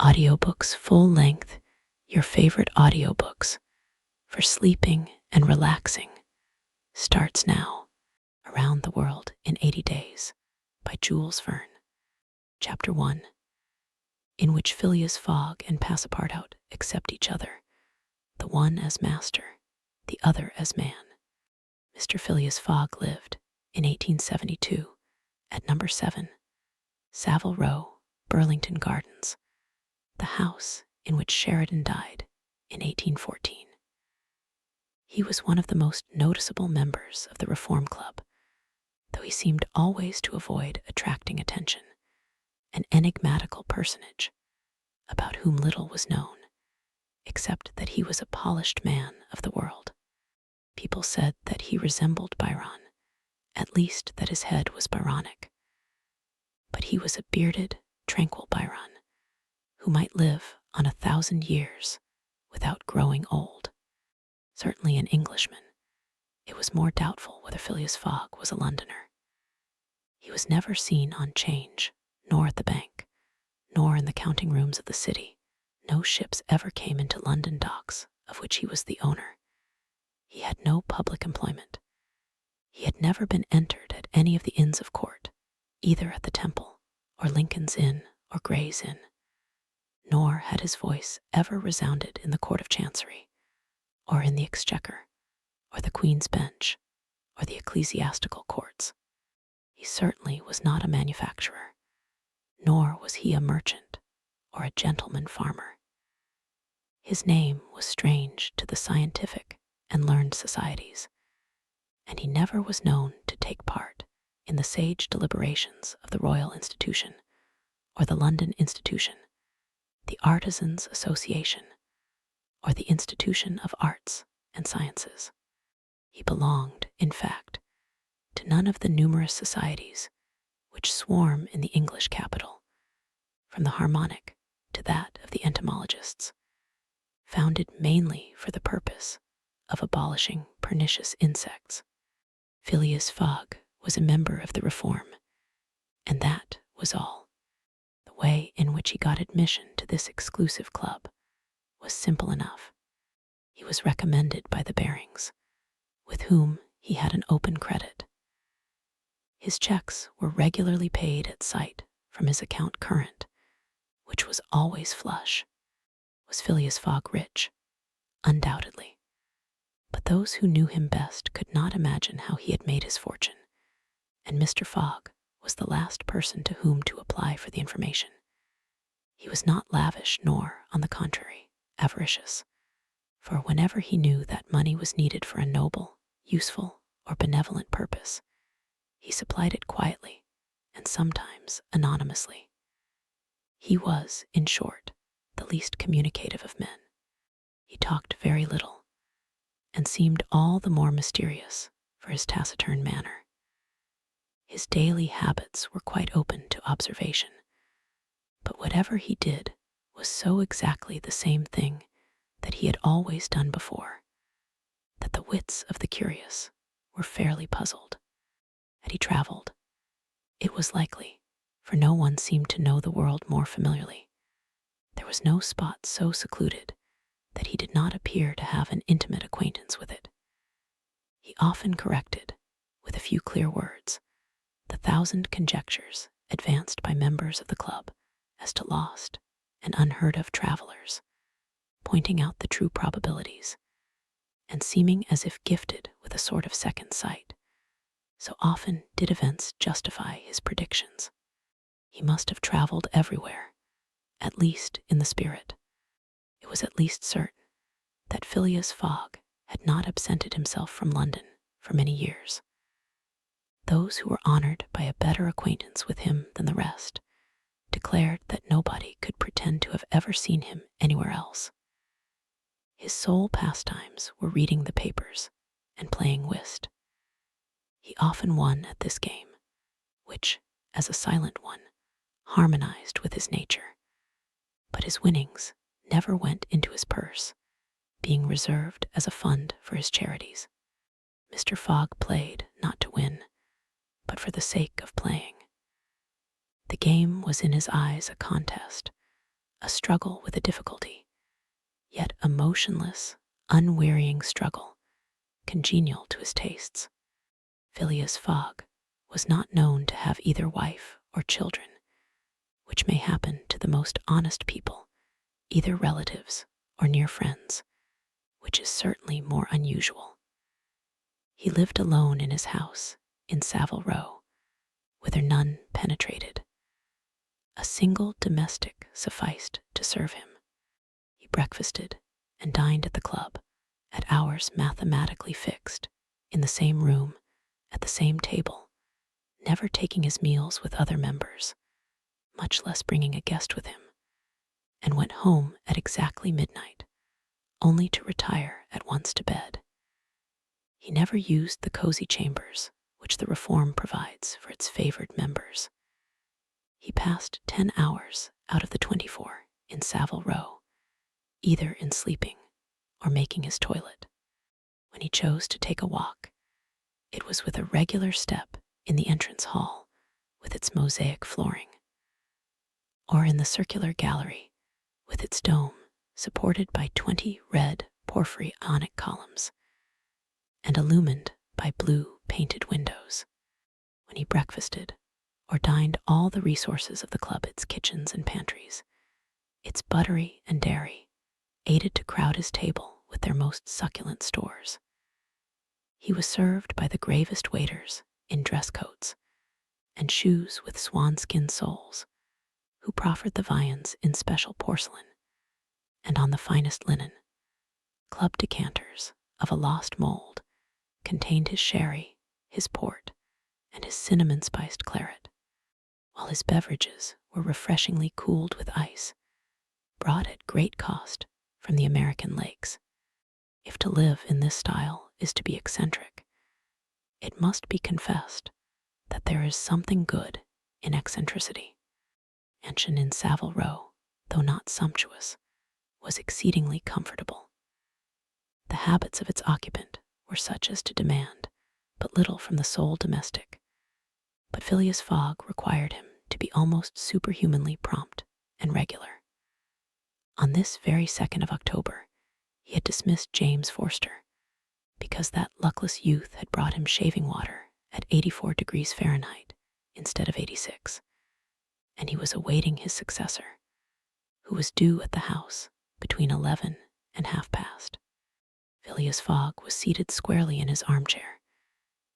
Audiobooks full length, your favorite audiobooks for sleeping and relaxing, starts now. Around the World in 80 Days by Jules Verne. Chapter 1, in which Phileas Fogg and Passepartout accept each other, the one as master, the other as man. Mr. Phileas Fogg lived in 1872 at number 7, Savile Row, Burlington Gardens, the house in which Sheridan died in 1814. He was one of the most noticeable members of the Reform Club, though he seemed always to avoid attracting attention, an enigmatical personage about whom little was known, except that he was a polished man of the world. People said that he resembled Byron, at least that his head was Byronic. But he was a bearded, tranquil Byron, who might live on 1,000 years without growing old. Certainly an Englishman, it was more doubtful whether Phileas Fogg was a Londoner. He was never seen on 'Change, nor at the bank, nor in the counting rooms of the city. No ships ever came into London docks of which he was the owner. He had no public employment. He had never been entered at any of the Inns of Court, either at the Temple, or Lincoln's Inn, or Gray's Inn. Nor had his voice ever resounded in the Court of Chancery, or in the Exchequer, or the Queen's Bench, or the ecclesiastical courts. He certainly was not a manufacturer, nor was he a merchant or a gentleman farmer. His name was strange to the scientific and learned societies, and he never was known to take part in the sage deliberations of the Royal Institution, or the London Institution, the Artisans' Association, or the Institution of Arts and Sciences. He belonged, in fact, to none of the numerous societies which swarm in the English capital, from the harmonic to that of the entomologists, founded mainly for the purpose of abolishing pernicious insects. Phileas Fogg was a member of the Reform, and that was all. The way in which he got admission to this exclusive club was simple enough. He was recommended by the Barings, with whom he had an open credit. His checks were regularly paid at sight from his account current, which was always flush. Was Phileas Fogg rich? Undoubtedly. But those who knew him best could not imagine how he had made his fortune, and Mr. Fogg was the last person to whom to apply for the information. He was not lavish, nor, on the contrary, avaricious, for whenever he knew that money was needed for a noble, useful, or benevolent purpose, he supplied it quietly and sometimes anonymously. He was, in short, the least communicative of men. He talked very little, and seemed all the more mysterious for his taciturn manner. His daily habits were quite open to observation, but whatever he did was so exactly the same thing that he had always done before, that the wits of the curious were fairly puzzled. Had he traveled? It was likely, for no one seemed to know the world more familiarly. There was no spot so secluded that he did not appear to have an intimate acquaintance with it. He often corrected, with a few clear words, the 1,000 conjectures advanced by members of the club as to lost and unheard-of travelers, pointing out the true probabilities, and seeming as if gifted with a sort of second sight. So often did events justify his predictions. He must have traveled everywhere, at least in the spirit. It was at least certain that Phileas Fogg had not absented himself from London for many years. Those who were honored by a better acquaintance with him than the rest declared that nobody could pretend to have ever seen him anywhere else. His sole pastimes were reading the papers and playing whist. He often won at this game, which, as a silent one, harmonized with his nature, but his winnings never went into his purse, being reserved as a fund for his charities. Mr. Fogg played not to win, but for the sake of playing. The game was in his eyes a contest, a struggle with a difficulty, yet a motionless, unwearying struggle, congenial to his tastes. Phileas Fogg was not known to have either wife or children, which may happen to the most honest people, either relatives or near friends, which is certainly more unusual. He lived alone in his house in Savile Row, whither none penetrated. A single domestic sufficed to serve him. He breakfasted and dined at the club, at hours mathematically fixed, in the same room, at the same table, never taking his meals with other members, much less bringing a guest with him, and went home at exactly midnight, only to retire at once to bed. He never used the cozy chambers which the Reform provides for its favored members. He passed 10 hours out of the 24 in Savile Row, either in sleeping or making his toilet. When he chose to take a walk, it was with a regular step in the entrance hall with its mosaic flooring, or in the circular gallery with its dome supported by 20 red porphyry Ionic columns and illumined by blue painted windows. When he breakfasted or dined, all the resources of the club, its kitchens and pantries, its buttery and dairy, aided to crowd his table with their most succulent stores. He was served by the gravest waiters in dress coats and shoes with swanskin soles, who proffered the viands in special porcelain and on the finest linen. Club decanters of a lost mold contained his sherry, his port, and his cinnamon-spiced claret, while his beverages were refreshingly cooled with ice, brought at great cost from the American lakes. If to live in this style is to be eccentric, it must be confessed that there is something good in eccentricity. The mansion in Savile Row, though not sumptuous, was exceedingly comfortable. The habits of its occupant were such as to demand but little from the sole domestic, but Phileas Fogg required him to be almost superhumanly prompt and regular. On this very 2nd of October, he had dismissed James Forster, because that luckless youth had brought him shaving water at 84 degrees Fahrenheit instead of 86, and he was awaiting his successor, who was due at the house between 11 and half past. Phileas Fogg was seated squarely in his armchair,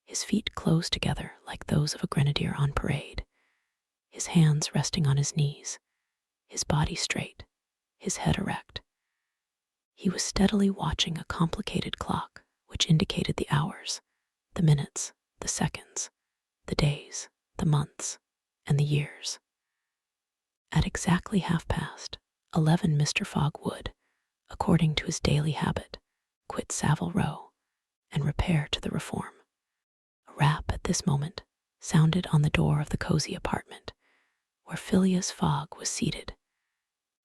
his feet close together like those of a grenadier on parade, his hands resting on his knees, his body straight, his head erect. He was steadily watching a complicated clock which indicated the hours, the minutes, the seconds, the days, the months, and the years. At exactly 11:30, Mr. Fogg would, according to his daily habit, quit Savile Row and repair to the Reform. A rap at this moment sounded on the door of the cozy apartment where Phileas Fogg was seated,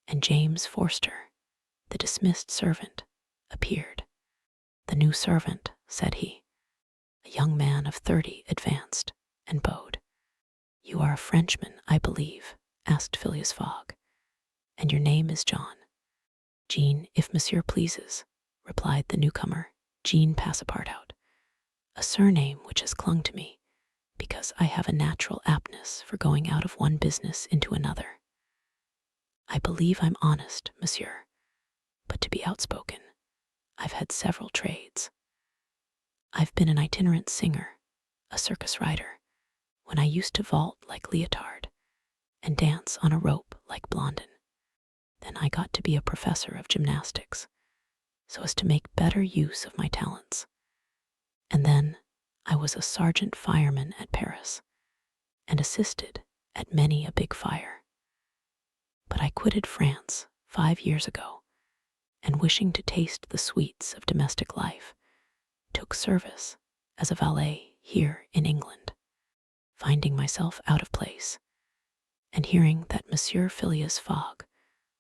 and James Forster, the dismissed servant, appeared. "The new servant," said he. A young man of 30 advanced and bowed. "You are a Frenchman, I believe?" asked Phileas Fogg. "And your name is John?" "Jean, if monsieur pleases," replied the newcomer, "Jean Passepartout, a surname which has clung to me, because I have a natural aptness for going out of one business into another. I believe I'm honest, monsieur, but to be outspoken, I've had several trades. I've been an itinerant singer, a circus rider, when I used to vault like Leotard and dance on a rope like Blondin. Then I got to be a professor of gymnastics, so as to make better use of my talents. And then I was a sergeant fireman at Paris, and assisted at many a big fire. But I quitted France 5 years ago, and wishing to taste the sweets of domestic life, took service as a valet here in England. Finding myself out of place, and hearing that Monsieur Phileas Fogg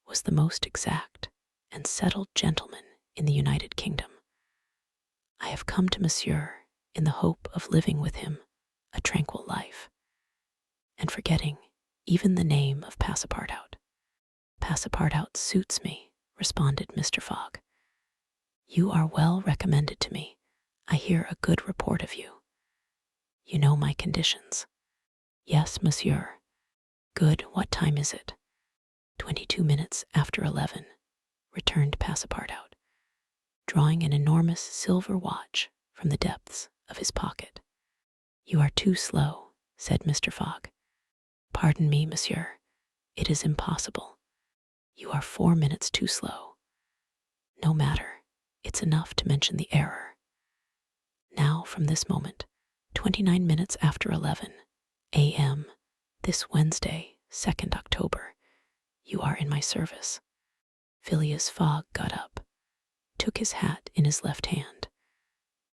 was the most exact and settled gentleman in the United Kingdom, I have come to Monsieur in the hope of living with him a tranquil life, and forgetting even the name of Passepartout. Passepartout suits me, responded Mr. Fogg. You are well recommended to me. I hear a good report of you. You know my conditions. Yes, monsieur. Good. What time is it? 22 minutes after 11, returned Passepartout, drawing an enormous silver watch from the depths of his pocket. You are too slow, said Mr. Fogg. Pardon me, monsieur. It is impossible. You are 4 minutes too slow. No matter. It's enough to mention the error. Now, from this moment, 29 minutes after 11 a.m., this Wednesday, 2nd October, you are in my service. Phileas Fogg got up, took his hat in his left hand,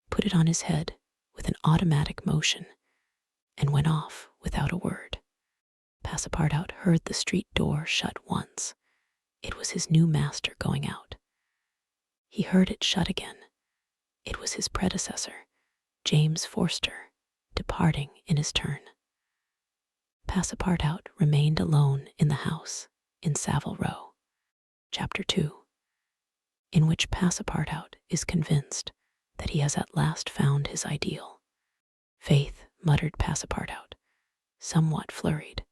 put it on his head with an automatic motion, and went off without a word. Passepartout heard the street door shut once. It was his new master going out. He heard it shut again. It was his predecessor, James Forster, departing in his turn. Passepartout remained alone in the house in Savile Row. Chapter 2, in which Passepartout is convinced that he has at last found his ideal. Faith, muttered Passepartout, somewhat flurried.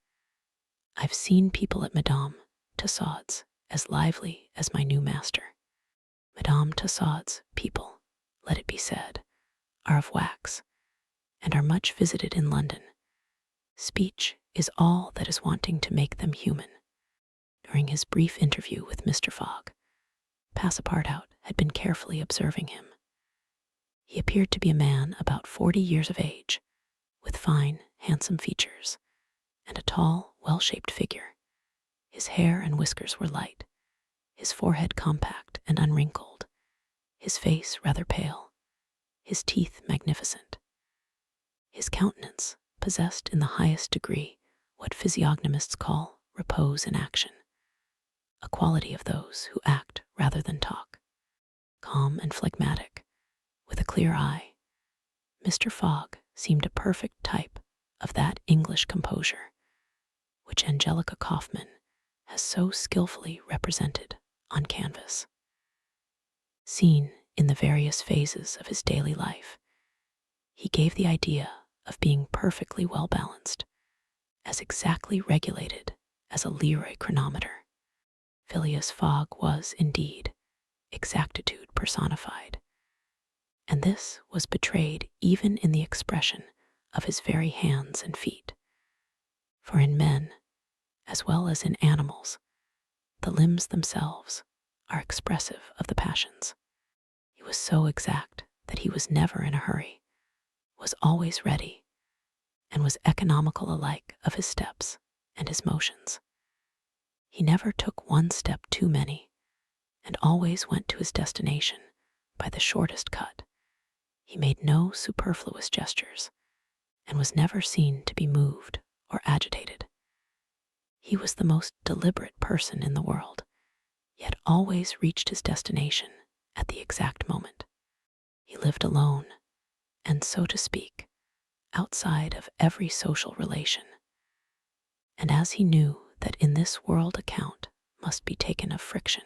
I've seen people at Madame Tussaud's as lively as my new master. Madame Tussaud's people, let it be said, are of wax, and are much visited in London. Speech is all that is wanting to make them human. During his brief interview with Mr. Fogg, Passepartout had been carefully observing him. He appeared to be a man about 40 years of age, with fine, handsome features, and a tall, well-shaped figure. His hair and whiskers were light, his forehead compact and unwrinkled, his face rather pale, his teeth magnificent. His countenance possessed in the highest degree what physiognomists call repose in action, a quality of those who act rather than talk. Calm and phlegmatic, with a clear eye, Mr. Fogg seemed a perfect type of that English composure which Angelica Kauffmann has so skillfully represented on canvas. Seen in the various phases of his daily life, he gave the idea of being perfectly well balanced, as exactly regulated as a Leroy chronometer. Phileas Fogg was, indeed, exactitude personified, and this was betrayed even in the expression of his very hands and feet. For in men, as well as in animals, the limbs themselves are expressive of the passions. He was so exact that he was never in a hurry, was always ready, and was economical alike of his steps and his motions. He never took one step too many, and always went to his destination by the shortest cut. He made no superfluous gestures, and was never seen to be moved or agitated. He was the most deliberate person in the world, yet always reached his destination at the exact moment. He lived alone, and, so to speak, outside of every social relation. And as he knew that in this world account must be taken of friction,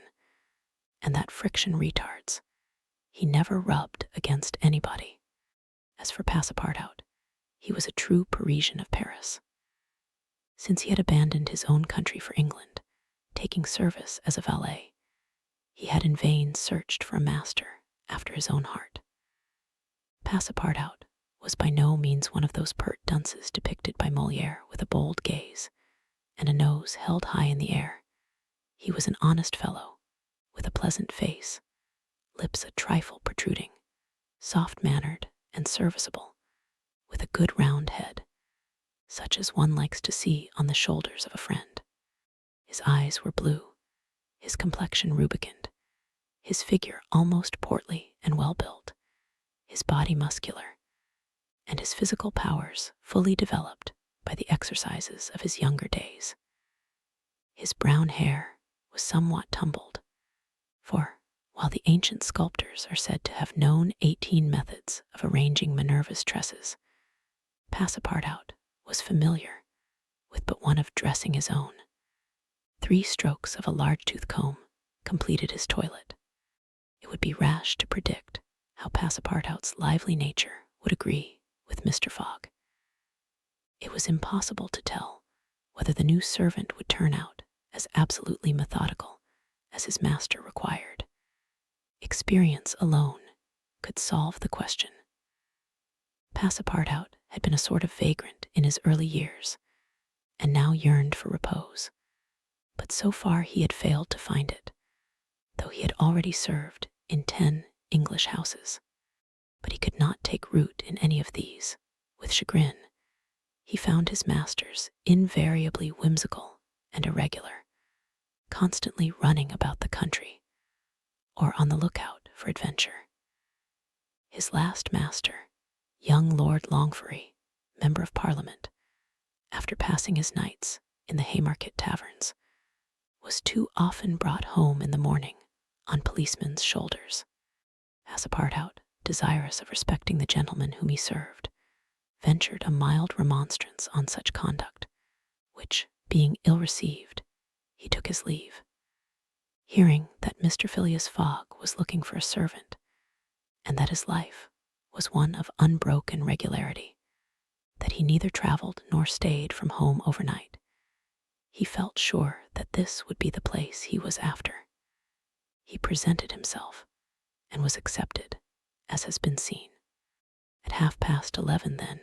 and that friction retards, he never rubbed against anybody. As for Passepartout, he was a true Parisian of Paris. Since he had abandoned his own country for England, taking service as a valet, he had in vain searched for a master after his own heart. Passepartout was by no means one of those pert dunces depicted by Molière with a bold gaze and a nose held high in the air. He was an honest fellow, with a pleasant face, lips a trifle protruding, soft-mannered and serviceable, with a good round head, such as one likes to see on the shoulders of a friend. His eyes were blue, his complexion rubicund, his figure almost portly and well-built, his body muscular, and his physical powers fully developed by the exercises of his younger days. His brown hair was somewhat tumbled, for while the ancient sculptors are said to have known 18 methods of arranging Minerva's tresses, Passepartout was familiar with but one of dressing his own. 3 strokes of a large-tooth comb completed his toilet. It would be rash to predict how Passepartout's lively nature would agree with Mr. Fogg. It was impossible to tell whether the new servant would turn out as absolutely methodical as his master required. Experience alone could solve the question. Passepartout had been a sort of vagrant in his early years, and now yearned for repose. But so far he had failed to find it, though he had already served in 10 English houses. But he could not take root in any of these. With chagrin, he found his masters invariably whimsical and irregular, constantly running about the country, or on the lookout for adventure. His last master, young Lord Longferry, Member of Parliament, after passing his nights in the Haymarket taverns, was too often brought home in the morning on policemen's shoulders. Passepartout, desirous of respecting the gentleman whom he served, ventured a mild remonstrance on such conduct, which, being ill received, he took his leave. Hearing that Mr. Phileas Fogg was looking for a servant, and that his life was one of unbroken regularity, that he neither traveled nor stayed from home overnight, he felt sure that this would be the place he was after. He presented himself and was accepted, as has been seen. At 11:30 then,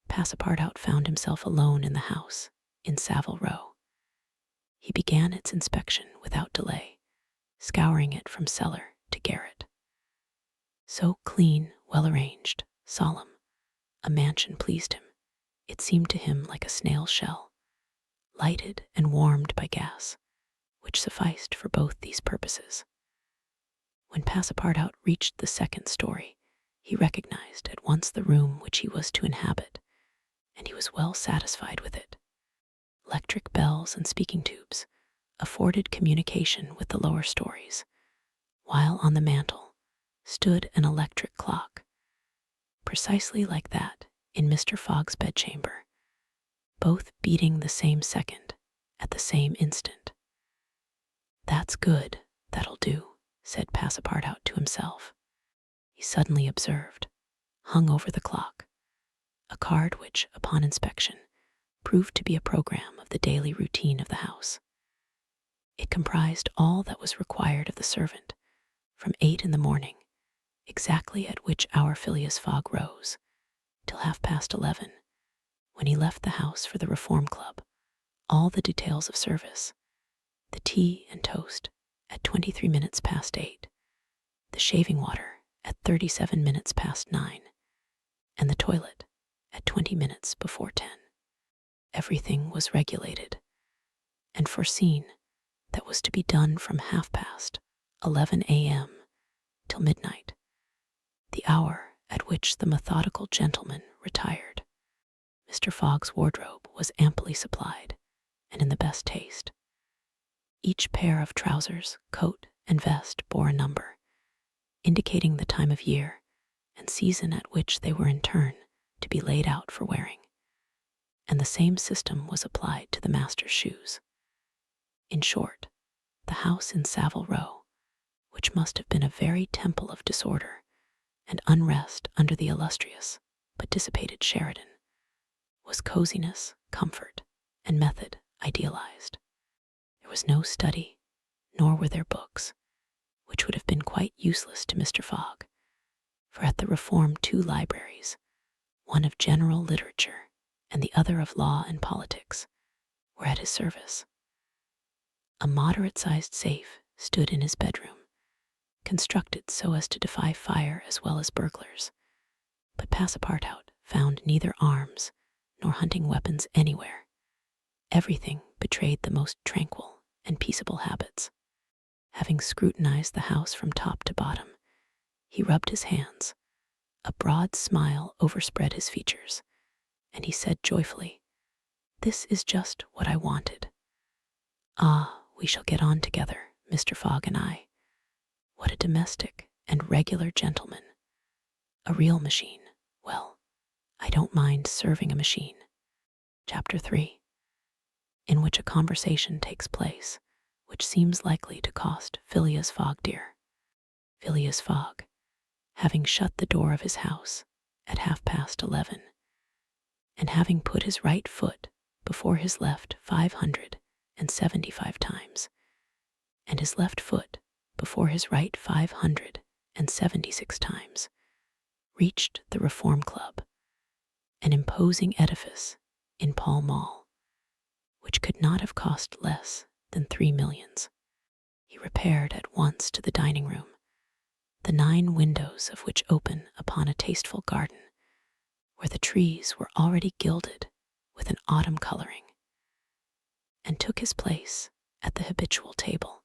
Passepartout found himself alone in the house in Savile Row. He began its inspection without delay, scouring it from cellar to garret. So clean, well-arranged, solemn, a mansion pleased him. It seemed to him like a snail's shell, lighted and warmed by gas, which sufficed for both these purposes. When Passepartout reached the 2nd story, he recognized at once the room which he was to inhabit, and he was well satisfied with it. Electric bells and speaking tubes afforded communication with the lower stories, while on the mantel stood an electric clock, precisely like that in Mr. Fogg's bedchamber, both beating the same second at the same instant. "That's good, that'll do," said Passepartout to himself. He suddenly observed, hung over the clock, a card which, upon inspection, proved to be a program of the daily routine of the house. It comprised all that was required of the servant, from 8 in the morning, exactly at which hour Phileas Fogg rose, till 11:30, when he left the house for the Reform Club, all the details of service: the tea and toast at 23 minutes past 8, the shaving water at 37 minutes past 9, and the toilet at 20 minutes before 10. Everything was regulated and foreseen that was to be done from 11:30 a.m. till midnight, the hour at which the methodical gentleman retired. Mr. Fogg's wardrobe was amply supplied and in the best taste. Each pair of trousers, coat, and vest bore a number, indicating the time of year and season at which they were in turn to be laid out for wearing, and the same system was applied to the master's shoes. In short, the house in Savile Row, which must have been a very temple of disorder and unrest under the illustrious but dissipated Sheridan, was coziness, comfort, and method idealized. There was no study, nor were there books, which would have been quite useless to Mr. Fogg, for at the Reform 2 libraries, one of general literature and the other of law and politics, were at his service. A moderate-sized safe stood in his bedroom, constructed so as to defy fire as well as burglars, but Passepartout found neither arms nor hunting weapons anywhere. Everything betrayed the most tranquil and peaceable habits. Having scrutinized the house from top to bottom, he rubbed his hands. A broad smile overspread his features, and he said joyfully, "This is just what I wanted. Ah, we shall get on together, Mr. Fogg and I. What a domestic and regular gentleman. A real machine. Well, I don't mind serving a machine." Chapter 3. in which a conversation takes place, which seems likely to cost Phileas Fogg dear. Phileas Fogg, having shut the door of his house at 11:30, and having put his right foot before his left 575 times, and his left foot before his right 576 times, reached the Reform Club, an imposing edifice in Pall Mall, which could not have cost less than 3 millions. He repaired at once to the dining room, the 9 windows of which open upon a tasteful garden, where the trees were already gilded with an autumn coloring, and took his place at the habitual table,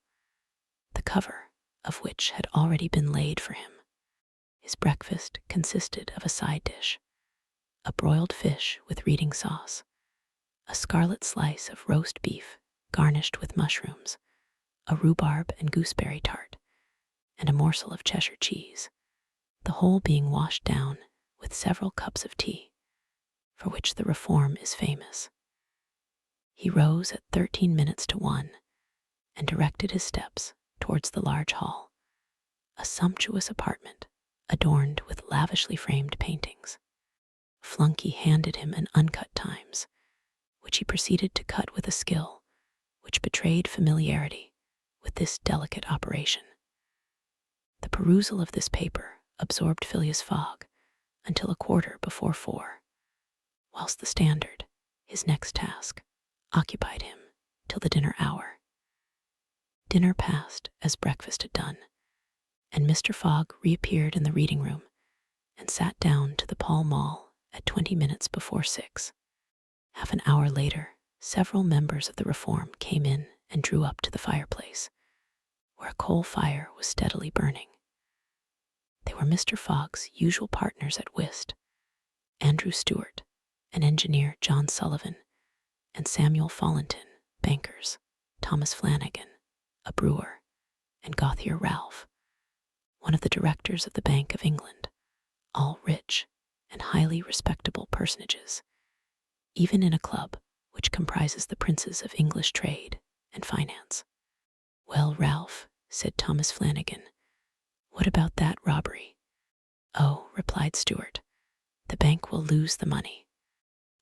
the cover of which had already been laid for him. His breakfast consisted of a side dish, a broiled fish with reading sauce, a scarlet slice of roast beef garnished with mushrooms, a rhubarb and gooseberry tart, and a morsel of Cheshire cheese, the whole being washed down with several cups of tea, for which the Reform is famous. He rose at 13 minutes to 1 and directed his steps towards the large hall, a sumptuous apartment adorned with lavishly framed paintings. Flunky handed him an uncut Times, which he proceeded to cut with a skill which betrayed familiarity with this delicate operation. The perusal of this paper absorbed Phileas Fogg until 4:15, whilst the Standard, his next task, occupied him till the dinner hour. Dinner passed as breakfast had done, and Mr. Fogg reappeared in the reading room and sat down to the Pall Mall at 20 minutes before 6. Half an hour later, several members of the Reform came in and drew up to the fireplace, where a coal fire was steadily burning. They were Mr. Fogg's usual partners at whist, Andrew Stewart, and engineer John Sullivan, and Samuel Fallentin, bankers, Thomas Flanagan, a brewer, and Gauthier Ralph, one of the directors of the Bank of England, all rich and highly respectable personages, even in a club which comprises the princes of English trade and finance. "Well, Ralph," said Thomas Flanagan, "what about that robbery?" "Oh," replied Stewart, "the bank will lose the money."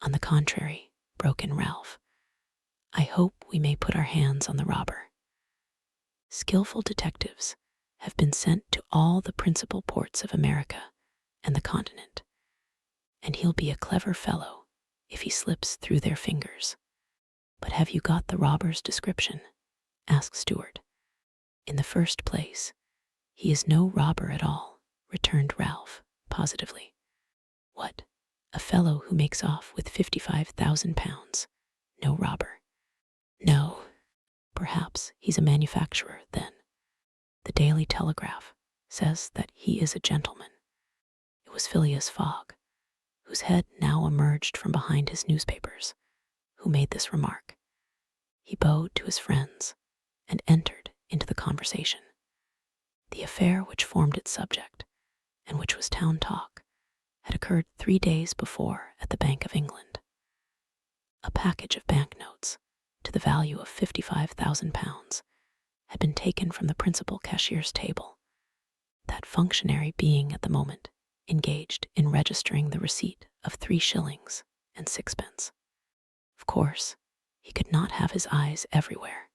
"On the contrary," broke in Ralph, "I hope we may put our hands on the robber. Skillful detectives have been sent to all the principal ports of America and the continent, and he'll be a clever fellow if he slips through their fingers." "But have you got the robber's description?" asked Stewart. "In the first place, he is no robber at all," returned Ralph positively. "What, a fellow who makes off with £55,000, no robber?" "No. Perhaps he's a manufacturer, then. The Daily Telegraph says that he is a gentleman." It was Phileas Fogg, whose head now emerged from behind his newspapers, who made this remark. He bowed to his friends and entered into the conversation. The affair which formed its subject, and which was town talk, had occurred 3 days before at the Bank of England. A package of banknotes to the value of £55,000 had been taken from the principal cashier's table, that functionary being at the moment engaged in registering the receipt of 3 shillings and 6 pence. Of course, he could not have his eyes everywhere.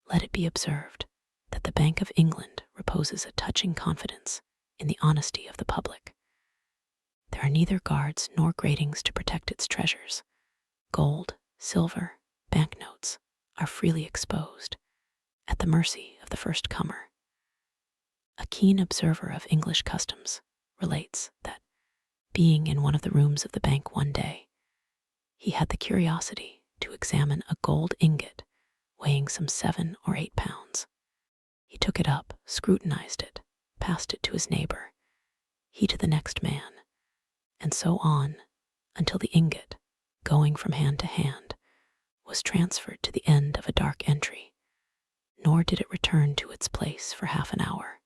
Let it be observed that the Bank of England reposes a touching confidence in the honesty of the public. There are neither guards nor gratings to protect its treasures. Gold, silver, banknotes are freely exposed, at the mercy of the first comer. A keen observer of English customs relates that, being in one of the rooms of the bank one day, he had the curiosity to examine a gold ingot weighing some 7 or 8 pounds. He took it up, scrutinized it, passed it to his neighbor, he to the next man, and so on until the ingot, going from hand to hand, was transferred to the end of a dark entry, nor did it return to its place for half an hour.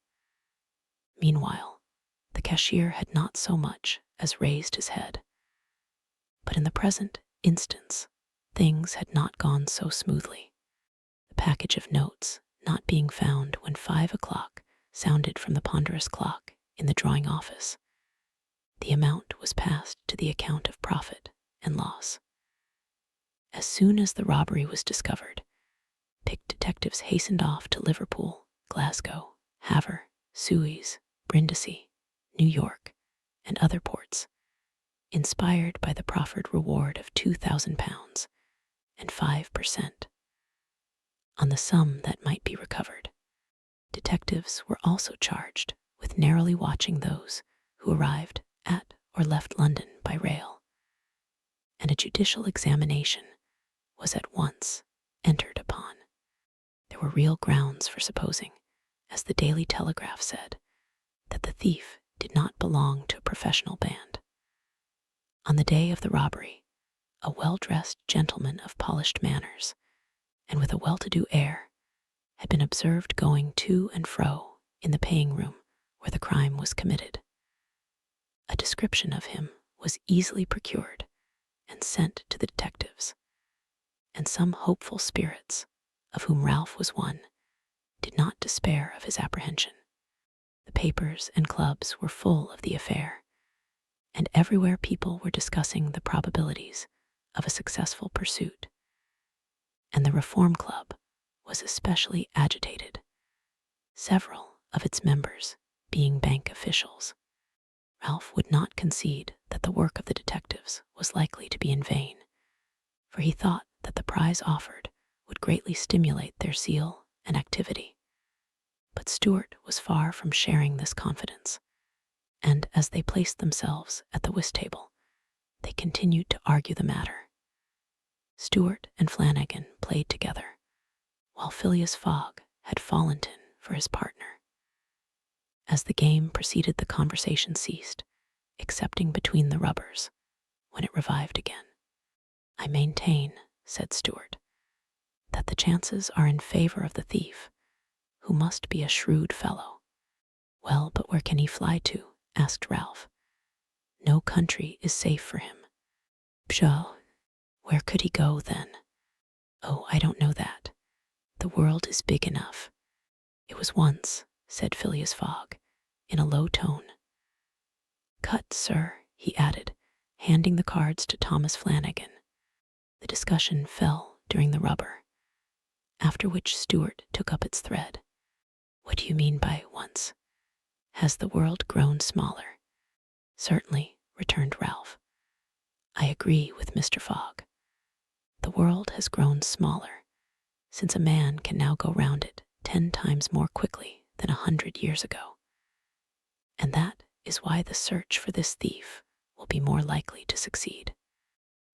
Meanwhile, the cashier had not so much as raised his head. But in the present instance, things had not gone so smoothly. The package of notes not being found when 5 o'clock sounded from the ponderous clock in the drawing office. The amount was passed to the account of profit and loss. As soon as the robbery was discovered, picked detectives hastened off to Liverpool, Glasgow, Havre, Suez, Brindisi, New York, and other ports, inspired by the proffered reward of £2,000 and 5% on the sum that might be recovered. Detectives were also charged with narrowly watching those who arrived at or left London by rail, and a judicial examination was at once entered upon. There were real grounds for supposing, as the Daily Telegraph said, that the thief did not belong to a professional band. On the day of the robbery, a well-dressed gentleman of polished manners, and with a well-to-do air, had been observed going to and fro in the paying room where the crime was committed. A description of him was easily procured and sent to the detectives, and some hopeful spirits, of whom Ralph was one, did not despair of his apprehension. The papers and clubs were full of the affair, and everywhere people were discussing the probabilities of a successful pursuit. And the Reform Club was especially agitated, several of its members being bank officials. Ralph would not concede that the work of the detectives was likely to be in vain, for he thought that the prize offered would greatly stimulate their zeal and activity. But Stuart was far from sharing this confidence, and as they placed themselves at the whist table, they continued to argue the matter. Stuart and Flanagan played together, while Phileas Fogg had fallen in for his partner. As the game proceeded, the conversation ceased, excepting between the rubbers, when it revived again. "I maintain," said Stuart, "that the chances are in favor of the thief, who must be a shrewd fellow." "Well, but where can he fly to?" asked Ralph. "No country is safe for him." "Pshaw! Where could he go, then?" "Oh, I don't know that. The world is big enough." "It was once," said Phileas Fogg, in a low tone. "Cut, sir," he added, handing the cards to Thomas Flanagan. The discussion fell during the rubber, after which Stuart took up its thread. "What do you mean by once? Has the world grown smaller?" "Certainly," returned Ralph. "I agree with Mr. Fogg. The world has grown smaller, since a man can now go round it 10 times more quickly than 100 years ago. And that is why the search for this thief will be more likely to succeed,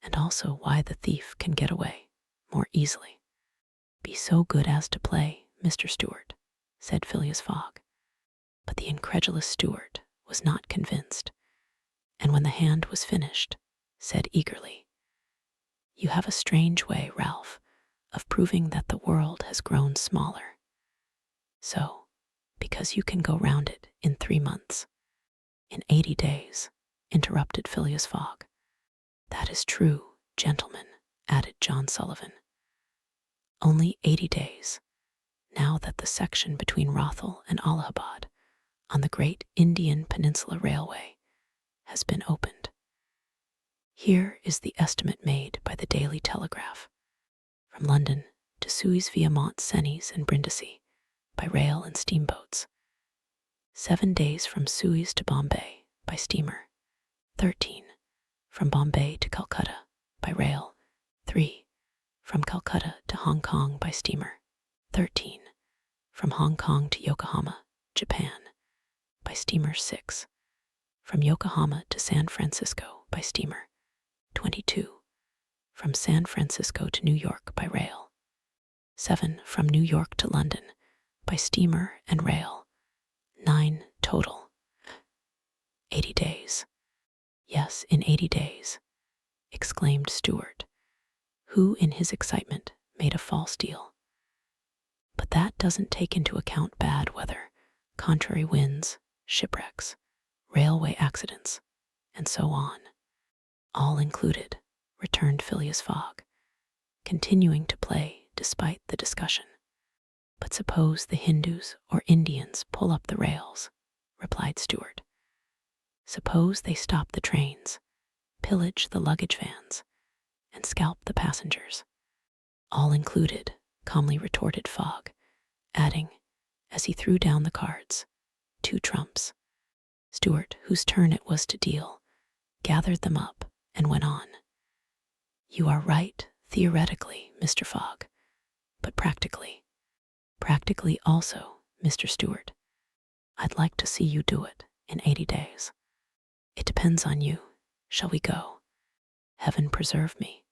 and also why the thief can get away more easily." "Be so good as to play, Mr. Stuart," said Phileas Fogg. But the incredulous Stuart was not convinced, and when the hand was finished, said eagerly, "You have a strange way, Ralph, of proving that the world has grown smaller." "So, because you can go round it in 3 months." "In 80 days, interrupted Phileas Fogg. "That is true, gentlemen," added John Sullivan. "Only 80 days, now that the section between Rothal and Allahabad, on the great Indian Peninsula Railway, has been opened. Here is the estimate made by the Daily Telegraph. From London to Suez via Mont Cenis and Brindisi, by rail and steamboats. 7 days from Suez to Bombay, by steamer. 13 from Bombay to Calcutta, by rail. 3 from Calcutta to Hong Kong, by steamer. 13 from Hong Kong to Yokohama, Japan, by steamer. 6 from Yokohama to San Francisco, by steamer. 22 from San Francisco to New York, by rail. 7 from New York to London, by steamer and rail. 9 total. 80 days. Yes, in 80 days, exclaimed Stuart, who in his excitement made a false deal. But that doesn't take into account bad weather, contrary winds, shipwrecks, railway accidents, and so on. All included, returned Phileas Fogg. continuing to play despite the discussion. But suppose the Hindus or Indians pull up the rails, replied Stuart. Suppose they stop the trains, pillage the luggage vans, and scalp the passengers. All included, calmly retorted Fogg, adding, as he threw down the cards, 2 trumps. Stuart, whose turn it was to deal, gathered them up and went on. You are right, theoretically, Mr. Fogg, but practically also, Mr. Stuart. I'd like to see you do it in 80 days. It depends on you. Shall we go? Heaven preserve me.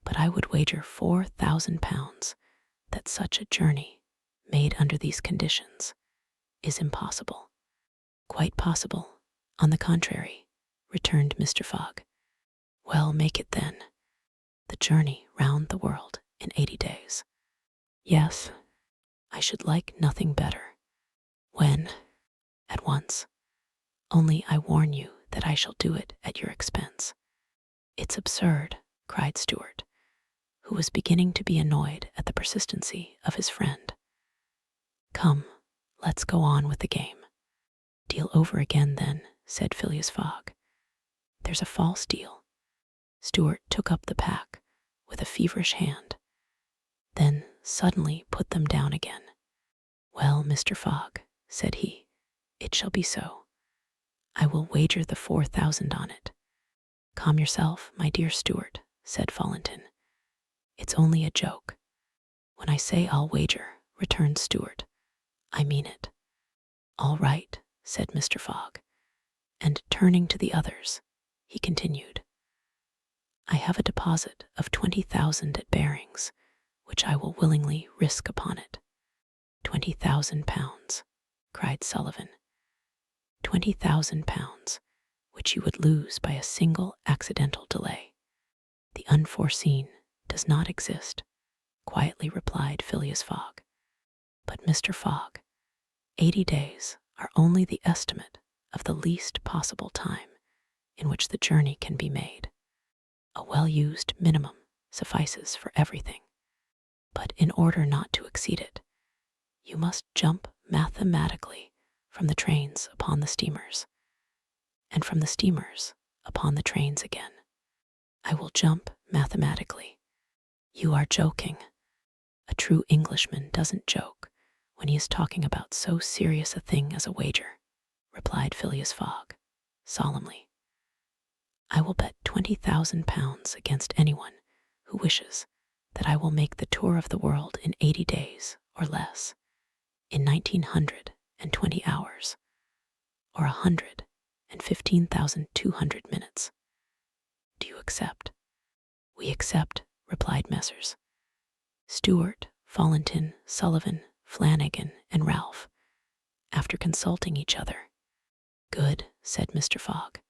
But I would wager £4,000 that such a journey, made under these conditions, is impossible. Quite possible, on the contrary, returned Mr. Fogg. Well, make it then. The journey round the world in 80 days. Yes, I should like nothing better. When? At once. Only I warn you that I shall do it at your expense. It's absurd, cried Stuart, who was beginning to be annoyed at the persistency of his friend. Come, let's go on with the game. Deal over again then, said Phileas Fogg. There's a false deal. Stuart took up the pack with a feverish hand, then suddenly put them down again. Well, Mr. Fogg, said he, it shall be so. I will wager the 4,000 on it. Calm yourself, my dear Stuart, said Fallentin. It's only a joke. When I say I'll wager, returned Stuart, I mean it. All right, said Mr. Fogg, and turning to the others, he continued. I have a deposit of 20,000 at Barings, which I will willingly risk upon it. 20,000 pounds, cried Sullivan. 20,000 pounds, which you would lose by a single accidental delay. The unforeseen does not exist, quietly replied Phileas Fogg. But, Mr. Fogg, 80 days are only the estimate of the least possible time in which the journey can be made. A well-used minimum suffices for everything. But in order not to exceed it, you must jump mathematically from the trains upon the steamers, and from the steamers upon the trains again. I will jump mathematically. You are joking. A true Englishman doesn't joke when he is talking about so serious a thing as a wager, replied Phileas Fogg, solemnly. I will bet 20,000 pounds against anyone who wishes that I will make the tour of the world in 80 days or less, in 1920 hours, or 115,200 minutes. Do you accept? We accept, replied Messrs. Stuart, Fallentin, Sullivan, Flanagan, and Ralph, after consulting each other. Good, said Mr. Fogg.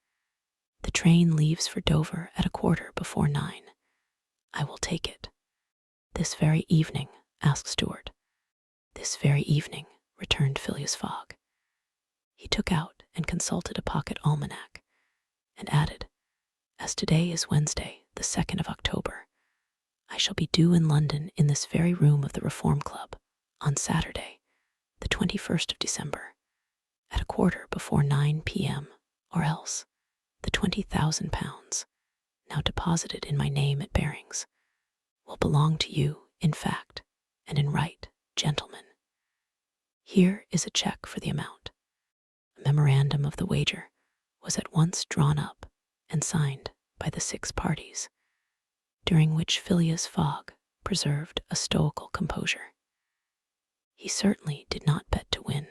The train leaves for Dover at 9:15. I will take it. This very evening? Asked Stuart. This very evening, returned Phileas Fogg. He took out and consulted a pocket almanac, and added, as today is Wednesday, the 2nd of October, I shall be due in London in this very room of the Reform Club on Saturday, the 21st of December, at 9:15 p.m., or else the 20,000 pounds, now deposited in my name at Barings, will belong to you in fact and in right, gentlemen. Here is a check for the amount. A memorandum of the wager was at once drawn up and signed by the 6 parties, during which Phileas Fogg preserved a stoical composure. He certainly did not bet to win,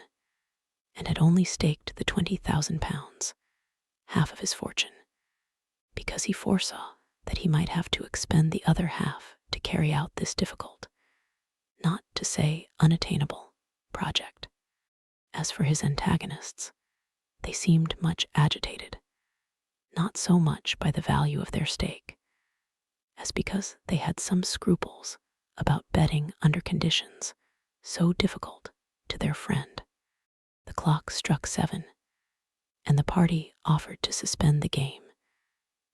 and had only staked the 20,000 pounds, half of his fortune, because he foresaw that he might have to expend the other half to carry out this difficult, not to say unattainable, project. As for his antagonists, they seemed much agitated, not so much by the value of their stake, as because they had some scruples about betting under conditions so difficult to their friend. The clock struck 7, and the party offered to suspend the game,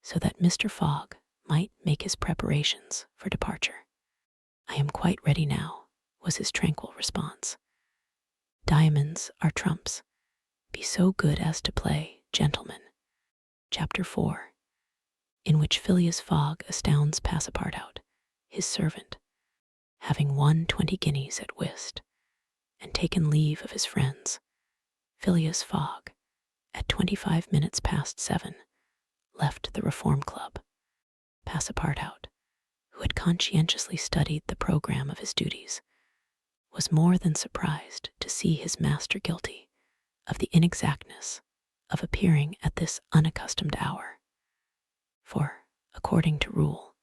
so that Mr. Fogg might make his preparations for departure. "I am quite ready now," was his tranquil response. "Diamonds are trumps. Be so good as to play, gentlemen." Chapter 4, in which Phileas Fogg astounds Passepartout, his servant. Having won 20 guineas at whist, and taken leave of his friends, Phileas Fogg, at 25 minutes past 7, left the Reform Club. Passepartout, who had conscientiously studied the program of his duties, was more than surprised to see his master guilty of the inexactness of appearing at this unaccustomed hour. For, according to rule,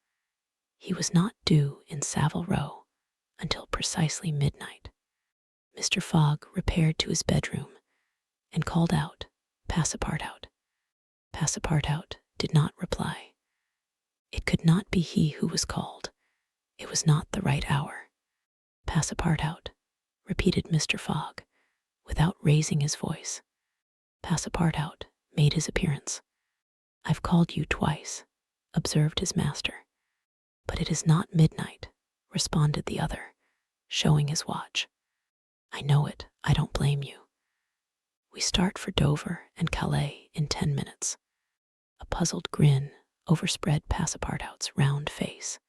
he was not due in Savile Row until precisely midnight. Mr. Fogg repaired to his bedroom and called out, "Passepartout." Passepartout did not reply. It could not be he who was called. It was not the right hour. "Passepartout," repeated Mr. Fogg, without raising his voice. Passepartout made his appearance. "I've called you twice," observed his master. "But it is not midnight," responded the other, showing his watch. "I know it. I don't blame you. We start for Dover and Calais in 10 minutes. A puzzled grin overspread Passepartout's round face.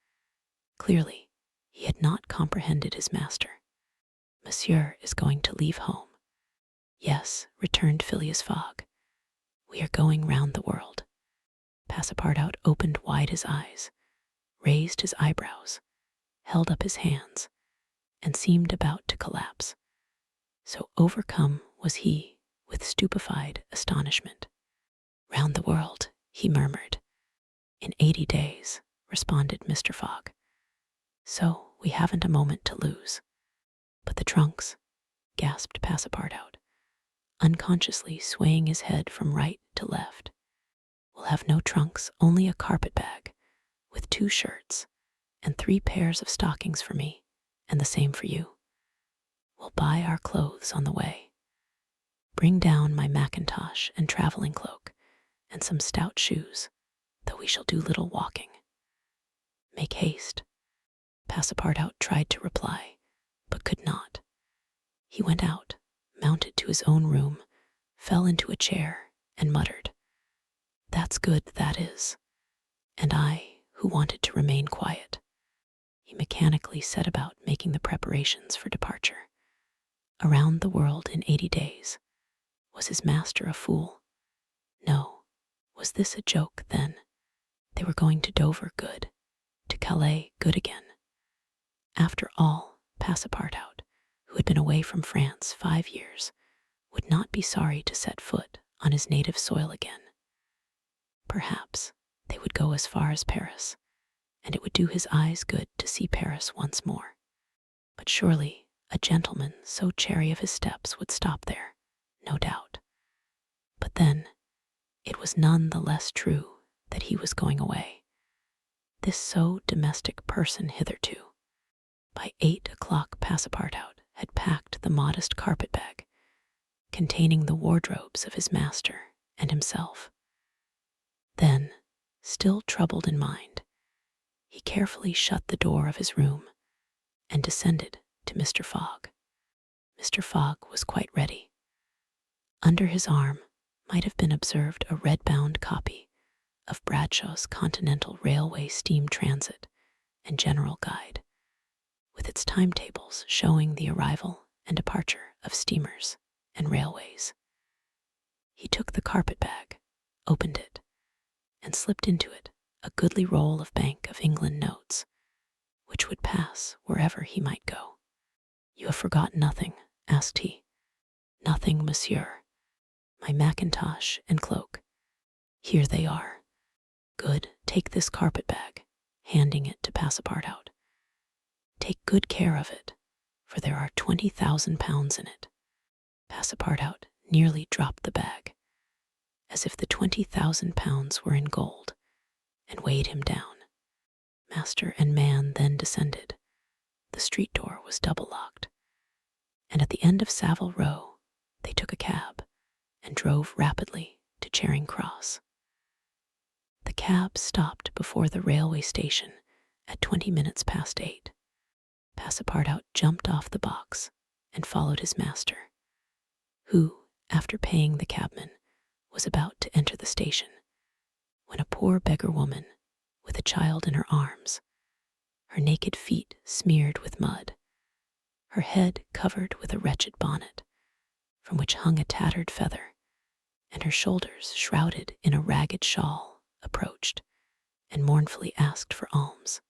Clearly, he had not comprehended his master. "Monsieur is going to leave home." "Yes," returned Phileas Fogg. "We are going round the world." Passepartout opened wide his eyes, raised his eyebrows, held up his hands, and seemed about to collapse. So overcome was he with stupefied astonishment. "Round the world," he murmured. "In 80 days," responded Mr. Fogg. "So we haven't a moment to lose." "But the trunks," gasped Passepartout, unconsciously swaying his head from right to left. "We'll have no trunks, only a carpet bag, with 2 shirts, and 3 pairs of stockings for me, and the same for you. We'll buy our clothes on the way. Bring down my mackintosh and traveling cloak, and some stout shoes, though we shall do little walking. Make haste." Passepartout tried to reply, but could not. He went out, mounted to his own room, fell into a chair, and muttered, "That's good, that is. And I, who wanted to remain quiet." He mechanically set about making the preparations for departure. Around the world in 80 days. Was his master a fool? No. Was this a joke, then? They were going to Dover, good. To Calais, good again. After all, Passepartout, who had been away from France 5 years, would not be sorry to set foot on his native soil again. Perhaps they would go as far as Paris, and it would do his eyes good to see Paris once more. But surely a gentleman so chary of his steps would stop there, no doubt. But then, it was none the less true that he was going away. This so domestic person hitherto. By 8 o'clock Passepartout had packed the modest carpet-bag, containing the wardrobes of his master and himself. Then, still troubled in mind, he carefully shut the door of his room and descended to Mr. Fogg. Mr. Fogg was quite ready. Under his arm might have been observed a red-bound copy of Bradshaw's Continental Railway Steam Transit and General Guide, with its timetables showing the arrival and departure of steamers and railways. He took the carpet-bag, opened it, and slipped into it a goodly roll of Bank of England notes, which would pass wherever he might go. "You have forgotten nothing?" asked he. "Nothing, monsieur. My mackintosh and cloak. Here they are." "Good. Take this carpet-bag," handing it to Passepartout. "Take good care of it, for there are 20,000 pounds in it." Passepartout nearly dropped the bag, as if the 20,000 pounds were in gold, and weighed him down. Master and man then descended. The street door was double-locked, and at the end of Savile Row they took a cab and drove rapidly to Charing Cross. The cab stopped before the railway station at 20 minutes past 8. Passepartout jumped off the box and followed his master, who, after paying the cabman, was about to enter the station, when a poor beggar woman, with a child in her arms, her naked feet smeared with mud, her head covered with a wretched bonnet, from which hung a tattered feather, and her shoulders shrouded in a ragged shawl, approached, and mournfully asked for alms.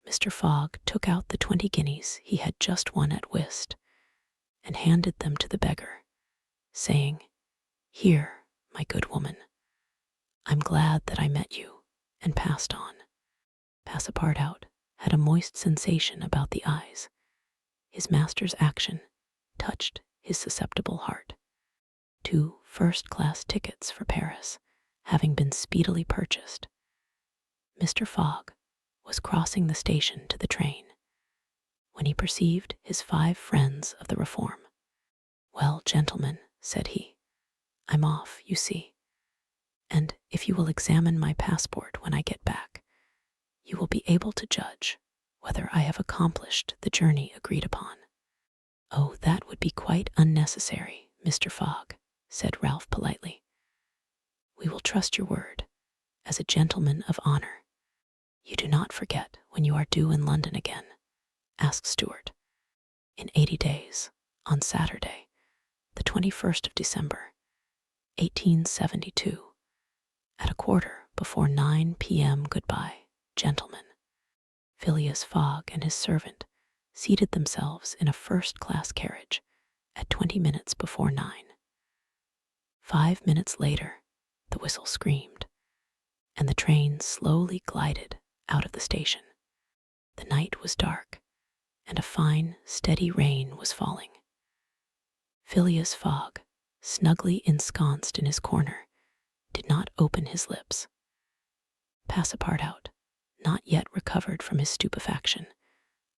Mr. Fogg took out the 20 guineas he had just won at whist, and handed them to the beggar, saying, "Here, my good woman, I'm glad that I met you," and passed on. Passepartout had a moist sensation about the eyes. His master's action touched his susceptible heart. 2 first-class tickets for Paris having been speedily purchased, Mr. Fogg was crossing the station to the train, when he perceived his 5 friends of the Reform. "Well, gentlemen," said he, "I'm off, you see, and if you will examine my passport when I get back, you will be able to judge whether I have accomplished the journey agreed upon." "Oh, that would be quite unnecessary, Mr. Fogg," said Ralph politely. "We will trust your word, as a gentleman of honor. You do not forget when you are due in London again?" asked Stuart. "In 80 days, on Saturday, the 21st of December, 1872, at a quarter before 9 p.m. Goodbye, gentlemen." Phileas Fogg and his servant seated themselves in a first-class carriage at 20 minutes before 9. 5 minutes later, the whistle screamed, and the train slowly glided out of the station. The night was dark, and a fine, steady rain was falling. Phileas Fogg, snugly ensconced in his corner, did not open his lips. Passepartout, not yet recovered from his stupefaction,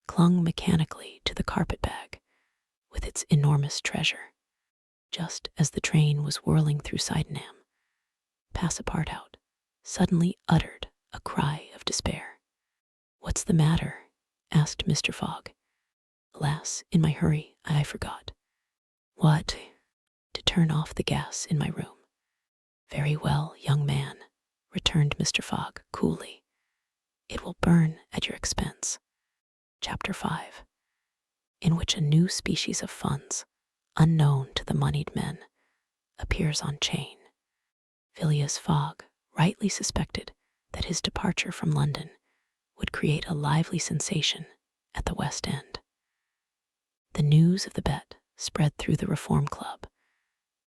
clung mechanically to the carpet-bag with its enormous treasure. Just as the train was whirling through Sydenham, Passepartout suddenly uttered a cry of despair. "What's the matter?" asked Mr. Fogg. "Alas, in my hurry, I forgot." "What?" "To turn off the gas in my room." "Very well, young man," returned Mr. Fogg coolly. "It will burn at your expense." Chapter 5, in which a new species of funds, unknown to the moneyed men, appears on chain. Phileas Fogg rightly suspected that his departure from London would create a lively sensation at the West End. The news of the bet spread through the Reform Club,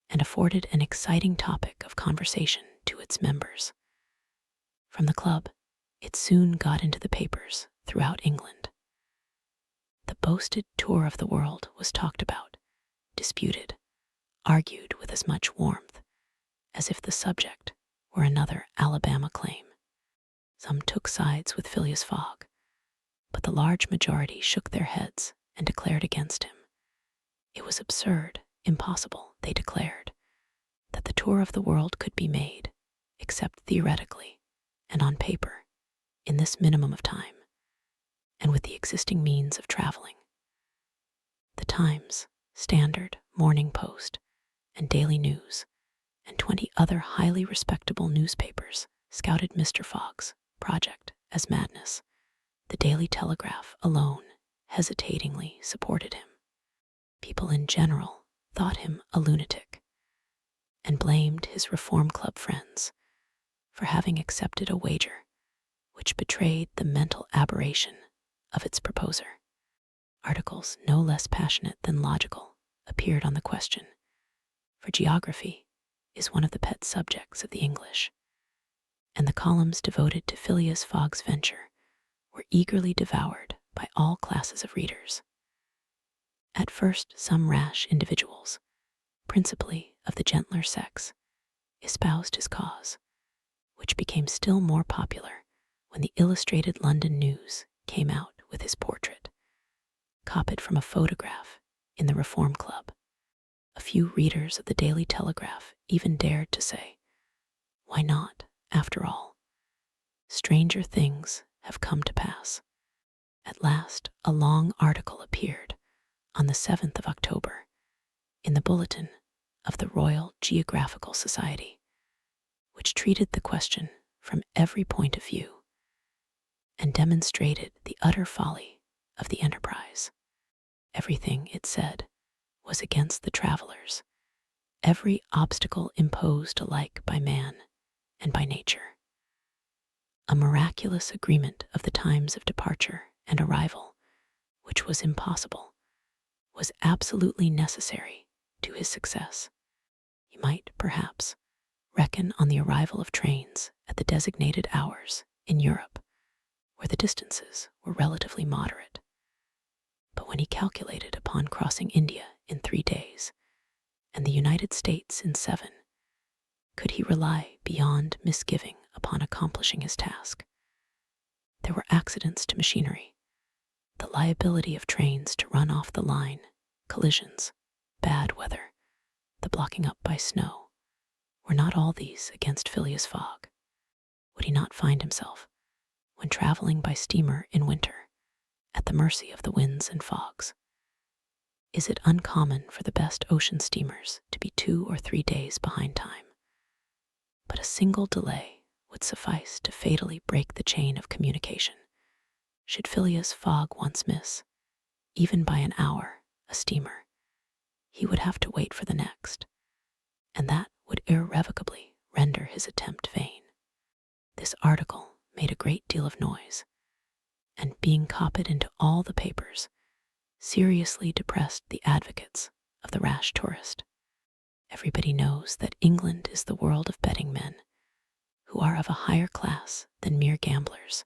and afforded an exciting topic of conversation to its members. From the club, it soon got into the papers throughout England. The boasted tour of the world was talked about, disputed, argued with as much warmth as if the subject were another Alabama claim. Some took sides with Phileas Fogg, but the large majority shook their heads and declared against him. It was absurd, impossible, they declared, that the tour of the world could be made, except theoretically and on paper, in this minimum of time, and with the existing means of traveling. The Times, Standard, Morning Post, and Daily News, and 20 other highly respectable newspapers scouted Mr. Fogg's project as madness. The Daily Telegraph alone hesitatingly supported him. People in general thought him a lunatic, and blamed his Reform Club friends for having accepted a wager which betrayed the mental aberration of its proposer. Articles no less passionate than logical appeared on the question, for geography is one of the pet subjects of the English, and the columns devoted to Phileas Fogg's venture were eagerly devoured by all classes of readers. At first, some rash individuals, principally of the gentler sex, espoused his cause, which became still more popular when the Illustrated London News came out with his portrait, copied from a photograph in the Reform Club. A few readers of the Daily Telegraph even dared to say, "Why not, after all, stranger things have come to pass. At last, a long article appeared on the 7th of October in the Bulletin of the Royal Geographical Society, which treated the question from every point of view and demonstrated the utter folly of the enterprise. Everything, it said, was against the travelers, every obstacle imposed alike by man and by nature. A miraculous agreement of the times of departure and arrival, which was impossible, was absolutely necessary to his success. He might, perhaps, reckon on the arrival of trains at the designated hours in Europe, where the distances were relatively moderate. But when he calculated upon crossing India in 3 days and the United States in 7, could he rely beyond misgiving upon accomplishing his task? There were accidents to machinery, the liability of trains to run off the line, collisions, bad weather, the blocking up by snow. Were not all these against Phileas Fogg? Would he not find himself, when traveling by steamer in winter, at the mercy of the winds and fogs? Is it uncommon for the best ocean steamers to be 2 or 3 days behind time? But a single delay would suffice to fatally break the chain of communication. Should Phileas Fogg once miss, even by an hour, a steamer, he would have to wait for the next, and that would irrevocably render his attempt vain. This article made a great deal of noise, and being copied into all the papers, seriously depressed the advocates of the rash tourist. Everybody knows that England is the world of betting men, who are of a higher class than mere gamblers.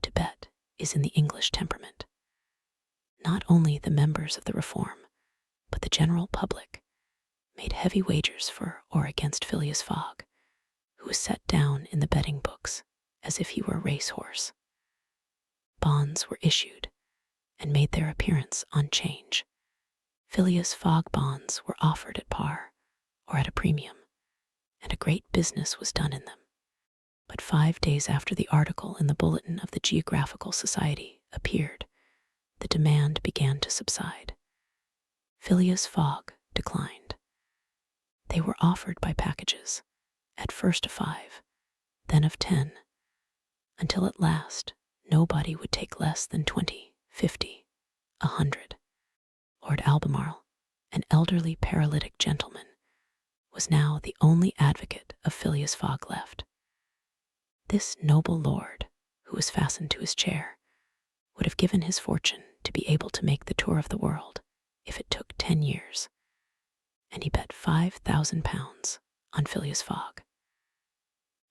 To bet is in the English temperament. Not only the members of the Reform, but the general public, made heavy wagers for or against Phileas Fogg, who was set down in the betting books as if he were a racehorse. Bonds were issued and made their appearance on 'Change. Phileas Fogg bonds were offered at par or at a premium, and a great business was done in them. But 5 days after the article in the Bulletin of the Geographical Society appeared, the demand began to subside. Phileas Fogg declined. They were offered by packages, at first of 5, then of 10, until at last nobody would take less than 20, 50, 100. Lord Albemarle, an elderly paralytic gentleman, was now the only advocate of Phileas Fogg left. This noble lord, who was fastened to his chair, would have given his fortune to be able to make the tour of the world if it took 10 years, and he bet £5,000 on Phileas Fogg.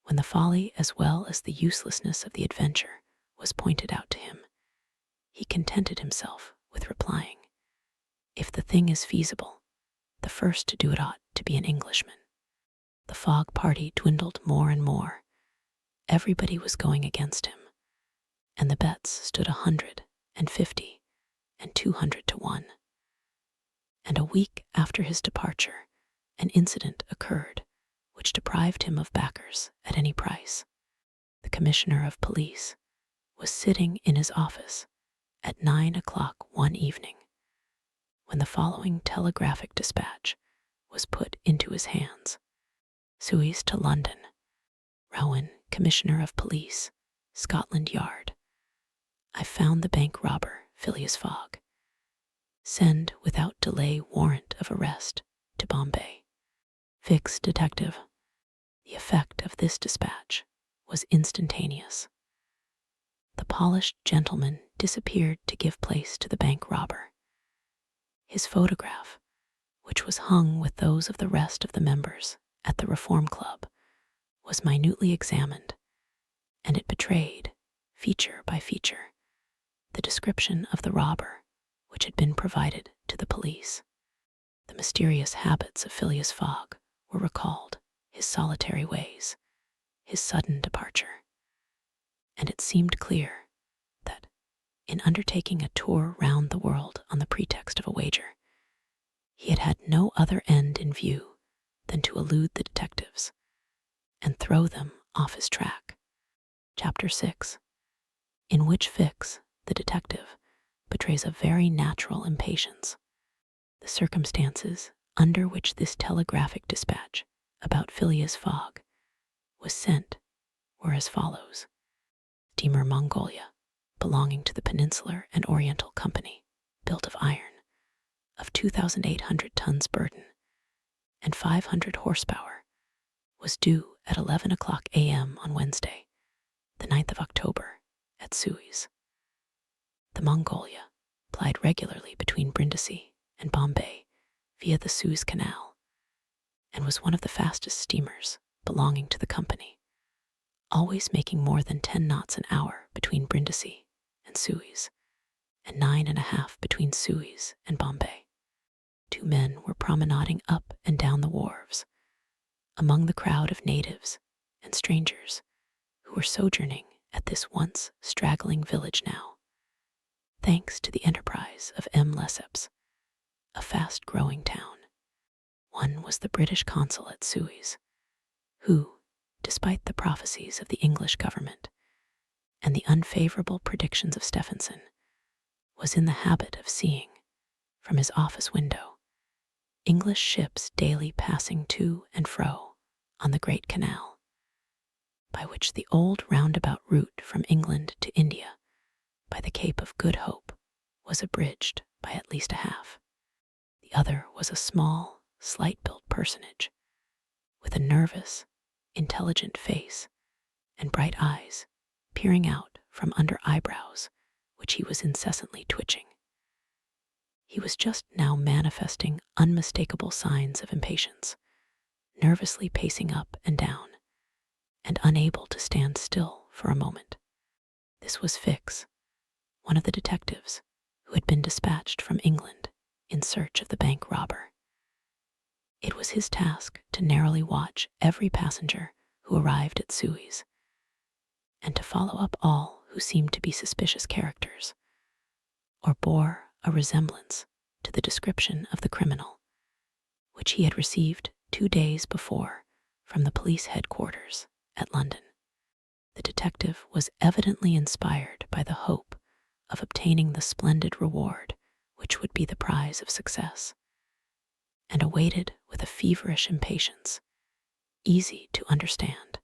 When the folly as well as the uselessness of the adventure was pointed out to him, he contented himself with replying, "If the thing is feasible, the first to do it ought to be an Englishman." The Fogg party dwindled more and more. Everybody was going against him, and the bets stood 150 and 200 to 1. And a week after his departure, an incident occurred which deprived him of backers at any price. The Commissioner of Police was sitting in his office at 9 o'clock one evening, when the following telegraphic dispatch was put into his hands. Suis to London. Rowan, Commissioner of Police, Scotland Yard. I found the bank robber, Phileas Fogg. Send without delay warrant of arrest to Bombay. Fix detective. The effect of this dispatch was instantaneous. The polished gentleman disappeared to give place to the bank robber. His photograph, which was hung with those of the rest of the members at the Reform Club, was minutely examined, and it betrayed, feature by feature, the description of the robber which had been provided to the police. The mysterious habits of Phileas Fogg were recalled, his solitary ways, his sudden departure, and it seemed clear that, in undertaking a tour round the world on the pretext of a wager, he had had no other end in view than to elude the detectives and throw them off his track. Chapter 6, in which Fix, the detective, betrays a very natural impatience. The circumstances under which this telegraphic dispatch about Phileas Fogg was sent were as follows. Steamer Mongolia, belonging to the Peninsular and Oriental Company, built of iron, of 2,800 tons burden and 500 horsepower, was due at 11 o'clock a.m. on Wednesday, the 9th of October, at Suez. The Mongolia plied regularly between Brindisi and Bombay via the Suez Canal, and was one of the fastest steamers belonging to the company, always making more than 10 knots an hour between Brindisi and Suez, and 9.5 between Suez and Bombay. 2 men were promenading up and down the wharves, among the crowd of natives and strangers who were sojourning at this once straggling village now, thanks to the enterprise of M. Lesseps, a fast-growing town. One was the British consul at Suez, who, despite the prophecies of the English government and the unfavorable predictions of Stephenson, was in the habit of seeing, from his office window, English ships daily passing to and fro on the Great Canal, by which the old roundabout route from England to India by the Cape of Good Hope was abridged by at least a half. The other was a small, slight-built personage, with a nervous, intelligent face and bright eyes peering out from under eyebrows which he was incessantly twitching. He was just now manifesting unmistakable signs of impatience, nervously pacing up and down, and unable to stand still for a moment. This was Fix, one of the detectives who had been dispatched from England in search of the bank robber. It was his task to narrowly watch every passenger who arrived at Suez, and to follow up all who seemed to be suspicious characters, or bore a resemblance to the description of the criminal, which he had received 2 days before from the police headquarters at London. The detective was evidently inspired by the hope of obtaining the splendid reward which would be the prize of success, and awaited with a feverish impatience, easy to understand,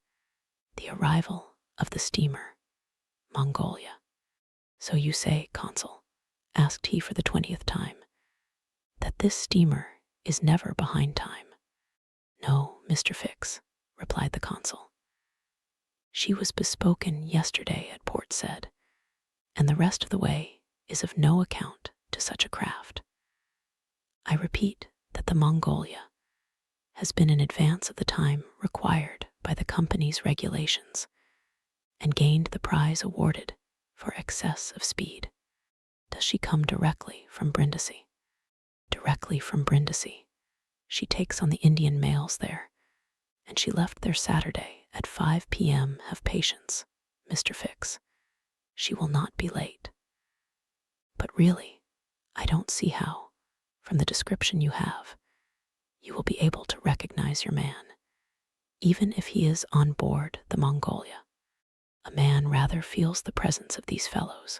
the arrival of the steamer Mongolia. So you say, Consul, asked he for the 20th time, that this steamer is never behind time? No, Mr. Fix, replied the consul. She was bespoken yesterday at Port Said, and the rest of the way is of no account to such a craft. I repeat that the Mongolia has been in advance of the time required by the company's regulations, and gained the prize awarded for excess of speed. Does she come directly from Brindisi? Directly from Brindisi. She takes on the Indian mails there, and she left there Saturday at 5 p.m. Have patience, Mr. Fix. She will not be late. But really, I don't see how, from the description you have, you will be able to recognize your man, even if he is on board the Mongolia. A man rather feels the presence of these fellows,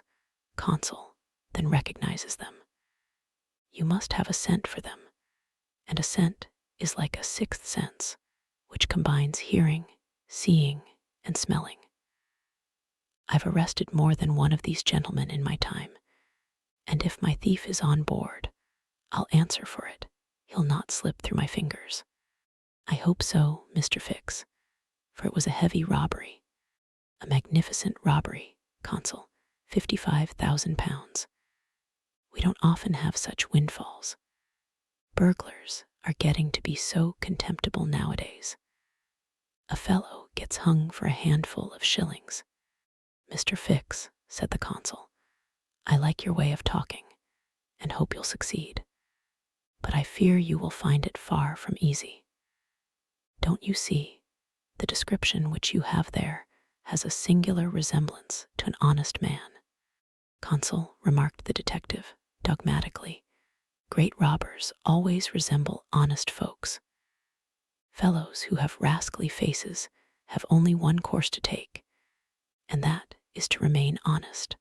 Consul, than recognizes them. You must have a scent for them, and a scent is like a sixth sense, which combines hearing, seeing, and smelling. I've arrested more than one of these gentlemen in my time, and if my thief is on board, I'll answer for it. He'll not slip through my fingers. I hope so, Mr. Fix, for it was a heavy robbery, a magnificent robbery, Consul, £55,000. We don't often have such windfalls. Burglars are getting to be so contemptible nowadays. A fellow gets hung for a handful of shillings. Mr. Fix, said the consul, I like your way of talking, and hope you'll succeed, but I fear you will find it far from easy. Don't you see, the description which you have there has a singular resemblance to an honest man? Consul, remarked the detective, dogmatically, great robbers always resemble honest folks. Fellows who have rascally faces have only one course to take, and that is to remain honest.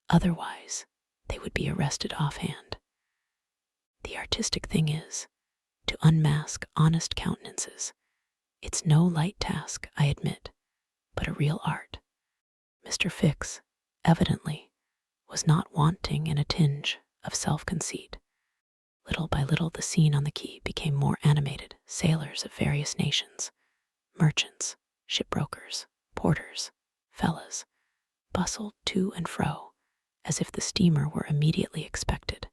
Otherwise, they would be arrested offhand. The artistic thing is to unmask honest countenances. It's no light task, I admit, but a real art. Mr. Fix, evidently, was not wanting in a tinge of self-conceit. Little by little, the scene on the quay became more animated. Sailors of various nations, merchants, shipbrokers, porters, fellas, bustled to and fro as if the steamer were immediately expected.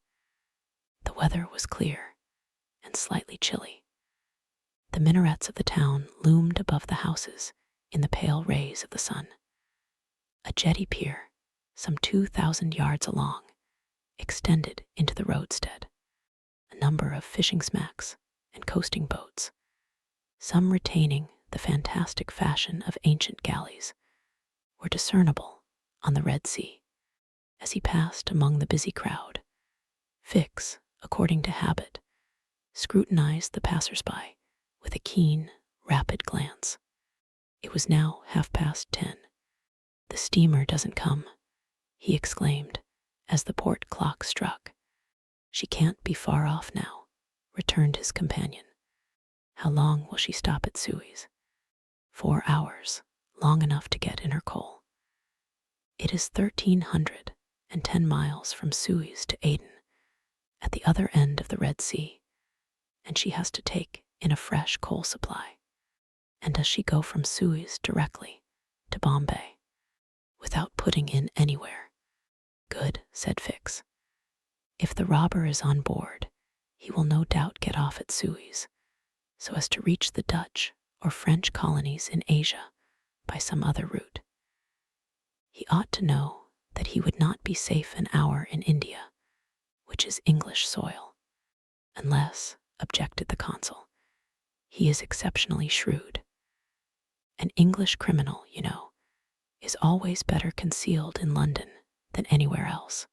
The weather was clear and slightly chilly. The minarets of the town loomed above the houses in the pale rays of the sun. A jetty pier, some 2,000 yards along, extended into the roadstead. A number of fishing smacks and coasting boats, some retaining the fantastic fashion of ancient galleys, were discernible on the Red Sea. As he passed among the busy crowd, Fix, according to habit, scrutinized the passers-by with a keen, rapid glance. It was now 10:30. "The steamer doesn't come," he exclaimed as the port clock struck. "She can't be far off now," returned his companion. "How long will she stop at Suez?" 4 hours, long enough to get in her coal. It is 1,310 miles from Suez to Aden, at the other end of the Red Sea, and she has to take in a fresh coal supply. And does she go from Suez directly to Bombay, without putting in anywhere? "Good," said Fix. "If the robber is on board, he will no doubt get off at Suez, so as to reach the Dutch or French colonies in Asia by some other route. He ought to know that he would not be safe an hour in India, which is English soil, unless," objected the consul, "he is exceptionally shrewd. An English criminal, you know, is always better concealed in London than anywhere else."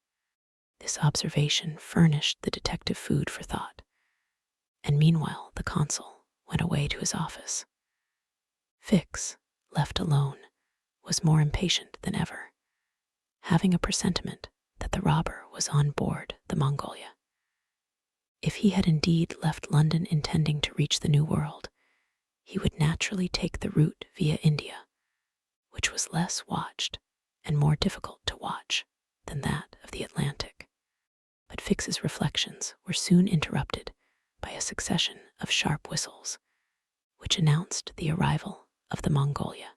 This observation furnished the detective food for thought, and meanwhile the consul went away to his office. Fix, left alone, was more impatient than ever, having a presentiment that the robber was on board the Mongolia. If he had indeed left London intending to reach the New World, he would naturally take the route via India, which was less watched and more difficult to watch than that of the Atlantic. But Fix's reflections were soon interrupted by a succession of sharp whistles, which announced the arrival of the Mongolia.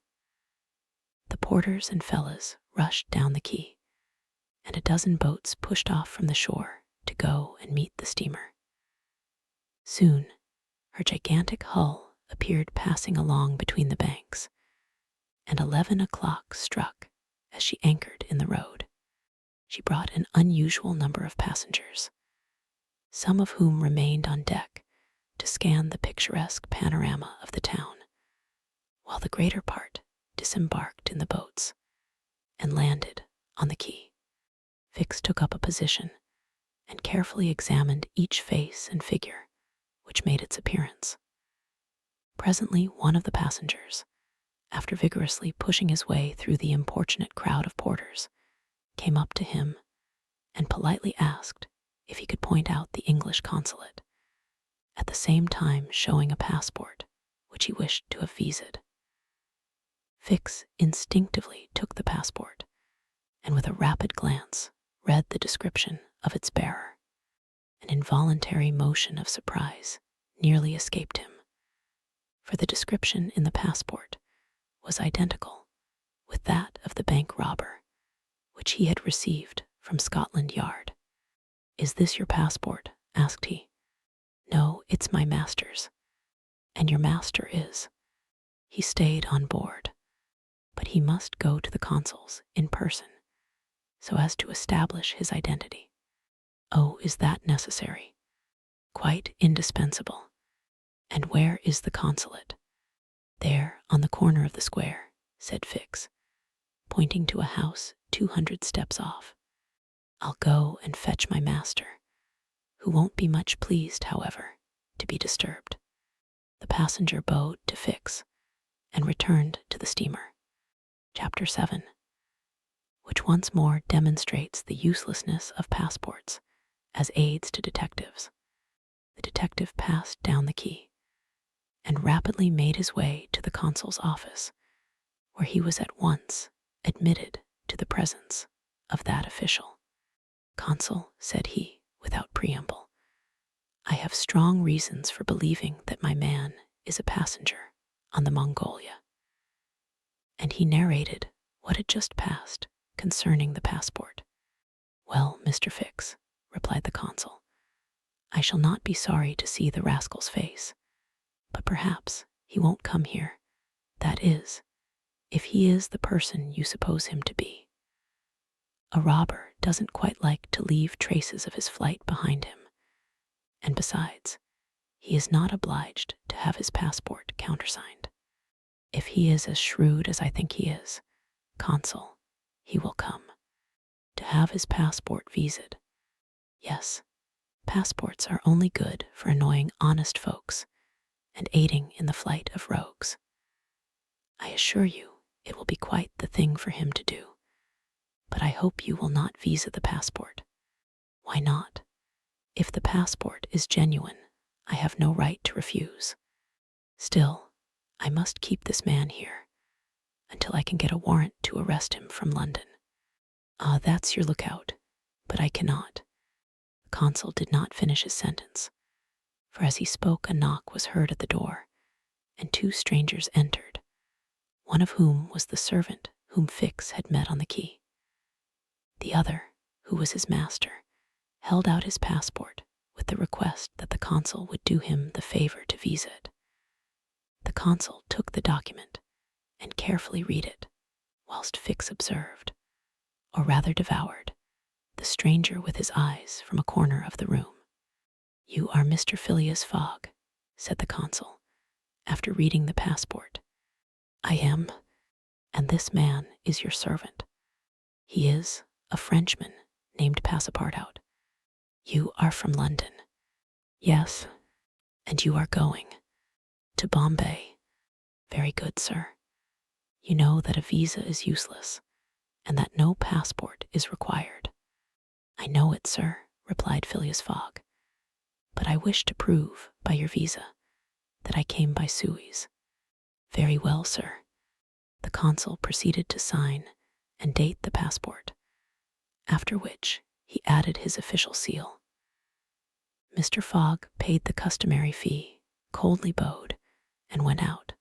The porters and fellas rushed down the quay, and a dozen boats pushed off from the shore to go and meet the steamer. Soon, her gigantic hull appeared passing along between the banks, and 11 o'clock struck as she anchored in the road. She brought an unusual number of passengers, some of whom remained on deck to scan the picturesque panorama of the town, while the greater part disembarked in the boats and landed on the quay. Fix took up a position and carefully examined each face and figure which made its appearance. Presently, one of the passengers, after vigorously pushing his way through the importunate crowd of porters, came up to him and politely asked if he could point out the English consulate, at the same time showing a passport which he wished to have visaed. Fix instinctively took the passport, and with a rapid glance read the description of its bearer. An involuntary motion of surprise nearly escaped him, for the description in the passport was identical with that of the bank robber, which he had received from Scotland Yard. "Is this your passport?" asked he. "No, it's my master's." "And your master is?" "He stayed on board, but he must go to the consul's in person, so as to establish his identity." "Oh, is that necessary?" "Quite indispensable." "And where is the consulate?" "There, on the corner of the square," said Fix, pointing to a house 200 steps off. "I'll go and fetch my master, who won't be much pleased, however, to be disturbed." The passenger bowed to Fix and returned to the steamer. Chapter 7, which once more demonstrates the uselessness of passports as aids to detectives. The detective passed down the key and rapidly made his way to the consul's office, where he was at once admitted to the presence of that official. "Consul," said he, without preamble, "I have strong reasons for believing that my man is a passenger on the Mongolia." And he narrated what had just passed concerning the passport. "Well, Mr. Fix," replied the consul, "I shall not be sorry to see the rascal's face, but perhaps he won't come here. That is, if he is the person you suppose him to be. A robber doesn't quite like to leave traces of his flight behind him, and besides, he is not obliged to have his passport countersigned. If he is as shrewd as I think he is, consul, he will come. To have his passport visaed. Yes, passports are only good for annoying honest folks and aiding in the flight of rogues. I assure you it will be quite the thing for him to do, but I hope you will not visa the passport." "Why not? If the passport is genuine, I have no right to refuse. Still, I must keep this man here until I can get a warrant to arrest him from London." "Ah, that's your lookout, but I cannot." The consul did not finish his sentence, for as he spoke a knock was heard at the door, and two strangers entered, one of whom was the servant whom Fix had met on the quay. The other, who was his master, held out his passport with the request that the consul would do him the favor to visa it. The consul took the document and carefully read it, whilst Fix observed, or rather devoured, the stranger with his eyes from a corner of the room. "You are Mr. Phileas Fogg," said the consul, after reading the passport. "I am, and this man is your servant. He is a Frenchman named Passepartout. You are from London." "Yes, and you are going to Bombay." "Very good, sir. You know that a visa is useless, and that no passport is required." "I know it, sir," replied Phileas Fogg, "but I wish to prove by your visa that I came by Suez." "Very well, sir." The consul proceeded to sign and date the passport, after which he added his official seal. Mr. Fogg paid the customary fee, coldly bowed, and went out,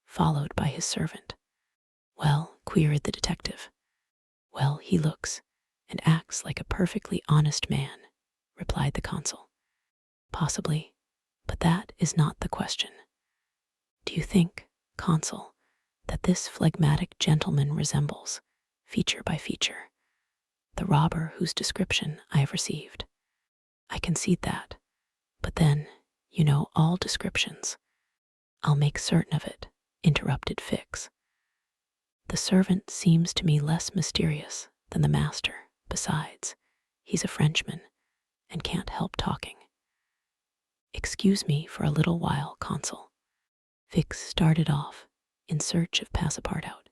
followed by his servant. "Well," queried the detective. "Well, he looks and acts like a perfectly honest man," replied the consul. "Possibly, but that is not the question. Do you think, consul, that this phlegmatic gentleman resembles, feature by feature, the robber whose description I have received?" "I concede that, but then, you know all descriptions." "I'll make certain of it," interrupted Fix. "The servant seems to me less mysterious than the master. Besides, he's a Frenchman and can't help talking." "Excuse me for a little while, consul." Fix started off in search of Passepartout.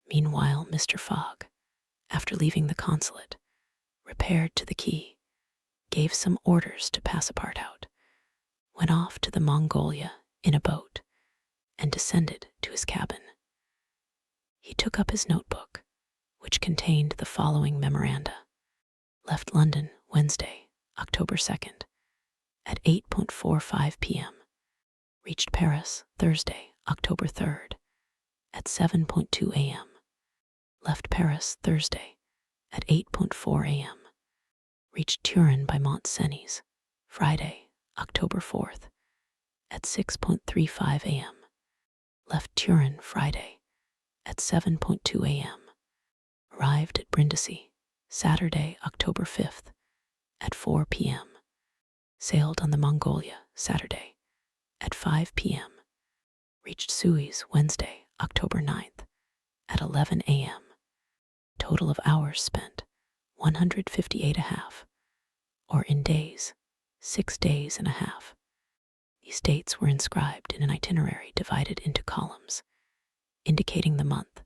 Meanwhile, Mr. Fogg, after leaving the consulate, repaired to the quay, gave some orders to Passepartout, went off to the Mongolia in a boat, and descended to his cabin. He took up his notebook, which contained the following memoranda. Left London Wednesday, October 2nd, at 8:45 p.m. Reached Paris Thursday, October 3rd, at 7:2 a.m. Left Paris Thursday, at 8:4 a.m. Reached Turin by Mont-Cenis Friday, October 4th, at 6:35 a.m. Left Turin Friday, at 7:2 a.m. Arrived at Brindisi Saturday, October 5th, at 4 p.m. Sailed on the Mongolia Saturday, at 5 p.m. Reached Suez Wednesday, October 9th, at 11 a.m. Total of hours spent, 158.5, or in days, 6 days and a half. These dates were inscribed in an itinerary divided into columns, indicating the month,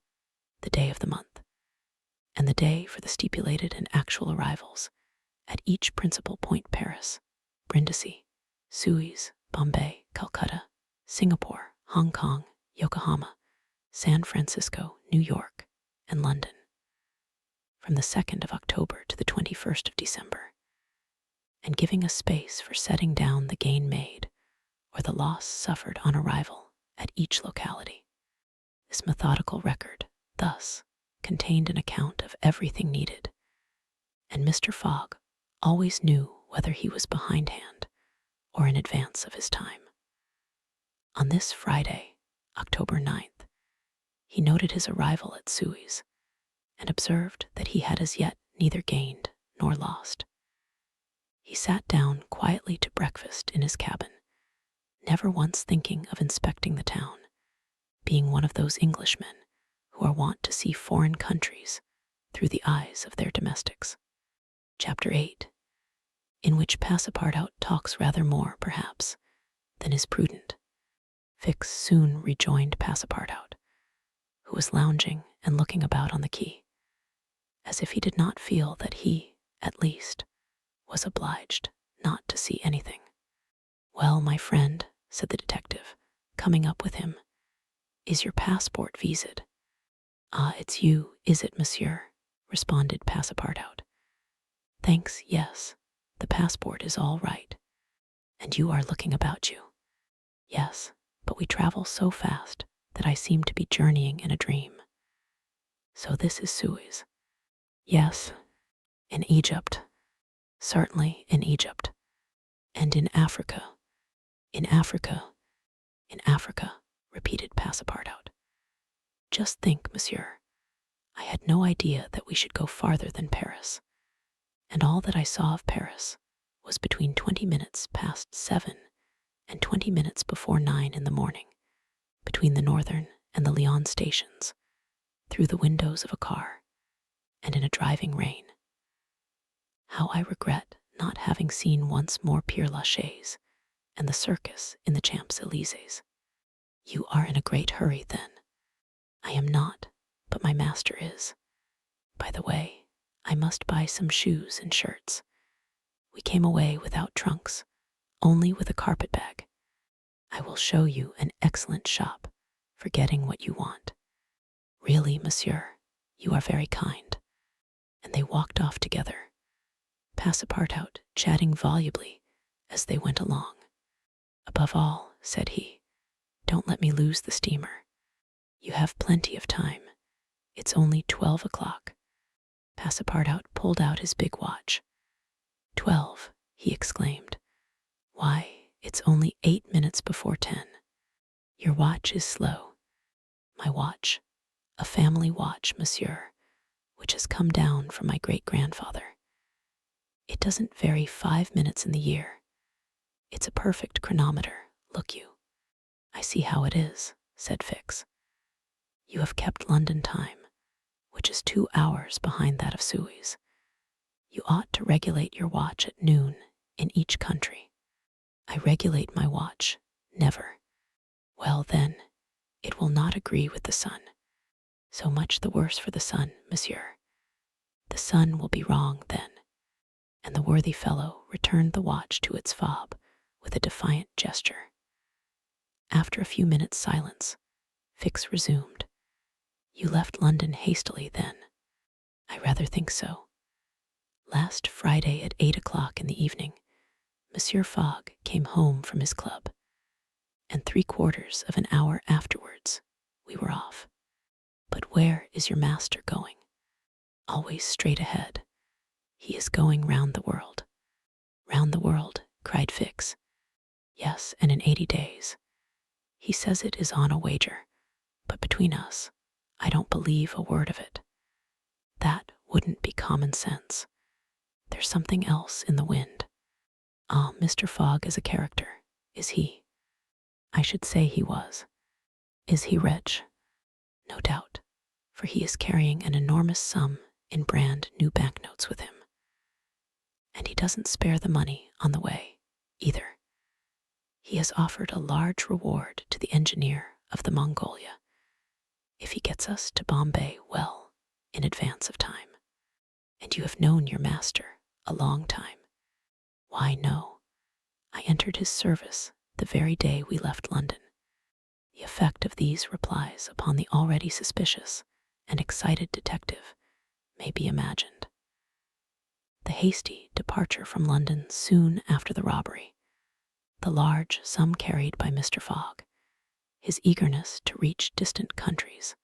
the day of the month, and the day for the stipulated and actual arrivals at each principal point: Paris, Brindisi, Suez, Bombay, Calcutta, Singapore, Hong Kong, Yokohama, San Francisco, New York, and London, from the 2nd of October to the 21st of December, and giving a space for setting down the gain made or the loss suffered on arrival at each locality. This methodical record, thus, contained an account of everything needed, and Mr. Fogg always knew whether he was behindhand or in advance of his time. On this Friday, October 9th, he noted his arrival at Suez and observed that he had as yet neither gained nor lost. He sat down quietly to breakfast in his cabin, never once thinking of inspecting the town, being one of those Englishmen who are wont to see foreign countries through the eyes of their domestics. Chapter 8, in which Passepartout talks rather more, perhaps, than is prudent. Fix soon rejoined Passepartout, who was lounging and looking about on the quay, as if he did not feel that he, at least, was obliged not to see anything. "Well, my friend," said the detective, coming up with him, "is your passport viséd?" "Ah, it's you, is it, monsieur?" responded Passepartout. "Thanks, yes, the passport is all right. And you are looking about you?" "Yes, but we travel so fast that I seem to be journeying in a dream." "So this is Suez?" "Yes." "In Egypt?" "Certainly, in Egypt." "And in Africa?" "In Africa, in Africa," repeated Passepartout. "Just think, monsieur, I had no idea that we should go farther than Paris, and all that I saw of Paris was between 20 minutes past 7 and 20 minutes before 9 in the morning, between the Northern and the Lyons stations, through the windows of a car, and in a driving rain. How I regret not having seen once more Père Lachaise and the circus in the Champs-Élysées." "You are in a great hurry, then." "I am not, but my master is. By the way, I must buy some shoes and shirts. We came away without trunks, only with a carpet bag. I will show you an excellent shop for getting what you want." "Really, monsieur, you are very kind." And they walked off together, Passepartout chatting volubly as they went along. "Above all," said he, "don't let me lose the steamer. You have plenty of time. It's only 12 o'clock. Passepartout pulled out his big watch. "12, he exclaimed. "Why, it's only 8 minutes before 10. Your watch is slow." "My watch, a family watch, monsieur, which has come down from my great-grandfather. It doesn't vary 5 minutes in the year. It's a perfect chronometer, look you." "I see how it is," said Fix. "You have kept London time, which is 2 hours behind that of Suez. You ought to regulate your watch at noon in each country." "I regulate my watch, never." "Well, then, it will not agree with the sun. So much the worse for the sun, monsieur. The sun will be wrong then." And the worthy fellow returned the watch to its fob with a defiant gesture. After a few minutes' silence, Fix resumed. "You left London hastily, then?" "I rather think so. Last Friday at 8 o'clock in the evening, Monsieur Fogg came home from his club, and 3/4 of an hour afterwards we were off." "But where is your master going?" "Always straight ahead. He is going round the world." "Round the world," cried Fix. "Yes, and in 80 days. He says it is on a wager, but between us, I don't believe a word of it. That wouldn't be common sense. There's something else in the wind. Ah, Mr. Fogg is a character, is he?" "I should say he was." "Is he rich?" "No doubt, for he is carrying an enormous sum in brand new banknotes with him. And he doesn't spare the money on the way, either. He has offered a large reward to the engineer of the Mongolia, if he gets us to Bombay well in advance of time. And you have known your master a long time. Why, no. I entered his service the very day we left London. The effect of these replies upon the already suspicious and excited detective may be imagined. The hasty departure from London soon after the robbery, the large sum carried by Mr. Fogg, his eagerness to reach distant countries,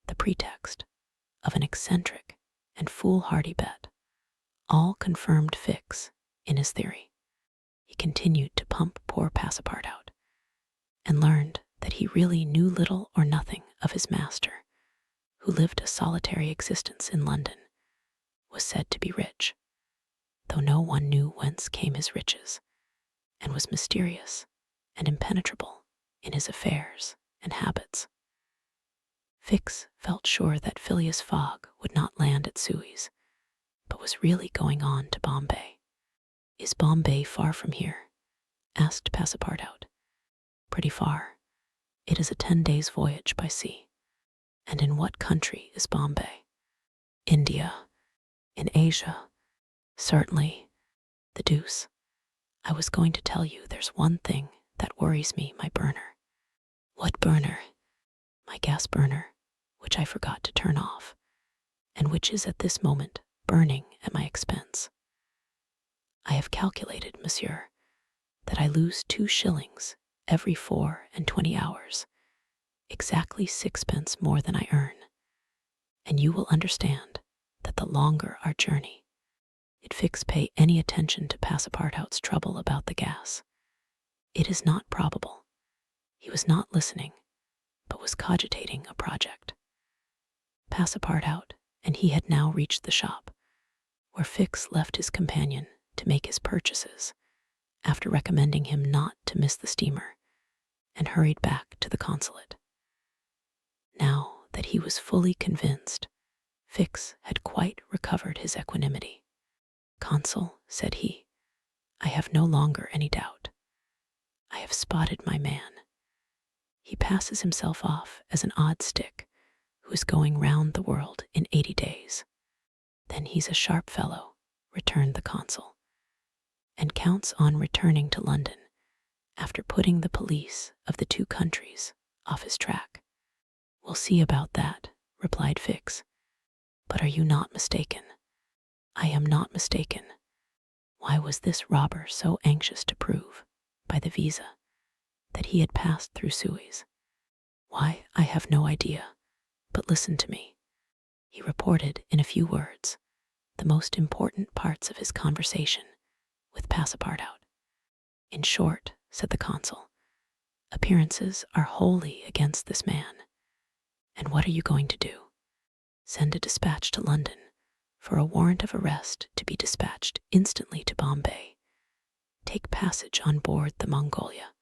the pretext of an eccentric and foolhardy bet, all confirmed Fix in his theory. He continued to pump poor Passepartout, and learned that he really knew little or nothing of his master, who lived a solitary existence in London, was said to be rich, though no one knew whence came his riches, and was mysterious and impenetrable in his affairs and habits. Fix felt sure that Phileas Fogg would not land at Suez, but was really going on to Bombay. "Is Bombay far from here?" asked Passepartout. "Pretty far. It is a 10 days' voyage by sea." "And in what country is Bombay?" "India." "In Asia?" "Certainly." "The deuce. I was going to tell you there's one thing that worries me, my burner." "What burner?" "My gas burner, which I forgot to turn off, and which is at this moment burning at my expense. I have calculated, monsieur, that I lose 2 shillings every 24 hours, exactly 6 pence more than I earn, and you will understand that the longer our journey, did Fix pay any attention to Passepartout's trouble about the gas. It is not probable. He was not listening, but was cogitating a project. Passepartout and he had now reached the shop, where Fix left his companion to make his purchases, after recommending him not to miss the steamer, and hurried back to the consulate. Now that he was fully convinced, Fix had quite recovered his equanimity. "Consul," said he, "I have no longer any doubt. I have spotted my man. He passes himself off as an odd stick who is going round the world in 80 days. "Then he's a sharp fellow," returned the consul, "and counts on returning to London after putting the police of the 2 countries off his track." "We'll see about that," replied Fix. "But are you not mistaken?" "I am not mistaken. Why was this robber so anxious to prove, by the visa, that he had passed through Suez? Why, I have no idea, but listen to me." He reported in a few words the most important parts of his conversation with Passepartout. "In short," said the consul, "appearances are wholly against this man. And what are you going to do? Send a dispatch to London for a warrant of arrest to be dispatched instantly to Bombay. Take passage on board the Mongolia.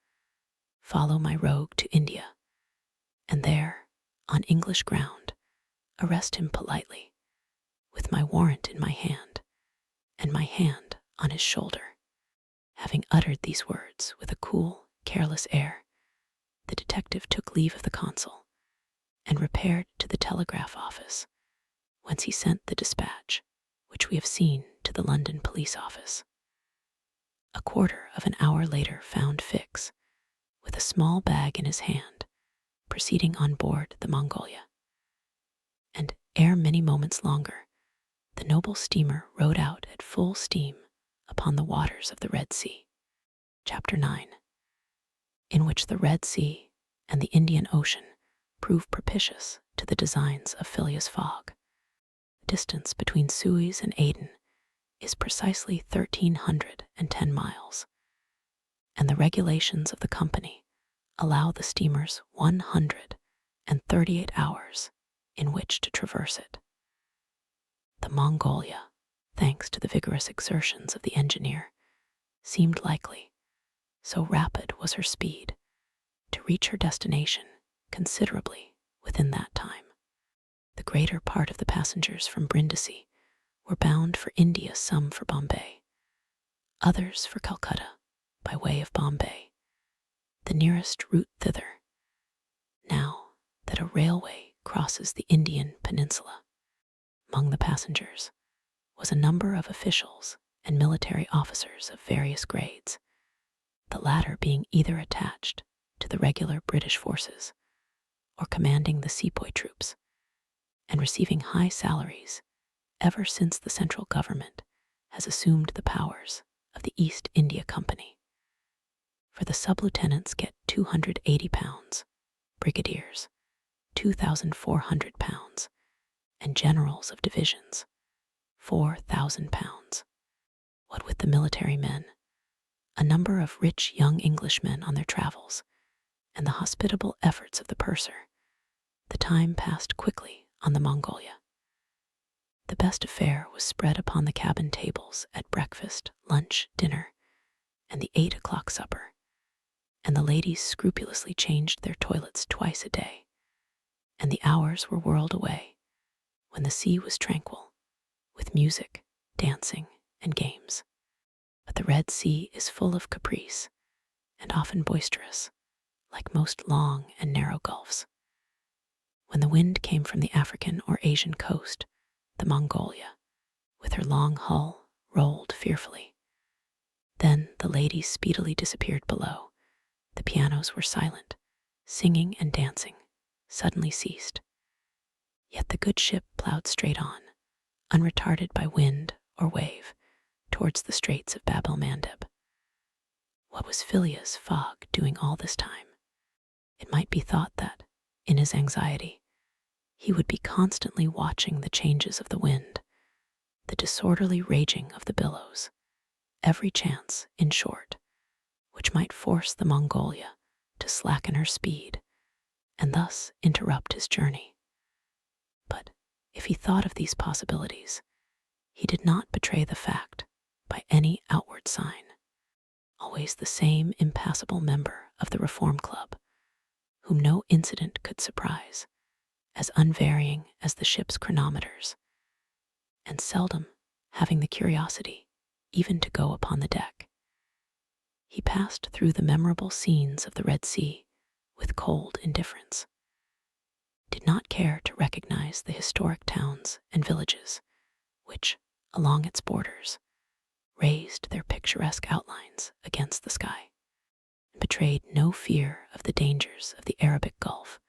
Follow my rogue to India, and there, on English ground, arrest him politely, with my warrant in my hand, and my hand on his shoulder." Having uttered these words with a cool, careless air, the detective took leave of the consul, and repaired to the telegraph office, whence he sent the dispatch, which we have seen, to the London police office. A quarter of an hour later found Fix, with a small bag in his hand, proceeding on board the Mongolia. And ere many moments longer, the noble steamer rode out at full steam upon the waters of the Red Sea. Chapter 9, in which the Red Sea and the Indian Ocean prove propitious to the designs of Phileas Fogg. The distance between Suez and Aden is precisely 1,310 miles, and the regulations of the company allow the steamers 138 hours in which to traverse it. The Mongolia, thanks to the vigorous exertions of the engineer, seemed likely, so rapid was her speed, to reach her destination considerably within that time. The greater part of the passengers from Brindisi were bound for India, some for Bombay, others for Calcutta by way of Bombay, the nearest route thither. Now that a railway crosses the Indian peninsula. Among the passengers was a number of officials and military officers of various grades, the latter being either attached to the regular British forces or commanding the sepoy troops, and receiving high salaries ever since the central government has assumed the powers of the East India Company. For the sub-lieutenants get £280, brigadiers £2,400, and generals of divisions £4,000. What with the military men, a number of rich young Englishmen on their travels, and the hospitable efforts of the purser, the time passed quickly on the Mongolia. The best fare was spread upon the cabin tables at breakfast, lunch, dinner, and the 8 o'clock supper, and the ladies scrupulously changed their toilets twice a day, and the hours were whirled away when the sea was tranquil, with music, dancing, and games. But the Red Sea is full of caprice, and often boisterous, like most long and narrow gulfs. When the wind came from the African or Asian coast, the Mongolia, with her long hull, rolled fearfully. Then the ladies speedily disappeared below. The pianos were silent. Singing and dancing suddenly ceased. Yet the good ship plowed straight on, unretarded by wind or wave, towards the straits of Bab el-Mandeb. What was Phileas Fogg doing all this time? It might be thought that, in his anxiety, he would be constantly watching the changes of the wind, the disorderly raging of the billows, every chance, in short, which might force the Mongolia to slacken her speed and thus interrupt his journey. But if he thought of these possibilities, he did not betray the fact by any outward sign. Always the same impassible member of the Reform Club, whom no incident could surprise, as unvarying as the ship's chronometers, and seldom having the curiosity even to go upon the deck. He passed through the memorable scenes of the Red Sea with cold indifference, did not care to recognize the historic towns and villages which, along its borders, raised their picturesque outlines against the sky, and betrayed no fear of the dangers of the Arabic Gulf,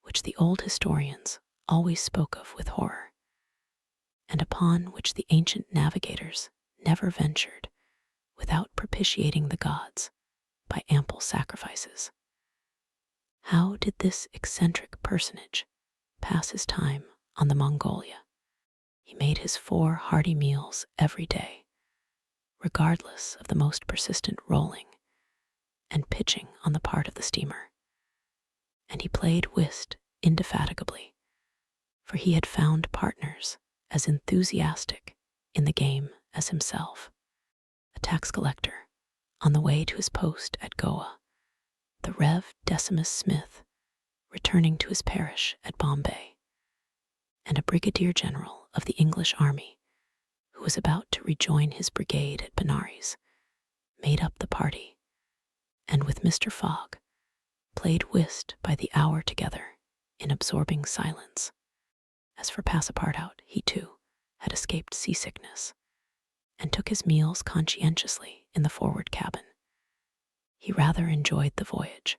which the old historians always spoke of with horror, and upon which the ancient navigators never ventured without propitiating the gods by ample sacrifices. How did this eccentric personage pass his time on the Mongolia? He made his 4 hearty meals every day, regardless of the most persistent rolling and pitching on the part of the steamer. And he played whist indefatigably, for he had found partners as enthusiastic in the game as himself. A tax collector, on the way to his post at Goa, the Rev. Decimus Smith, returning to his parish at Bombay, and a brigadier general of the English army, who was about to rejoin his brigade at Benares, made up the party, and with Mr. Fogg, played whist by the hour together in absorbing silence. As for Passepartout, he too had escaped seasickness, and took his meals conscientiously in the forward cabin. He rather enjoyed the voyage,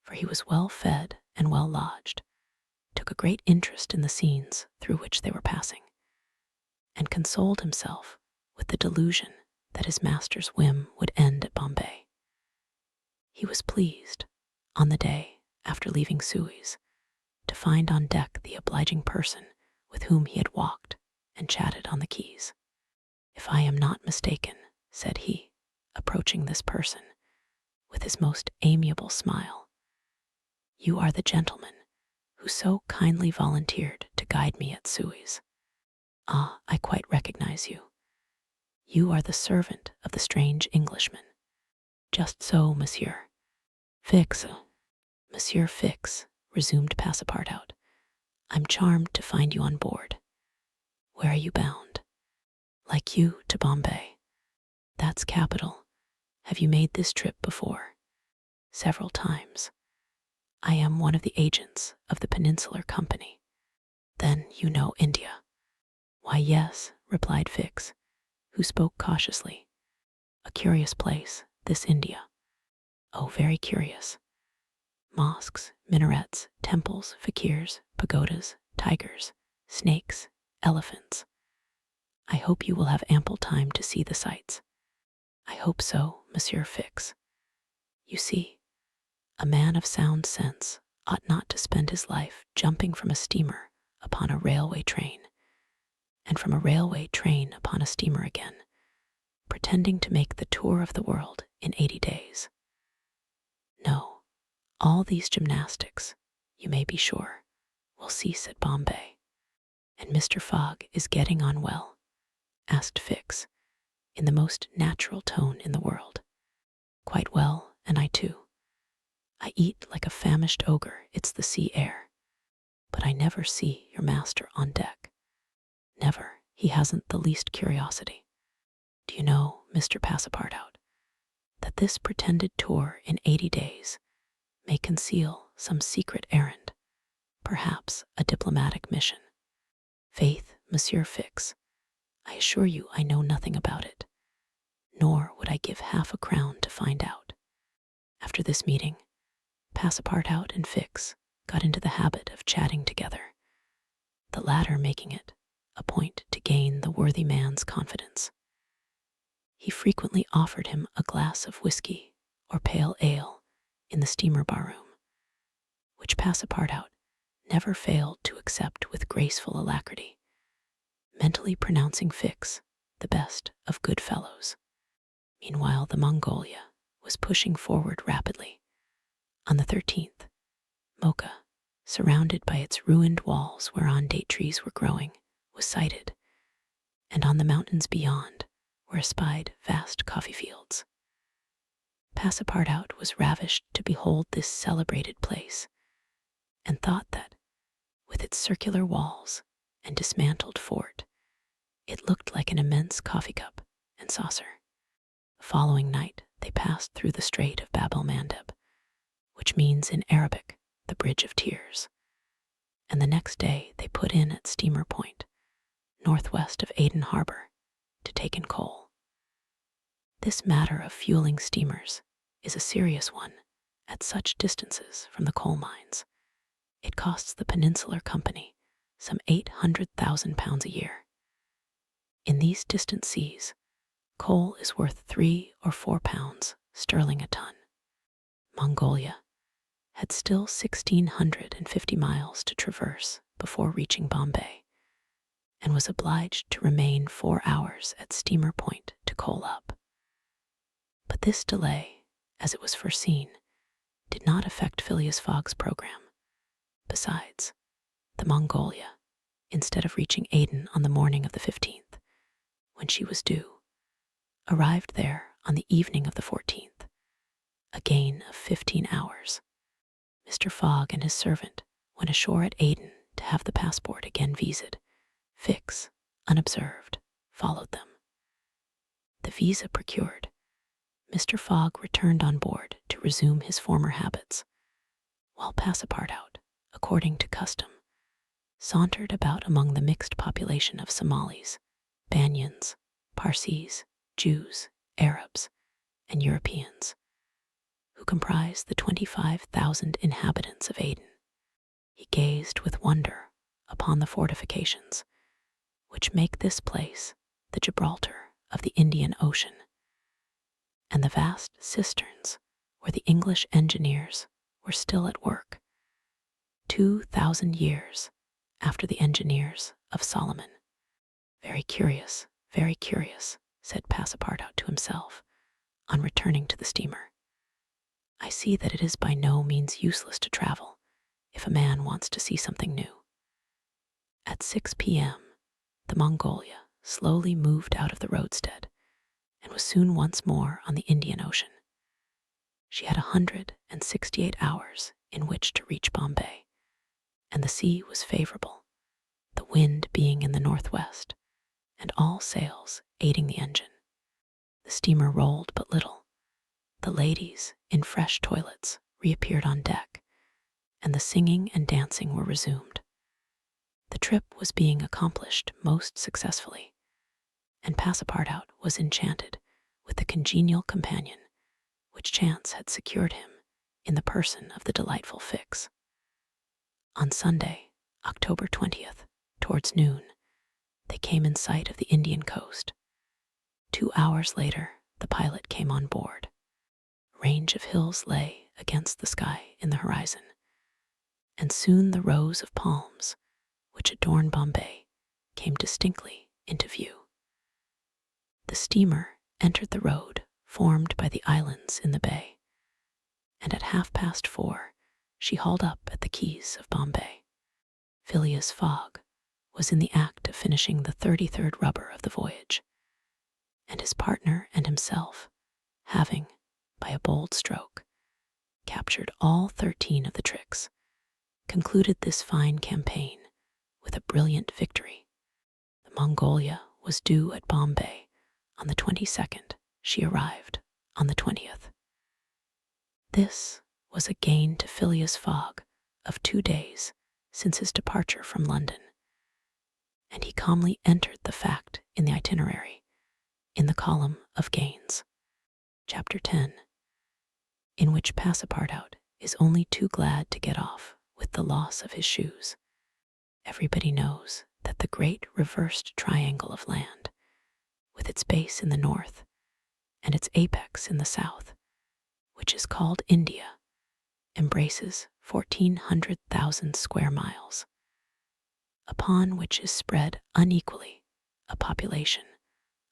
for he was well fed and well lodged, took a great interest in the scenes through which they were passing, and consoled himself with the delusion that his master's whim would end at Bombay. He was pleased, on the day after leaving Suez, to find on deck the obliging person with whom he had walked and chatted on the quays. "If I am not mistaken," said he, approaching this person with his most amiable smile, "you are the gentleman who so kindly volunteered to guide me at Suez. Ah, I quite recognize you. You are the servant of the strange Englishman." "Just so, monsieur." "Fix, Monsieur Fix," resumed Passepartout. "I'm charmed to find you on board. Where are you bound?" "Like you, to Bombay." "That's capital. Have you made this trip before?" "Several times." I am one of the agents of the Peninsular Company. Then you know India. Why, yes, replied Fix, who spoke cautiously. A curious place, this India. Oh, very curious. Mosques, minarets, temples, fakirs, pagodas, tigers, snakes, elephants. I hope you will have ample time to see the sights. I hope so, Monsieur Fix. You see, a man of sound sense ought not to spend his life jumping from a steamer upon a railway train, and from a railway train upon a steamer again, pretending to make the tour of the world in 80 days. No, all these gymnastics, you may be sure, will cease at Bombay. And Mr. Fogg is getting on well? Asked Fix, in the most natural tone in the world. Quite well, and I too. I eat like a famished ogre, it's the sea air. But I never see your master on deck. Never, he hasn't the least curiosity. Do you know, Mr. Passepartout, that this pretended tour in 80 days may conceal some secret errand, perhaps a diplomatic mission? Faith, Monsieur Fix, I assure you I know nothing about it, nor would I give half a crown to find out. After this meeting, Passepartout and Fix got into the habit of chatting together, the latter making it a point to gain the worthy man's confidence. He frequently offered him a glass of whiskey or pale ale in the steamer bar-room, which Passepartout never failed to accept with graceful alacrity, mentally pronouncing Fix the best of good fellows. Meanwhile, the Mongolia was pushing forward rapidly. On the 13th, Mocha, surrounded by its ruined walls whereon date trees were growing, was sighted, and on the mountains beyond were espied vast coffee fields. Passepartout was ravished to behold this celebrated place, and thought that, with its circular walls and dismantled fort, it looked like an immense coffee cup and saucer. The following night they passed through the Strait of Bab el-Mandeb, which means in Arabic the Bridge of Tears, and the next day they put in at Steamer Point, northwest of Aden Harbor, to take in coal. This matter of fueling steamers is a serious one at such distances from the coal mines. It costs the Peninsular Company some £800,000 a year. In these distant seas, coal is worth £3 or £4 sterling a ton. Mongolia had still 1,650 miles to traverse before reaching Bombay, and was obliged to remain 4 hours at Steamer Point to coal up. But this delay, as it was foreseen, did not affect Phileas Fogg's program. Besides, the Mongolia, instead of reaching Aden on the morning of the 15th, when she was due, arrived there on the evening of the 14th, a gain of 15 hours. Mr. Fogg and his servant went ashore at Aden to have the passport again visaed. Fix, unobserved, followed them. The visa procured, Mr. Fogg returned on board to resume his former habits, while Passepartout, according to custom, sauntered about among the mixed population of Somalis, Banyans, Parsees, Jews, Arabs, and Europeans, who comprise the 25,000 inhabitants of Aden. He gazed with wonder upon the fortifications, which make this place the Gibraltar of the Indian Ocean, and the vast cisterns where the English engineers were still at work, 2,000 years after the engineers of Solomon. Very curious, said Passepartout to himself, on returning to the steamer. I see that it is by no means useless to travel, if a man wants to see something new. At 6 p.m., the Mongolia slowly moved out of the roadstead, and was soon once more on the Indian Ocean. She had 168 hours in which to reach Bombay, and the sea was favorable, the wind being in the northwest, and all sails aiding the engine. The steamer rolled but little. The ladies, in fresh toilets, reappeared on deck, and the singing and dancing were resumed. The trip was being accomplished most successfully, and Passepartout was enchanted with the congenial companion which chance had secured him in the person of the delightful Fix. On Sunday, October 20th, towards noon, they came in sight of the Indian coast. 2 hours later, the pilot came on board. A range of hills lay against the sky in the horizon, and soon the rows of palms which adorn Bombay came distinctly into view. The steamer entered the road formed by the islands in the bay, and at 4:30 she hauled up at the quays of Bombay. Phileas Fogg was in the act of finishing the 33rd rubber of the voyage, and his partner and himself, having, by a bold stroke, captured all 13 of the tricks, concluded this fine campaign with a brilliant victory. The Mongolia was due at Bombay on the 22nd. She arrived on the 20th. This was a gain to Phileas Fogg of 2 days since his departure from London, and he calmly entered the fact in the itinerary, in the column of gains. Chapter 10, in which Passepartout is only too glad to get off with the loss of his shoes. Everybody knows that the great reversed triangle of land, with its base in the north and its apex in the south, which is called India, embraces 1,400,000 square miles, upon which is spread unequally a population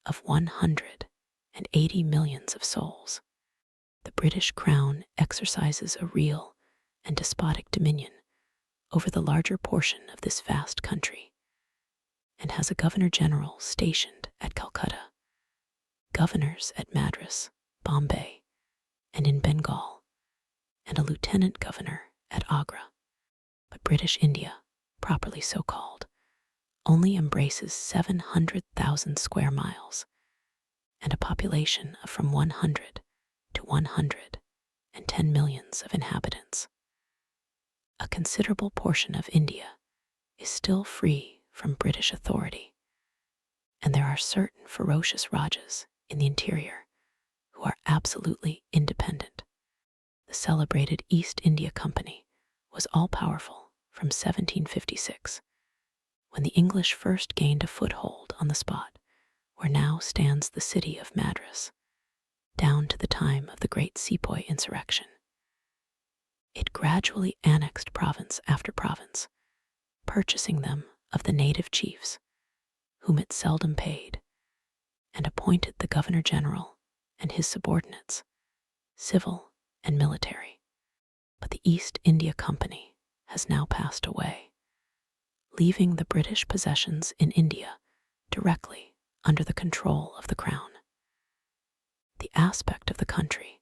of 180 millions of souls. The British Crown exercises a real and despotic dominion over the larger portion of this vast country, and has a Governor-General stationed at Calcutta, governors at Madras, Bombay, and in Bengal, and a lieutenant governor at Agra. But British India, properly so called, only embraces 700,000 square miles, and a population of from 100 to 110 millions of inhabitants. A considerable portion of India is still free from British authority, and there are certain ferocious Rajas in the interior who are absolutely independent. The celebrated East India Company was all-powerful from 1756, when the English first gained a foothold on the spot where now stands the city of Madras, down to the time of the great Sepoy insurrection. It gradually annexed province after province, purchasing them of the native chiefs, whom it seldom paid, and appointed the Governor-General and his subordinates, civil and military. But the East India Company has now passed away, leaving the British possessions in India directly under the control of the Crown. The aspect of the country,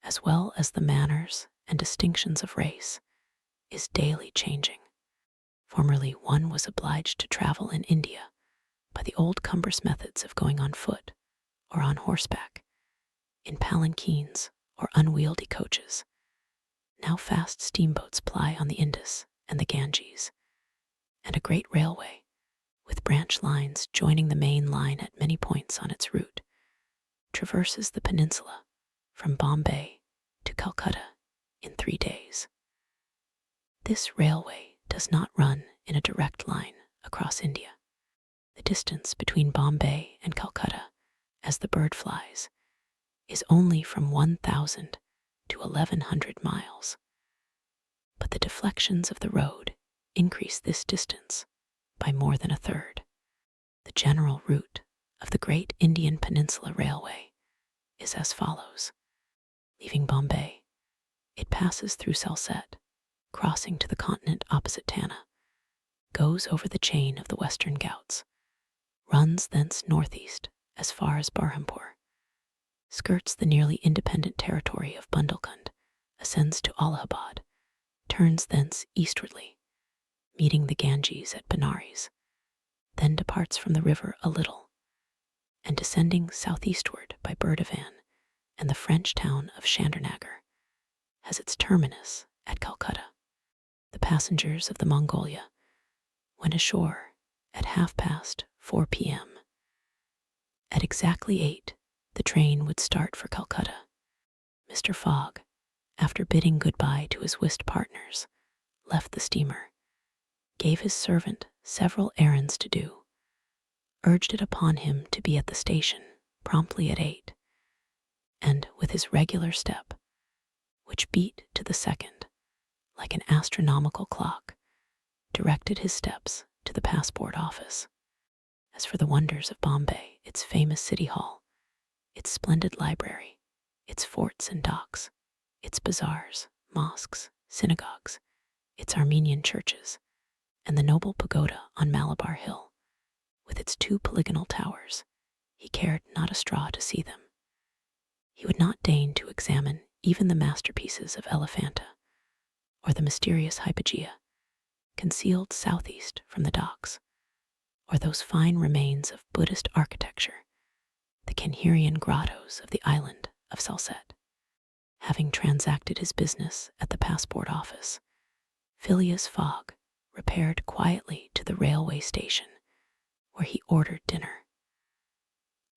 as well as the manners and distinctions of race, is daily changing. Formerly one was obliged to travel in India by the old cumbrous methods of going on foot or on horseback, in palanquins or unwieldy coaches. Now fast steamboats ply on the Indus and the Ganges, and a great railway, with branch lines joining the main line at many points on its route, traverses the peninsula from Bombay to Calcutta in 3 days. This railway does not run in a direct line across India. The distance between Bombay and Calcutta, as the bird flies, is only from 1,000 to 1,100 miles. But the deflections of the road increase this distance by more than a third. The general route of the Great Indian Peninsula Railway is as follows. Leaving Bombay, it passes through Salsette, crossing to the continent opposite Tanna, goes over the chain of the Western Ghauts, runs thence northeast as far as Barhampur, skirts the nearly independent territory of Bundelkhand, ascends to Allahabad, turns thence eastwardly, meeting the Ganges at Benares, then departs from the river a little, and descending southeastward by Burdivan and the French town of Chandernagor, has its terminus at Calcutta. the passengers of the Mongolia went ashore at 4:30 p.m. At exactly 8, the train would start for Calcutta. Mr. Fogg, after bidding goodbye to his whist partners, left the steamer, gave his servant several errands to do, urged it upon him to be at the station promptly at 8, and with his regular step, which beat to the second like an astronomical clock, directed his steps to the passport office. As for the wonders of Bombay, its famous city hall, its splendid library, its forts and docks, its bazaars, mosques, synagogues, its Armenian churches, and the noble pagoda on Malabar Hill, with its 2 polygonal towers, he cared not a straw to see them. He would not deign to examine even the masterpieces of Elephanta, or the mysterious hypogea, concealed southeast from the docks, or those fine remains of Buddhist architecture, the Kanherian grottos of the island of Salsette. Having transacted his business at the passport office, Phileas Fogg repaired quietly to the railway station, where he ordered dinner.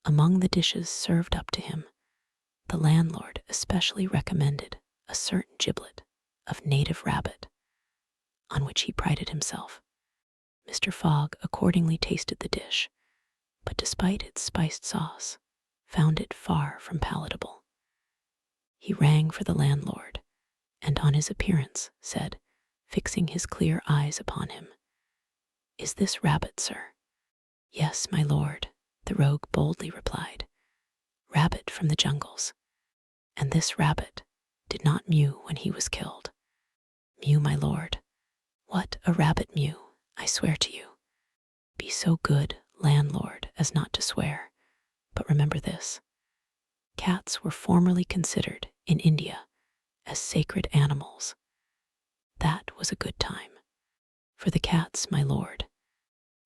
Among the dishes served up to him, the landlord especially recommended a certain giblet of native rabbit, on which he prided himself. Mr. Fogg accordingly tasted the dish, but despite its spiced sauce, found it far from palatable. He rang for the landlord, and on his appearance said, fixing his clear eyes upon him, "Is this rabbit, sir?" "Yes, my lord," the rogue boldly replied. "Rabbit from the jungles. And this rabbit did not mew when he was killed." "Mew, my lord? What, a rabbit mew, I swear to you." "Be so good, landlord, as not to swear, but remember this. Cats were formerly considered, in India, as sacred animals. That was a good time. For the cats, my lord,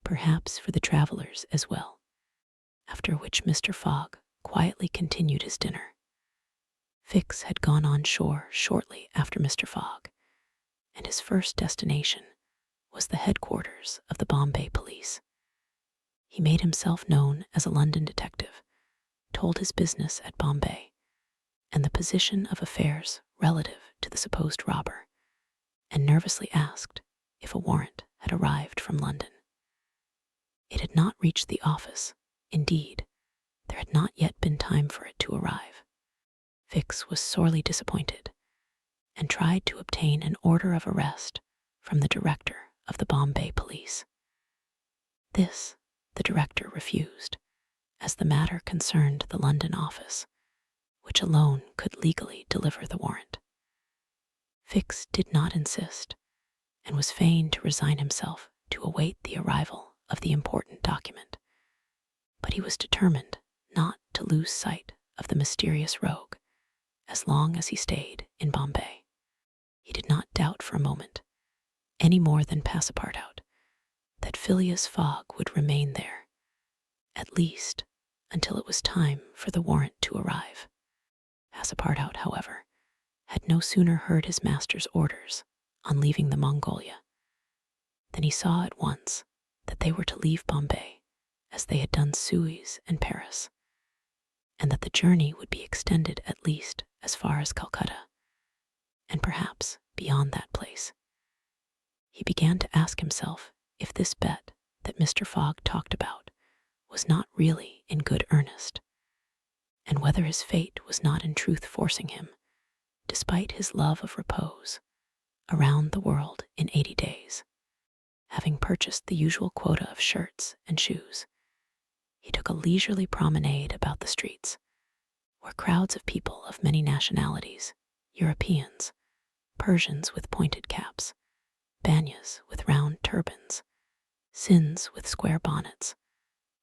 perhaps for the travelers as well." After which Mr. Fogg quietly continued his dinner. Fix had gone on shore shortly after Mr. Fogg, and his first destination was the headquarters of the Bombay police. He made himself known as a London detective, told his business at Bombay, and the position of affairs relative to the supposed robber, and nervously asked if a warrant had arrived from London. It had not reached the office. Indeed, there had not yet been time for it to arrive. Fix was sorely disappointed, and tried to obtain an order of arrest from the director of the Bombay police. This the director refused, as the matter concerned the London office, which alone could legally deliver the warrant. Fix did not insist, and was fain to resign himself to await the arrival of the important document. But he was determined not to lose sight of the mysterious rogue as long as he stayed in Bombay. He did not doubt for a moment, any more than Passepartout, that Phileas Fogg would remain there, at least until it was time for the warrant to arrive. Passepartout, however, had no sooner heard his master's orders on leaving the Mongolia than he saw at once that they were to leave Bombay as they had done Suez and Paris, and that the journey would be extended at least as far as Calcutta, and perhaps beyond that place. He began to ask himself if this bet that Mr. Fogg talked about was not really in good earnest, and whether his fate was not in truth forcing him, despite his love of repose, around the world in 80 days. Having purchased the usual quota of shirts and shoes, he took a leisurely promenade about the streets, where crowds of people of many nationalities, Europeans, Persians with pointed caps, Banyas with round turbans, Sinds with square bonnets,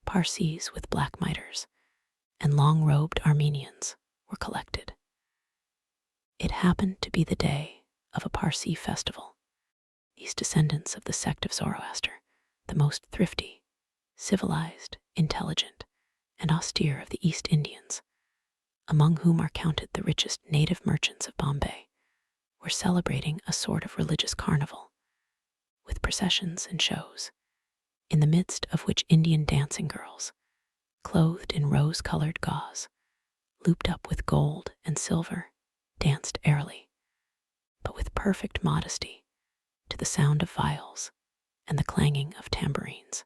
Parsees with black mitres, and long-robed Armenians were collected. It happened to be the day of a Parsee festival. These descendants of the sect of Zoroaster, the most thrifty, civilized, intelligent, and austere of the East Indians, among whom are counted the richest native merchants of Bombay, were celebrating a sort of religious carnival with processions and shows, in the midst of which Indian dancing girls, clothed in rose-colored gauze, looped up with gold and silver, danced airily, but with perfect modesty, to the sound of viols and the clanging of tambourines.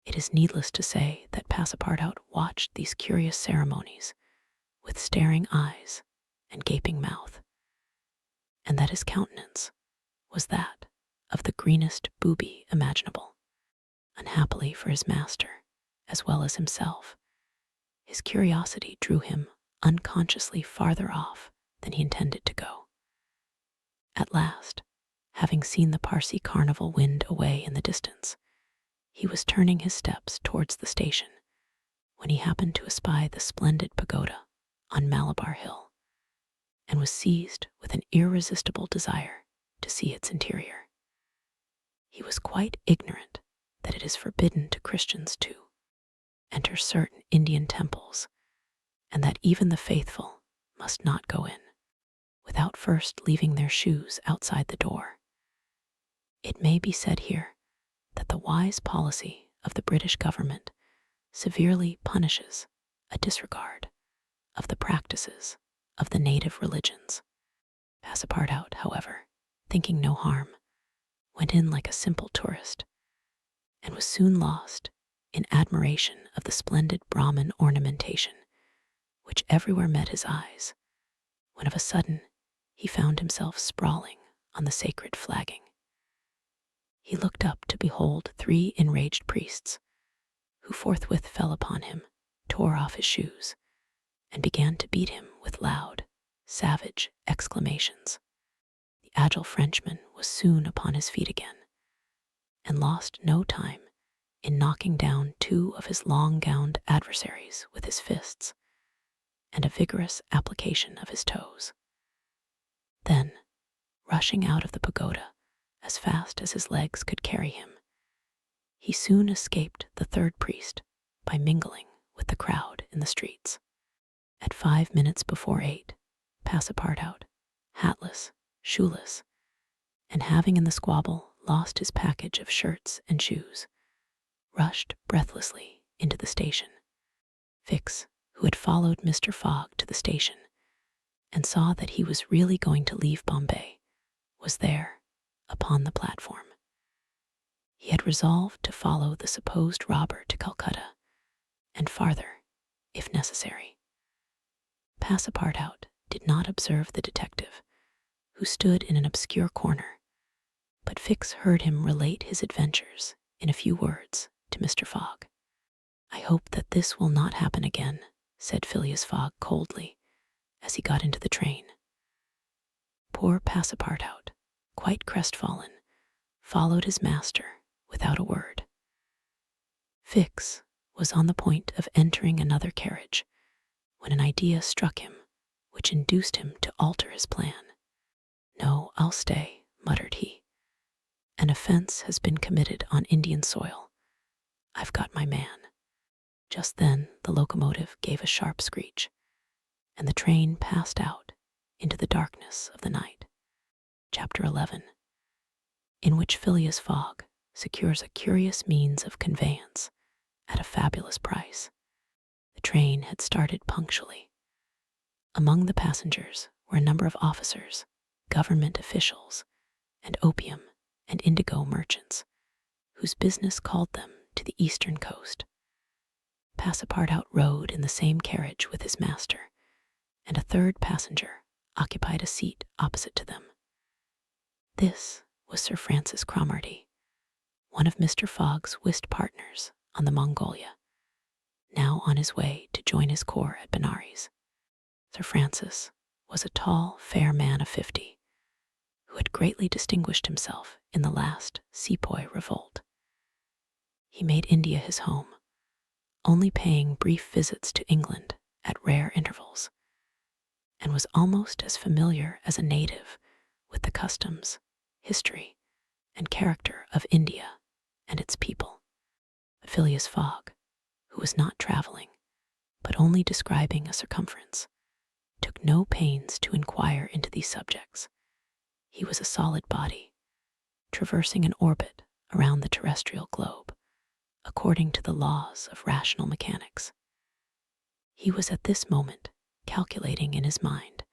It is needless to say that Passepartout watched these curious ceremonies with staring eyes and gaping mouth, and that his countenance was that of the greenest booby imaginable. Unhappily for his master, as well as himself, his curiosity drew him unconsciously farther off than he intended to go. At last, having seen the Parsi carnival wind away in the distance, he was turning his steps towards the station when he happened to espy the splendid pagoda on Malabar Hill, and was seized with an irresistible desire to see its interior. He was quite ignorant that it is forbidden to Christians to enter certain Indian temples, and that even the faithful must not go in without first leaving their shoes outside the door. It may be said here that the wise policy of the British government severely punishes a disregard of the practices of the native religions. Passepartout, however, thinking no harm, went in like a simple tourist, and was soon lost in admiration of the splendid Brahmin ornamentation which everywhere met his eyes, when of a sudden he found himself sprawling on the sacred flagging. He looked up to behold 3 enraged priests, who forthwith fell upon him, tore off his shoes, and began to beat him with loud, savage exclamations. The agile Frenchman was soon upon his feet again, and lost no time in knocking down 2 of his long-gowned adversaries with his fists, and a vigorous application of his toes. Then, rushing out of the pagoda as fast as his legs could carry him, he soon escaped the 3rd priest by mingling with the crowd in the streets. At 5 minutes before 8, Passepartout, hatless, shoeless, and having in the squabble lost his package of shirts and shoes, rushed breathlessly into the station. Fix, who had followed Mr. Fogg to the station and saw that he was really going to leave Bombay, was there, upon the platform. He had resolved to follow the supposed robber to Calcutta, and farther, if necessary. Passepartout did not observe the detective, who stood in an obscure corner, but Fix heard him relate his adventures in a few words to Mr. Fogg. "I hope that this will not happen again," said Phileas Fogg coldly, as he got into the train. Poor Passepartout, quite crestfallen, followed his master without a word. Fix was on the point of entering another carriage when an idea struck him which induced him to alter his plan. "No, I'll stay," muttered he. "An offense has been committed on Indian soil. I've got my man." Just then the locomotive gave a sharp screech, and the train passed out into the darkness of the night. Chapter 11, in which Phileas Fogg secures a curious means of conveyance at a fabulous price. The train had started punctually. Among the passengers were a number of officers, government officials, and opium and indigo merchants, whose business called them to the eastern coast. Passepartout rode in the same carriage with his master, and a 3rd passenger occupied a seat opposite to them. This was Sir Francis Cromarty, one of Mr. Fogg's whist partners on the Mongolia, now on his way to join his corps at Benares. Sir Francis was a tall, fair man of 50, who had greatly distinguished himself in the last Sepoy revolt. He made India his home, only paying brief visits to England at rare intervals, and was almost as familiar as a native with the customs, history, and character of India and its people. But Phileas Fogg, who was not traveling, but only describing a circumference, took no pains to inquire into these subjects. He was a solid body, traversing an orbit around the terrestrial globe, according to the laws of rational mechanics. He was at this moment calculating in his mind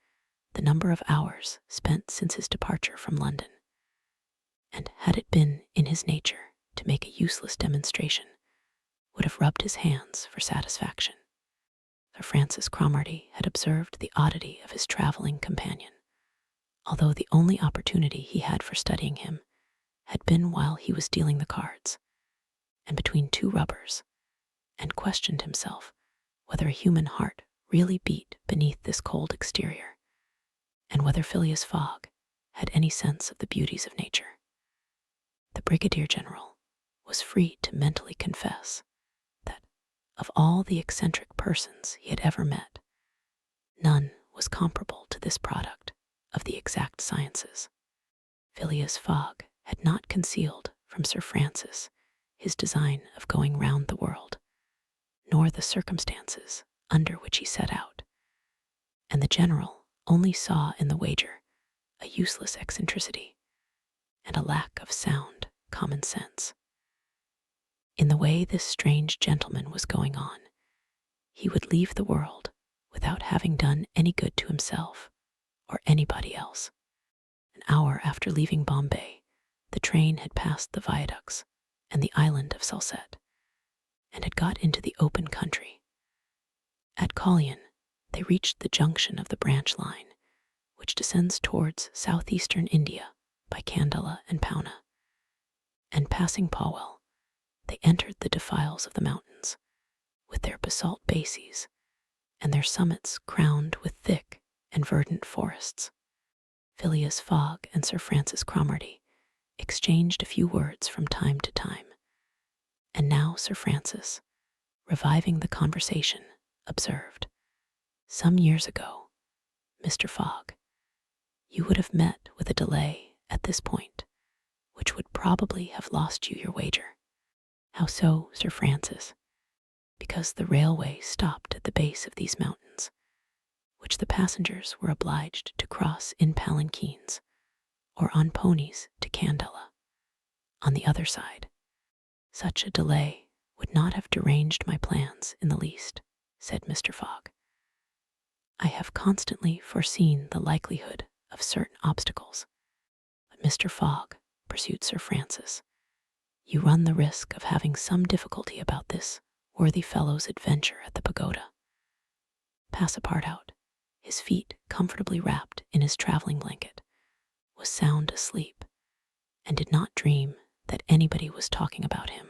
the number of hours spent since his departure from London, and had it been in his nature to make a useless demonstration, would have rubbed his hands for satisfaction. Sir Francis Cromarty had observed the oddity of his traveling companion, although the only opportunity he had for studying him had been while he was dealing the cards, and between two rubbers, and questioned himself whether a human heart really beat beneath this cold exterior, and whether Phileas Fogg had any sense of the beauties of nature. The Brigadier General was free to mentally confess that, of all the eccentric persons he had ever met, none was comparable to this product of the exact sciences. Phileas Fogg had not concealed from Sir Francis his design of going round the world, nor the circumstances under which he set out, and the General only saw in the wager a useless eccentricity and a lack of sound common sense. In the way this strange gentleman was going on, he would leave the world without having done any good to himself or anybody else. An hour after leaving Bombay, the train had passed the viaducts and the island of Salsette, and had got into the open country. At Kalyan, they reached the junction of the branch line, which descends towards southeastern India by Kandala and Pouna, and passing Powell, they entered the defiles of the mountains, with their basalt bases, and their summits crowned with thick and verdant forests. Phileas Fogg and Sir Francis Cromarty exchanged a few words from time to time, and now Sir Francis, reviving the conversation, observed, "Some years ago, Mr. Fogg, you would have met with a delay at this point, which would probably have lost you your wager." "How so, Sir Francis?" "Because the railway stopped at the base of these mountains, which the passengers were obliged to cross in palanquins or on ponies to Kandala, on the other side. Such a delay would not have deranged my plans in the least," said Mr. Fogg. "I have constantly foreseen the likelihood of certain obstacles. But Mr. Fogg," pursued Sir Francis, "you run the risk of having some difficulty about this worthy fellow's adventure at the pagoda." Passepartout, his feet comfortably wrapped in his traveling blanket, was sound asleep, and did not dream that anybody was talking about him.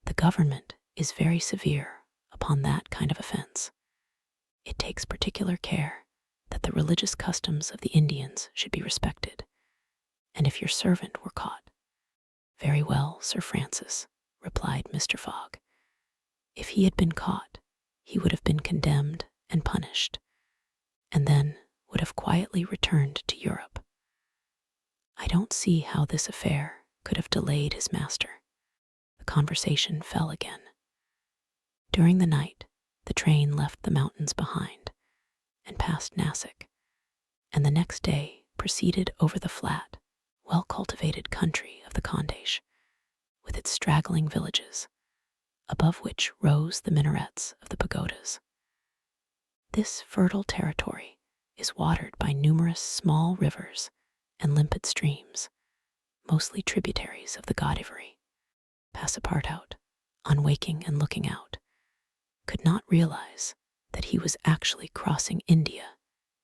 The government is very severe upon that kind of offense. It takes particular care that the religious customs of the Indians should be respected, and if your servant were caught— "Very well, Sir Francis," replied Mr. Fogg. "If he had been caught, he would have been condemned and punished, and then would have quietly returned to Europe. I don't see how this affair could have delayed his master." The conversation fell again. During the night, the train left the mountains behind and passed Nasik, and the next day proceeded over the flat, well-cultivated country of the Khandesh, with its straggling villages, above which rose the minarets of the pagodas. This fertile territory is watered by numerous small rivers and limpid streams, mostly tributaries of the Godavari. Passepartout, on waking and looking out, could not realize that he was actually crossing India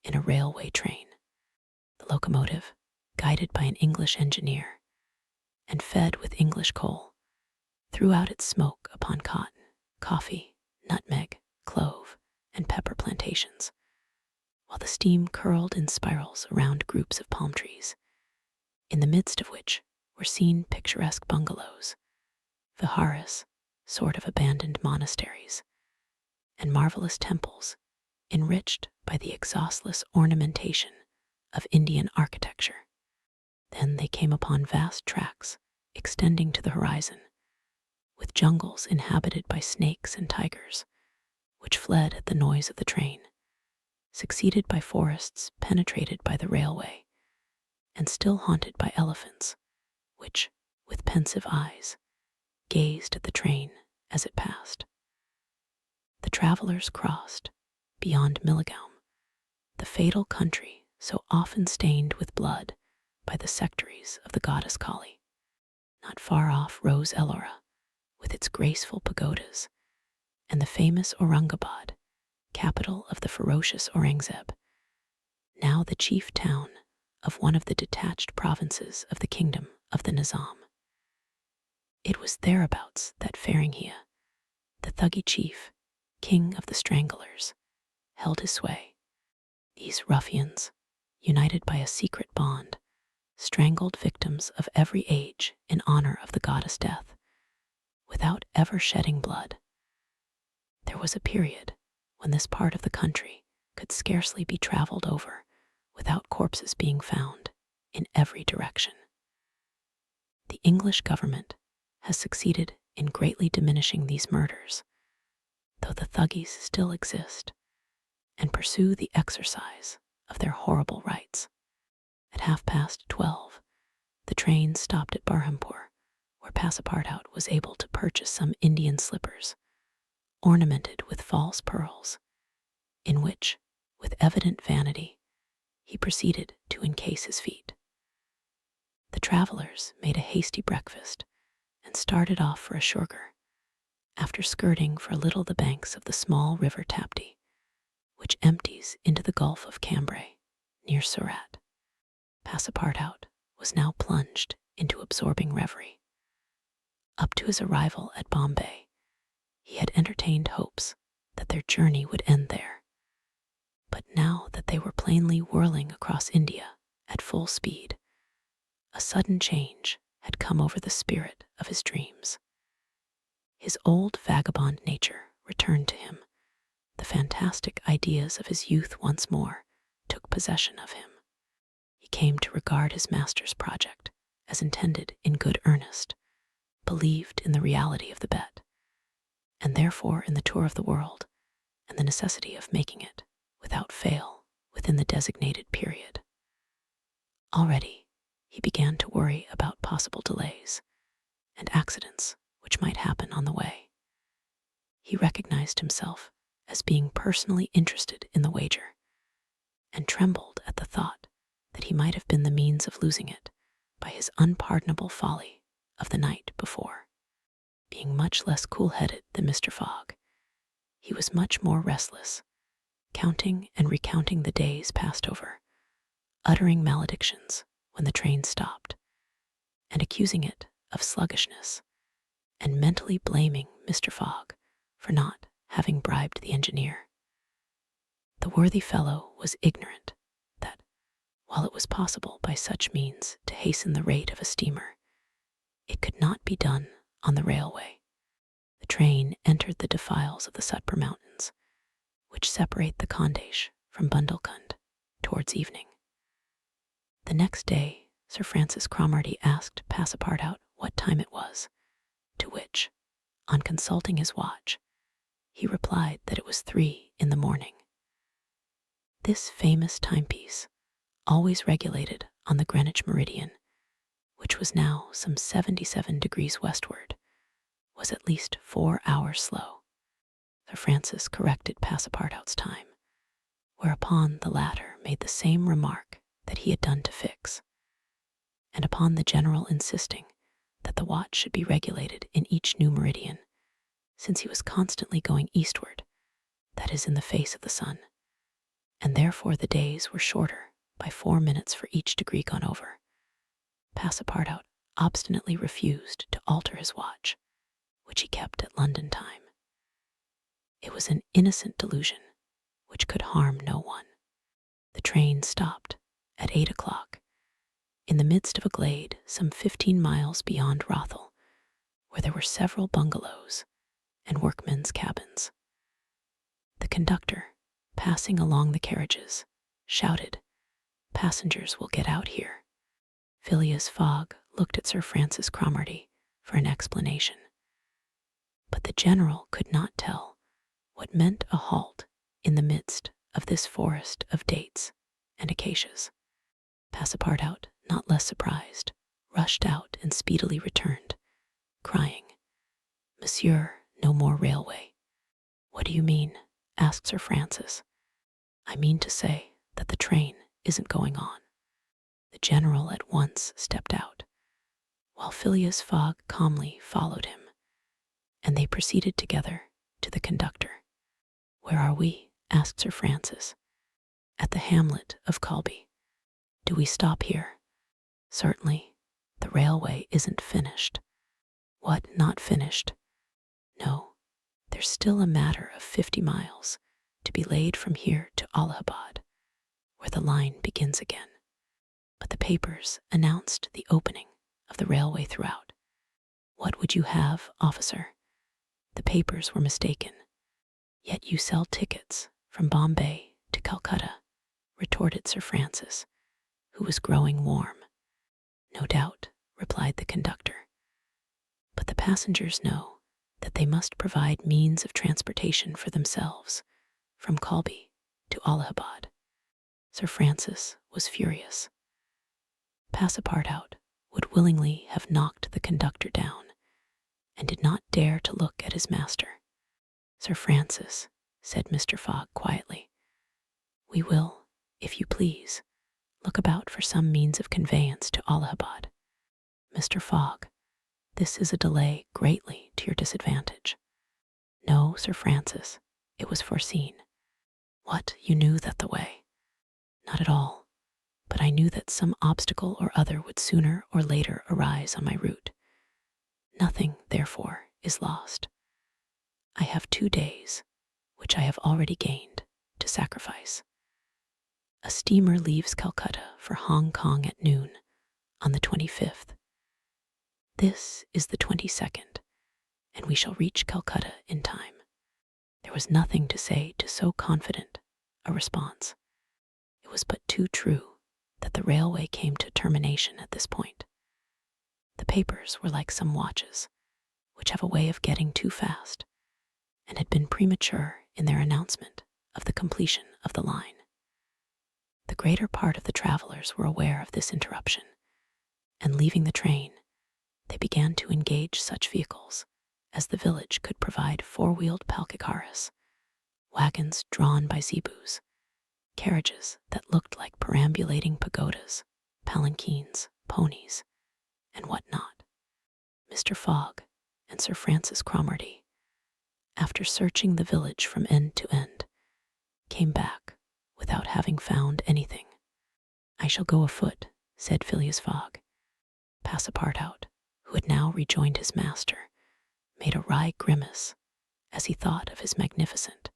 in a railway train. The locomotive, guided by an English engineer and fed with English coal, threw out its smoke upon cotton, coffee, nutmeg, clove, and pepper plantations, while the steam curled in spirals around groups of palm trees, in the midst of which were seen picturesque bungalows, viharas, sort of abandoned monasteries, and marvelous temples enriched by the exhaustless ornamentation of Indian architecture. Then they came upon vast tracts extending to the horizon, with jungles inhabited by snakes and tigers, which fled at the noise of the train, succeeded by forests penetrated by the railway, and still haunted by elephants, which, with pensive eyes, gazed at the train as it passed. The travelers crossed, beyond Milligaume, the fatal country so often stained with blood by the sectaries of the goddess Kali. Not far off rose Ellora, with its graceful pagodas, and the famous Aurangabad, capital of the ferocious Aurangzeb, now the chief town of one of the detached provinces of the kingdom of the Nizam. It was thereabouts that Feringhia, the thuggy chief, king of the stranglers, held his sway. These ruffians, united by a secret bond, strangled victims of every age in honor of the goddess Death, without ever shedding blood. There was a period when this part of the country could scarcely be traveled over without corpses being found in every direction. The English government has succeeded in greatly diminishing these murders, though the thuggies still exist and pursue the exercise of their horrible rights. At 12:30, the train stopped at Barhampur, where Passepartout was able to purchase some Indian slippers, ornamented with false pearls, in which, with evident vanity, he proceeded to encase his feet. The travelers made a hasty breakfast and started off for Ashurgar, after skirting for a little the banks of the small river Tapti, which empties into the Gulf of Cambrai, near Surat. Passepartout was now plunged into absorbing reverie. Up to his arrival at Bombay, he had entertained hopes that their journey would end there. But now that they were plainly whirling across India at full speed, a sudden change had come over the spirit of his dreams. His old vagabond nature returned to him. The fantastic ideas of his youth once more took possession of him. He came to regard his master's project as intended in good earnest, believed in the reality of the bet, and therefore in the tour of the world and the necessity of making it without fail within the designated period. Already, he began to worry about possible delays and accidents which might happen on the way. He recognized himself as being personally interested in the wager, and trembled at the thought that he might have been the means of losing it by his unpardonable folly of the night before. Being much less cool-headed than Mr. Fogg, he was much more restless, counting and recounting the days passed over, uttering maledictions when the train stopped, and accusing it of sluggishness, and mentally blaming Mr. Fogg for not having bribed the engineer. The worthy fellow was ignorant that, while it was possible by such means to hasten the rate of a steamer, it could not be done on the railway. The train entered the defiles of the Sutpur Mountains, which separate the Khandesh from Bundelkund, towards evening. The next day, Sir Francis Cromarty asked Passepartout what time it was, to which, on consulting his watch, he replied that it was 3 in the morning. This famous timepiece, always regulated on the Greenwich meridian, which was now some 77 degrees westward, was at least 4 hours slow. Sir Francis corrected Passepartout's time, whereupon the latter made the same remark that he had done to Fix, and upon the general insisting that the watch should be regulated in each new meridian, since he was constantly going eastward, that is, in the face of the sun, and therefore the days were shorter by 4 minutes for each degree gone over, Passepartout obstinately refused to alter his watch, which he kept at London time. It was an innocent delusion which could harm no one. The train stopped at 8 o'clock in the midst of a glade some 15 miles beyond Rothal, where there were several bungalows and workmen's cabins. The conductor, passing along the carriages, shouted, "Passengers will get out here." Phileas Fogg looked at Sir Francis Cromarty for an explanation, but the general could not tell what meant a halt in the midst of this forest of dates and acacias. Passepartout, not less surprised, rushed out and speedily returned, crying, "Monsieur, no more railway." "What do you mean?" asked Sir Francis. "I mean to say that the train isn't going on." The general at once stepped out, while Phileas Fogg calmly followed him, and they proceeded together to the conductor. "Where are we?" asked Sir Francis. "At the hamlet of Colby." "Do we stop here?" "Certainly. The railway isn't finished." "What, not finished?" "No, there's still a matter of 50 miles to be laid from here to Allahabad, where the line begins again." But the papers announced the opening of the railway throughout. "What would you have, officer?" "The papers were mistaken." "Yet you sell tickets from Bombay to Calcutta," retorted Sir Francis, who was growing warm. "No doubt," replied the conductor. "But the passengers know that they must provide means of transportation for themselves from Colby to Allahabad." Sir Francis was furious. Passepartout would willingly have knocked the conductor down, and did not dare to look at his master. "Sir Francis," said Mr. Fogg quietly, "we will, if you please, look about for some means of conveyance to Allahabad." "Mr. Fogg, this is a delay greatly to your disadvantage." "No, Sir Francis, it was foreseen." "What, you knew that the way?" "Not at all, but I knew that some obstacle or other would sooner or later arise on my route. Nothing, therefore, is lost. I have 2 days, which I have already gained, to sacrifice. A steamer leaves Calcutta for Hong Kong at noon on the 25th. This is the 22nd, and we shall reach Calcutta in time." There was nothing to say to so confident a response. It was but too true that the railway came to termination at this point. The papers were like some watches, which have a way of getting too fast, and had been premature in their announcement of the completion of the line. The greater part of the travelers were aware of this interruption, and leaving the train, they began to engage such vehicles as the village could provide: 4-wheeled palkikaras, wagons drawn by zebus, carriages that looked like perambulating pagodas, palanquins, ponies, and what not. Mr. Fogg and Sir Francis Cromarty, after searching the village from end to end, came back without having found anything. "I shall go afoot," said Phileas Fogg. Passepartout, who had now rejoined his master, made a wry grimace as he thought of his magnificent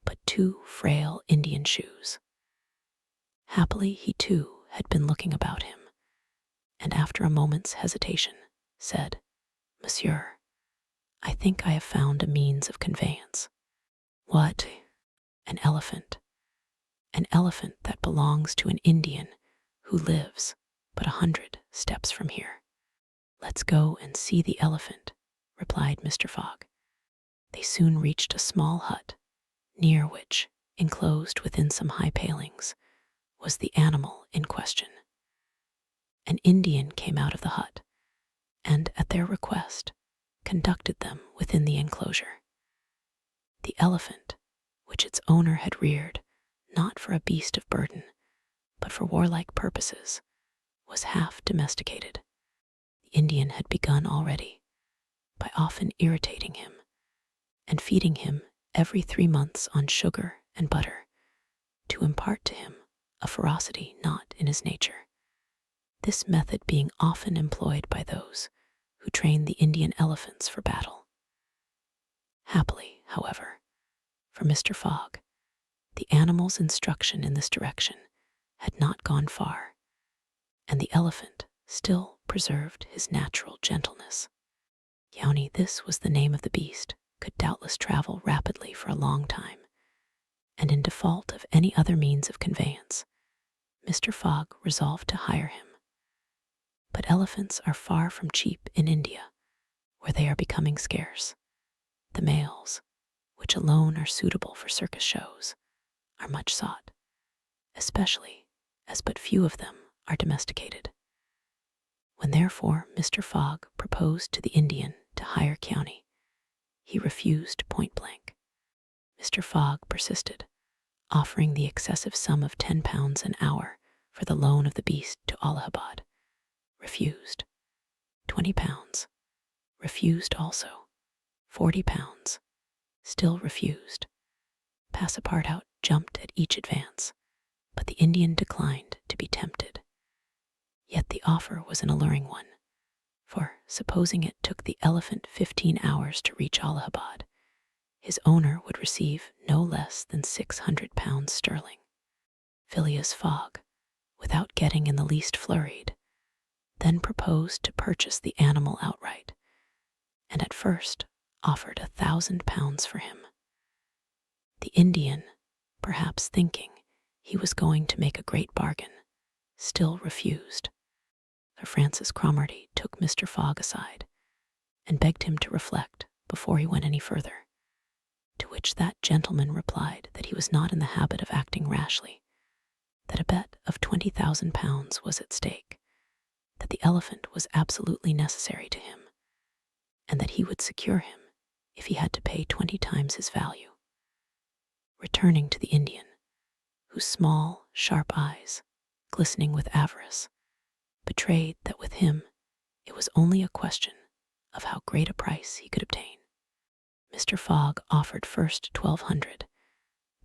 but too frail Indian shoes. Happily he too had been looking about him, and after a moment's hesitation said, "Monsieur, I think I have found a means of conveyance." "What?" "An elephant. An elephant that belongs to an Indian who lives but 100 steps from here." "Let's go and see the elephant," replied Mr. Fogg. They soon reached a small hut, near which, enclosed within some high palings, was the animal in question. An Indian came out of the hut, and, at their request, conducted them within the enclosure. The elephant, which its owner had reared not for a beast of burden, but for warlike purposes, was half domesticated. The Indian had begun already by often irritating him and feeding him every 3 months on sugar and butter, to impart to him a ferocity not in his nature, this method being often employed by those who train the Indian elephants for battle. Happily, however, for Mr. Fogg, the animal's instruction in this direction had not gone far, and the elephant still preserved his natural gentleness. Yauni, this was the name of the beast, could doubtless travel rapidly for a long time, and in default of any other means of conveyance, Mr. Fogg resolved to hire him. But elephants are far from cheap in India, where they are becoming scarce. The males, which alone are suitable for circus shows, are much sought, especially as but few of them are domesticated. When therefore Mr. Fogg proposed to the Indian to hire County, he refused point blank. Mr. Fogg persisted, offering the excessive sum of £10 an hour for the loan of the beast to Allahabad. Refused. £20. Refused also. £40. Still refused. Passepartout jumped at each advance, but the Indian declined to be tempted. Yet the offer was an alluring one, for supposing it took the elephant 15 hours to reach Allahabad, his owner would receive no less than £600 sterling. Phileas Fogg, without getting in the least flurried, then proposed to purchase the animal outright, and at first offered £1,000 for him. The Indian, perhaps thinking he was going to make a great bargain, still refused. Sir Francis Cromarty took Mr. Fogg aside and begged him to reflect before he went any further, to which that gentleman replied that he was not in the habit of acting rashly, that a bet of £20,000 was at stake, that the elephant was absolutely necessary to him, and that he would secure him if he had to pay 20 times his value. Returning to the Indian, whose small, sharp eyes, glistening with avarice, betrayed that with him it was only a question of how great a price he could obtain, Mr. Fogg offered first £1,200,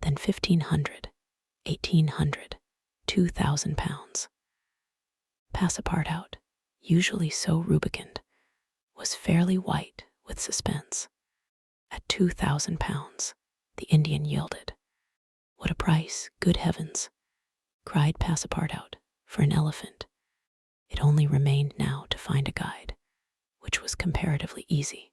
then £1,500, £1,800, £2,000. Passepartout, usually so rubicund, was fairly white with suspense. At £2,000, the Indian yielded. What a price, good heavens, cried Passepartout, for an elephant. It only remained now to find a guide, which was comparatively easy.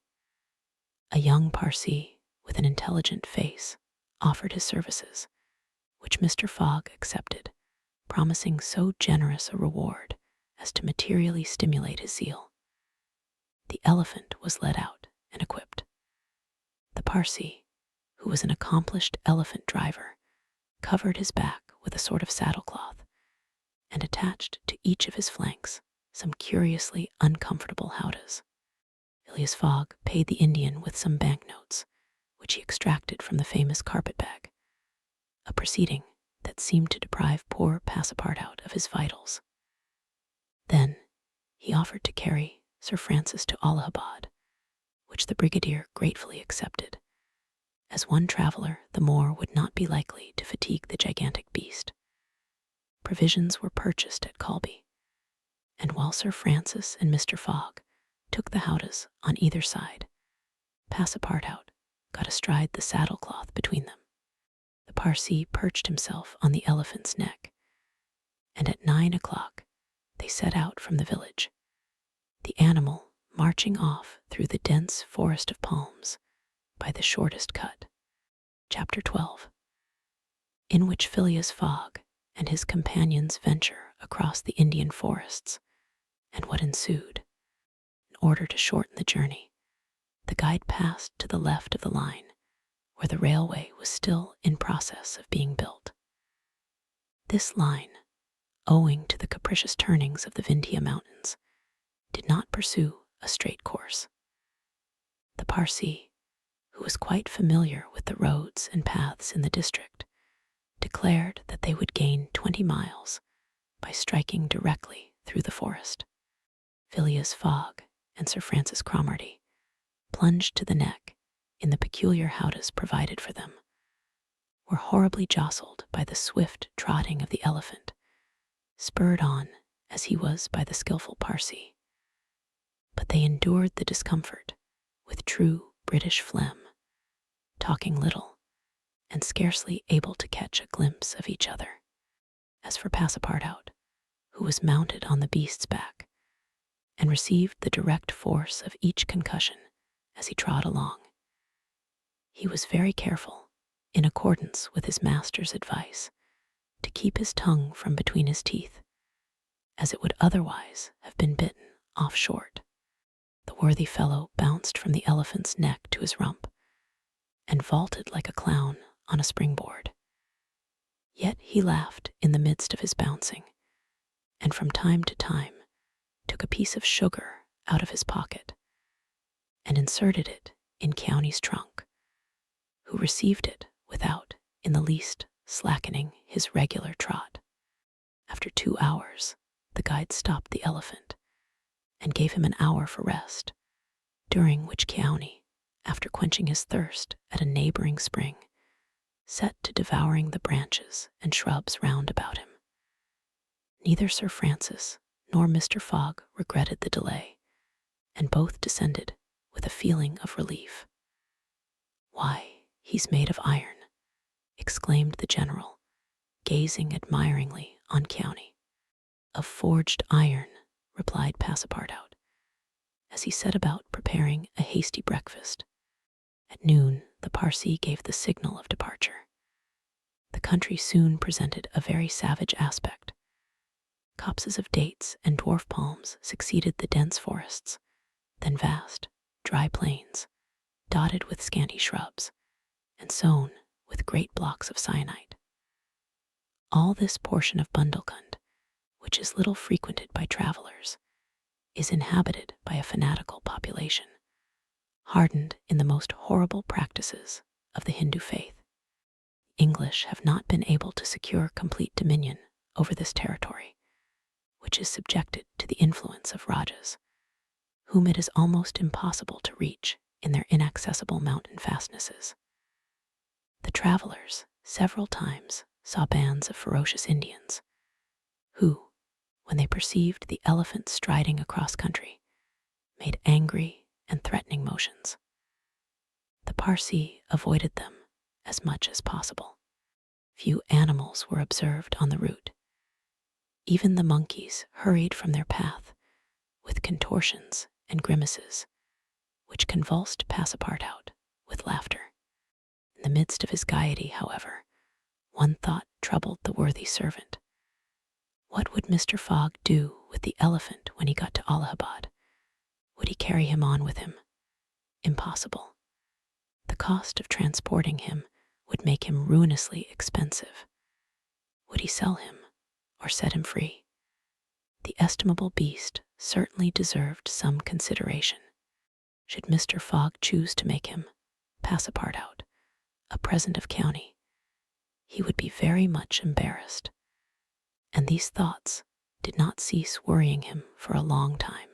A young Parsee with an intelligent face offered his services, which Mr. Fogg accepted, promising so generous a reward as to materially stimulate his zeal. The elephant was led out and equipped. The Parsee, who was an accomplished elephant driver, covered his back with a sort of saddlecloth, and attached to each of his flanks some curiously uncomfortable howdahs. Phileas Fogg paid the Indian with some banknotes, which he extracted from the famous carpet-bag, a proceeding that seemed to deprive poor Passepartout of his vitals. Then he offered to carry Sir Francis to Allahabad, which the brigadier gratefully accepted. As one traveller, the more would not be likely to fatigue the gigantic beast. Provisions were purchased at Colby, and while Sir Francis and Mr. Fogg took the howdahs on either side, Passepartout got astride the saddlecloth between them. The Parsee perched himself on the elephant's neck, and at 9 o'clock they set out from the village, the animal marching off through the dense forest of palms by the shortest cut. Chapter 12, in which Phileas Fogg and his companions venture across the Indian forests, and what ensued. In order to shorten the journey, the guide passed to the left of the line, where the railway was still in process of being built. This line, owing to the capricious turnings of the Vindhya Mountains, did not pursue a straight course. The Parsee, who was quite familiar with the roads and paths in the district, declared that they would gain 20 miles by striking directly through the forest. Phileas Fogg and Sir Francis Cromarty plunged to the neck in the peculiar howdahs provided for them, were horribly jostled by the swift trotting of the elephant, spurred on as he was by the skillful Parsee. But they endured the discomfort with true British phlegm, talking little and scarcely able to catch a glimpse of each other. As for Passepartout, who was mounted on the beast's back and received the direct force of each concussion as he trod along, he was very careful, in accordance with his master's advice, to keep his tongue from between his teeth, as it would otherwise have been bitten off short. The worthy fellow bounced from the elephant's neck to his rump, and vaulted like a clown on a springboard. Yet he laughed in the midst of his bouncing, and from time to time took took a piece of sugar out of his pocket and inserted it in County's trunk, who received it without in the least slackening his regular trot. After 2 hours, the guide stopped the elephant and gave him an hour for rest, during which County, after quenching his thirst at a neighboring spring, set to devouring the branches and shrubs round about him. Neither Sir Francis nor Mr. Fogg regretted the delay, and both descended with a feeling of relief. "Why, he's made of iron," exclaimed the general, gazing admiringly on County. "Of forged iron," replied Passepartout, as he set about preparing a hasty breakfast. At noon, the Parsee gave the signal of departure. The country soon presented a very savage aspect. Copses of dates and dwarf palms succeeded the dense forests, then vast, dry plains, dotted with scanty shrubs, and sown with great blocks of syenite. All this portion of Bundelkund, which is little frequented by travelers, is inhabited by a fanatical population, hardened in the most horrible practices of the Hindu faith. English have not been able to secure complete dominion over this territory, which is subjected to the influence of Rajas, whom it is almost impossible to reach in their inaccessible mountain fastnesses. The travelers several times saw bands of ferocious Indians, who, when they perceived the elephant striding across country, made angry and threatening motions. The Parsee avoided them as much as possible. Few animals were observed on the route. Even the monkeys hurried from their path with contortions and grimaces, which convulsed Passepartout with laughter. In the midst of his gaiety, however, one thought troubled the worthy servant. What would Mr. Fogg do with the elephant when he got to Allahabad? Would he carry him on with him? Impossible. The cost of transporting him would make him ruinously expensive. Would he sell him or set him free? The estimable beast certainly deserved some consideration. Should Mr. Fogg choose to make him, Passepartout, a present of County, he would be very much embarrassed, and these thoughts did not cease worrying him for a long time.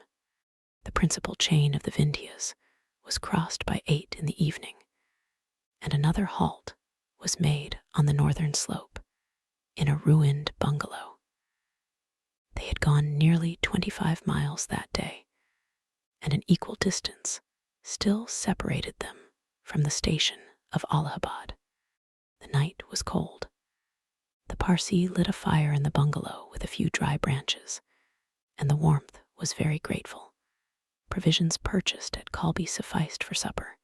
The principal chain of the Vindhyas was crossed by 8 in the evening, and another halt was made on the northern slope, in a ruined bungalow. They had gone nearly 25 miles that day, and an equal distance still separated them from the station of Allahabad. The night was cold. The Parsee lit a fire in the bungalow with a few dry branches, and the warmth was very grateful. Provisions purchased at Calby sufficed for supper,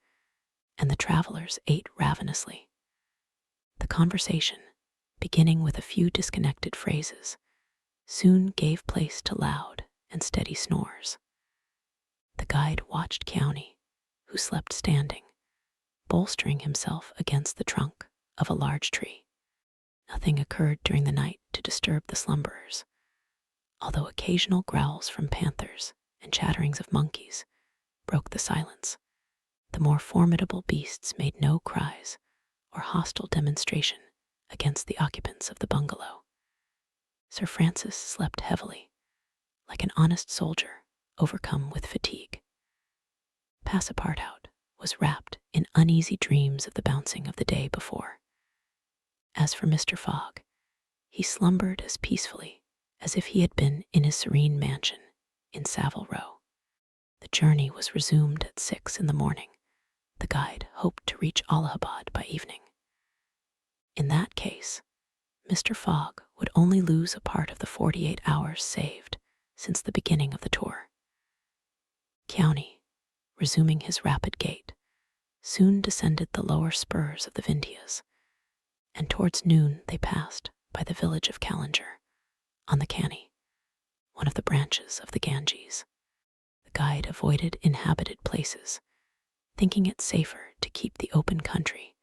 and the travelers ate ravenously. The conversation, beginning with a few disconnected phrases, soon gave place to loud and steady snores. The guide watched County, who slept standing, bolstering himself against the trunk of a large tree. Nothing occurred during the night to disturb the slumberers, although occasional growls from panthers and chatterings of monkeys broke the silence. The more formidable beasts made no cries or hostile demonstration against the occupants of the bungalow. Sir Francis slept heavily, like an honest soldier overcome with fatigue. Passepartout was wrapped in uneasy dreams of the bouncing of the day before. As for Mr. Fogg, he slumbered as peacefully as if he had been in his serene mansion in Savile Row. The journey was resumed at 6 in the morning. The guide hoped to reach Allahabad by evening. In that case, Mr. Fogg would only lose a part of the 48 hours saved since the beginning of the tour. County, resuming his rapid gait, soon descended the lower spurs of the Vindhyas, and towards noon they passed by the village of Callinger, on the Canny, one of the branches of the Ganges. The guide avoided inhabited places, thinking it safer to keep the open country,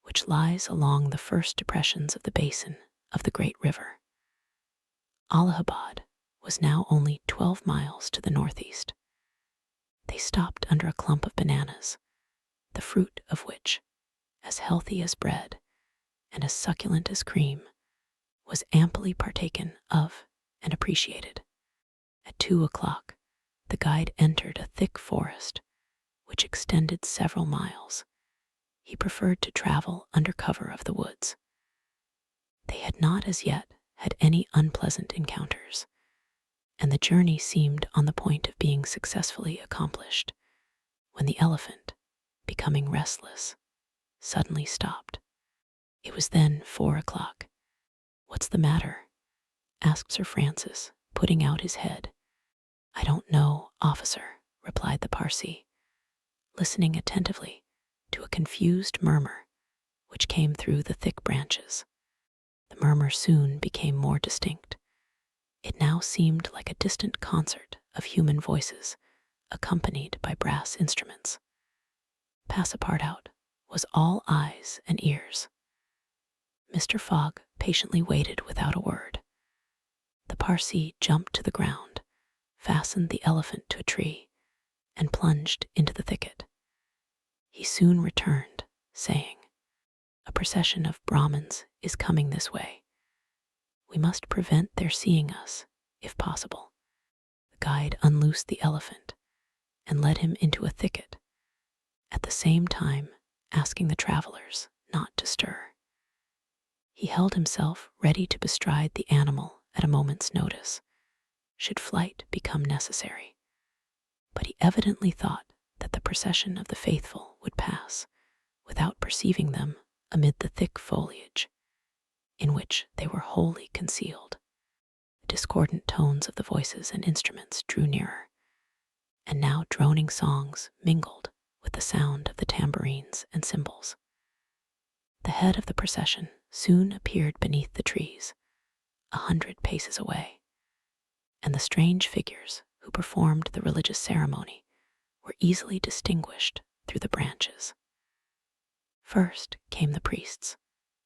which lies along the first depressions of the basin of the great river. Allahabad was now only 12 miles to the northeast. They stopped under a clump of bananas, the fruit of which, as healthy as bread and as succulent as cream, was amply partaken of and appreciated. At 2 o'clock, the guide entered a thick forest which extended several miles. He preferred to travel under cover of the woods. They had not as yet had any unpleasant encounters, and the journey seemed on the point of being successfully accomplished, when the elephant, becoming restless, suddenly stopped. It was then 4 o'clock. "What's the matter?" asked Sir Francis, putting out his head. "I don't know, officer," replied the Parsee, listening attentively to a confused murmur which came through the thick branches. The murmur soon became more distinct. It now seemed like a distant concert of human voices, accompanied by brass instruments. Passepartout was all eyes and ears. Mr. Fogg patiently waited without a word. The Parsee jumped to the ground, fastened the elephant to a tree, and plunged into the thicket. He soon returned, saying, "A procession of Brahmins is coming this way. We must prevent their seeing us, if possible." The guide unloosed the elephant and led him into a thicket, at the same time asking the travelers not to stir. He held himself ready to bestride the animal at a moment's notice, should flight become necessary. But he evidently thought that the procession of the faithful would pass without perceiving them amid the thick foliage, in which they were wholly concealed. The discordant tones of the voices and instruments drew nearer, and now droning songs mingled with the sound of the tambourines and cymbals. The head of the procession soon appeared beneath the trees, 100 paces away, and the strange figures who performed the religious ceremony were easily distinguished through the branches. First came the priests,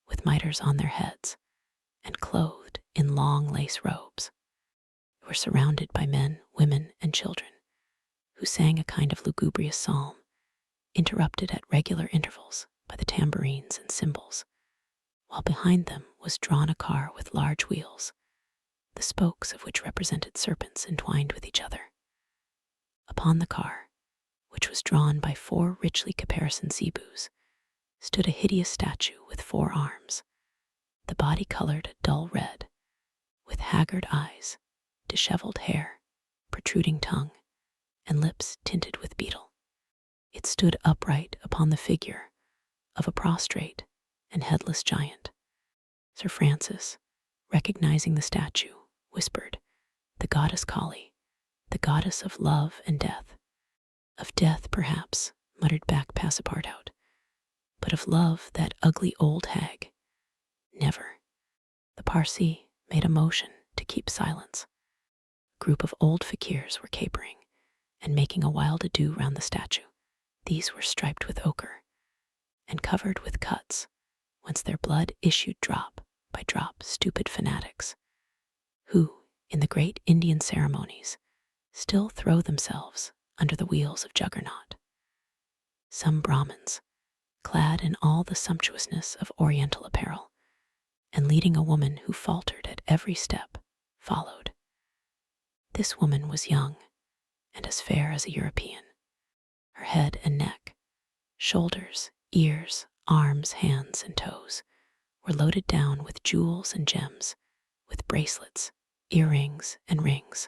with mitres on their heads and clothed in long lace robes. They were surrounded by men, women, and children, who sang a kind of lugubrious psalm, interrupted at regular intervals by the tambourines and cymbals, while behind them was drawn a car with large wheels, the spokes of which represented serpents entwined with each other. Upon the car, which was drawn by 4 richly caparisoned zebus, stood a hideous statue with 4 arms, the body colored a dull red, with haggard eyes, disheveled hair, protruding tongue, and lips tinted with beetle. It stood upright upon the figure of a prostrate and headless giant. Sir Francis, recognizing the statue, whispered, "The goddess Kali, the goddess of love and death." "Of death, perhaps," muttered back Passepartout, "but of love, that ugly old hag, never." The Parsee made a motion to keep silence. A group of old fakirs were capering and making a wild ado round the statue. These were striped with ochre and covered with cuts, whence their blood issued drop by drop. Stupid fanatics, who, in the great Indian ceremonies, still throw themselves under the wheels of Juggernaut. Some Brahmins, clad in all the sumptuousness of Oriental apparel, and leading a woman who faltered at every step, followed. This woman was young and as fair as a European. Her head and neck, shoulders, ears, arms, hands, and toes were loaded down with jewels and gems, with bracelets, earrings, and rings,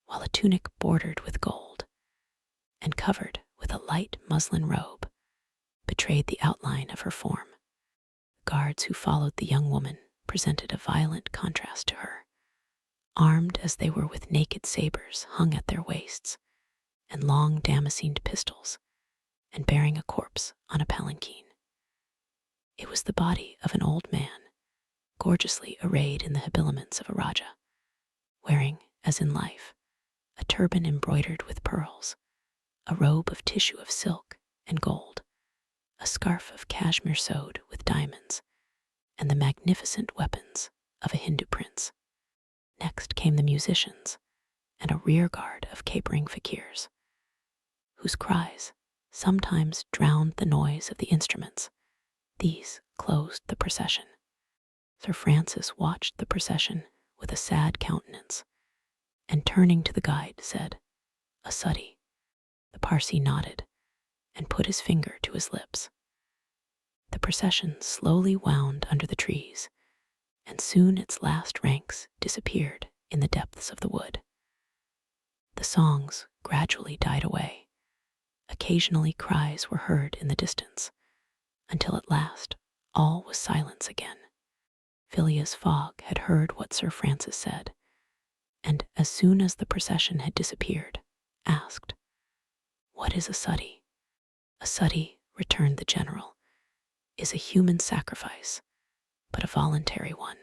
while a tunic bordered with gold and covered with a light muslin robe betrayed the outline of her form. The guards who followed the young woman presented a violent contrast to her, armed as they were with naked sabers hung at their waists and long damascened pistols, and bearing a corpse on a palanquin. It was the body of an old man, gorgeously arrayed in the habiliments of a Rajah, wearing, as in life, a turban embroidered with pearls, a robe of tissue of silk and gold, a scarf of cashmere sewed with diamonds, and the magnificent weapons of a Hindu prince. Next came the musicians and a rearguard of capering fakirs, whose cries sometimes drowned the noise of the instruments. These closed the procession. Sir Francis watched the procession with a sad countenance, and turning to the guide said, "A sutty." The Parsee nodded and put his finger to his lips. The procession slowly wound under the trees, and soon its last ranks disappeared in the depths of the wood. The songs gradually died away. Occasionally cries were heard in the distance, until at last all was silence again. Phileas Fogg had heard what Sir Francis said, and as soon as the procession had disappeared, asked, "What is a sutty?" "A sutty," returned the general, "is a human sacrifice, but a voluntary one.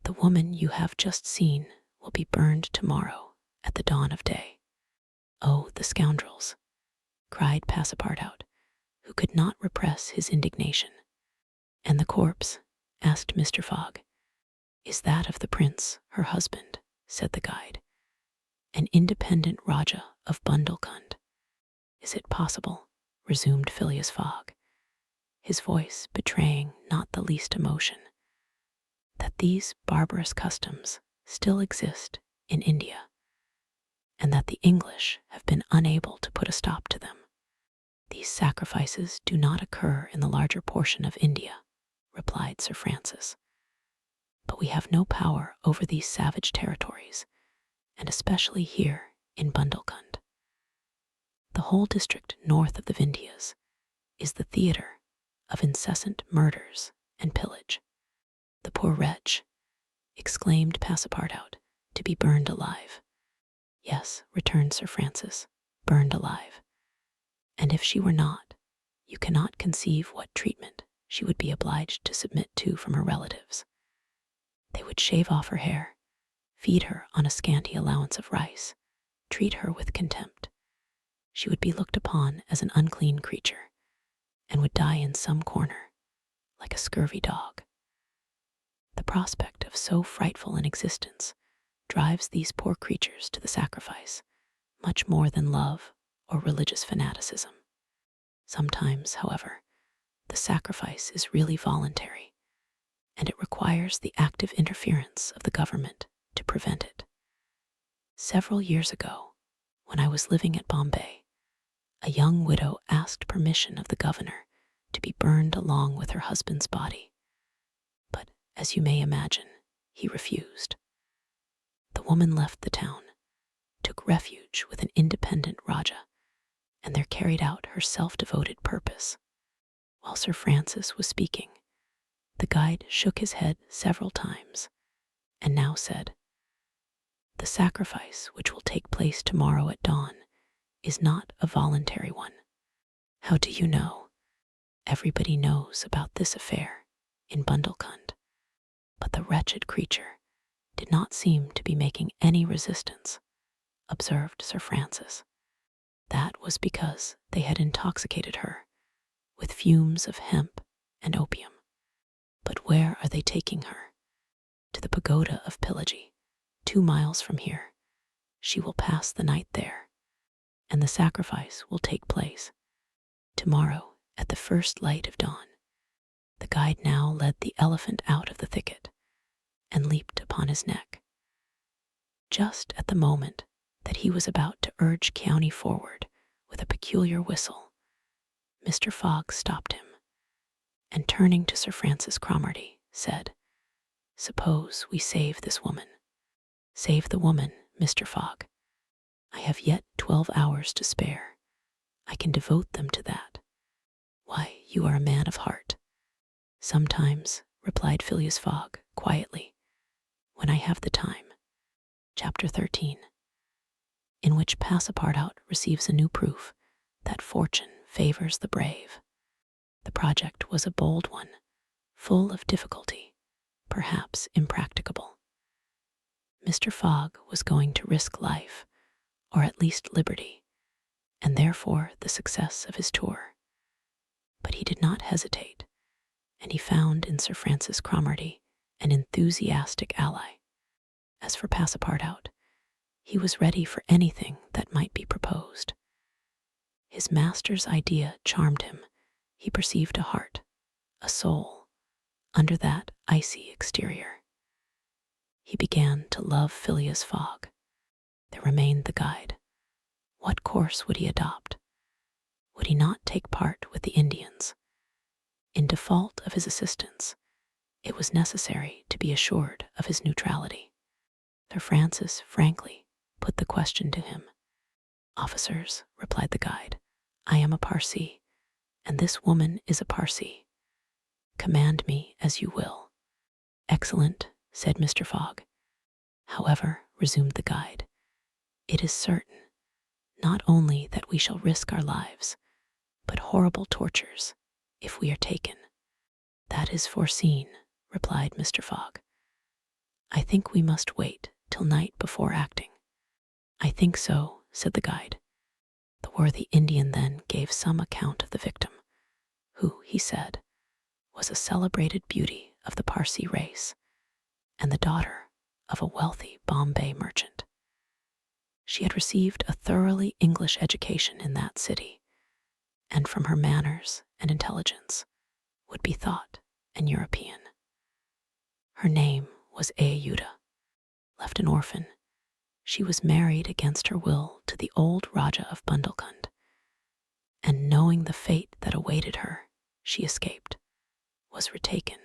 The woman you have just seen will be burned tomorrow at the dawn of day." "Oh, the scoundrels!" cried Passepartout, who could not repress his indignation. "And the corpse?" asked Mr. Fogg. "Is that of the prince, her husband," said the guide, "an independent Rajah of Bundelkund." "Is it possible?" resumed Phileas Fogg, his voice betraying not the least emotion, "that these barbarous customs still exist in India, and that the English have been unable to put a stop to them?" "These sacrifices do not occur in the larger portion of India," replied Sir Francis, "but we have no power over these savage territories, and especially here in Bundelkund. The whole district north of the Vindhyas is the theater of incessant murders and pillage." "The poor wretch," exclaimed Passepartout, "to be burned alive." "Yes," returned Sir Francis, "burned alive. And if she were not, you cannot conceive what treatment she would be obliged to submit to from her relatives. They would shave off her hair, feed her on a scanty allowance of rice, treat her with contempt. She would be looked upon as an unclean creature, and would die in some corner, like a scurvy dog. The prospect of so frightful an existence drives these poor creatures to the sacrifice, much more than love or religious fanaticism. Sometimes, however, the sacrifice is really voluntary, and it requires the active interference of the government to prevent it. Several years ago, when I was living at Bombay, a young widow asked permission of the governor to be burned along with her husband's body, but, as you may imagine, he refused. The woman left the town, took refuge with an independent Rajah, and there carried out her self-devoted purpose. While Sir Francis was speaking, the guide shook his head several times, and now said, "The sacrifice which will take place tomorrow at dawn is not a voluntary one." "How do you know?" "Everybody knows about this affair in Bundelkund, but the wretched creature did not seem to be making any resistance," observed Sir Francis. "That was because they had intoxicated her with fumes of hemp and opium. But where are they taking her?" "To the pagoda of Pillaji, 2 miles from here. She will pass the night there, and the sacrifice will take place tomorrow at the first light of dawn." The guide now led the elephant out of the thicket and leaped upon his neck. Just at the moment that he was about to urge Keone forward with a peculiar whistle, Mr. Fogg stopped him, and turning to Sir Francis Cromarty, said, "Suppose we save this woman." "Save the woman, Mr. Fogg. I have yet 12 hours to spare. I can devote them to that." "Why, you are a man of heart." "Sometimes," replied Phileas Fogg quietly, "when I have the time." Chapter 13, in which Passepartout receives a new proof that fortune favors the brave. The project was a bold one, full of difficulty, perhaps impracticable. Mr. Fogg was going to risk life, or at least liberty, and therefore the success of his tour. But he did not hesitate, and he found in Sir Francis Cromarty an enthusiastic ally. As for Passepartout, he was ready for anything that might be proposed. His master's idea charmed him. He perceived a heart, a soul, under that icy exterior. He began to love Phileas Fogg. There remained the guide. What course would he adopt? Would he not take part with the Indians? In default of his assistance, it was necessary to be assured of his neutrality. Sir Francis frankly put the question to him. "Officers," replied the guide, "I am a Parsee, and this woman is a Parsee. Command me as you will." "Excellent," said Mr. Fogg. "However," resumed the guide, "it is certain, not only that we shall risk our lives, but horrible tortures, if we are taken." "That is foreseen," replied Mr. Fogg. "I think we must wait till night before acting." "I think so," said the guide. The worthy Indian then gave some account of the victim, who, he said, was a celebrated beauty of the Parsee race, and the daughter of a wealthy Bombay merchant. She had received a thoroughly English education in that city, and from her manners and intelligence would be thought an European. Her name was Ayuda. Left an orphan, she was married against her will to the old Rajah of Bundelkund, and knowing the fate that awaited her, she escaped, was retaken,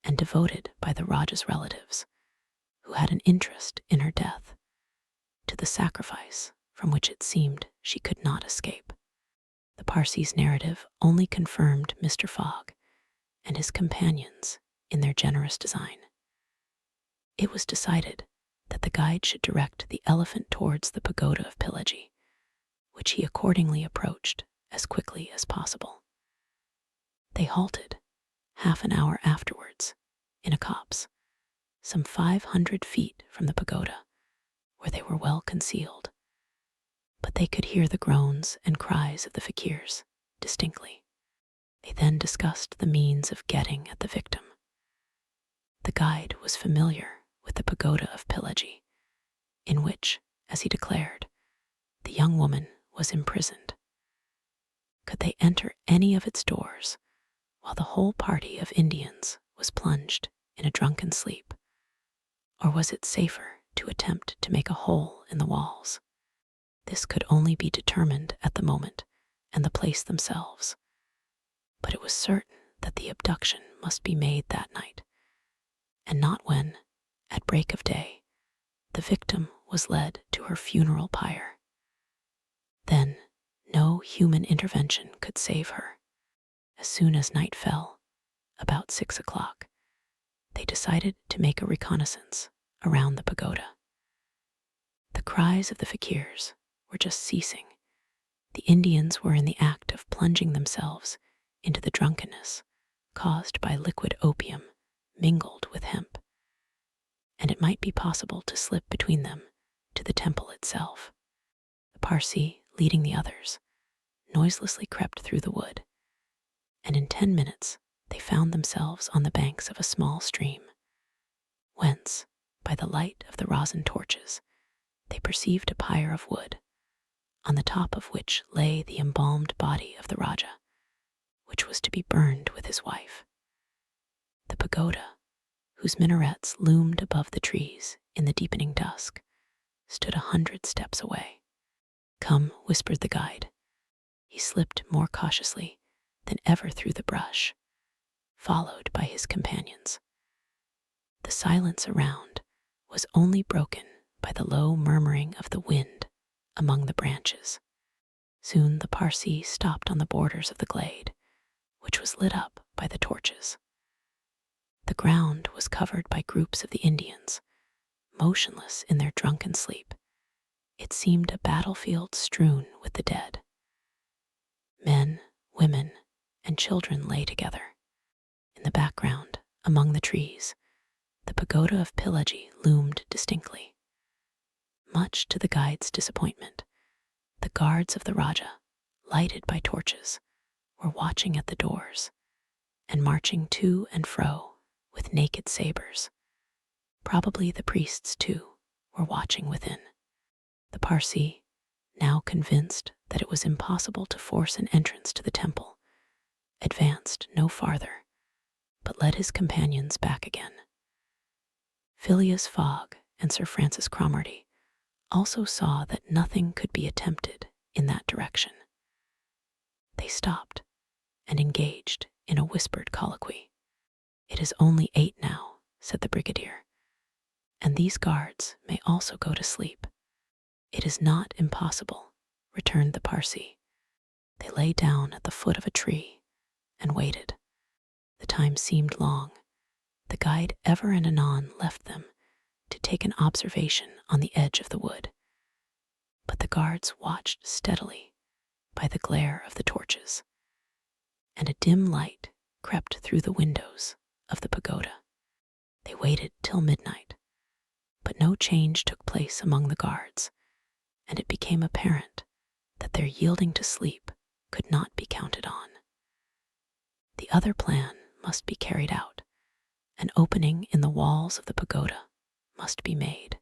and devoted by the Rajah's relatives, who had an interest in her death, to the sacrifice from which it seemed she could not escape. The Parsee's narrative only confirmed Mr. Fogg and his companions in their generous design. It was decided that the guide should direct the elephant towards the pagoda of Pillaji, which he accordingly approached as quickly as possible. They halted, half an hour afterwards, in a copse, some 500 feet from the pagoda, where they were well concealed, but they could hear the groans and cries of the fakirs distinctly. They then discussed the means of getting at the victim. The guide was familiar with the pagoda of Pillaji, in which, as he declared, the young woman was imprisoned. Could they enter any of its doors while the whole party of Indians was plunged in a drunken sleep, or was it safer to attempt to make a hole in the walls? This could only be determined at the moment and the place themselves, but it was certain that the abduction must be made that night, and not when, at break of day, the victim was led to her funeral pyre. Then no human intervention could save her. As soon as night fell, about 6 o'clock, they decided to make a reconnaissance around the pagoda. The cries of the fakirs were just ceasing. The Indians were in the act of plunging themselves into the drunkenness caused by liquid opium mingled with hemp, and it might be possible to slip between them to the temple itself. The Parsee, leading the others, noiselessly crept through the wood, and in 10 minutes they found themselves on the banks of a small stream, whence, by the light of the rosin torches, they perceived a pyre of wood, on the top of which lay the embalmed body of the Rajah, which was to be burned with his wife. The pagoda, whose minarets loomed above the trees in the deepening dusk, stood 100 steps away. "Come," whispered the guide. He slipped more cautiously than ever through the brush, followed by his companions. The silence around was only broken by the low murmuring of the wind among the branches. Soon the Parsee stopped on the borders of the glade, which was lit up by the torches. The ground was covered by groups of the Indians, motionless in their drunken sleep. It seemed a battlefield strewn with the dead. Men, women, and children lay together. In the background, among the trees, the pagoda of Pillaji loomed distinctly. Much to the guide's disappointment, the guards of the Rajah, lighted by torches, were watching at the doors and marching to and fro with naked sabers. Probably the priests, too, were watching within. The Parsi, now convinced that it was impossible to force an entrance to the temple, advanced no farther, but led his companions back again. Phileas Fogg and Sir Francis Cromarty also saw that nothing could be attempted in that direction. They stopped and engaged in a whispered colloquy. "It is only 8 now," said the brigadier, "and these guards may also go to sleep." "It is not impossible," returned the Parsi. They lay down at the foot of a tree and waited. The time seemed long. The guide ever and anon left them to take an observation on the edge of the wood. But the guards watched steadily by the glare of the torches, and a dim light crept through the windows of the pagoda. They waited till midnight, but no change took place among the guards, and it became apparent that their yielding to sleep could not be counted on. The other plan must be carried out. An opening in the walls of the pagoda must be made.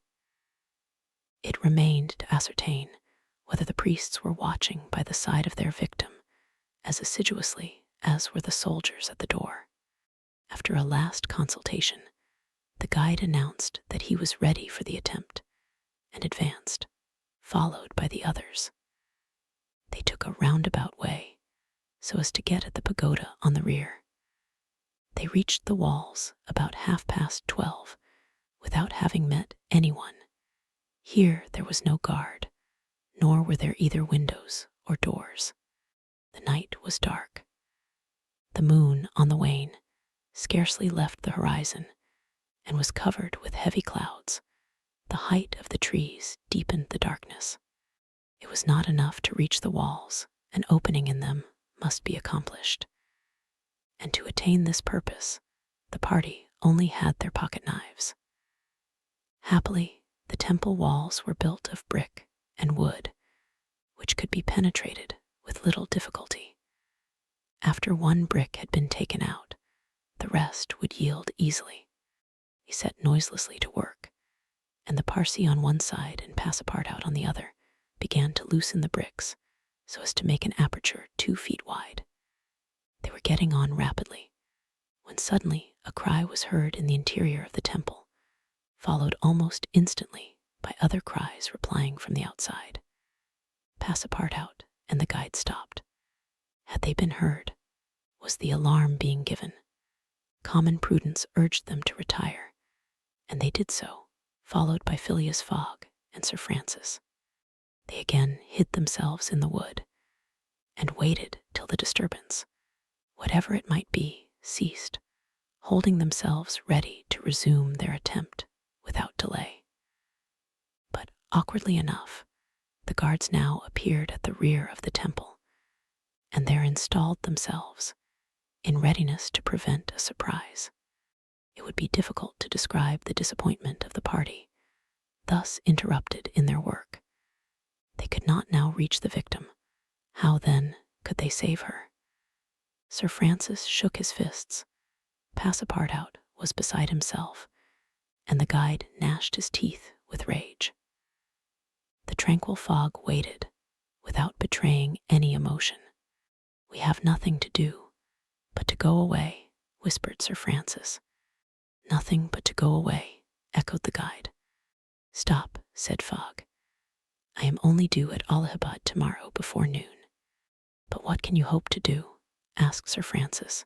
It remained to ascertain whether the priests were watching by the side of their victim as assiduously as were the soldiers at the door. After a last consultation, the guide announced that he was ready for the attempt and advanced, followed by the others. They took a roundabout way so as to get at the pagoda on the rear. They reached the walls about 12:30 without having met anyone. Here there was no guard, nor were there either windows or doors. The night was dark. The moon, on the wane, scarcely left the horizon and was covered with heavy clouds. The height of the trees deepened the darkness. It was not enough to reach the walls. An opening in them must be accomplished. And to attain this purpose, the party only had their pocket knives. Happily, the temple walls were built of brick and wood, which could be penetrated with little difficulty. After one brick had been taken out, the rest would yield easily. He set noiselessly to work, and the Parsi on one side and Passepartout on the other began to loosen the bricks so as to make an aperture 2 feet wide. They were getting on rapidly, when suddenly a cry was heard in the interior of the temple, followed almost instantly by other cries replying from the outside. Passepartout and the guide stopped. Had they been heard? Was the alarm being given? Common prudence urged them to retire, and they did so, followed by Phileas Fogg and Sir Francis. They again hid themselves in the wood and waited till the disturbance, whatever it might be, ceased, holding themselves ready to resume their attempt without delay. But awkwardly enough, the guards now appeared at the rear of the temple, and there installed themselves in readiness to prevent a surprise. It would be difficult to describe the disappointment of the party, thus interrupted in their work. They could not now reach the victim. How, then, could they save her? Sir Francis shook his fists. Passepartout was beside himself, and the guide gnashed his teeth with rage. The tranquil Fogg waited, without betraying any emotion. "We have nothing to do but to go away," whispered Sir Francis. "Nothing but to go away," echoed the guide. "Stop," said Fogg. "I am only due at Allahabad tomorrow before noon." "But what can you hope to do?" asked Sir Francis.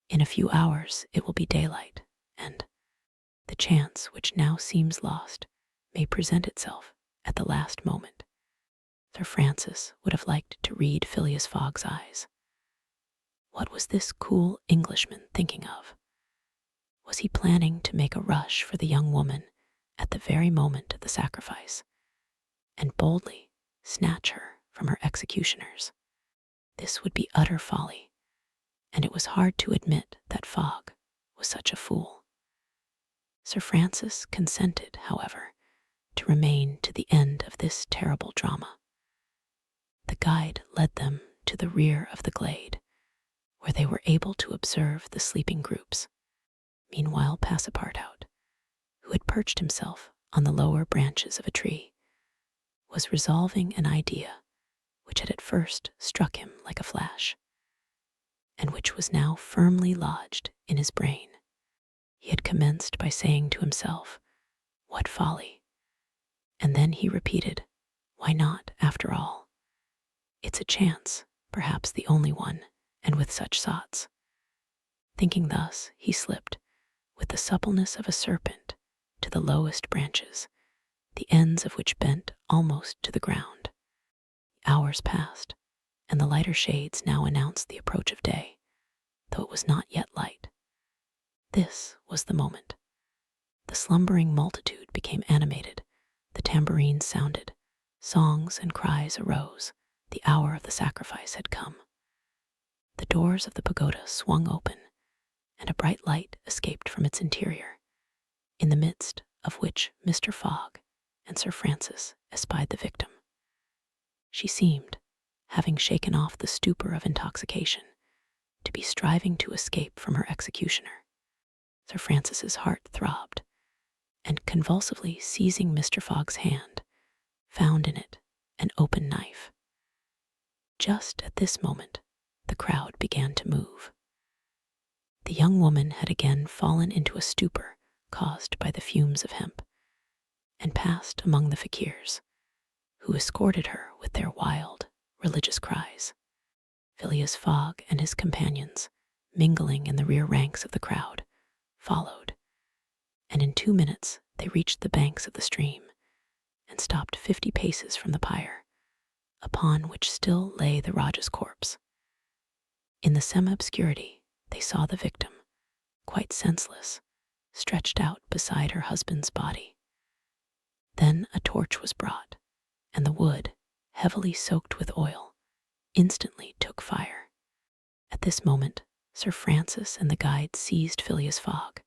"In a few hours it will be daylight, and the chance which now seems lost may present itself at the last moment." Sir Francis would have liked to read Phileas Fogg's eyes. What was this cool Englishman thinking of? Was he planning to make a rush for the young woman at the very moment of the sacrifice, and boldly snatch her from her executioners? This would be utter folly, and it was hard to admit that Fogg was such a fool. Sir Francis consented, however, to remain to the end of this terrible drama. The guide led them to the rear of the glade, where they were able to observe the sleeping groups. Meanwhile, Passepartout, who had perched himself on the lower branches of a tree, was resolving an idea which had at first struck him like a flash, and which was now firmly lodged in his brain. He had commenced by saying to himself, "What folly!" And then he repeated, "Why not, after all? It's a chance, perhaps the only one, and with such thoughts." Thinking thus, he slipped, with the suppleness of a serpent, to the lowest branches, the ends of which bent almost to the ground. Hours passed, and the lighter shades now announced the approach of day, though it was not yet light. This was the moment. The slumbering multitude became animated, the tambourines sounded, songs and cries arose, the hour of the sacrifice had come. The doors of the pagoda swung open, and a bright light escaped from its interior, in the midst of which Mr. Fogg and Sir Francis espied the victim. She seemed, having shaken off the stupor of intoxication, to be striving to escape from her executioner. Sir Francis's heart throbbed, and convulsively seizing Mr. Fogg's hand, found in it an open knife. Just at this moment, the crowd began to move. The young woman had again fallen into a stupor caused by the fumes of hemp, and passed among the fakirs, who escorted her with their wild, religious cries. Phileas Fogg and his companions, mingling in the rear ranks of the crowd, followed, and in 2 minutes they reached the banks of the stream and stopped 50 paces from the pyre, upon which still lay the Rajah's corpse. In the semi-obscurity, they saw the victim, quite senseless, stretched out beside her husband's body. Then a torch was brought, and the wood, heavily soaked with oil, instantly took fire. At this moment, Sir Francis and the guide seized Phileas Fogg,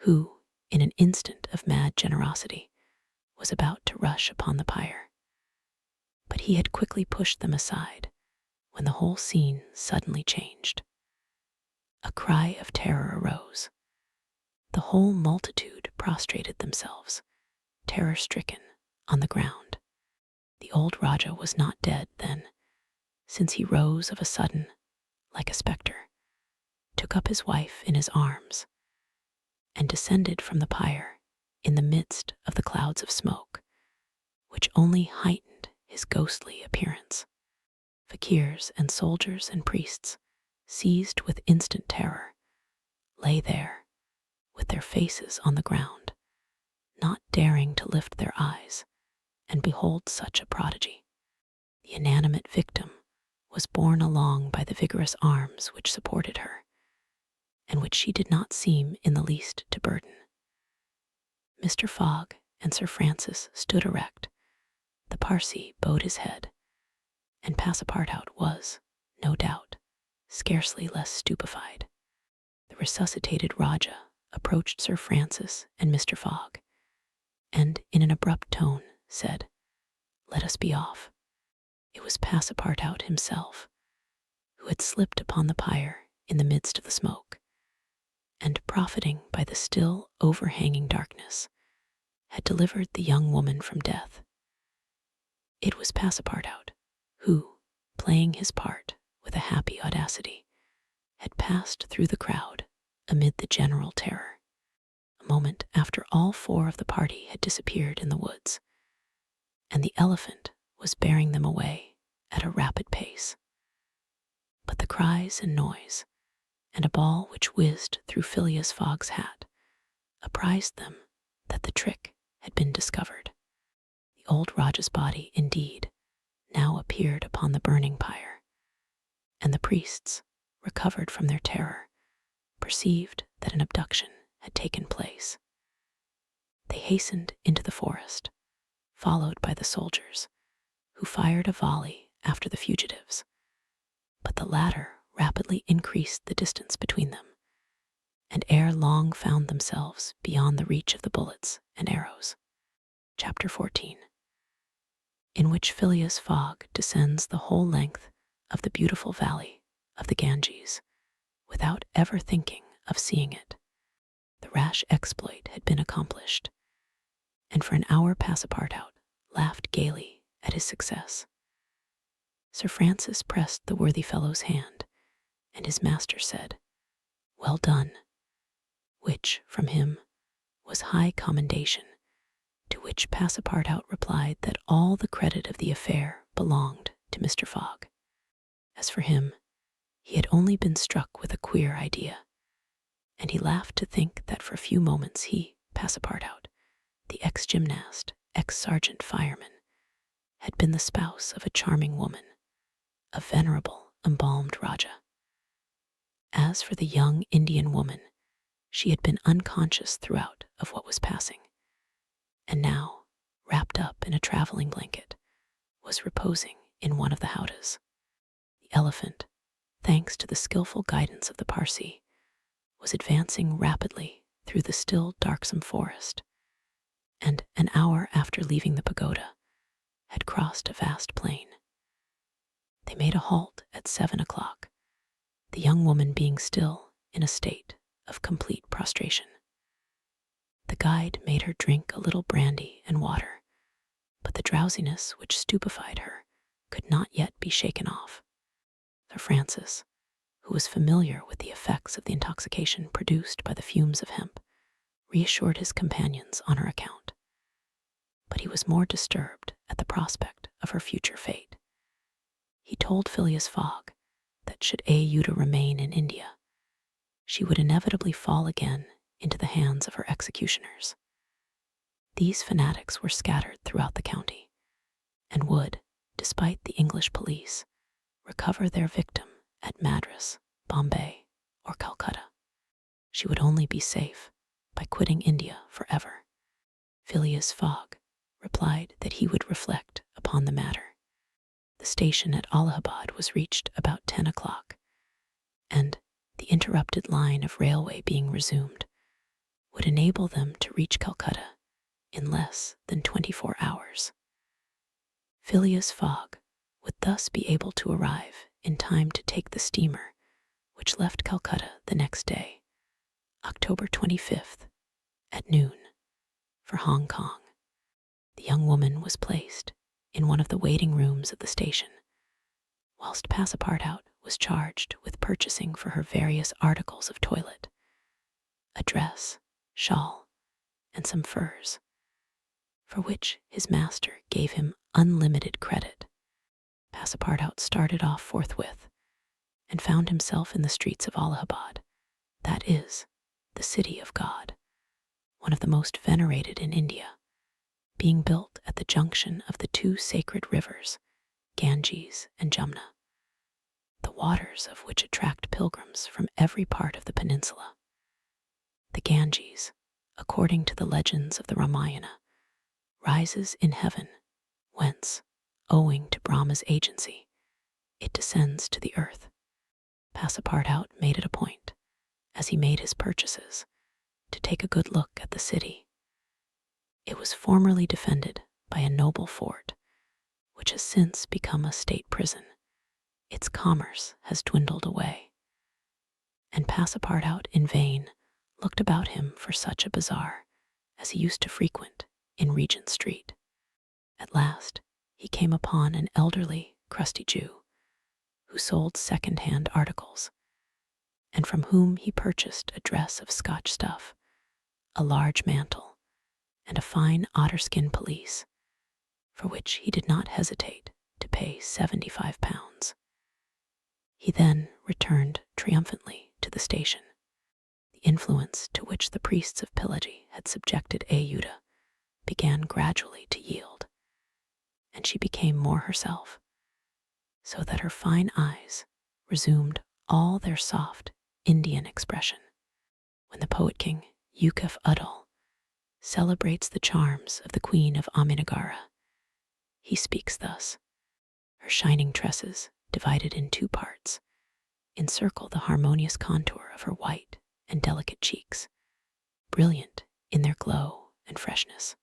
who, in an instant of mad generosity, was about to rush upon the pyre. But he had quickly pushed them aside, when the whole scene suddenly changed. A cry of terror arose. The whole multitude prostrated themselves, terror-stricken, on the ground. The old Rajah was not dead then, since he rose of a sudden, like a spectre, took up his wife in his arms, and descended from the pyre in the midst of the clouds of smoke, which only heightened his ghostly appearance. Fakirs and soldiers and priests, seized with instant terror, lay there, with their faces on the ground, not daring to lift their eyes and behold such a prodigy. The inanimate victim was borne along by the vigorous arms which supported her, and which she did not seem in the least to burden. Mr. Fogg and Sir Francis stood erect. The Parsee bowed his head, and Passepartout was, no doubt, scarcely less stupefied. The resuscitated Rajah approached Sir Francis and Mr. Fogg, and in an abrupt tone said, "Let us be off." It was Passepartout himself, who had slipped upon the pyre in the midst of the smoke, and profiting by the still overhanging darkness, had delivered the young woman from death. It was Passepartout who, playing his part with a happy audacity, had passed through the crowd amid the general terror, a moment after all 4 of the party had disappeared in the woods, and the elephant was bearing them away at a rapid pace. But the cries and noise, and a ball which whizzed through Phileas Fogg's hat, apprised them that the trick had been discovered. The old Rajah's body, indeed, now appeared upon the burning pyre, and the priests, recovered from their terror, perceived that an abduction had taken place. They hastened into the forest, followed by the soldiers, who fired a volley after the fugitives, but the latter rapidly increased the distance between them, and ere long found themselves beyond the reach of the bullets and arrows. Chapter 14, in which Phileas Fogg descends the whole length of the beautiful valley of the Ganges, without ever thinking of seeing it. The rash exploit had been accomplished, and for an hour Passepartout laughed gaily at his success. Sir Francis pressed the worthy fellow's hand, and his master said, "Well done," which, from him, was high commendation, to which Passepartout replied that all the credit of the affair belonged to Mr. Fogg. As for him, he had only been struck with a queer idea, and he laughed to think that for a few moments he, Passepartout, the ex-gymnast, ex-sergeant fireman, had been the spouse of a charming woman, a venerable, embalmed Rajah. As for the young Indian woman, she had been unconscious throughout of what was passing, and now, wrapped up in a traveling blanket, was reposing in one of the howdahs. The elephant, thanks to the skillful guidance of the Parsee, was advancing rapidly through the still darksome forest, and an hour after leaving the pagoda, had crossed a vast plain. They made a halt at 7 o'clock, the young woman being still in a state of complete prostration. The guide made her drink a little brandy and water, but the drowsiness which stupefied her could not yet be shaken off. Sir Francis, who was familiar with the effects of the intoxication produced by the fumes of hemp, reassured his companions on her account. But he was more disturbed at the prospect of her future fate. He told Phileas Fogg that should Ayuda remain in India, she would inevitably fall again into the hands of her executioners. These fanatics were scattered throughout the county, and would, despite the English police, recover their victim at Madras, Bombay, or Calcutta. She would only be safe by quitting India forever. Phileas Fogg replied that he would reflect upon the matter. The station at Allahabad was reached about 10 o'clock, and, the interrupted line of railway being resumed, would enable them to reach Calcutta in less than 24 hours. Phileas Fogg would thus be able to arrive in time to take the steamer which left Calcutta the next day, October 25th, at noon, for Hong Kong. The young woman was placed in one of the waiting rooms of the station, whilst Passepartout was charged with purchasing for her various articles of toilet, a dress, shawl, and some furs, for which his master gave him unlimited credit. Passepartout started off forthwith, and found himself in the streets of Allahabad, that is, the city of God, one of the most venerated in India, being built at the junction of the two sacred rivers, Ganges and Jumna, the waters of which attract pilgrims from every part of the peninsula. The Ganges, according to the legends of the Ramayana, rises in heaven, whence, owing to Brahma's agency, it descends to the earth. Passepartout made it a point, as he made his purchases, to take a good look at the city. It was formerly defended by a noble fort, which has since become a state prison. Its commerce has dwindled away, and Passepartout in vain looked about him for such a bazaar as he used to frequent in Regent Street. At last he came upon an elderly, crusty Jew, who sold second-hand articles, and from whom he purchased a dress of Scotch stuff, a large mantle, and a fine otter-skin pelisse, for which he did not hesitate to pay £75. He then returned triumphantly to the station. The influence to which the priests of Pillaji had subjected Ayuda began gradually to yield, and she became more herself, so that her fine eyes resumed all their soft Indian expression. When the poet king Yukef Uddal celebrates the charms of the Queen of Aminagara, he speaks thus: her shining tresses, divided in two parts, encircle the harmonious contour of her white and delicate cheeks, brilliant in their glow and freshness.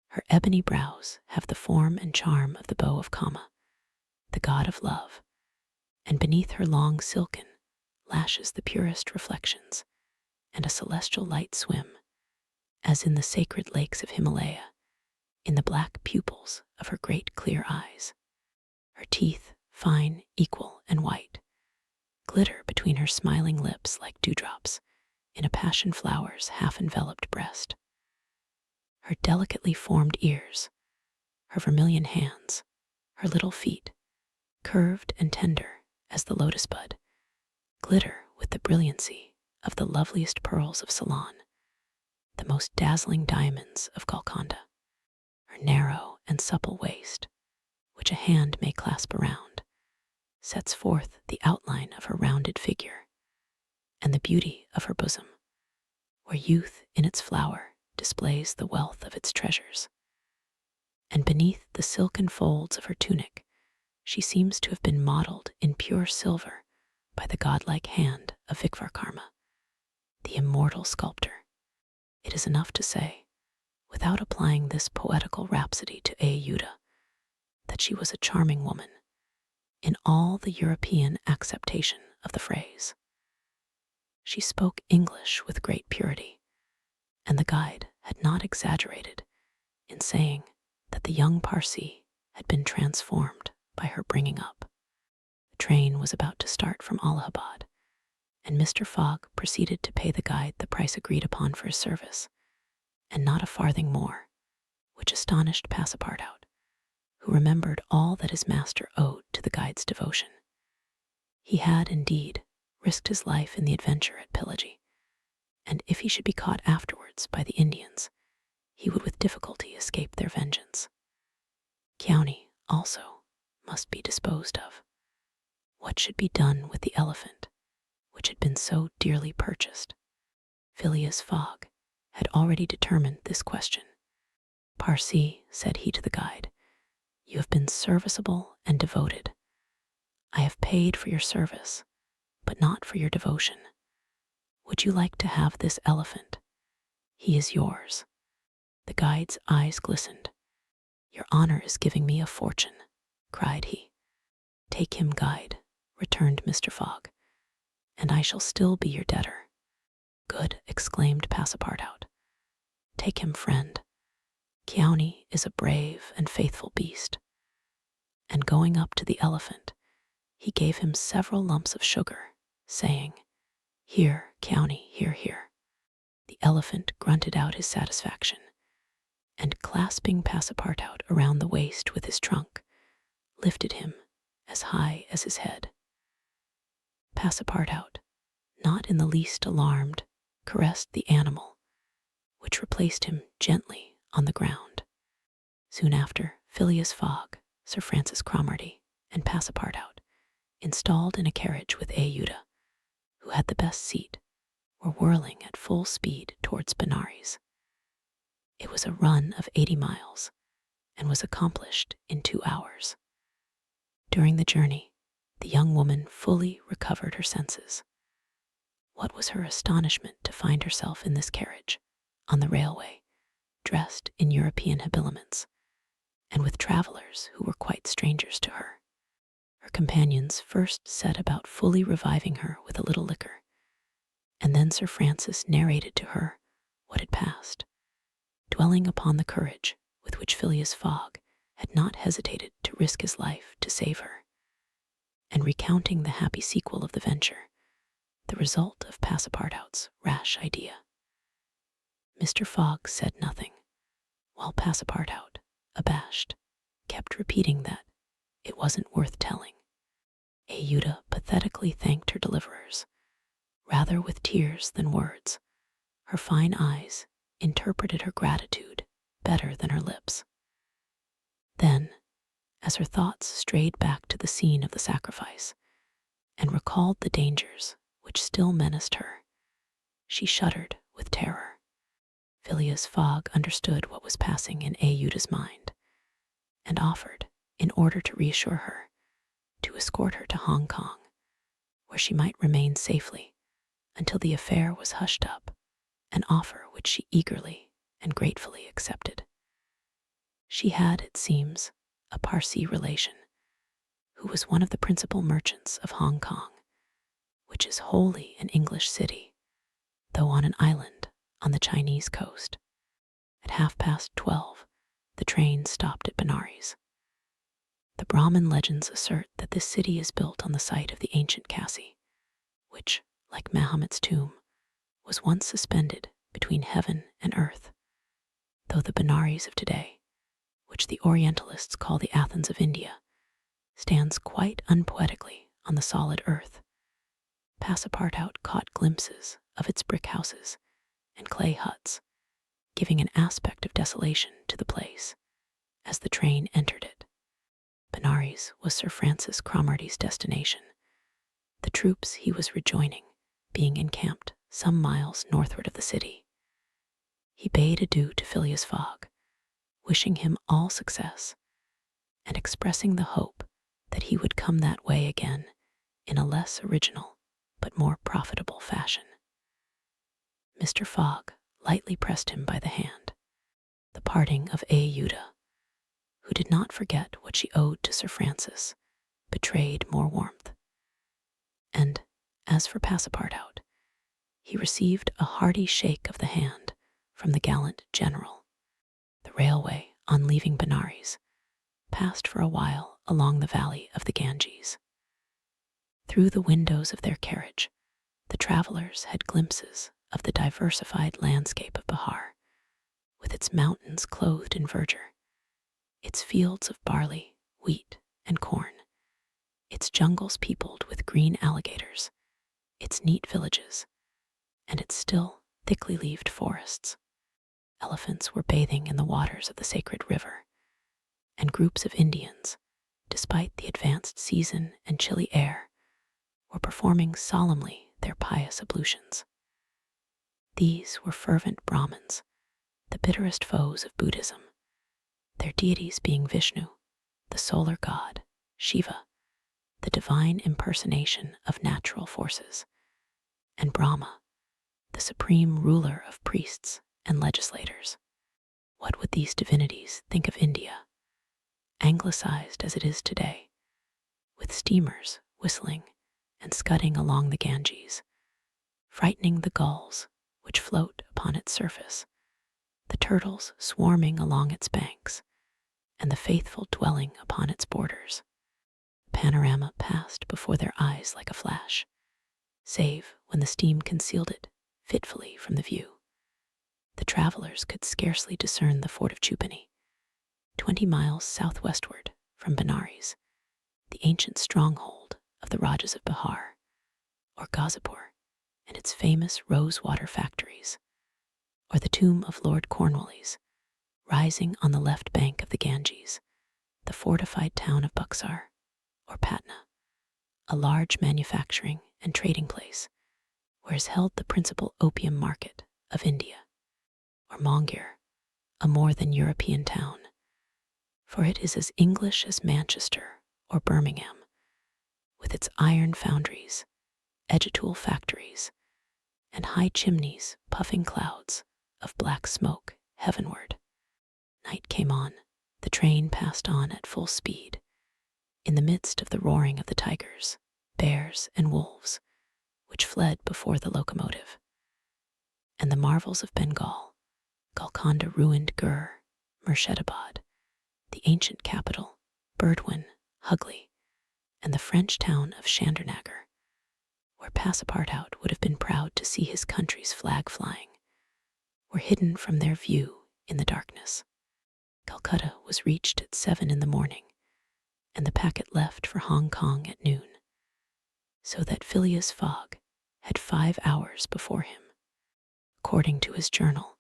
Her ebony brows have the form and charm of the bow of Kama, the god of love, and beneath her long silken lashes the purest reflections and a celestial light swim, as in the sacred lakes of Himalaya, in the black pupils of her great clear eyes. Her teeth, fine, equal, and white, glitter between her smiling lips like dewdrops in a passion flower's half-enveloped breast. Her delicately formed ears, her vermilion hands, her little feet, curved and tender as the lotus bud, glitter with the brilliancy of the loveliest pearls of Ceylon, the most dazzling diamonds of Golconda. Her narrow and supple waist, which a hand may clasp around, sets forth the outline of her rounded figure and the beauty of her bosom, where youth in its flower displays the wealth of its treasures. And beneath the silken folds of her tunic, she seems to have been modeled in pure silver by the godlike hand of Vikvarkarma, the immortal sculptor. It is enough to say, without applying this poetical rhapsody to Ayuda, that she was a charming woman in all the European acceptation of the phrase. She spoke English with great purity, and the guide had not exaggerated in saying that the young Parsi had been transformed by her bringing up. The train was about to start from Allahabad, and Mr. Fogg proceeded to pay the guide the price agreed upon for his service, and not a farthing more, which astonished Passepartout, who remembered all that his master owed to the guide's devotion. He had, indeed, risked his life in the adventure at Pillagi, and if he should be caught afterwards by the Indians, he would with difficulty escape their vengeance. Keawney, also, must be disposed of. What should be done with the elephant, which had been so dearly purchased? Phileas Fogg had already determined this question. "Parsi," said he to the guide, "you have been serviceable and devoted. I have paid for your service, but not for your devotion. Would you like to have this elephant? He is yours." The guide's eyes glistened. "Your honor is giving me a fortune," cried he. "Take him, guide," returned Mr. Fogg, "and I shall still be your debtor." "Good," exclaimed Passepartout. "Take him, friend. Keawney is a brave and faithful beast." And going up to the elephant, he gave him several lumps of sugar, saying, "Here, Keawney, here." The elephant grunted out his satisfaction, and clasping Passepartout around the waist with his trunk, lifted him as high as his head. Passepartout, not in the least alarmed, caressed the animal, which replaced him gently on the ground. Soon after, Phileas Fogg, Sir Francis Cromarty, and Passepartout, installed in a carriage with Ayuda, who had the best seat, were whirling at full speed towards Benares. It was a run of 80 miles, and was accomplished in 2 hours. During the journey, the young woman fully recovered her senses. What was her astonishment to find herself in this carriage, on the railway, dressed in European habiliments, and with travelers who were quite strangers to her. Her companions first set about fully reviving her with a little liquor, and then Sir Francis narrated to her what had passed, dwelling upon the courage with which Phileas Fogg had not hesitated to risk his life to save her, and recounting the happy sequel of the venture, the result of Passepartout's rash idea. Mr. Fogg said nothing, while Passepartout, abashed, kept repeating that it wasn't worth telling. Ayuda pathetically thanked her deliverers, rather with tears than words. Her fine eyes interpreted her gratitude better than her lips. Then, as her thoughts strayed back to the scene of the sacrifice, and recalled the dangers which still menaced her, she shuddered with terror. Phileas Fogg understood what was passing in Ayuda's mind, and offered, in order to reassure her, to escort her to Hong Kong, where she might remain safely until the affair was hushed up, an offer which she eagerly and gratefully accepted. She had, it seems, a Parsi relation, who was one of the principal merchants of Hong Kong, which is wholly an English city, though on an island on the Chinese coast. At 12:30, the train stopped at Benares. The Brahmin legends assert that this city is built on the site of the ancient Kasi, which, like Mahomet's tomb, was once suspended between heaven and earth, though the Benares of today, which the Orientalists call the Athens of India, stands quite unpoetically on the solid earth. Passepartout caught glimpses of its brick houses and clay huts, giving an aspect of desolation to the place as the train entered it. Benares was Sir Francis Cromarty's destination, the troops he was rejoining being encamped some miles northward of the city. He bade adieu to Phileas Fogg, wishing him all success and expressing the hope that he would come that way again in a less original but more profitable fashion. Mr. Fogg lightly pressed him by the hand. The parting of Ayuda, who did not forget what she owed to Sir Francis, betrayed more warmth. And as for Passepartout, he received a hearty shake of the hand from the gallant general. The railway, on leaving Benares, passed for a while along the valley of the Ganges. Through the windows of their carriage, the travelers had glimpses of the diversified landscape of Bihar, with its mountains clothed in verdure, its fields of barley, wheat, and corn, its jungles peopled with green alligators, its neat villages, and its still, thickly leaved forests. Elephants were bathing in the waters of the sacred river, and groups of Indians, despite the advanced season and chilly air, were performing solemnly their pious ablutions. These were fervent Brahmins, the bitterest foes of Buddhism, their deities being Vishnu, the solar god, Shiva, the divine impersonation of natural forces, and Brahma, the supreme ruler of priests and legislators. What would these divinities think of India, anglicized as it is today, with steamers whistling and scudding along the Ganges, frightening the gulls which float upon its surface, the turtles swarming along its banks, and the faithful dwelling upon its borders? The panorama passed before their eyes like a flash, save when the steam concealed it fitfully from the view. The travelers could scarcely discern the fort of Chupani, 20 miles southwestward from Benares, the ancient stronghold of the Rajas of Bihar, or Gazipur and its famous rose-water factories, or the tomb of Lord Cornwallis, rising on the left bank of the Ganges, the fortified town of Buxar, or Patna, a large manufacturing and trading place, where is held the principal opium market of India, or Mongir, a more than European town, for it is as English as Manchester or Birmingham, with its iron foundries, edgetool factories, and high chimneys puffing clouds of black smoke heavenward. Night came on, the train passed on at full speed, in the midst of the roaring of the tigers, bears, and wolves, which fled before the locomotive. And the marvels of Bengal, Golconda ruined Gur, Murshidabad, the ancient capital, Burdwan, Hugli, and the French town of Chandernagor, where Passepartout would have been proud to see his country's flag flying, were hidden from their view in the darkness. Calcutta was reached at 7 in the morning, and the packet left for Hong Kong at noon, so that Phileas Fogg had 5 hours before him. According to his journal,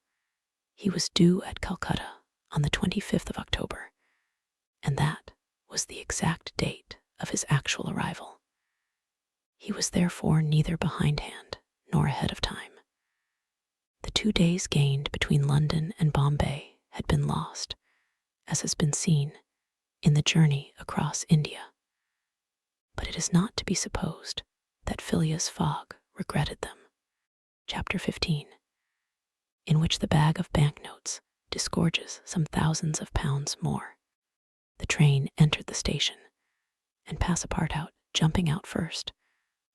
he was due at Calcutta on the 25th of October, and that was the exact date of his actual arrival. He was therefore neither behindhand nor ahead of time. The 2 days gained between London and Bombay had been lost, as has been seen, in the journey across India. But it is not to be supposed that Phileas Fogg regretted them. Chapter 15, in which the bag of banknotes disgorges some thousands of pounds more. The train entered the station, and Passepartout, jumping out first,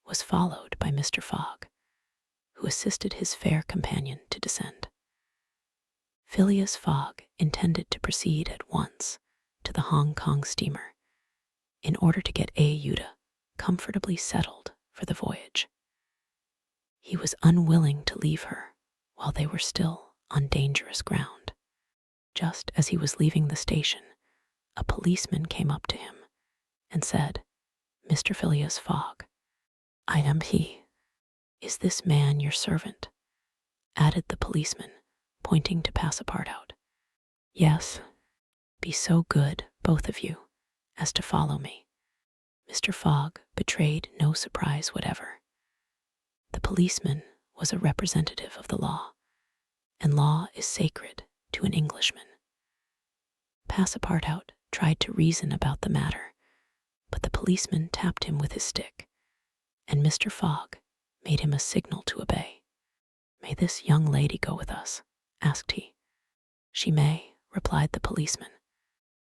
was followed by Mr. Fogg, who assisted his fair companion to descend. Phileas Fogg intended to proceed at once to the Hong Kong steamer in order to get Ayuda comfortably settled for the voyage. He was unwilling to leave her while they were still on dangerous ground. Just as he was leaving the station, a policeman came up to him and said, "Mr. Phileas Fogg, I am he. Is this man your servant?" added the policeman, pointing to Passepartout. "Yes. Be so good, both of you, as to follow me." Mr. Fogg betrayed no surprise whatever. The policeman was a representative of the law, and law is sacred to an Englishman. Passepartout tried to reason about the matter, but the policeman tapped him with his stick, and Mr. Fogg made him a signal to obey. "May this young lady go with us?" asked he. "She may," replied the policeman.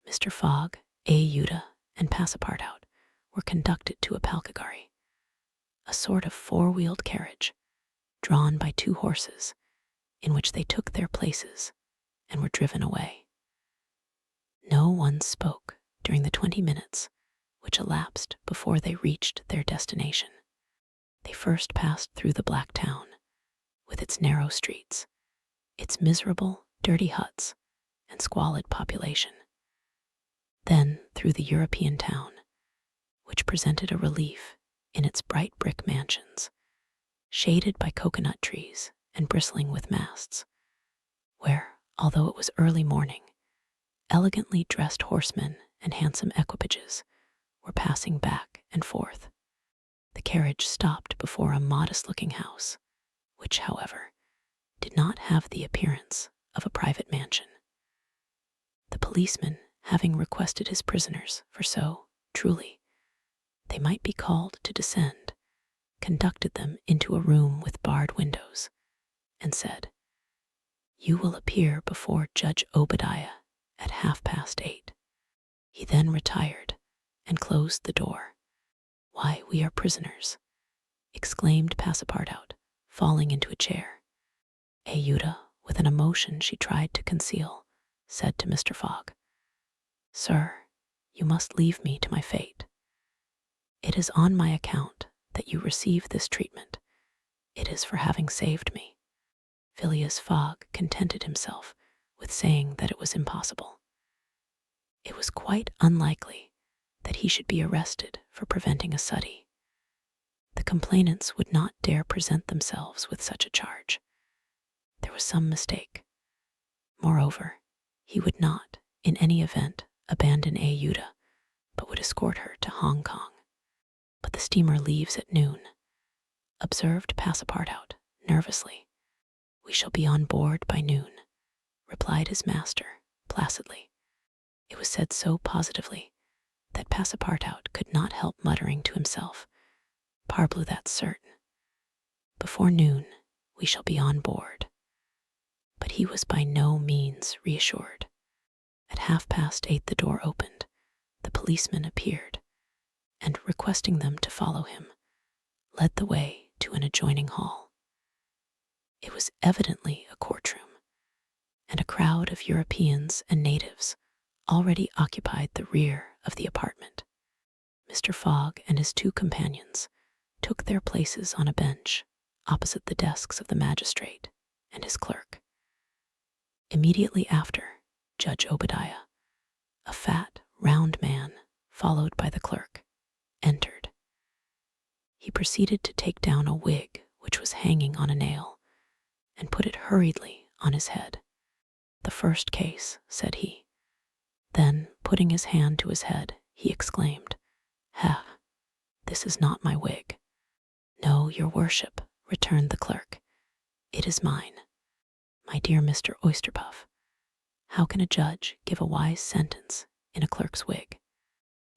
Mr. Fogg, Ayuda, and Passepartout were conducted to a palkigari, a sort of four-wheeled carriage, drawn by two horses, in which they took their places and were driven away. No one spoke during the 20 minutes which elapsed before they reached their destination. They first passed through the Black Town, with its narrow streets, its miserable, dirty huts, and squalid population. Then through the European town, which presented a relief in its bright brick mansions, shaded by coconut trees and bristling with masts, where, although it was early morning, elegantly dressed horsemen and handsome equipages were passing back and forth. The carriage stopped before a modest-looking house, which, however, did not have the appearance of a private mansion. The policeman, having requested his prisoners, for so, truly, they might be called to descend, conducted them into a room with barred windows, and said, "You will appear before Judge Obadiah at 8:30. He then retired and closed the door. "Why, we are prisoners," exclaimed Passepartout, falling into a chair. Ayuda, with an emotion she tried to conceal, said to Mr. Fogg, "Sir, you must leave me to my fate. It is on my account that you receive this treatment. It is for having saved me." Phileas Fogg contented himself with saying that it was impossible. It was quite unlikely that he should be arrested for preventing a suttee. The complainants would not dare present themselves with such a charge. There was some mistake. Moreover, he would not, in any event, abandon Ayuda, but would escort her to Hong Kong. "But the steamer leaves at noon," observed Passepartout nervously. "We shall be on board by noon," replied his master placidly. It was said so positively that Passepartout could not help muttering to himself, "Parbleu, that's certain. Before noon we shall be on board." But he was by no means reassured. At 8:30 the door opened, the policeman appeared, and, requesting them to follow him, led the way to an adjoining hall. It was evidently a courtroom, and a crowd of Europeans and natives already occupied the rear of the apartment. Mr. Fogg and his two companions took their places on a bench opposite the desks of the magistrate and his clerk. Immediately after, Judge Obadiah, a fat, round man, followed by the clerk, entered. He proceeded to take down a wig which was hanging on a nail and put it hurriedly on his head. "The first case," said he. Then, putting his hand to his head, he exclaimed, "Ha! This is not my wig." "No, your worship," returned the clerk. "It is mine. My dear Mr. Oysterpuff, how can a judge give a wise sentence in a clerk's wig?"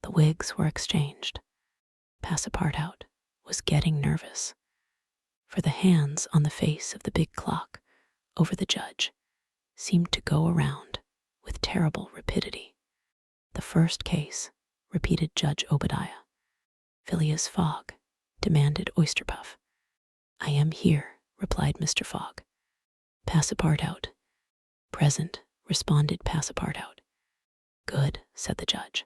The wigs were exchanged. Passepartout was getting nervous, for the hands on the face of the big clock over the judge seemed to go around with terrible rapidity. "The first case," repeated Judge Obadiah. "Phileas Fogg," demanded Oysterpuff. "I am here," replied Mr. Fogg. Passepartout. Present, responded Passepartout. Good, said the judge.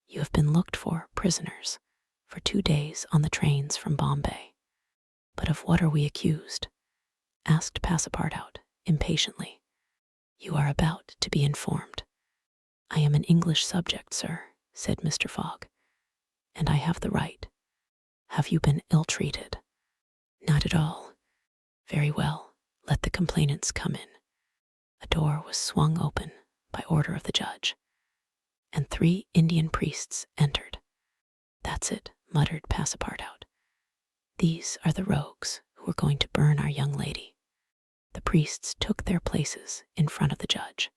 You have been looked for prisoners for 2 days on the trains from Bombay. But of what are we accused? Asked Passepartout impatiently. You are about to be informed. I am an English subject, sir, said Mr. Fogg, and I have the right. Have you been ill-treated? Not at all. Very well, let the complainants come in. A door was swung open by order of the judge, and 3 Indian priests entered. That's it, muttered Passepartout. These are the rogues who are going to burn our young lady. The priests took their places in front of the judge,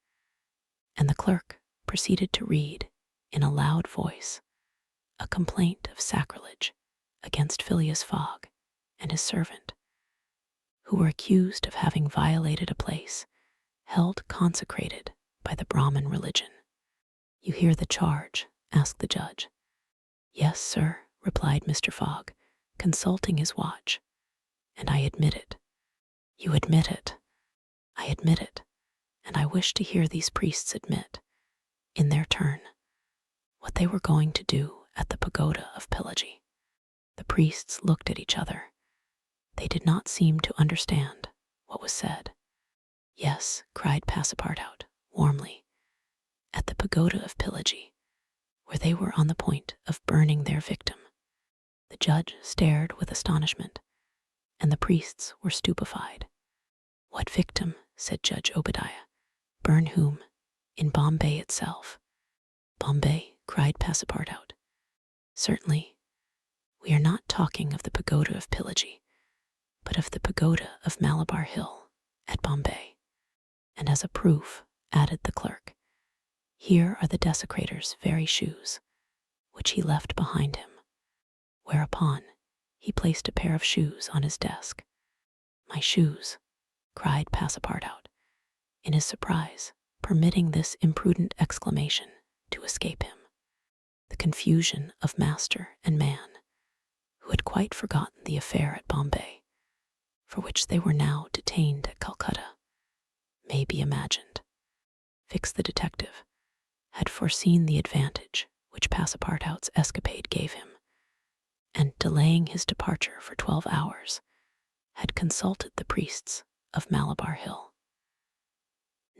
and the clerk proceeded to read, in a loud voice, a complaint of sacrilege against Phileas Fogg and his servant, who were accused of having violated a place held consecrated by the Brahmin religion. You hear the charge? Asked the judge. Yes, sir, replied Mr. Fogg, consulting his watch, and I admit it. You admit it? I admit it, and I wish to hear these priests admit, in their turn, what they were going to do at the pagoda of Pillaji. The priests looked at each other. They did not seem to understand what was said. Yes, cried Passepartout warmly, at the pagoda of Pillaji, where they were on the point of burning their victim. The judge stared with astonishment, and the priests were stupefied. What victim? Said Judge Obadiah. Burn whom? In Bombay itself. Bombay, cried Passepartout. Certainly, we are not talking of the pagoda of Pillaji, but of the pagoda of Malabar Hill at Bombay. And as a proof, added the clerk, here are the desecrator's very shoes, which he left behind him. Whereupon he placed a pair of shoes on his desk. My shoes, cried Passepartout, in his surprise, permitting this imprudent exclamation to escape him. The confusion of master and man, who had quite forgotten the affair at Bombay, for which they were now detained at Calcutta, may be imagined. Fix the detective had foreseen the advantage which Passepartout's escapade gave him, and delaying his departure for 12 hours, had consulted the priests of Malabar Hill.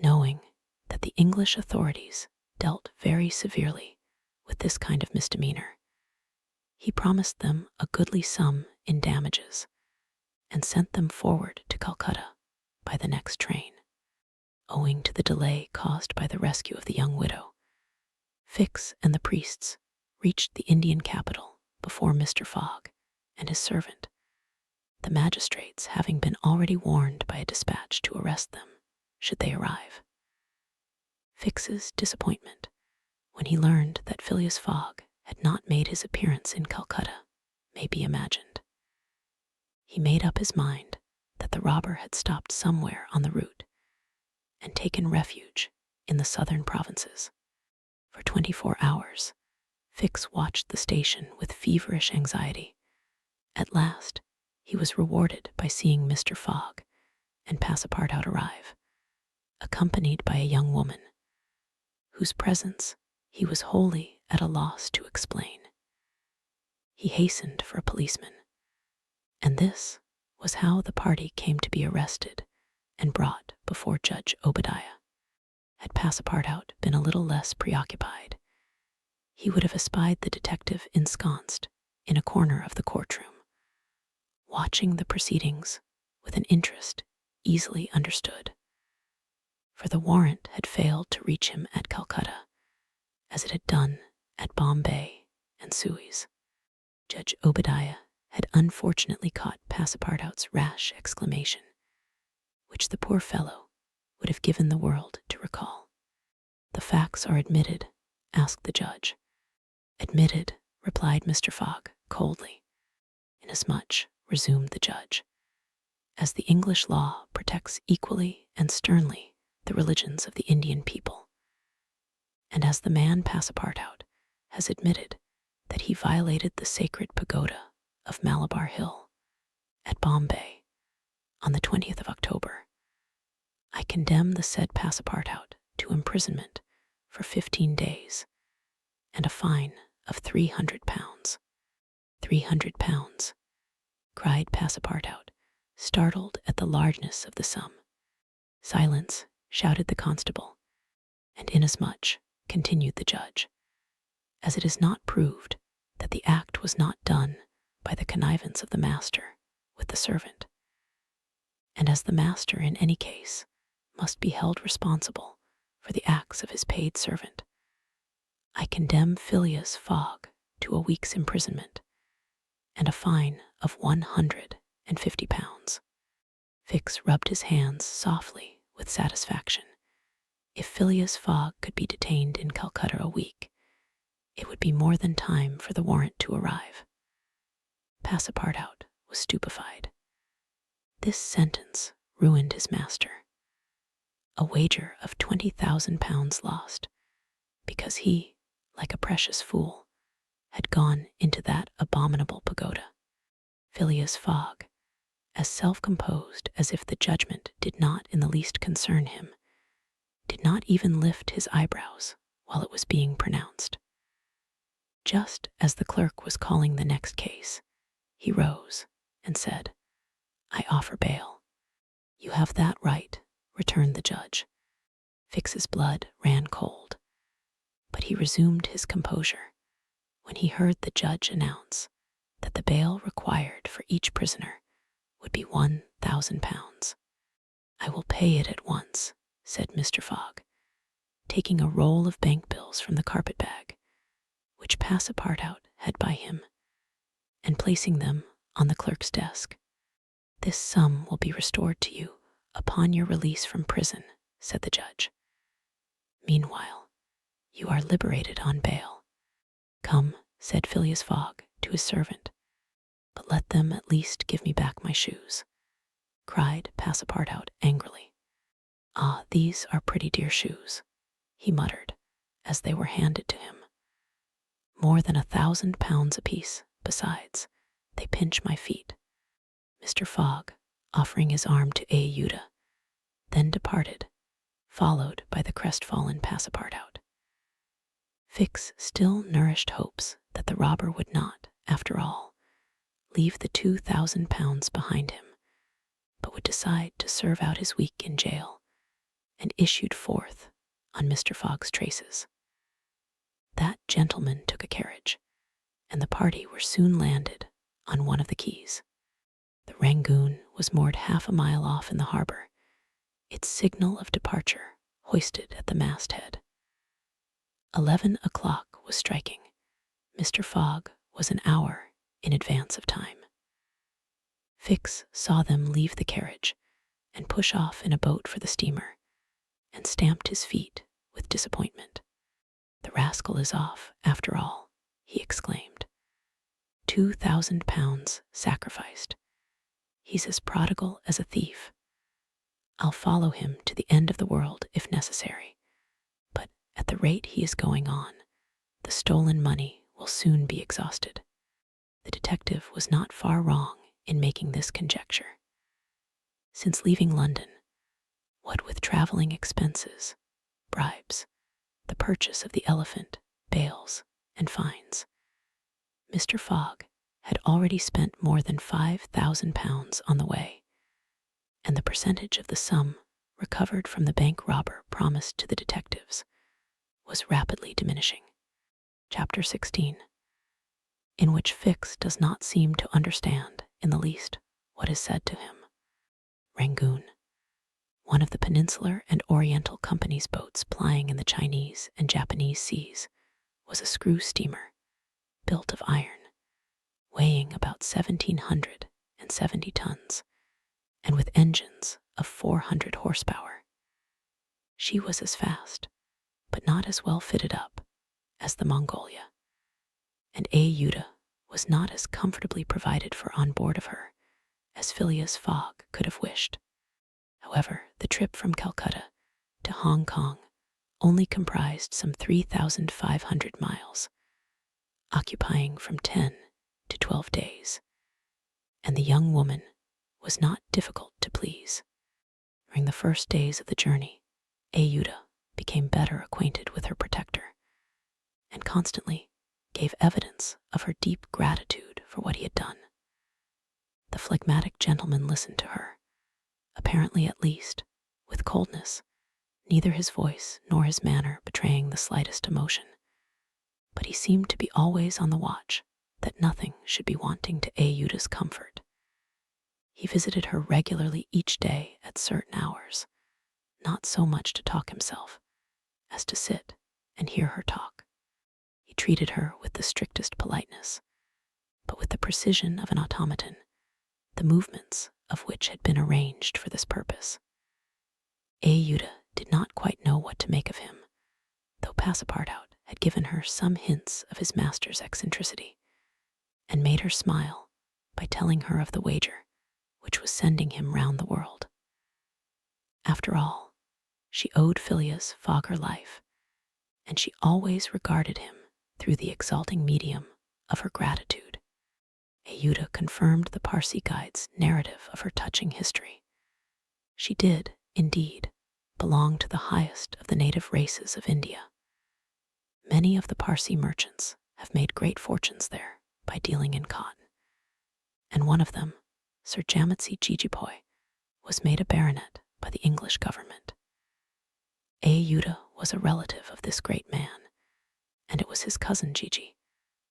Knowing that the English authorities dealt very severely with this kind of misdemeanor, he promised them a goodly sum in damages and sent them forward to Calcutta by the next train. Owing to the delay caused by the rescue of the young widow, Fix and the priests reached the Indian capital before Mr. Fogg and his servant, the magistrates having been already warned by a dispatch to arrest them should they arrive. Fix's disappointment when he learned that Phileas Fogg had not made his appearance in Calcutta may be imagined. He made up his mind that the robber had stopped somewhere on the route and taken refuge in the southern provinces. For 24 hours, Fix watched the station with feverish anxiety. At last, he was rewarded by seeing Mr. Fogg and Passepartout arrive, accompanied by a young woman, whose presence he was wholly at a loss to explain. He hastened for a policeman, and this was how the party came to be arrested and brought before Judge Obadiah. Had Passepartout been a little less preoccupied, he would have espied the detective ensconced in a corner of the courtroom, watching the proceedings with an interest easily understood. For the warrant had failed to reach him at Calcutta, as it had done at Bombay and Suez. Judge Obadiah had unfortunately caught Passepartout's rash exclamation, which the poor fellow would have given the world to recall. The facts are admitted, asked the judge. Admitted, replied Mr. Fogg coldly. Inasmuch, resumed the judge, as the English law protects equally and sternly the religions of the Indian people, and as the man Passepartout has admitted that he violated the sacred pagoda of Malabar Hill at Bombay on the 20th of October. I condemn the said Passepartout to imprisonment for 15 days and a fine of 300 pounds. 300 pounds, cried Passepartout, startled at the largeness of the sum. Silence, shouted the constable, and inasmuch, continued the judge, as it is not proved that the act was not done by the connivance of the master with the servant, and as the master in any case must be held responsible for the acts of his paid servant, I condemn Phileas Fogg to a week's imprisonment and a fine of 150 pounds. Fix rubbed his hands softly with satisfaction. If Phileas Fogg could be detained in Calcutta a week, it would be more than time for the warrant to arrive. Passepartout was stupefied. This sentence ruined his master. A wager of 20,000 pounds lost, because he, like a precious fool, had gone into that abominable pagoda. Phileas Fogg, as self-composed as if the judgment did not in the least concern him, did not even lift his eyebrows while it was being pronounced. Just as the clerk was calling the next case, he rose and said, "I offer bail." "You have that right," returned the judge. Fix's blood ran cold, but he resumed his composure when he heard the judge announce that the bail required for each prisoner would be 1,000 pounds. "I will pay it at once," said Mr. Fogg, taking a roll of bank bills from the carpet bag, which Passepartout had by him, and placing them on the clerk's desk. "This sum will be restored to you upon your release from prison," said the judge. "Meanwhile, you are liberated on bail." "Come," said Phileas Fogg to his servant, "but let them at least give me back my shoes," cried Passepartout angrily. "Ah, these are pretty dear shoes," he muttered as they were handed to him. "More than 1,000 pounds apiece. Besides, they pinch my feet." Mr. Fogg, offering his arm to Ayuda, then departed, followed by the crestfallen Passepartout. Fix still nourished hopes that the robber would not, after all, leave the 2,000 pounds behind him, but would decide to serve out his week in jail, and issued forth on Mr. Fogg's traces. That gentleman took a carriage, and the party were soon landed on one of the quays. The Rangoon was moored half a mile off in the harbor, its signal of departure hoisted at the masthead. 11 o'clock was striking. Mr. Fogg was an hour in advance of time. Fix saw them leave the carriage and push off in a boat for the steamer, and stamped his feet with disappointment. "The rascal is off, after all," he exclaimed. 2,000 pounds sacrificed. He's as prodigal as a thief. I'll follow him to the end of the world if necessary, but at the rate he is going on, the stolen money will soon be exhausted. The detective was not far wrong in making this conjecture. Since leaving London, what with traveling expenses, bribes, the purchase of the elephant, bails, and fines, Mr. Fogg had already spent more than 5,000 pounds on the way, and the percentage of the sum recovered from the bank robber promised to the detectives was rapidly diminishing. Chapter 16, in which Fix does not seem to understand in the least what is said to him. Rangoon, one of the Peninsular and Oriental Company's boats plying in the Chinese and Japanese seas, was a screw steamer built of iron, weighing about 1,770 tons, and with engines of 400 horsepower. She was as fast, but not as well fitted up, as the Mongolia, and Ayuda was not as comfortably provided for on board of her as Phileas Fogg could have wished. However, the trip from Calcutta to Hong Kong only comprised some 3,500 miles, occupying from 10 to 12 days, and the young woman was not difficult to please. During the first days of the journey, Ayuda became better acquainted with her protector and constantly gave evidence of her deep gratitude for what he had done. The phlegmatic gentleman listened to her, apparently at least, with coldness, neither his voice nor his manner betraying the slightest emotion. But he seemed to be always on the watch that nothing should be wanting to Ayuda's comfort. He visited her regularly each day at certain hours, not so much to talk himself as to sit and hear her talk. He treated her with the strictest politeness, but with the precision of an automaton, the movements of which had been arranged for this purpose. Ayuda did not quite know what to make of him, though Passepartout had given her some hints of his master's eccentricity, and made her smile by telling her of the wager which was sending him round the world. After all, she owed Phileas Fogg her life, and she always regarded him through the exalting medium of her gratitude. Ayuda confirmed the Parsi guide's narrative of her touching history. She did, indeed, belong to the highest of the native races of India. Many of the Parsi merchants have made great fortunes there by dealing in cotton, and one of them, Sir Jametsi Jijipoy, was made a baronet by the English government. Ayuda was a relative of this great man, and it was his cousin Gigi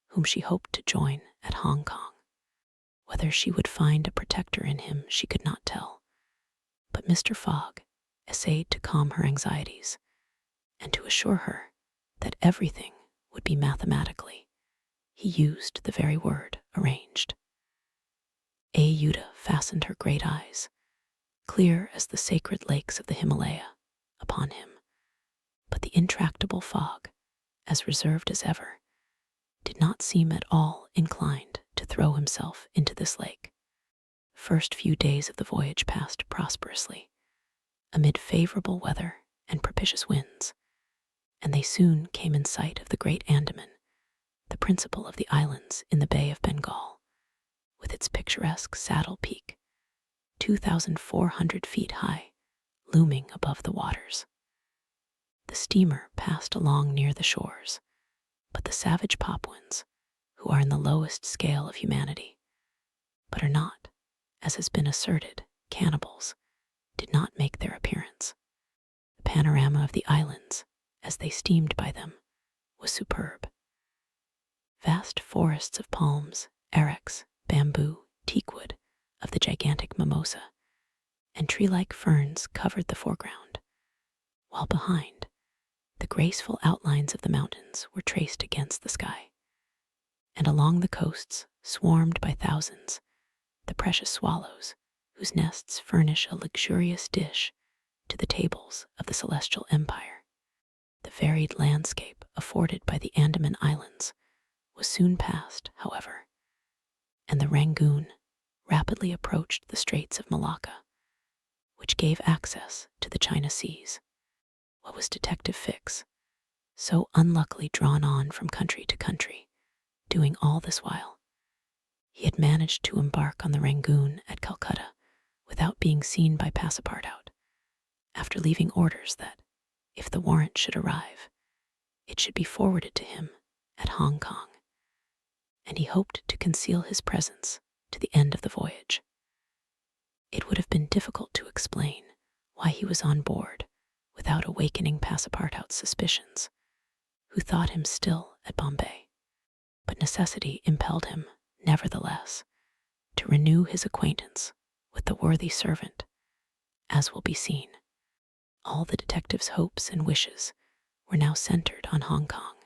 whom she hoped to join at Hong Kong. Whether she would find a protector in him she could not tell, but Mr. Fogg essayed to calm her anxieties and to assure her that everything would be mathematically, he used the very word, arranged. Ayuda fastened her great eyes, clear as the sacred lakes of the Himalaya, upon him, but the intractable Fogg, as reserved as ever, did not seem at all inclined to throw himself into this lake. The first few days of the voyage passed prosperously, amid favorable weather and propitious winds, and they soon came in sight of the great Andaman, the principal of the islands in the Bay of Bengal, with its picturesque Saddle Peak, 2,400 feet high, looming above the waters. The steamer passed along near the shores, but the savage Papuans, who are in the lowest scale of humanity, but are not, as has been asserted, cannibals, did not make their appearance. The panorama of the islands, as they steamed by them, was superb. Vast forests of palms, erex, bamboo, teakwood, of the gigantic mimosa, and tree-like ferns covered the foreground, while behind, the graceful outlines of the mountains were traced against the sky, and along the coasts swarmed by thousands the precious swallows whose nests furnish a luxurious dish to the tables of the celestial empire. The varied landscape afforded by the Andaman Islands was soon passed, however, and the Rangoon rapidly approached the Straits of Malacca, which gave access to the China Seas. What was Detective Fix, so unluckily drawn on from country to country, doing all this while? He had managed to embark on the Rangoon at Calcutta without being seen by Passepartout, after leaving orders that, if the warrant should arrive, it should be forwarded to him at Hong Kong, and he hoped to conceal his presence to the end of the voyage. It would have been difficult to explain why he was on board without awakening Passepartout's suspicions, who thought him still at Bombay. But necessity impelled him, nevertheless, to renew his acquaintance with the worthy servant, as will be seen. All the detective's hopes and wishes were now centered on Hong Kong,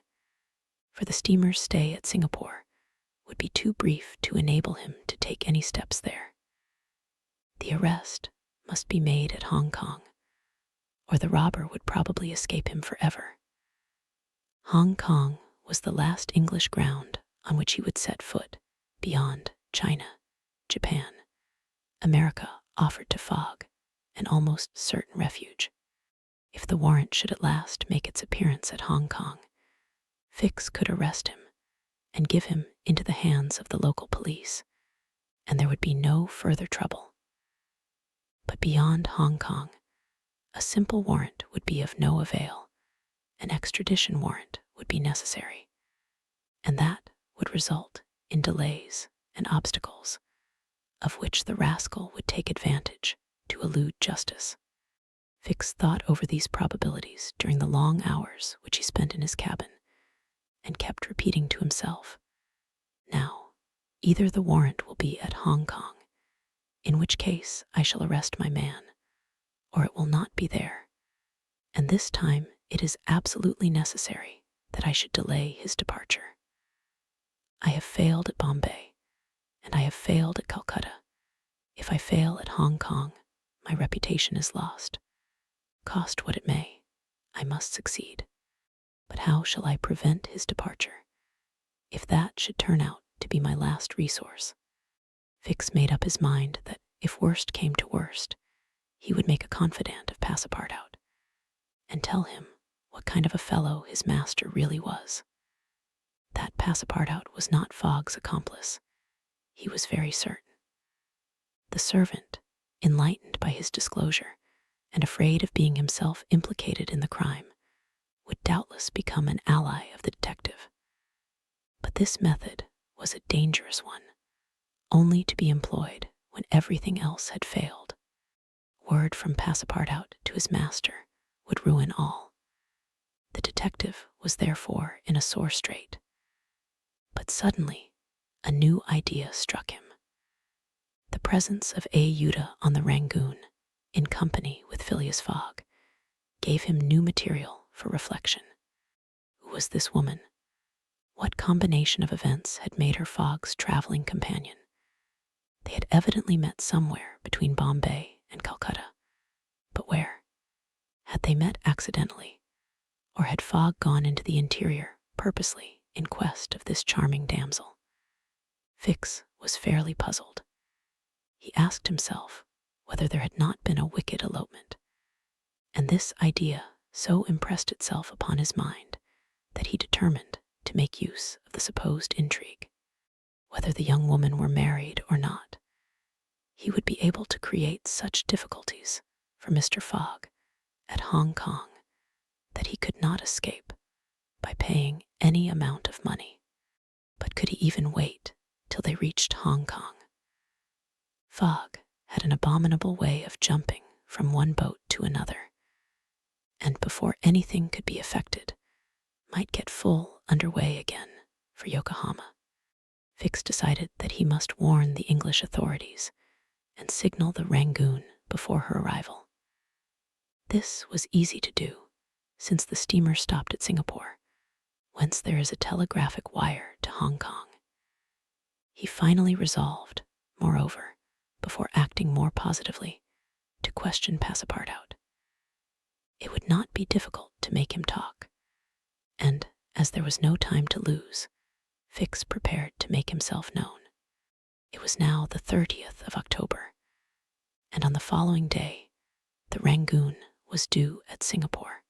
for the steamer's stay at Singapore would be too brief to enable him to take any steps there. The arrest must be made at Hong Kong, or the robber would probably escape him forever. Hong Kong was the last English ground on which he would set foot beyond China. Japan, America offered to Fogg an almost certain refuge. If the warrant should at last make its appearance at Hong Kong, Fix could arrest him and give him into the hands of the local police, and there would be no further trouble. But beyond Hong Kong, a simple warrant would be of no avail. An extradition warrant would be necessary, and that would result in delays and obstacles, of which the rascal would take advantage to elude justice. Fix thought over these probabilities during the long hours which he spent in his cabin, and kept repeating to himself, "Now, either the warrant will be at Hong Kong, in which case I shall arrest my man, or it will not be there, and this time it is absolutely necessary that I should delay his departure. I have failed at Bombay, and I have failed at Calcutta. If I fail at Hong Kong, my reputation is lost. Cost what it may, I must succeed. But how shall I prevent his departure, if that should turn out to be my last resource?" Fix made up his mind that if worst came to worst, he would make a confidant of Passepartout and tell him what kind of a fellow his master really was. That Passepartout was not Fogg's accomplice, he was very certain. The servant, enlightened by his disclosure and afraid of being himself implicated in the crime, would doubtless become an ally of the detective. But this method was a dangerous one, only to be employed when everything else had failed. Word from Passepartout to his master would ruin all. The detective was therefore in a sore strait. But suddenly, a new idea struck him. The presence of Yuta on the Rangoon, in company with Phileas Fogg, gave him new material for reflection. Who was this woman? What combination of events had made her Fogg's traveling companion? They had evidently met somewhere between Bombay and Calcutta. But where? Had they met accidentally, or had Fogg gone into the interior purposely in quest of this charming damsel? Fix was fairly puzzled. He asked himself whether there had not been a wicked elopement, and this idea so impressed itself upon his mind that he determined to make use of the supposed intrigue. Whether the young woman were married or not, he would be able to create such difficulties for Mr. Fogg at Hong Kong that he could not escape by paying any amount of money. But could he even wait till they reached Hong Kong? Fogg had an abominable way of jumping from one boat to another, and before anything could be effected, might get full underway again for Yokohama. Fix decided that he must warn the English authorities and signal the Rangoon before her arrival. This was easy to do, since the steamer stopped at Singapore, whence there is a telegraphic wire to Hong Kong. He finally resolved, moreover, before acting more positively, to question Passepartout. It would not be difficult to make him talk, and, as there was no time to lose, Fix prepared to make himself known. It was now the 30th of October, and on the following day, the Rangoon was due at Singapore.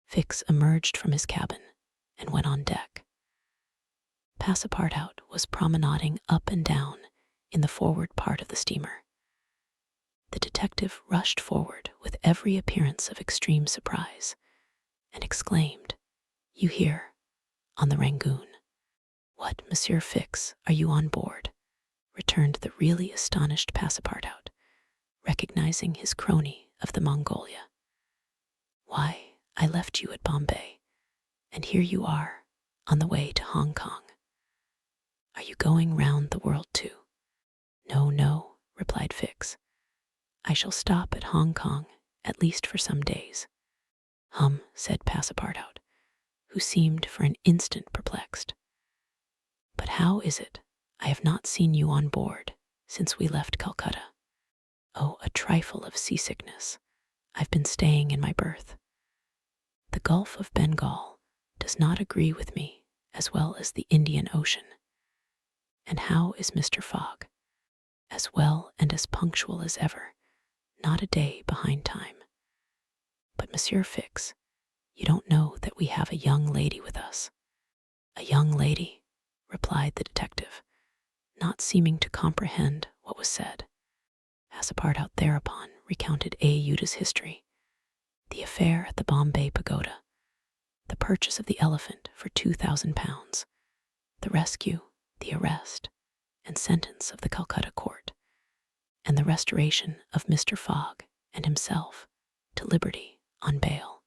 Fix emerged from his cabin and went on deck. Passepartout was promenading up and down in the forward part of the steamer. The detective rushed forward with every appearance of extreme surprise and exclaimed, "You here, on the Rangoon?" "What, Monsieur Fix, are you on board?" returned the really astonished Passepartout, recognizing his crony of the Mongolia. "Why, I left you at Bombay, and here you are, on the way to Hong Kong. Are you going round the world too?" "No, no," replied Fix. "I shall stop at Hong Kong, at least for some days." Said Passepartout, who seemed for an instant perplexed. "But how is it I have not seen you on board since we left Calcutta?" "Oh, a trifle of seasickness. I've been staying in my berth. The Gulf of Bengal does not agree with me as well as the Indian Ocean." "And how is Mr. Fogg?" "As well and as punctual as ever, not a day behind time. But, Monsieur Fix, you don't know that we have a young lady with us." "A young lady?" replied the detective, not seeming to comprehend what was said. Passepartout thereupon recounted Ayuda's history, the affair at the Bombay Pagoda, the purchase of the elephant for £2,000, the rescue, the arrest, and sentence of the Calcutta court, and the restoration of Mr. Fogg and himself to liberty on bail.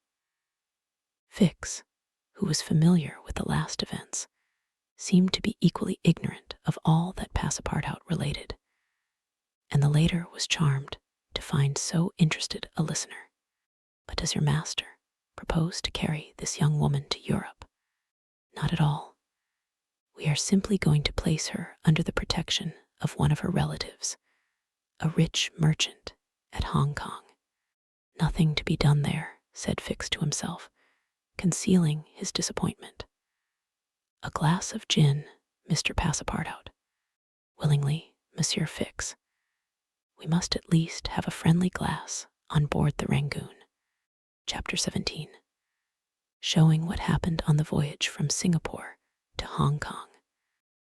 Fix, who was familiar with the last events, seemed to be equally ignorant of all that Passepartout related, and the later was charmed to find so interested a listener. But does your master propose to carry this young woman to Europe? Not at all. We are simply going to place her under the protection of one of her relatives, a rich merchant at Hong Kong. Nothing to be done there, said Fix to himself, concealing his disappointment. A glass of gin, Mr. Passepartout. Willingly, Monsieur Fix. We must at least have a friendly glass on board the Rangoon. Chapter 17. Showing what happened on the voyage from Singapore to Hong Kong.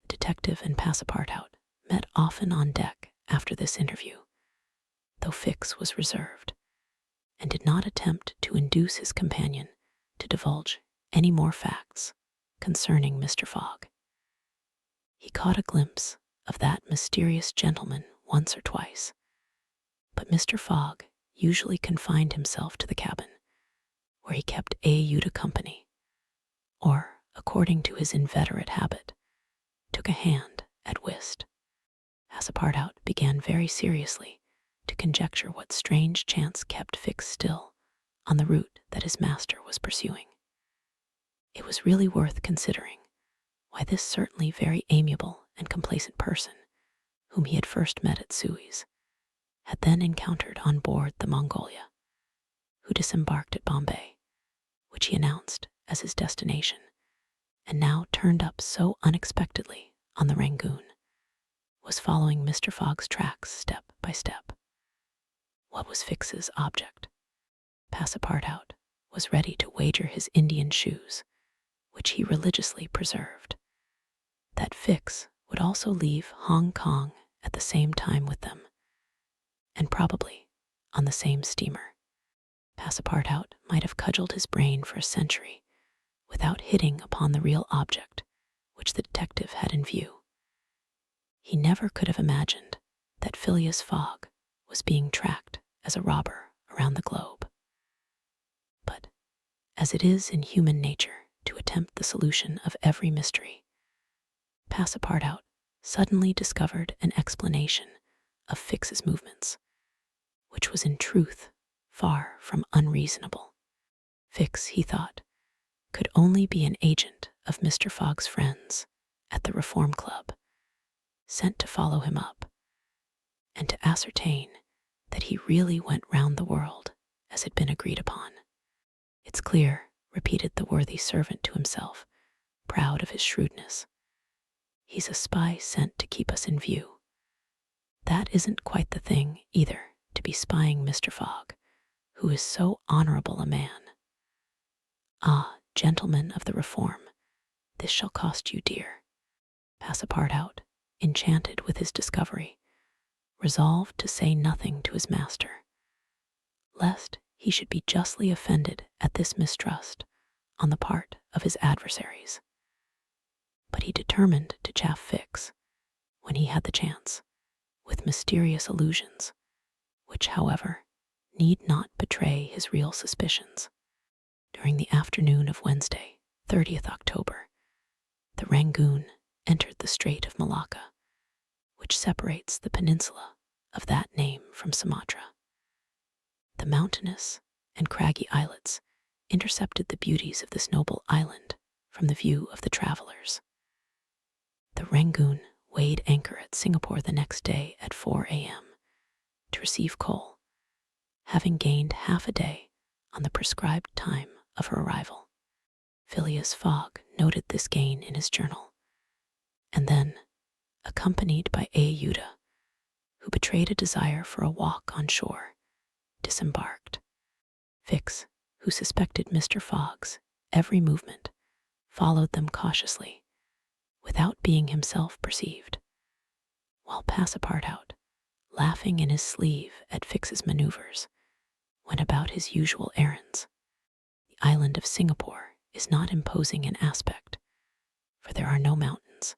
The detective and Passepartout met often on deck after this interview, though Fix was reserved, and did not attempt to induce his companion to divulge any more facts concerning Mr. Fogg. He caught a glimpse of that mysterious gentleman once or twice, but Mr. Fogg usually confined himself to the cabin, where he kept Ayuda company, or, according to his inveterate habit, took a hand at whist. Passepartout began very seriously to conjecture what strange chance kept Fix still on the route that his master was pursuing. It was really worth considering why this certainly very amiable and complacent person, whom he had first met at Suez, had then encountered on board the Mongolia, who disembarked at Bombay, which he announced as his destination, and now turned up so unexpectedly on the Rangoon, was following Mr. Fogg's tracks step by step. What was Fix's object? Passepartout was ready to wager his Indian shoes, which he religiously preserved, that Fix would also leave Hong Kong at the same time with them, and probably on the same steamer. Passepartout might have cudgeled his brain for a century without hitting upon the real object which the detective had in view. He never could have imagined that Phileas Fogg was being tracked as a robber around the globe. But, as it is in human nature to attempt the solution of every mystery, Passepartout suddenly discovered an explanation of Fix's movements, which was in truth far from unreasonable. Fix, he thought, could only be an agent of Mr. Fogg's friends at the Reform Club, sent to follow him up, and to ascertain that he really went round the world as had been agreed upon. It's clear, repeated the worthy servant to himself, proud of his shrewdness. He's a spy sent to keep us in view. That isn't quite the thing, either, to be spying Mr. Fogg, who is so honorable a man. Ah, gentlemen of the Reform, this shall cost you dear. Passepartout, enchanted with his discovery, resolved to say nothing to his master, lest he should be justly offended at this mistrust on the part of his adversaries. But he determined to chaff Fix, when he had the chance, with mysterious allusions, which, however, need not betray his real suspicions. During the afternoon of Wednesday, 30th October, the Rangoon entered the Strait of Malacca, which separates the peninsula of that name from Sumatra. The mountainous and craggy islets intercepted the beauties of this noble island from the view of the travelers. The Rangoon weighed anchor at Singapore the next day at 4 a.m. to receive coal, having gained half a day on the prescribed time of her arrival. Phileas Fogg noted this gain in his journal, and then, accompanied by Ayuda, who betrayed a desire for a walk on shore, disembarked. Fix, who suspected Mr. Fogg's every movement, followed them cautiously, without being himself perceived, while Passepartout laughing in his sleeve at Fix's maneuvers, went about his usual errands. The island of Singapore is not imposing in aspect, for there are no mountains,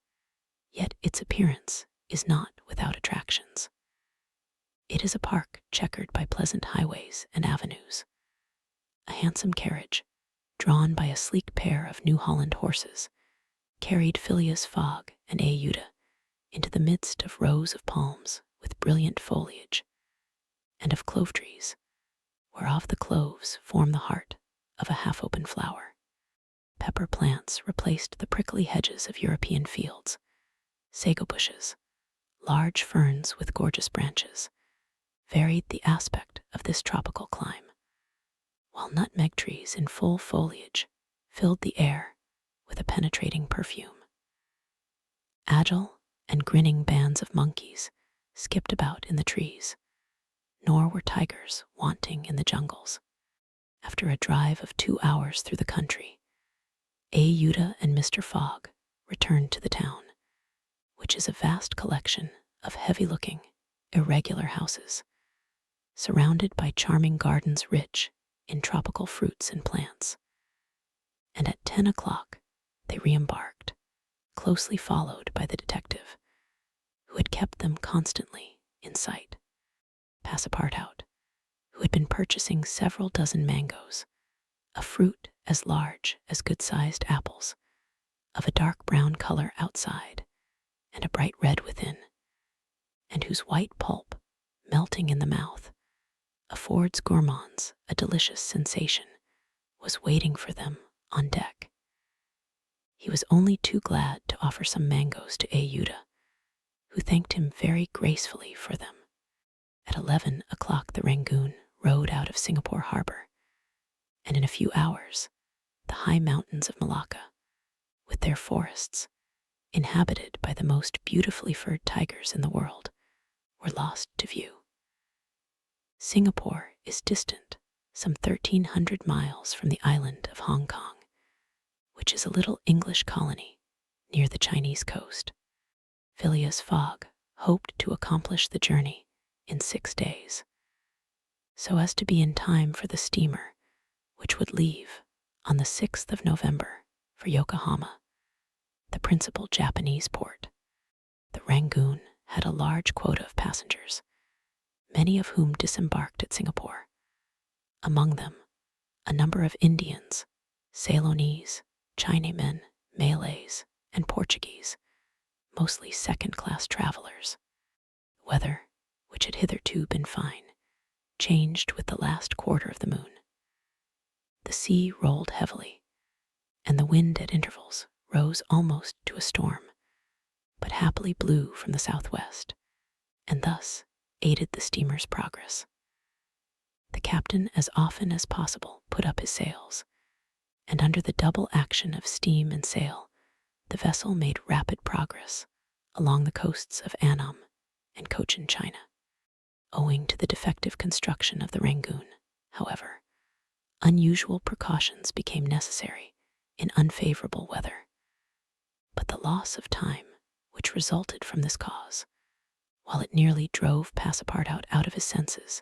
yet its appearance is not without attractions. It is a park checkered by pleasant highways and avenues. A handsome carriage, drawn by a sleek pair of New Holland horses, carried Phileas Fogg and Aouda into the midst of rows of palms with brilliant foliage, and of clove trees, whereof the cloves form the heart of a half-open flower. Pepper plants replaced the prickly hedges of European fields. Sago bushes, large ferns with gorgeous branches, varied the aspect of this tropical clime, while nutmeg trees in full foliage filled the air with a penetrating perfume. Agile and grinning bands of monkeys skipped about in the trees, nor were tigers wanting in the jungles. After a drive of 2 hours through the country, Aouda and Mr. Fogg returned to the town, which is a vast collection of heavy-looking, irregular houses, surrounded by charming gardens rich in tropical fruits and plants. And at 10 o'clock they re-embarked, closely followed by the detective, who had kept them constantly in sight. Passepartout, who had been purchasing several dozen mangoes, a fruit as large as good-sized apples, of a dark brown color outside and a bright red within, and whose white pulp, melting in the mouth, affords gourmands a delicious sensation, was waiting for them on deck. He was only too glad to offer some mangoes to Aouda, who thanked him very gracefully for them. At 11 o'clock the Rangoon rode out of Singapore harbor, and in a few hours the high mountains of Malacca, with their forests, inhabited by the most beautifully furred tigers in the world, were lost to view. Singapore is distant some 1,300 miles from the island of Hong Kong, which is a little English colony near the Chinese coast. Phileas Fogg hoped to accomplish the journey in 6 days, so as to be in time for the steamer which would leave on the 6th of November for Yokohama, the principal Japanese port. The Rangoon had a large quota of passengers, many of whom disembarked at Singapore. Among them, a number of Indians, Ceylonese, Chinamen, Malays, and Portuguese, mostly second-class travelers. The weather, which had hitherto been fine, changed with the last quarter of the moon. The sea rolled heavily, and the wind at intervals rose almost to a storm, but happily blew from the southwest, and thus aided the steamer's progress. The captain as often as possible put up his sails, and under the double action of steam and sail, the vessel made rapid progress along the coasts of Annam and Cochin China. Owing to the defective construction of the Rangoon, however, unusual precautions became necessary in unfavorable weather. But the loss of time which resulted from this cause, while it nearly drove Passepartout out of his senses,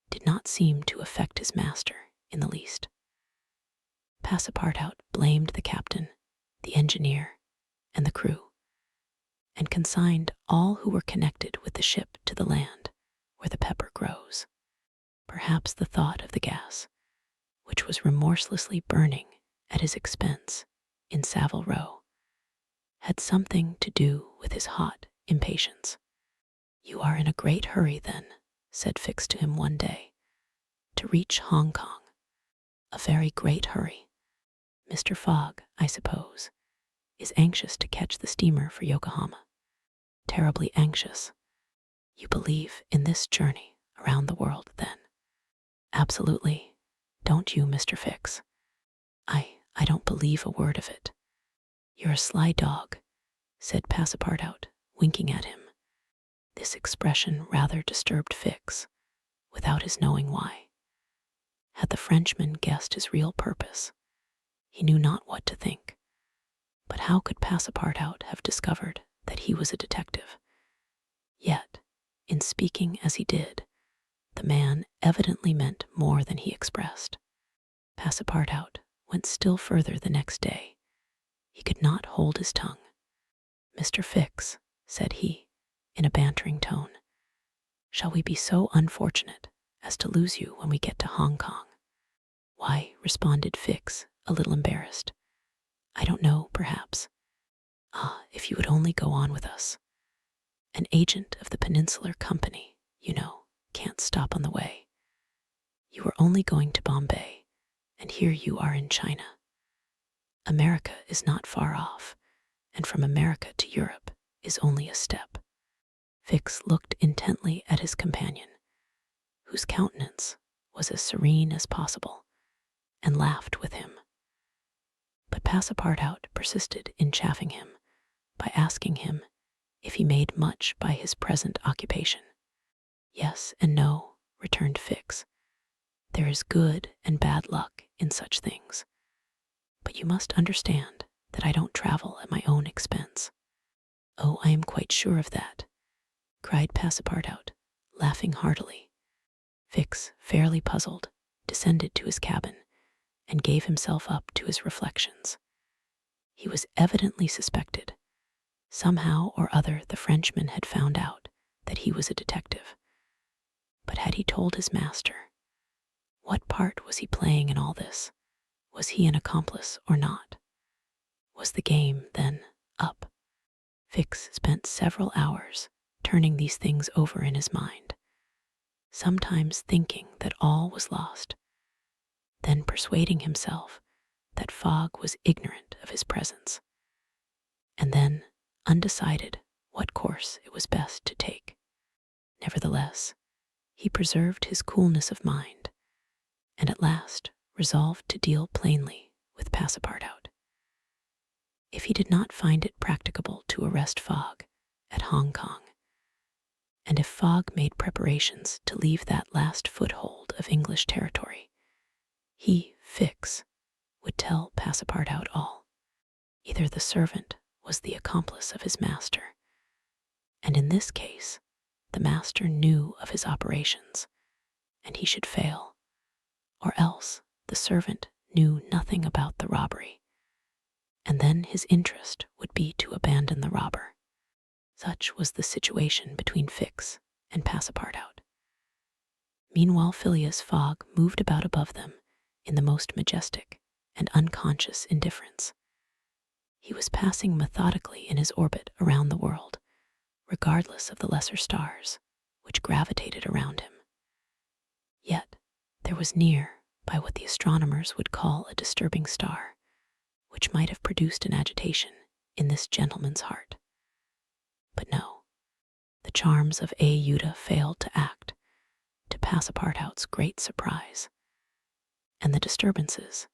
did not seem to affect his master in the least. Passepartout blamed the captain, the engineer, and the crew, and consigned all who were connected with the ship to the land where the pepper grows. Perhaps the thought of the gas, which was remorselessly burning at his expense in Savile Row, had something to do with his hot impatience. "You are in a great hurry, then," said Fix to him one day, "to reach Hong Kong." "A very great hurry. Mr. Fogg, I suppose, is anxious to catch the steamer for Yokohama." "Terribly anxious." "You believe in this journey around the world, then?" "Absolutely. Don't you, Mr. Fix?" I don't believe a word of it." "You're a sly dog," said Passepartout, winking at him. This expression rather disturbed Fix, without his knowing why. Had the Frenchman guessed his real purpose? He knew not what to think. But how could Passepartout have discovered that he was a detective? Yet In speaking as he did, the man evidently meant more than he expressed. Passepartout went still further the next day. He could not hold his tongue. "Mr. Fix," said he, in a bantering tone, "shall we be so unfortunate as to lose you when we get to Hong Kong?" "Why," responded Fix, a little embarrassed, "I don't know, perhaps. Ah, if you would only go on with us. An agent of the Peninsular Company, you know, can't stop on the way. You were only going to Bombay, and here you are in China. America is not far off, and from America to Europe is only a step." Fix looked intently at his companion, whose countenance was as serene as possible, and laughed with him. But Passepartout persisted in chaffing him by asking him if he made much by his present occupation. "Yes and no," returned Fix. "There is good and bad luck in such things. But you must understand that I don't travel at my own expense." "Oh, I am quite sure of that," cried Passepartout, laughing heartily. Fix, fairly puzzled, descended to his cabin and gave himself up to his reflections. He was evidently suspected. Somehow or other the Frenchman had found out that he was a detective. But had he told his master? What part was he playing in all this? Was he an accomplice or not? Was the game, then, up? Fix spent several hours turning these things over in his mind, sometimes thinking that all was lost, then persuading himself that Fogg was ignorant of his presence, and then undecided what course it was best to take. Nevertheless, he preserved his coolness of mind, and at last resolved to deal plainly with Passepartout. If he did not find it practicable to arrest Fogg at Hong Kong, and if Fogg made preparations to leave that last foothold of English territory, he, Fix, would tell Passepartout all. Either the servant was the accomplice of his master, and in this case the master knew of his operations, and he should fail, or else the servant knew nothing about the robbery, and then his interest would be to abandon the robber. Such was the situation between Fix and Passepartout. Meanwhile Phileas Fogg moved about above them in the most majestic and unconscious indifference. He was passing methodically in his orbit around the world, regardless of the lesser stars which gravitated around him. Yet there was near by what the astronomers would call a disturbing star, which might have produced an agitation in this gentleman's heart. But no, the charms of Ayuda failed to act, to Passepartout's great surprise, and the disturbances,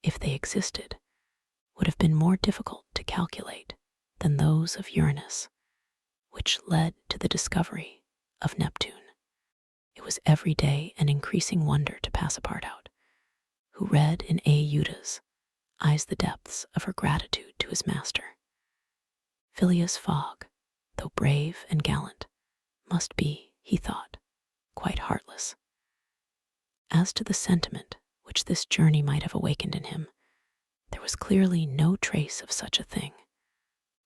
if they existed, would have been more difficult to calculate than those of Uranus, which led to the discovery of Neptune. It was every day an increasing wonder to Passepartout, who read in Ayuda's eyes the depths of her gratitude to his master. Phileas Fogg, though brave and gallant, must be, he thought, quite heartless. As to the sentiment which this journey might have awakened in him, there was clearly no trace of such a thing,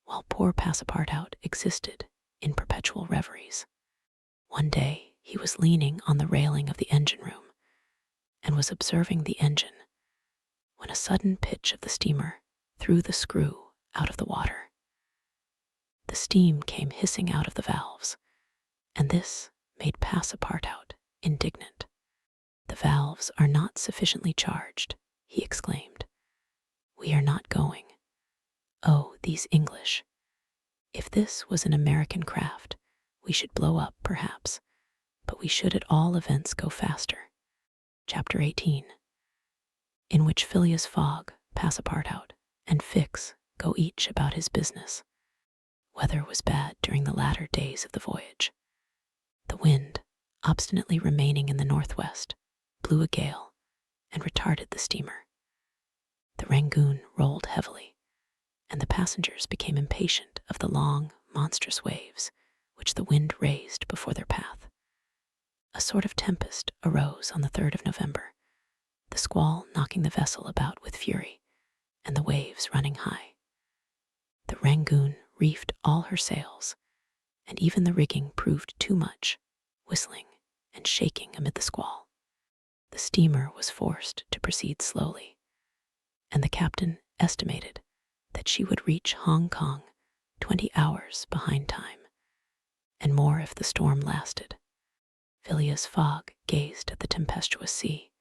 while poor Passepartout existed in perpetual reveries. One day he was leaning on the railing of the engine room and was observing the engine when a sudden pitch of the steamer threw the screw out of the water. The steam came hissing out of the valves, and this made Passepartout indignant. "The valves are not sufficiently charged," he exclaimed. "We are not going. Oh, these English! If this was an American craft, we should blow up, perhaps, but we should at all events go faster." Chapter 18, in which Phileas Fogg, Passepartout, and Fix go each about his business. Weather was bad during the latter days of the voyage. The wind, obstinately remaining in the northwest, blew a gale and retarded the steamer. The Rangoon rolled heavily, and the passengers became impatient of the long, monstrous waves which the wind raised before their path. A sort of tempest arose on the 3rd of November, the squall knocking the vessel about with fury, and the waves running high. The Rangoon reefed all her sails, and even the rigging proved too much, whistling and shaking amid the squall. The steamer was forced to proceed slowly, and the captain estimated that she would reach Hong Kong 20 hours behind time, and more if the storm lasted. Phileas Fogg gazed at the tempestuous sea,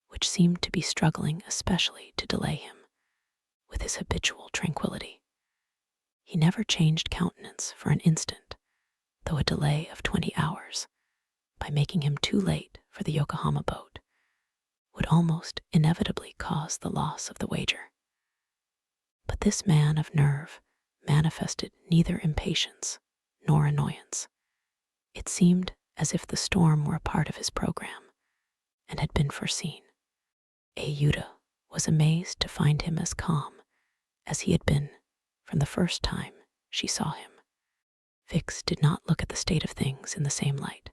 which seemed to be struggling especially to delay him with his habitual tranquility. He never changed countenance for an instant, though a delay of 20 hours, by making him too late for the Yokohama boat, would almost inevitably cause the loss of the wager. But this man of nerve manifested neither impatience nor annoyance. It seemed as if the storm were a part of his program and had been foreseen. Ayuda was amazed to find him as calm as he had been from the first time she saw him. Fix did not look at the state of things in the same light.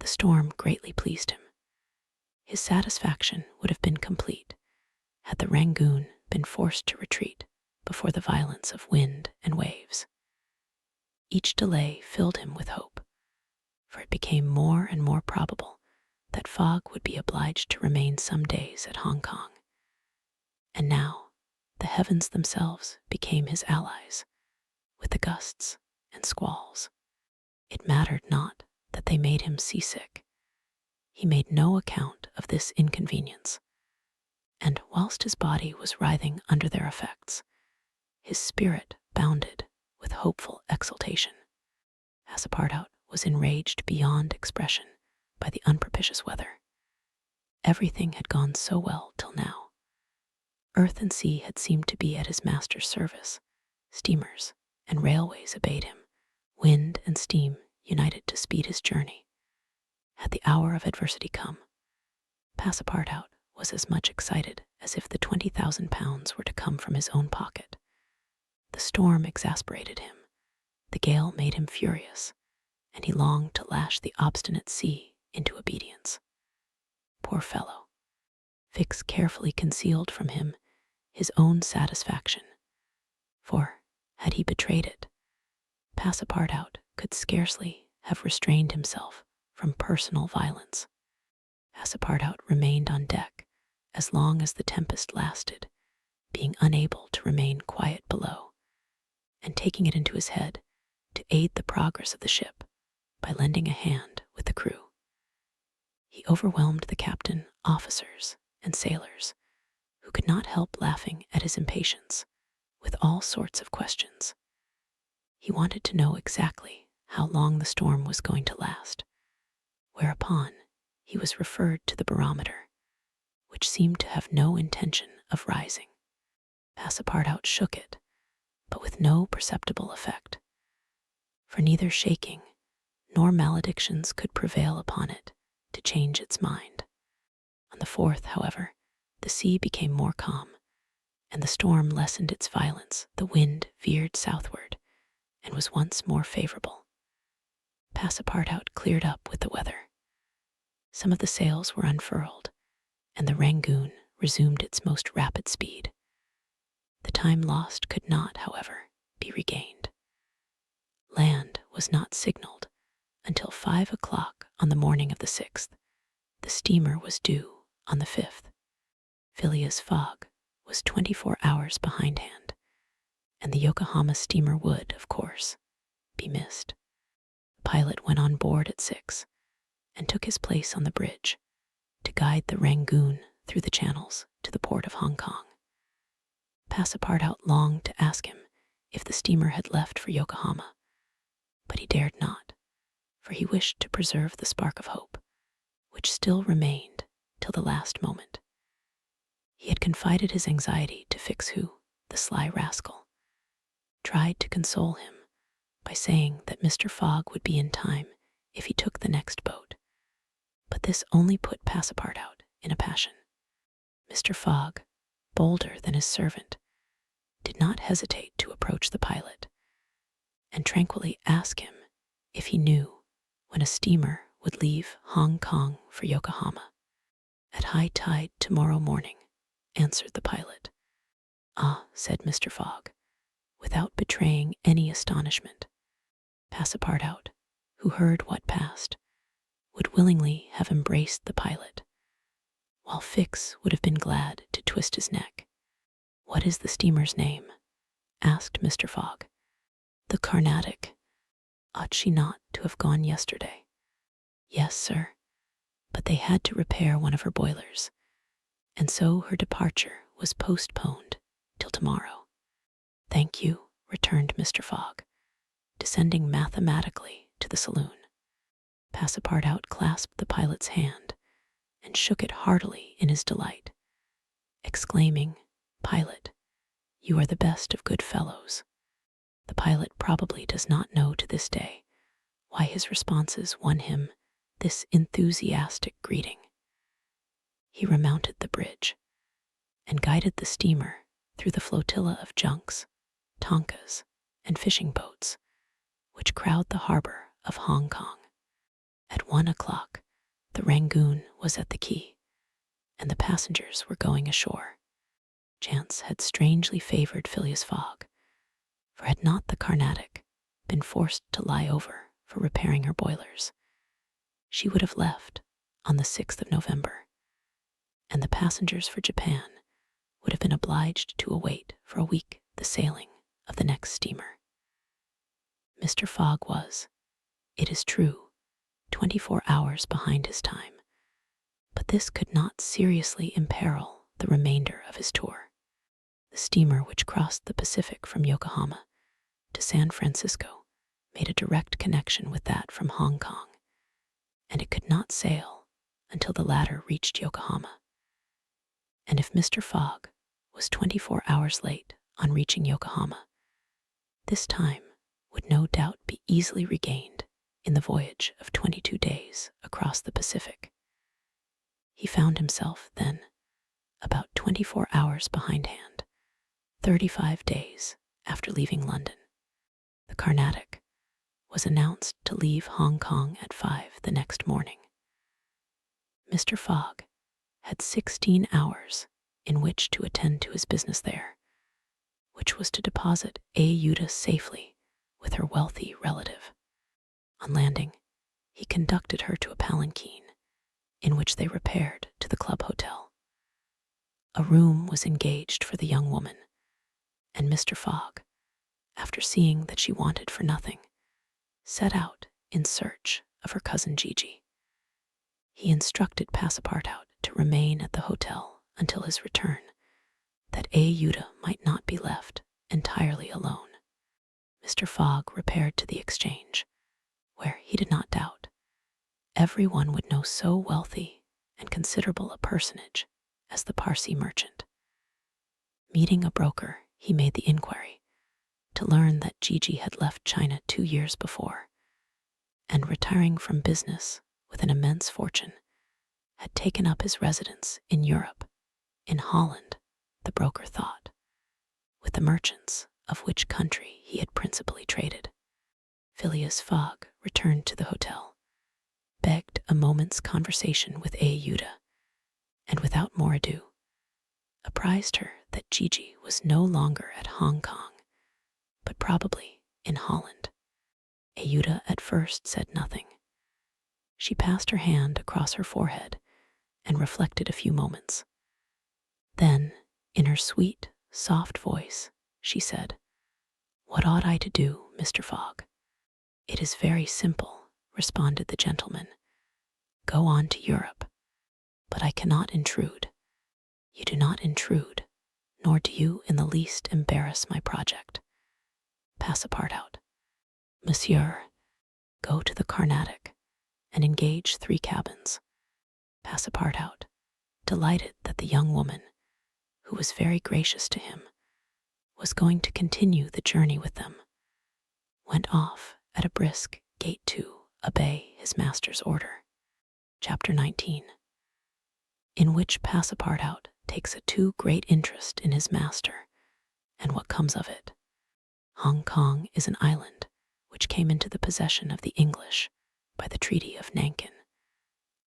The storm greatly pleased him. His satisfaction would have been complete had the Rangoon been forced to retreat before the violence of wind and waves. Each delay filled him with hope, for it became more and more probable that Fogg would be obliged to remain some days at Hong Kong. And now the heavens themselves became his allies, with the gusts and squalls. It mattered not that they made him seasick. He made no account of this inconvenience, and whilst his body was writhing under their effects, his spirit bounded with hopeful exultation. Passepartout was enraged beyond expression by the unpropitious weather. Everything had gone so well till now. Earth and sea had seemed to be at his master's service. Steamers and railways obeyed him. Wind and steam united to speed his journey. Had the hour of adversity come, Passepartout was as much excited as if the 20,000 pounds were to come from his own pocket. The storm exasperated him. The gale made him furious, and he longed to lash the obstinate sea into obedience. Poor fellow! Fix carefully concealed from him his own satisfaction, for, had he betrayed it, Passepartout could scarcely have restrained himself from personal violence. Passepartout remained on deck as long as the tempest lasted, being unable to remain quiet below, and taking it into his head to aid the progress of the ship by lending a hand with the crew. He overwhelmed the captain, officers, and sailors, who could not help laughing at his impatience, with all sorts of questions. He wanted to know exactly how long the storm was going to last, whereupon he was referred to the barometer, which seemed to have no intention of rising. Passepartout shook it, but with no perceptible effect, for neither shaking nor maledictions could prevail upon it to change its mind. On the 4th, however, the sea became more calm, and the storm lessened its violence. The wind veered southward and was once more favorable. Passepartout cleared up with the weather. Some of the sails were unfurled, and the Rangoon resumed its most rapid speed. The time lost could not, however, be regained. Land was not signaled until 5 o'clock on the morning of the 6th. The steamer was due on the 5th. Phileas Fogg was 24 hours behindhand, and the Yokohama steamer would, of course, be missed. The pilot went on board at 6 and took his place on the bridge to guide the Rangoon through the channels to the port of Hong Kong. Passepartout longed to ask him if the steamer had left for Yokohama, but he dared not, for he wished to preserve the spark of hope, which still remained till the last moment. He had confided his anxiety to Fix, who, the sly rascal, tried to console him by saying that Mr. Fogg would be in time if he took the next boat, but this only put Passepartout in a passion. Mr. Fogg, bolder than his servant, did not hesitate to approach the pilot and tranquilly ask him if he knew when a steamer would leave Hong Kong for Yokohama. At high tide tomorrow morning, answered the pilot. Ah, said Mr. Fogg, without betraying any astonishment. Passepartout, who heard what passed, would willingly have embraced the pilot, while Fix would have been glad to twist his neck. What is the steamer's name? Asked Mr. Fogg. The Carnatic. Ought she not to have gone yesterday? Yes, sir, but they had to repair one of her boilers, and so her departure was postponed till tomorrow. Thank you, returned Mr. Fogg, descending mathematically to the saloon. Passepartout clasped the pilot's hand and shook it heartily in his delight, exclaiming, Pilot, you are the best of good fellows. The pilot probably does not know to this day why his responses won him this enthusiastic greeting. He remounted the bridge and guided the steamer through the flotilla of junks, tonkas, and fishing boats which crowd the harbor of Hong Kong. At 1 o'clock, the Rangoon was at the quay, and the passengers were going ashore. Chance had strangely favored Phileas Fogg, for had not the Carnatic been forced to lie over for repairing her boilers, she would have left on the 6th of November, and the passengers for Japan would have been obliged to await for a week the sailing of the next steamer. Mr. Fogg was, it is true, 24 hours behind his time, but this could not seriously imperil the remainder of his tour. The steamer which crossed the Pacific from Yokohama to San Francisco made a direct connection with that from Hong Kong, and it could not sail until the latter reached Yokohama. And if Mr. Fogg was 24 hours late on reaching Yokohama, this time would no doubt be easily regained in the voyage of 22 days across the Pacific. He found himself, then, about 24 hours behindhand, 35 days after leaving London. The Carnatic was announced to leave Hong Kong at 5 the next morning. Mr. Fogg had 16 hours in which to attend to his business there, which was to deposit Ayuda safely with her wealthy relative. On landing, he conducted her to a palanquin, in which they repaired to the club hotel. A room was engaged for the young woman, and Mr. Fogg, after seeing that she wanted for nothing, set out in search of her cousin Gigi. He instructed Passepartout to remain at the hotel until his return, that Ayuda might not be left entirely alone. Mr. Fogg repaired to the exchange, where, he did not doubt, everyone would know so wealthy and considerable a personage as the Parsee merchant. Meeting a broker, he made the inquiry, to learn that Gigi had left China 2 years before, and retiring from business with an immense fortune, had taken up his residence in Europe, in Holland, the broker thought, with the merchants of which country he had principally traded. Phileas Fogg returned to the hotel, begged a moment's conversation with Ayuda, and without more ado, apprised her that Gigi was no longer at Hong Kong, but probably in Holland. Ayuda at first said nothing. She passed her hand across her forehead and reflected a few moments. Then, in her sweet, soft voice, she said, "What ought I to do, Mr. Fogg?" "It is very simple," responded the gentleman. "Go on to Europe. But I cannot intrude." "You do not intrude, nor do you in the least embarrass my project." Passepartout. "Monsieur, go to the Carnatic and engage 3 cabins." Passepartout, delighted that the young woman, who was very gracious to him, was going to continue the journey with them, went off at a brisk gait to obey his master's order. Chapter 19, in which Passepartout takes a too great interest in his master, and what comes of it. Hong Kong is an island which came into the possession of the English by the Treaty of Nankin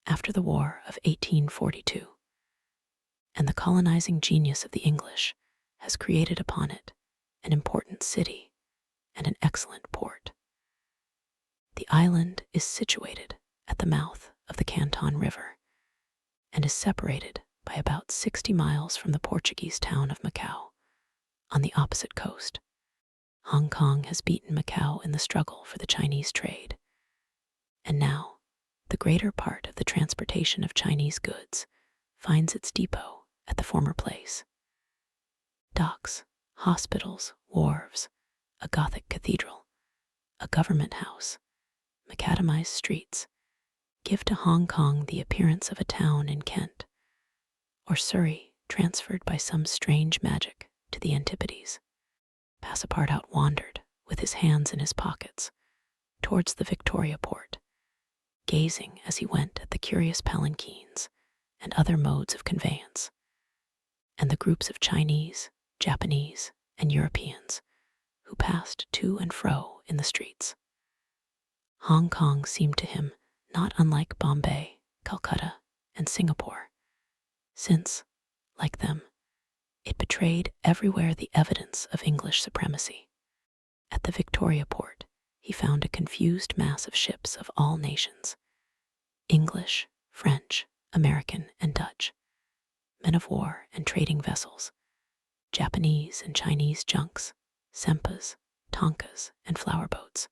after the War of 1842, and the colonizing genius of the English has created upon it an important city and an excellent port. The island is situated at the mouth of the Canton River and is separated by about 60 miles from the Portuguese town of Macau on the opposite coast. Hong Kong has beaten Macau in the struggle for the Chinese trade, and now the greater part of the transportation of Chinese goods finds its depot at the former place. Docks, hospitals, wharves, a Gothic cathedral, a government house, macadamized streets give to Hong Kong the appearance of a town in Kent, or Surrey transferred by some strange magic to the Antipodes. Passepartout wandered, with his hands in his pockets, towards the Victoria port, gazing as he went at the curious palanquins and other modes of conveyance, and the groups of Chinese, Japanese, and Europeans who passed to and fro in the streets. Hong Kong seemed to him not unlike Bombay, Calcutta, and Singapore, since, like them, it betrayed everywhere the evidence of English supremacy. At the Victoria port, he found a confused mass of ships of all nations: English, French, American, and Dutch, men of war and trading vessels, Japanese and Chinese junks, sempas, tonkas, and flower boats,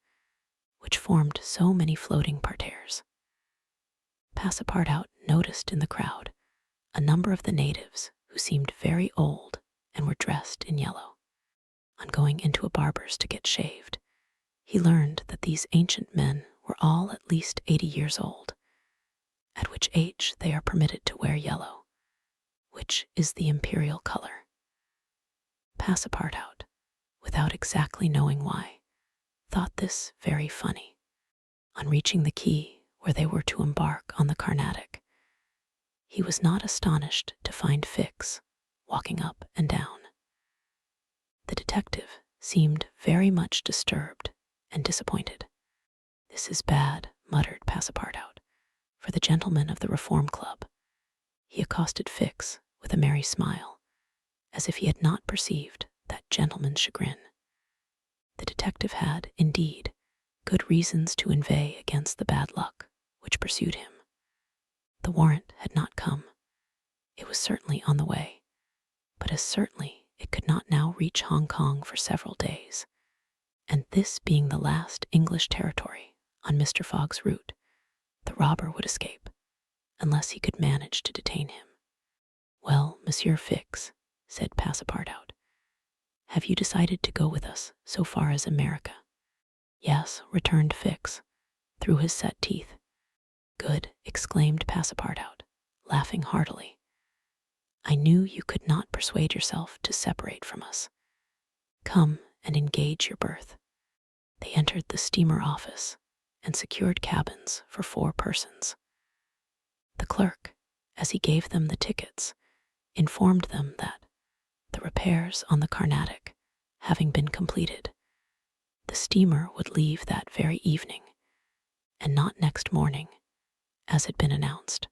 which formed so many floating parterres. Passepartout noticed in the crowd a number of the natives who seemed very old and were dressed in yellow. On going into a barber's to get shaved, he learned that these ancient men were all at least 80 years old, at which age they are permitted to wear yellow, which is the imperial color. Passepartout, without exactly knowing why, thought this very funny. On reaching the quay where they were to embark on the Carnatic, he was not astonished to find Fix walking up and down. The detective seemed very much disturbed and disappointed. "This is bad," muttered Passepartout, for the gentleman of the Reform Club. He accosted Fix with a merry smile, as if he had not perceived that gentleman's chagrin. The detective had, indeed, good reasons to inveigh against the bad luck which pursued him. The warrant had not come. It was certainly on the way, but as certainly it could not now reach Hong Kong for several days, and this being the last English territory on Mr. Fogg's route, the robber would escape, unless he could manage to detain him. "Well, Monsieur Fix," said Passepartout, "have you decided to go with us so far as America?" "Yes," returned Fix, through his set teeth. "Good," exclaimed Passepartout, laughing heartily. "I knew you could not persuade yourself to separate from us. Come and engage your berth." They entered the steamer office and secured cabins for 4 persons. The clerk, as he gave them the tickets, informed them that, the repairs on the Carnatic having been completed, the steamer would leave that very evening, and not next morning, as had been announced.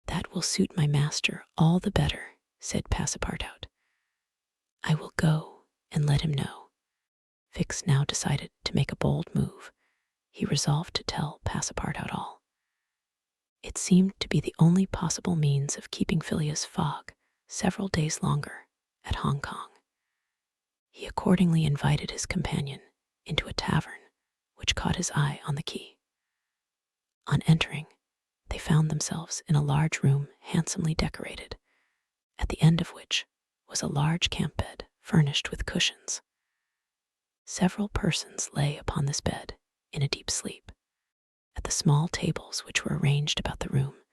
"That will suit my master all the better," said Passepartout. "I will go and let him know." Fix now decided to make a bold move. He resolved to tell Passepartout all. It seemed to be the only possible means of keeping Phileas Fogg several days longer at Hong Kong. He accordingly invited his companion into a tavern which caught his eye on the quay. On entering, they found themselves in a large room handsomely decorated, at the end of which was a large camp bed furnished with cushions. Several persons lay upon this bed in a deep sleep. At the small tables which were arranged about the room,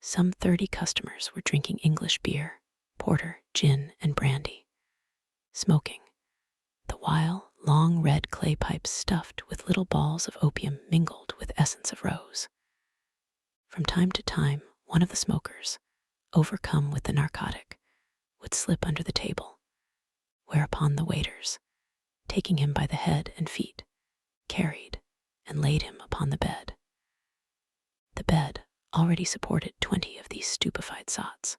some 30 customers were drinking English beer, porter, gin, and brandy, smoking, the while long red clay pipes stuffed with little balls of opium mingled with essence of rose. From time to time, one of the smokers, overcome with the narcotic, would slip under the table, whereupon the waiters, taking him by the head and feet, carried, and laid him upon the bed. The bed already supported 20 of these stupefied sots.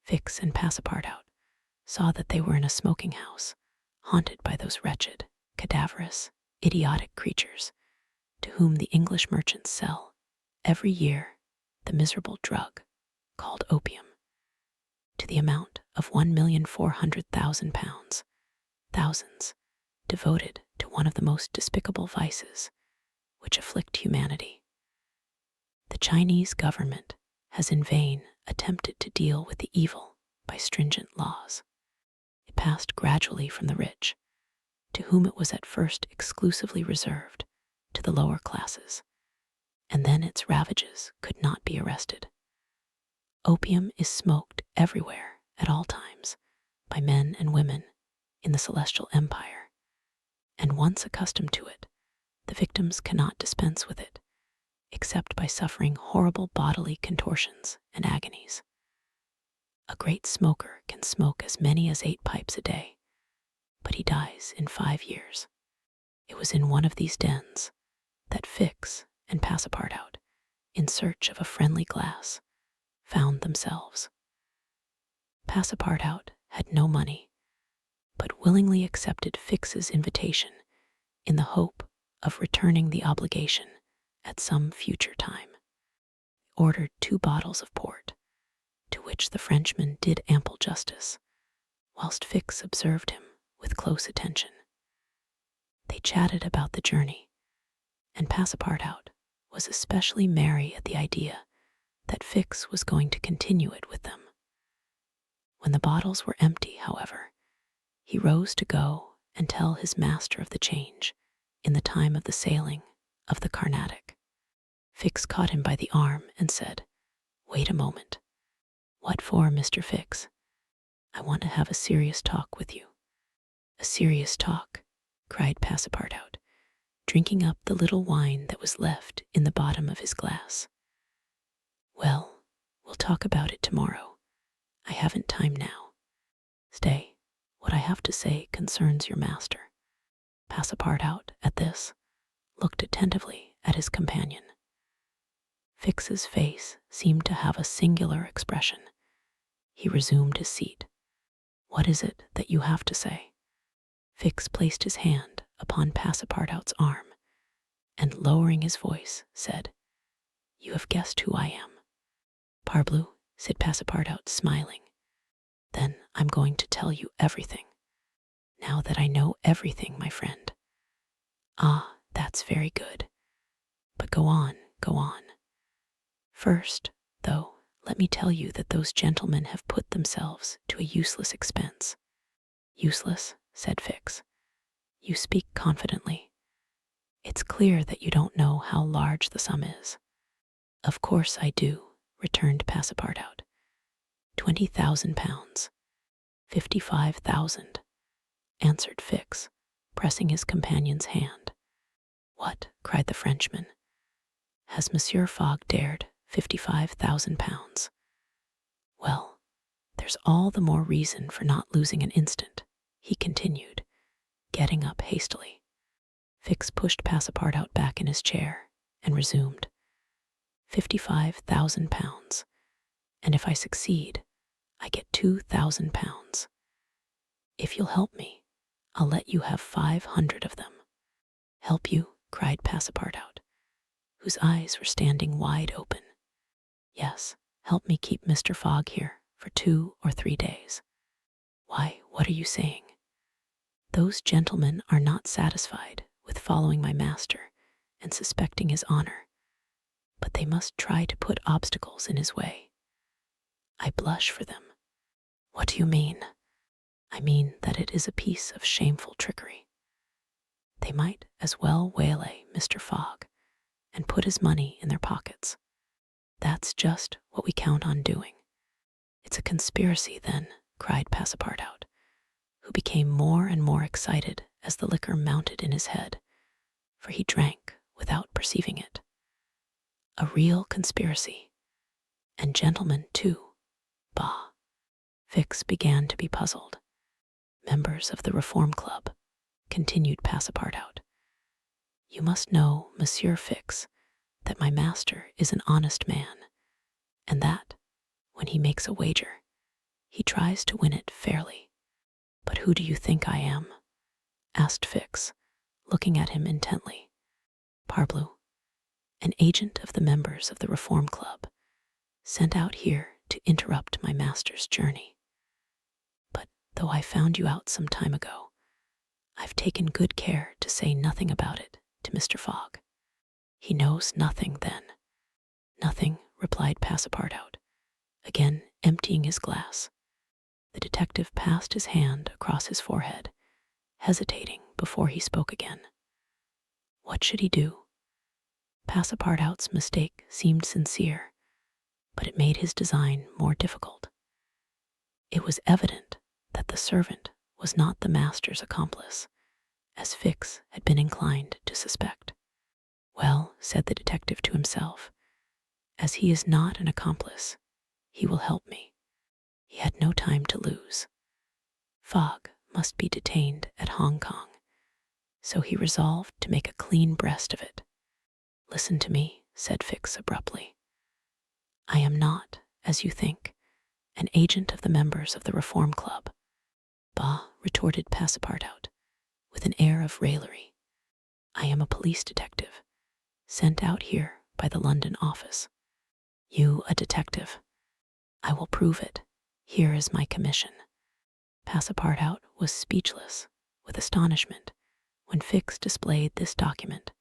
Fix and Passepartout saw that they were in a smoking house, haunted by those wretched, cadaverous, idiotic creatures to whom the English merchants sell, every year, the miserable drug called opium, to the amount of £1,400,000, thousands devoted to one of the most despicable vices which afflict humanity. The Chinese government has in vain attempted to deal with the evil by stringent laws. It passed gradually from the rich, to whom it was at first exclusively reserved, to the lower classes, and then its ravages could not be arrested. Opium is smoked everywhere at all times by men and women in the Celestial Empire, and once accustomed to it, the victims cannot dispense with it, except by suffering horrible bodily contortions and agonies. A great smoker can smoke as many as 8 pipes a day, but he dies in 5 years. It was in one of these dens that Fix and Passepartout, in search of a friendly glass, found themselves. Passepartout had no money, but willingly accepted Fix's invitation in the hope of returning the obligation at some future time. He ordered 2 bottles of port, to which the Frenchman did ample justice, whilst Fix observed him with close attention. They chatted about the journey, and Passepartout was especially merry at the idea that Fix was going to continue it with them. When the bottles were empty, however, he rose to go and tell his master of the change in the time of the sailing of the Carnatic. Fix caught him by the arm and said, "Wait a moment." "What for, Mr. Fix?" "I want to have a serious talk with you." "A serious talk," cried Passepartout, drinking up the little wine that was left in the bottom of his glass. "Well, we'll talk about it tomorrow. I haven't time now. Stay, what I have to say concerns your master." Passepartout, at this, looked attentively at his companion. Fix's face seemed to have a singular expression. He resumed his seat. "What is it that you have to say?" Fix placed his hand upon Passepartout's arm, and lowering his voice, said, "You have guessed who I am." "Parbleu," said Passepartout, smiling. "Then I'm going to tell you everything. Now that I know everything, my friend." "Ah, that's very good. But go on, go on. First, though, let me tell you that those gentlemen have put themselves to a useless expense." "Useless?" said Fix. "You speak confidently. It's clear that you don't know how large the sum is." "Of course I do," returned Passepartout. £20,000. 55,000, answered Fix, pressing his companion's hand. "What?" cried the Frenchman. "Has Monsieur Fogg dared £55,000? Well, there's all the more reason for not losing an instant," he continued, getting up hastily. Fix pushed Passepartout back in his chair and resumed. £55,000, and if I succeed, I get £2,000. If you'll help me, I'll let you have 500 of them." "Help you?" cried Passepartout, whose eyes were standing wide open. "Yes, help me keep Mr. Fogg here for 2 or 3 days." "Why, what are you saying?" "Those gentlemen are not satisfied with following my master and suspecting his honor, but they must try to put obstacles in his way. I blush for them." "What do you mean?" "I mean that it is a piece of shameful trickery. They might as well waylay Mr. Fogg and put his money in their pockets. That's just what we count on doing." "It's a conspiracy, then," cried Passepartout, who became more and more excited as the liquor mounted in his head, for he drank without perceiving it. "A real conspiracy. And gentlemen, too. Bah." Fix began to be puzzled. "Members of the Reform Club," continued Passepartout. You must know, Monsieur Fix, that my master is an honest man, and that, when he makes a wager, he tries to win it fairly. But who do you think I am? Asked Fix, looking at him intently. Parbleu, an agent of the members of the Reform Club, sent out here to interrupt my master's journey. But though I found you out some time ago, I've taken good care to say nothing about it to Mr. Fogg. He knows nothing, then? Nothing, replied Passepartout, again emptying his glass. The detective passed his hand across his forehead, hesitating before he spoke again. What should he do? Passepartout's mistake seemed sincere, but it made his design more difficult. It was evident that the servant was not the master's accomplice, as Fix had been inclined to suspect. Well, said the detective to himself, as he is not an accomplice, he will help me. He had no time to lose. Fogg must be detained at Hong Kong, so he resolved to make a clean breast of it. Listen to me, said Fix abruptly. I am not, as you think, an agent of the members of the Reform Club. Bah, retorted Passepartout, with an air of raillery. I am a police detective, sent out here by the London office. You a detective? I will prove it. Here is my commission. Passepartout was speechless with astonishment when Fix displayed this document,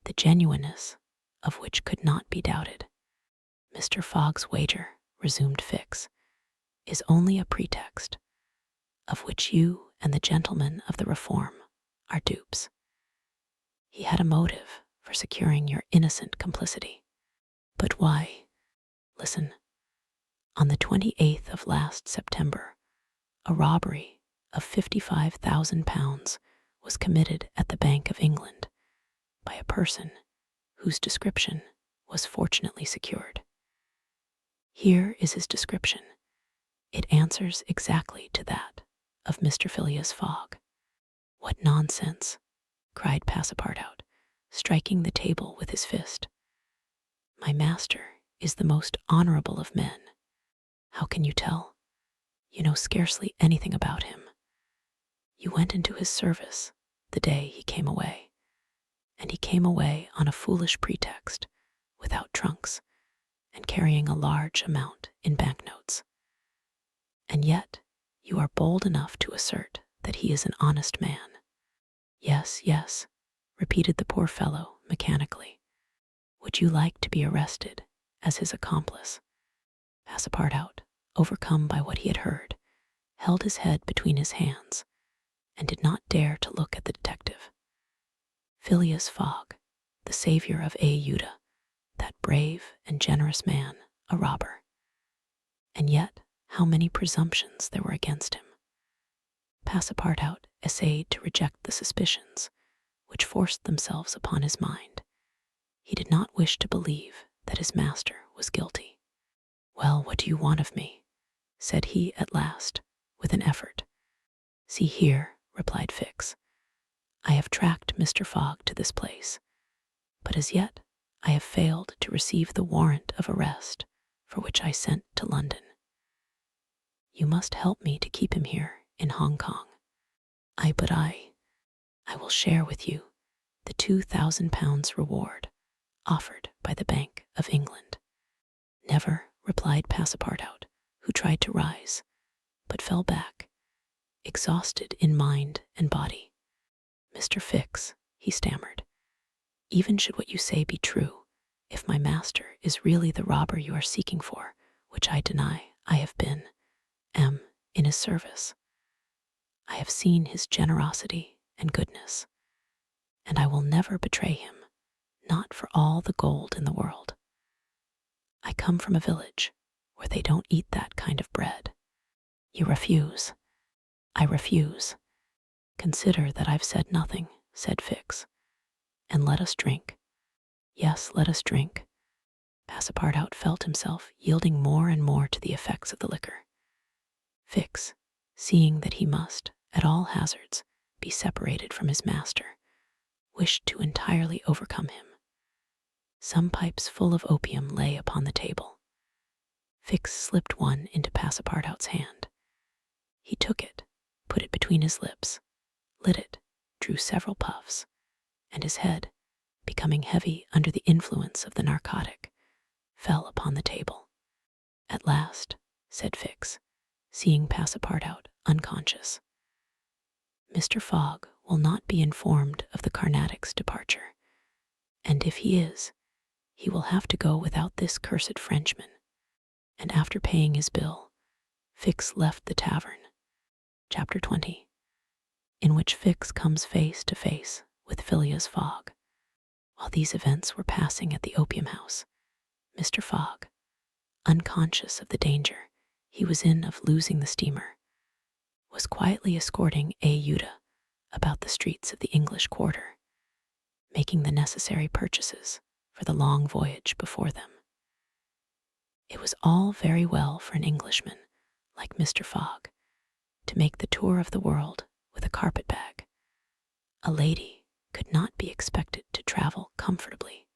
the genuineness of which could not be doubted. Mr. Fogg's wager, resumed Fix, is only a pretext, of which you and the gentlemen of the Reform are dupes. He had a motive for securing your innocent complicity. But why? Listen. On the 28th of last September, a robbery of £55,000 was committed at the Bank of England by a person whose description was fortunately secured. Here is his description. It answers exactly to that of Mr. Phileas Fogg. What nonsense, cried Passepartout, striking the table with his fist. My master is the most honorable of men. How can you tell? You know scarcely anything about him. You went into his service the day he came away, and he came away on a foolish pretext, without trunks, and carrying a large amount in banknotes. And yet you are bold enough to assert that he is an honest man. Yes, yes, repeated the poor fellow mechanically. Would you like to be arrested as his accomplice? Passepartout, overcome by what he had heard, held his head between his hands and did not dare to look at the detective. Phileas Fogg, the savior of Ayuda, that brave and generous man, a robber. And yet, how many presumptions there were against him. Passepartout essayed to reject the suspicions which forced themselves upon his mind. He did not wish to believe that his master was guilty. Well, what do you want of me? Said he at last, with an effort. See here, replied Fix. I have tracked Mr. Fogg to this place, but as yet I have failed to receive the warrant of arrest for which I sent to London. You must help me to keep him here in Hong Kong. But I will share with you the £2,000 reward offered by the Bank of England. Never, replied Passepartout, who tried to rise, but fell back, exhausted in mind and body. Mr. Fix, he stammered, even should what you say be true, if my master is really the robber you are seeking for, which I deny I have been, am in his service. I have seen his generosity and goodness, and I will never betray him, not for all the gold in the world. I come from a village where they don't eat that kind of bread. You refuse. I refuse. Consider that I've said nothing, said Fix, and let us drink. Yes, let us drink. Passepartout felt himself yielding more and more to the effects of the liquor. Fix, seeing that he must, at all hazards, be separated from his master, wished to entirely overcome him. Some pipes full of opium lay upon the table. Fix slipped one into Passepartout's hand. He took it, put it between his lips, lit it, drew several puffs, and his head, becoming heavy under the influence of the narcotic, fell upon the table. At last, said Fix, seeing Passepartout unconscious, Mr. Fogg will not be informed of the Carnatic's departure, and if he is, he will have to go without this cursed Frenchman. And after paying his bill, Fix left the tavern. Chapter 20, in which Fix comes face to face with Phileas Fogg. While these events were passing at the opium house, Mr. Fogg, unconscious of the danger he was in of losing the steamer, was quietly escorting Uda about the streets of the English quarter, making the necessary purchases for the long voyage before them. It was all very well for an Englishman like Mr. Fogg to make the tour of the world with a carpet-bag. A lady could not be expected to travel comfortably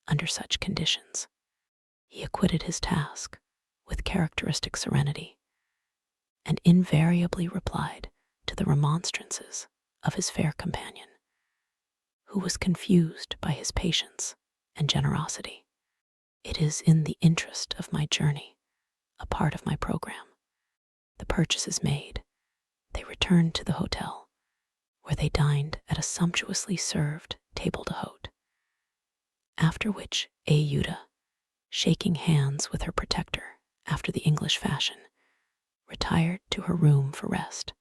under such conditions. He acquitted his task with characteristic serenity, and invariably replied to the remonstrances of his fair companion, who was confused by his patience and generosity. It is in the interest of my journey, a part of my program. The purchases made, they returned to the hotel, where they dined at a sumptuously served table d'hôte. After which Uda, shaking hands with her protector after the English fashion, retired to her room for rest.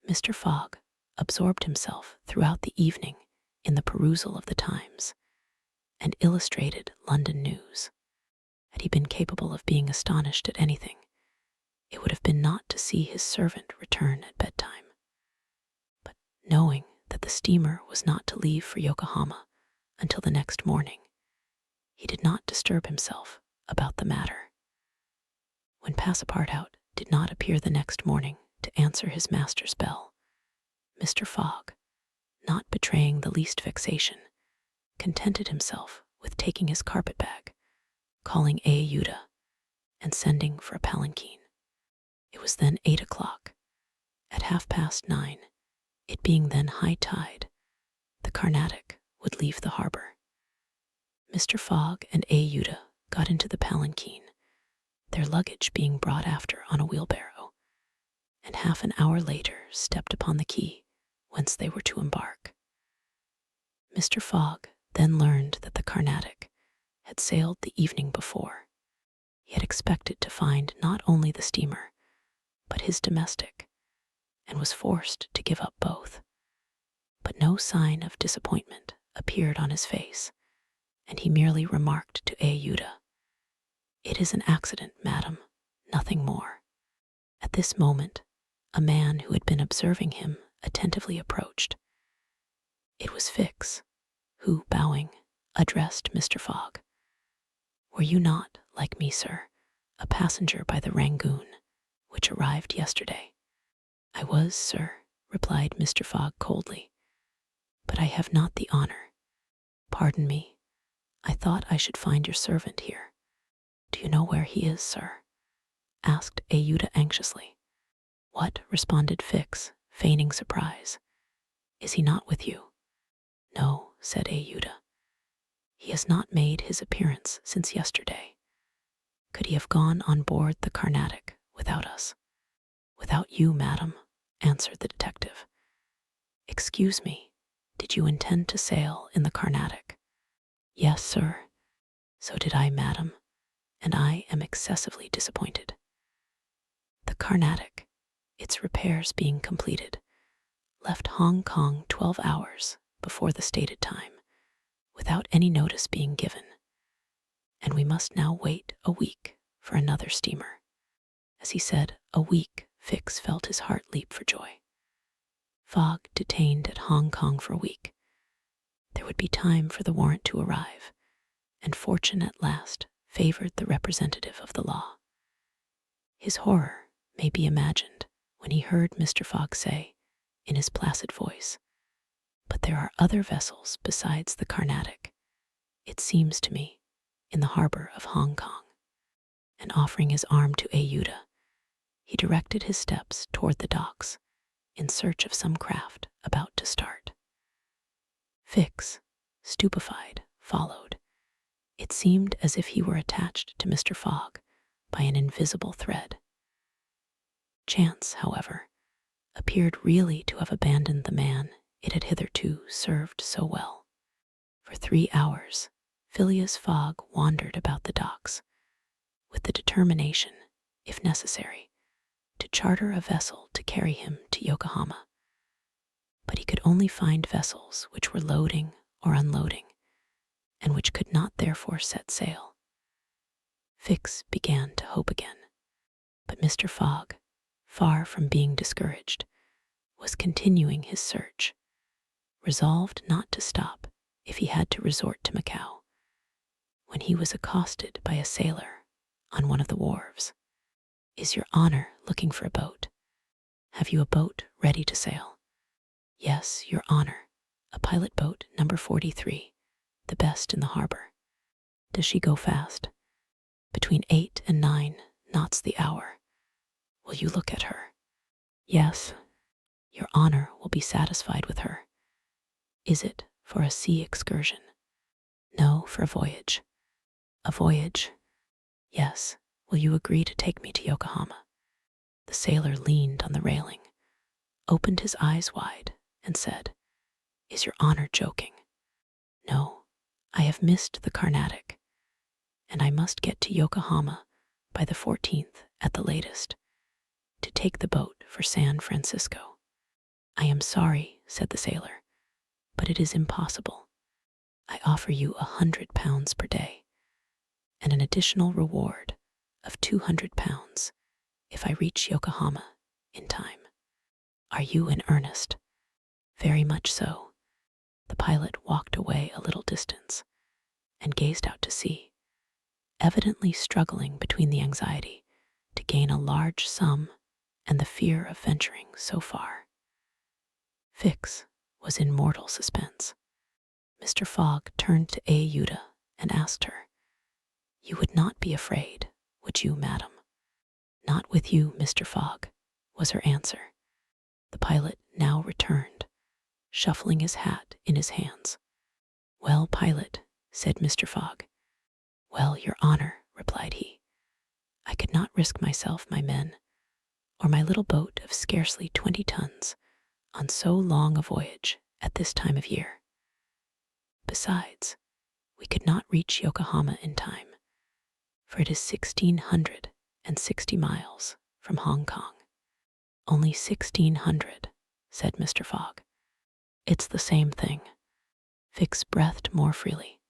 Mr. Fogg absorbed himself throughout the evening in the perusal of the Times and Illustrated London News. Had he been capable of being astonished at anything, it would have been not to see his servant return at bedtime. But knowing that the steamer was not to leave for Yokohama until the next morning, he did not disturb himself about the matter. When Passepartout did not appear the next morning to answer his master's bell, Mr. Fogg, not betraying the least vexation, contented himself with taking his carpet-bag, calling Uda, and sending for a palanquin. It was then 8 o'clock. At 9:30, it being then high tide, the Carnatic would leave the harbor. Mr. Fogg and Uda got into the palanquin, their luggage being brought after on a wheelbarrow, and half an hour later stepped upon the quay whence they were to embark. Mr. Fogg then learned that the Carnatic had sailed the evening before. He had expected to find not only the steamer, but his domestic, and was forced to give up both. But no sign of disappointment appeared on his face, and he merely remarked to Uda, "It is an accident, madam, nothing more." At this moment, a man who had been observing him attentively approached. It was Fix, who, bowing, addressed Mr. Fogg. "Were you not, like me, sir, a passenger by the Rangoon, which arrived yesterday?" "I was, sir," replied Mr. Fogg coldly, "but I have not the honor." "Pardon me, I thought I should find your servant here. Do you know where he is, sir?" asked Uda anxiously. "What?" responded Fix, feigning surprise. "Is he not with you?" "No," said Uda. "He has not made his appearance since yesterday. Could he have gone on board the Carnatic without us?" "Without you, madam," answered the detective. "Excuse me, did you intend to sail in the Carnatic?" "Yes, sir." "So did I, madam, and I am excessively disappointed. The Carnatic, its repairs being completed, left Hong Kong 12 hours before the stated time, without any notice being given, and we must now wait a week for another steamer." As he said "a week," Fix felt his heart leap for joy. Fogg detained at Hong Kong for a week. There would be time for the warrant to arrive, and fortune at last favored the representative of the law. His horror may be imagined when he heard Mr. Fogg say, in his placid voice, "But But there are other vessels besides the Carnatic, it seems to me, in the harbor of Hong Kong. And offering his arm to Ayuda, he directed his steps toward the docks in search of some craft about to start. Fix, stupefied, followed. It seemed as if he were attached to Mr. Fogg by an invisible thread. Chance, however, appeared really to have abandoned the man it had hitherto served so well. For 3 hours, Phileas Fogg wandered about the docks, with the determination, if necessary, to charter a vessel to carry him to Yokohama. But he could only find vessels which were loading or unloading, and which could not therefore set sail. Fix began to hope again, but Mr. Fogg, far from being discouraged, was continuing his search, resolved not to stop if he had to resort to Macau, when he was accosted by a sailor on one of the wharves. "Is your honor looking for a boat? Have you a boat ready to sail?" "Yes, your honor, a pilot boat number 43, the best in the harbor." "Does she go fast?" "Between 8 and 9 knots the hour." "Will you look at her?" "Yes, your honor will be satisfied with her." "Is it for a sea excursion?" "No, for a voyage." "A voyage?" "Yes. Will you agree to take me to Yokohama?" The sailor leaned on the railing, opened his eyes wide, and said, "Is your honor joking?" "No, I have missed the Carnatic, and I must get to Yokohama by the 14th at the latest, to take the boat for San Francisco." "I am sorry," said the sailor, "but it is impossible. I offer you £100 per day, and an additional reward of £200 if I reach Yokohama in time." "Are you in earnest?" "Very much so." The pilot walked away a little distance and gazed out to sea, evidently struggling between the anxiety to gain a large sum and the fear of venturing so far. Fix was in mortal suspense. Mr. Fogg turned to Ayuda and asked her, "You would not be afraid, would you, madam?" "Not with you, Mr. Fogg," was her answer. The pilot now returned, shuffling his hat in his hands. "Well, pilot," said Mr. Fogg. "Well, your honor," replied he, "I could not risk myself, my men, or my little boat of scarcely 20 tons on so long a voyage at this time of year. Besides, we could not reach Yokohama in time, for it is 1,660 miles from Hong Kong." "Only 1,600, said Mr. Fogg. "It's the same thing." Fix breathed more freely.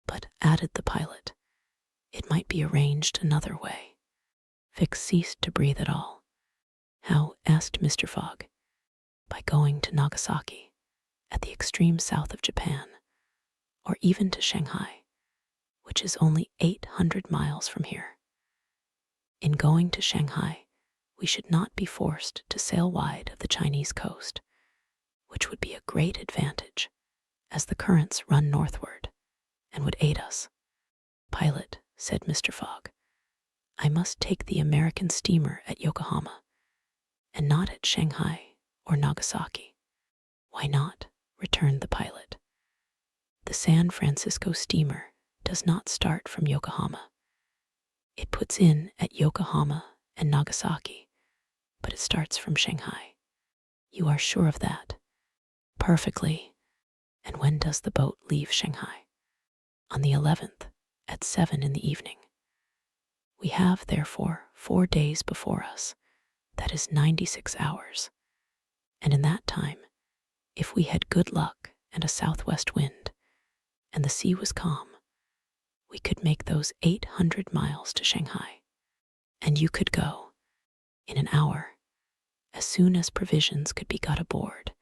"But," added the pilot, "it might be arranged another way." Fix ceased to breathe at all. "How?" asked Mr. Fogg. "By going to Nagasaki, at the extreme south of Japan, or even to Shanghai, which is only 800 miles from here. In going to Shanghai, we should not be forced to sail wide of the Chinese coast, which would be a great advantage, as the currents run northward and would aid us." "Pilot," said Mr. Fogg, "I must take the American steamer at Yokohama, and not at Shanghai or Nagasaki." "Why not?" returned the pilot. "The San Francisco steamer does not start from Yokohama. It puts in at Yokohama and Nagasaki, but it starts from Shanghai." "You are sure of that?" "Perfectly." "And when does the boat leave Shanghai?" "On the 11th, at 7 in the evening. We have, therefore, 4 days before us, that is 96 hours, and in that time, if we had good luck and a southwest wind, and the sea was calm, we could make those 800 miles to Shanghai. And you could go, in an hour, as soon as provisions could be got aboard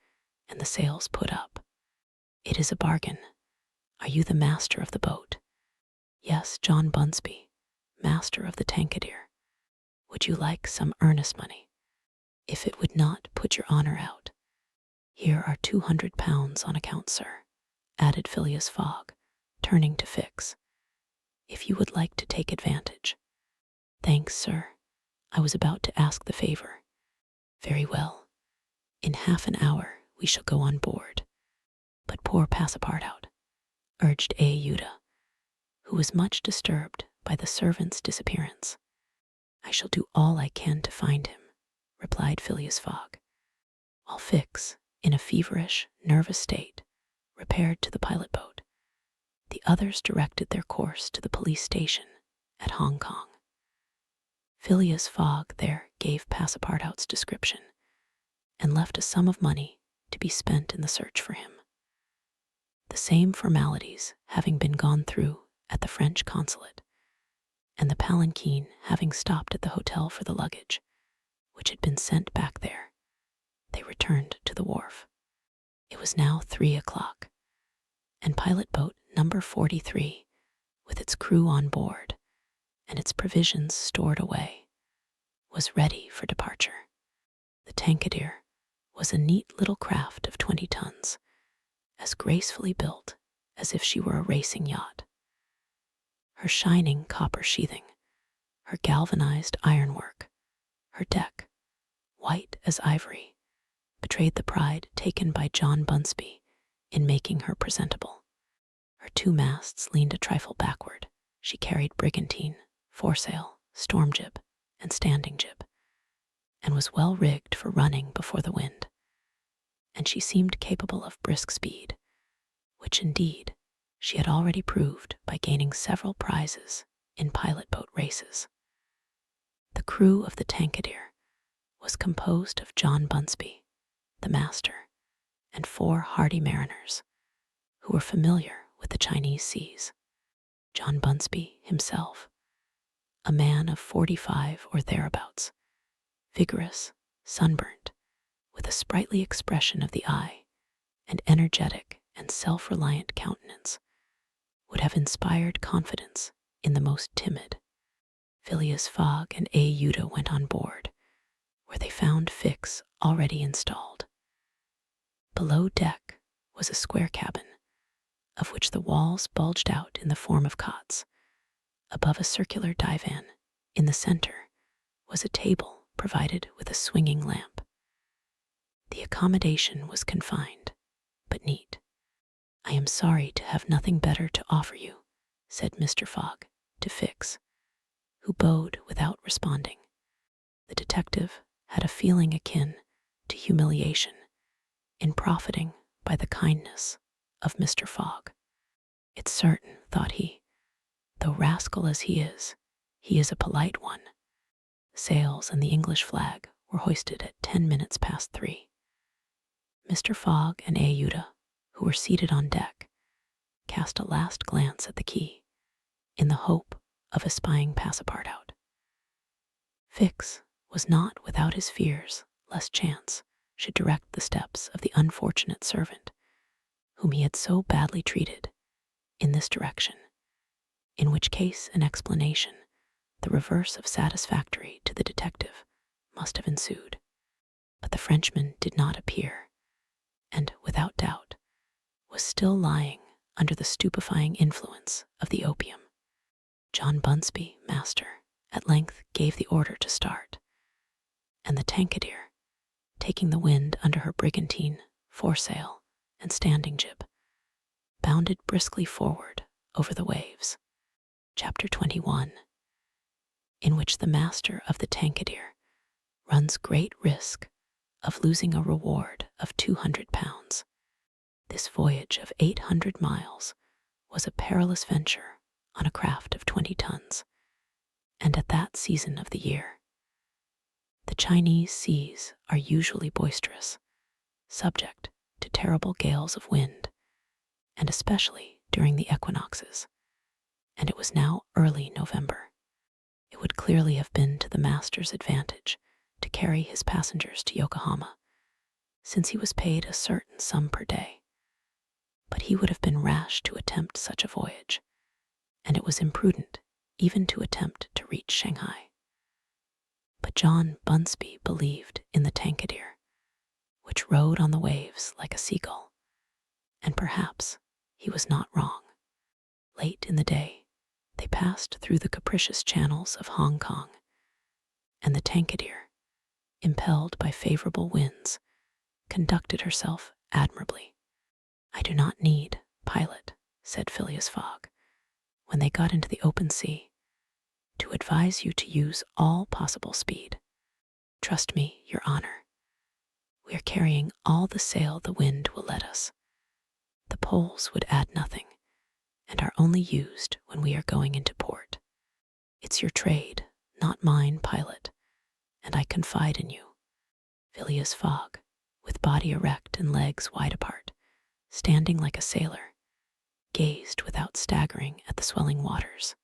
and the sails put up. It is a bargain. Are you the master of the boat?" "Yes, John Bunsby, master of the Tankadere." "Would you like some earnest money?" "If it would not put your honor out." "Here are £200 on account, sir," added Phileas Fogg, turning to Fix, "if you would like to take advantage." "Thanks, sir. I was about to ask the favor." "Very well. In half an hour we shall go on board." "But poor Passepartout," urged Ayuda, who was much disturbed by the servant's disappearance. "I shall do all I can to find him," replied Phileas Fogg, while Fix, in a feverish, nervous state, repaired to the pilot boat. The others directed their course to the police station at Hong Kong. Phileas Fogg there gave Passepartout's description and left a sum of money to be spent in the search for him. The same formalities having been gone through at the French consulate, and the palanquin having stopped at the hotel for the luggage, which had been sent back there, they returned to the wharf. It was now 3 o'clock, and pilot boat number 43, with its crew on board and its provisions stored away, was ready for departure. The Tankadere was a neat little craft of 20 tons, as gracefully built as if she were a racing yacht. Her shining copper sheathing, her galvanized ironwork, her deck, white as ivory, betrayed the pride taken by John Bunsby in making her presentable. Her 2 masts leaned a trifle backward. She carried brigantine, foresail, storm jib, and standing jib, and was well rigged for running before the wind. And she seemed capable of brisk speed, which indeed she had already proved by gaining several prizes in pilot boat races. The crew of the Tankadere was composed of John Bunsby, the master, and 4 hardy mariners who were familiar with the Chinese seas. John Bunsby himself, a man of 45 or thereabouts, vigorous, sunburnt, with a sprightly expression of the eye, and energetic and self-reliant countenance, would have inspired confidence in the most timid. Phileas Fogg and Ayuda went on board, where they found Fix already installed. Below deck was a square cabin, of which the walls bulged out in the form of cots. Above a circular divan, in the center, was a table provided with a swinging lamp. The accommodation was confined, but neat. "I am sorry to have nothing better to offer you," said Mr. Fogg to Fix, who bowed without responding. The detective had a feeling akin to humiliation in profiting by the kindness of Mr. Fogg. "It's certain," thought he, "though rascal as he is a polite one." The sails and the English flag were hoisted at 10 minutes past 3. Mr. Fogg and Ayuda, who were seated on deck, cast a last glance at the quay, in the hope of espying Passepartout. Fix was not without his fears lest chance should direct the steps of the unfortunate servant, whom he had so badly treated, in this direction, in which case an explanation, the reverse of satisfactory to the detective, must have ensued. But the Frenchman did not appear, and, without doubt, was still lying under the stupefying influence of the opium. John Bunsby, master, at length gave the order to start, and the Tankadere, taking the wind under her brigantine, foresail, and standing jib, bounded briskly forward over the waves. Chapter 21, in which the master of the Tankadere runs great risk of losing a reward of £200. This voyage of 800 miles was a perilous venture on a craft of 20 tons, and at that season of the year. The Chinese seas are usually boisterous, subject to terrible gales of wind, and especially during the equinoxes, and it was now early November. It would clearly have been to the master's advantage to carry his passengers to Yokohama, since he was paid a certain sum per day. But he would have been rash to attempt such a voyage, and it was imprudent even to attempt to reach Shanghai. But John Bunsby believed in the Tankadere, which rode on the waves like a seagull. And perhaps he was not wrong. Late in the day, they passed through the capricious channels of Hong Kong, and the Tankadere, impelled by favorable winds, conducted herself admirably. "I do not need pilot," said Phileas Fogg, when they got into the open sea, "to advise you to use all possible speed. Trust me, Your Honor. We are carrying all the sail the wind will let us. The poles would add nothing, and are only used when we are going into port. It's your trade, not mine, pilot, and I confide in you." Phileas Fogg, with body erect and legs wide apart, standing like a sailor, gazed without staggering at the swelling waters.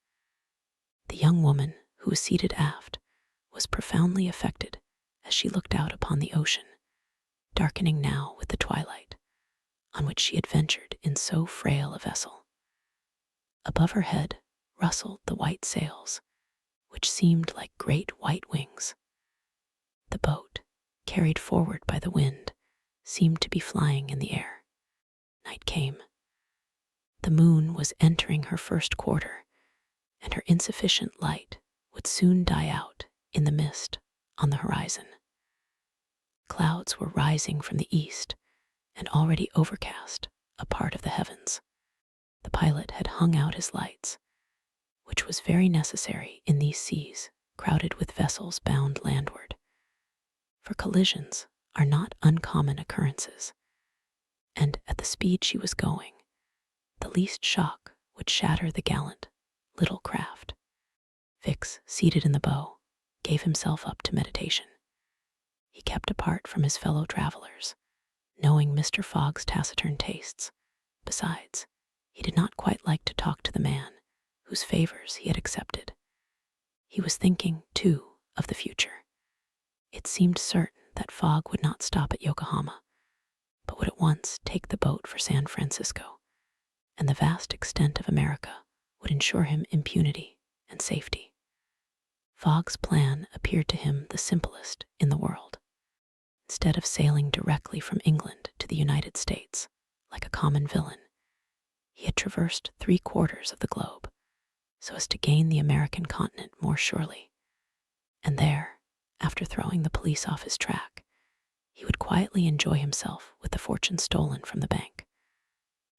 The young woman, who was seated aft, was profoundly affected as she looked out upon the ocean, darkening now with the twilight, on which she had ventured in so frail a vessel. Above her head rustled the white sails, which seemed like great white wings. The boat, carried forward by the wind, seemed to be flying in the air. Night came. The moon was entering her first quarter, and her insufficient light would soon die out in the mist on the horizon. Clouds were rising from the east and already overcast a part of the heavens. The pilot had hung out his lights, which was very necessary in these seas crowded with vessels bound landward, for collisions are not uncommon occurrences, and at the speed she was going, the least shock would shatter the gallant little craft. Fix, seated in the bow, gave himself up to meditation. He kept apart from his fellow travelers, knowing Mr. Fogg's taciturn tastes. Besides, he did not quite like to talk to the man whose favors he had accepted. He was thinking, too, of the future. It seemed certain that Fogg would not stop at Yokohama, but would at once take the boat for San Francisco, and the vast extent of America would ensure him impunity and safety. Fogg's plan appeared to him the simplest in the world. Instead of sailing directly from England to the United States, like a common villain, he had traversed 3/4 of the globe, so as to gain the American continent more surely. And there, after throwing the police off his track, he would quietly enjoy himself with the fortune stolen from the bank.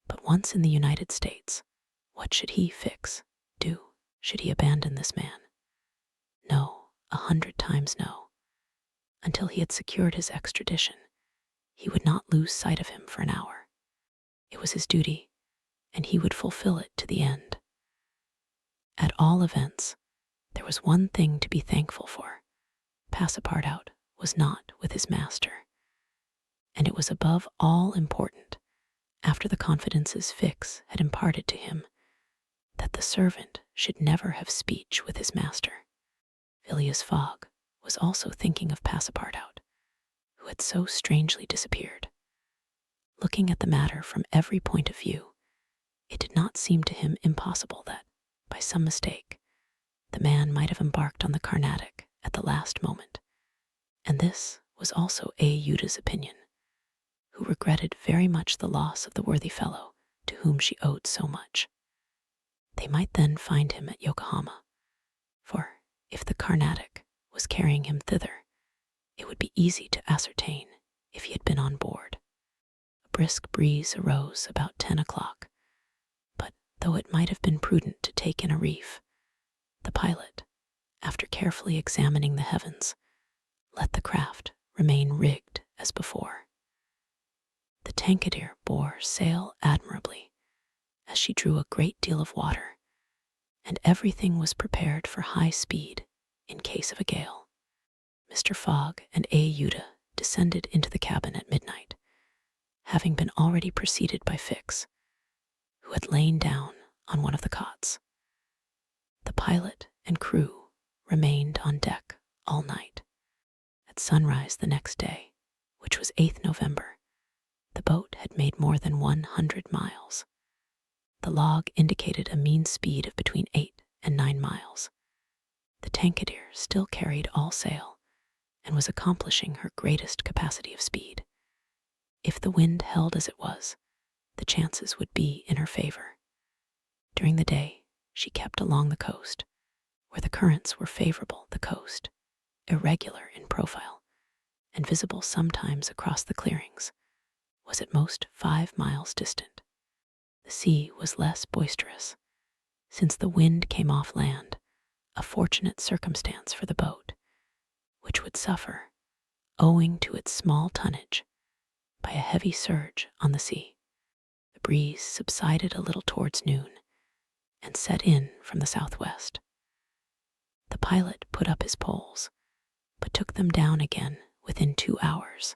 But once in the United States, what should he, Fix, do? Should he abandon this man? No, 100 times no. Until he had secured his extradition, he would not lose sight of him for an hour. It was his duty, and he would fulfill it to the end. At all events, there was one thing to be thankful for. Passepartout was not with his master, and it was above all important, after the confidences Fix had imparted to him, that the servant should never have speech with his master. Phileas Fogg was also thinking of Passepartout, who had so strangely disappeared. Looking at the matter from every point of view, it did not seem to him impossible that, by some mistake, the man might have embarked on the Carnatic at the last moment, and this was also Ayuda's opinion, who regretted very much the loss of the worthy fellow to whom she owed so much. They might then find him at Yokohama, for if the Carnatic was carrying him thither, it would be easy to ascertain if he had been on board. A brisk breeze arose about 10 o'clock, but though it might have been prudent to take in a reef, the pilot, after carefully examining the heavens, let the craft remain rigged as before. The Tankadere bore sail admirably, as she drew a great deal of water, and everything was prepared for high speed in case of a gale. Mr. Fogg and Ayuda descended into the cabin at midnight, having been already preceded by Fix, who had lain down on one of the cots. The pilot and crew remained on deck all night. At sunrise the next day, which was 8th November, the boat had made more than 100 miles. The log indicated a mean speed of between 8 and 9 miles. The Tankadere still carried all sail and was accomplishing her greatest capacity of speed. If the wind held as it was, the chances would be in her favor. During the day, she kept along the coast, where the currents were favorable. The coast, irregular in profile and visible sometimes across the clearings, was at most 5 miles distant. The sea was less boisterous, since the wind came off land, a fortunate circumstance for the boat, which would suffer, owing to its small tonnage, by a heavy surge on the sea. The breeze subsided a little towards noon and set in from the southwest. The pilot put up his poles, but took them down again within 2 hours,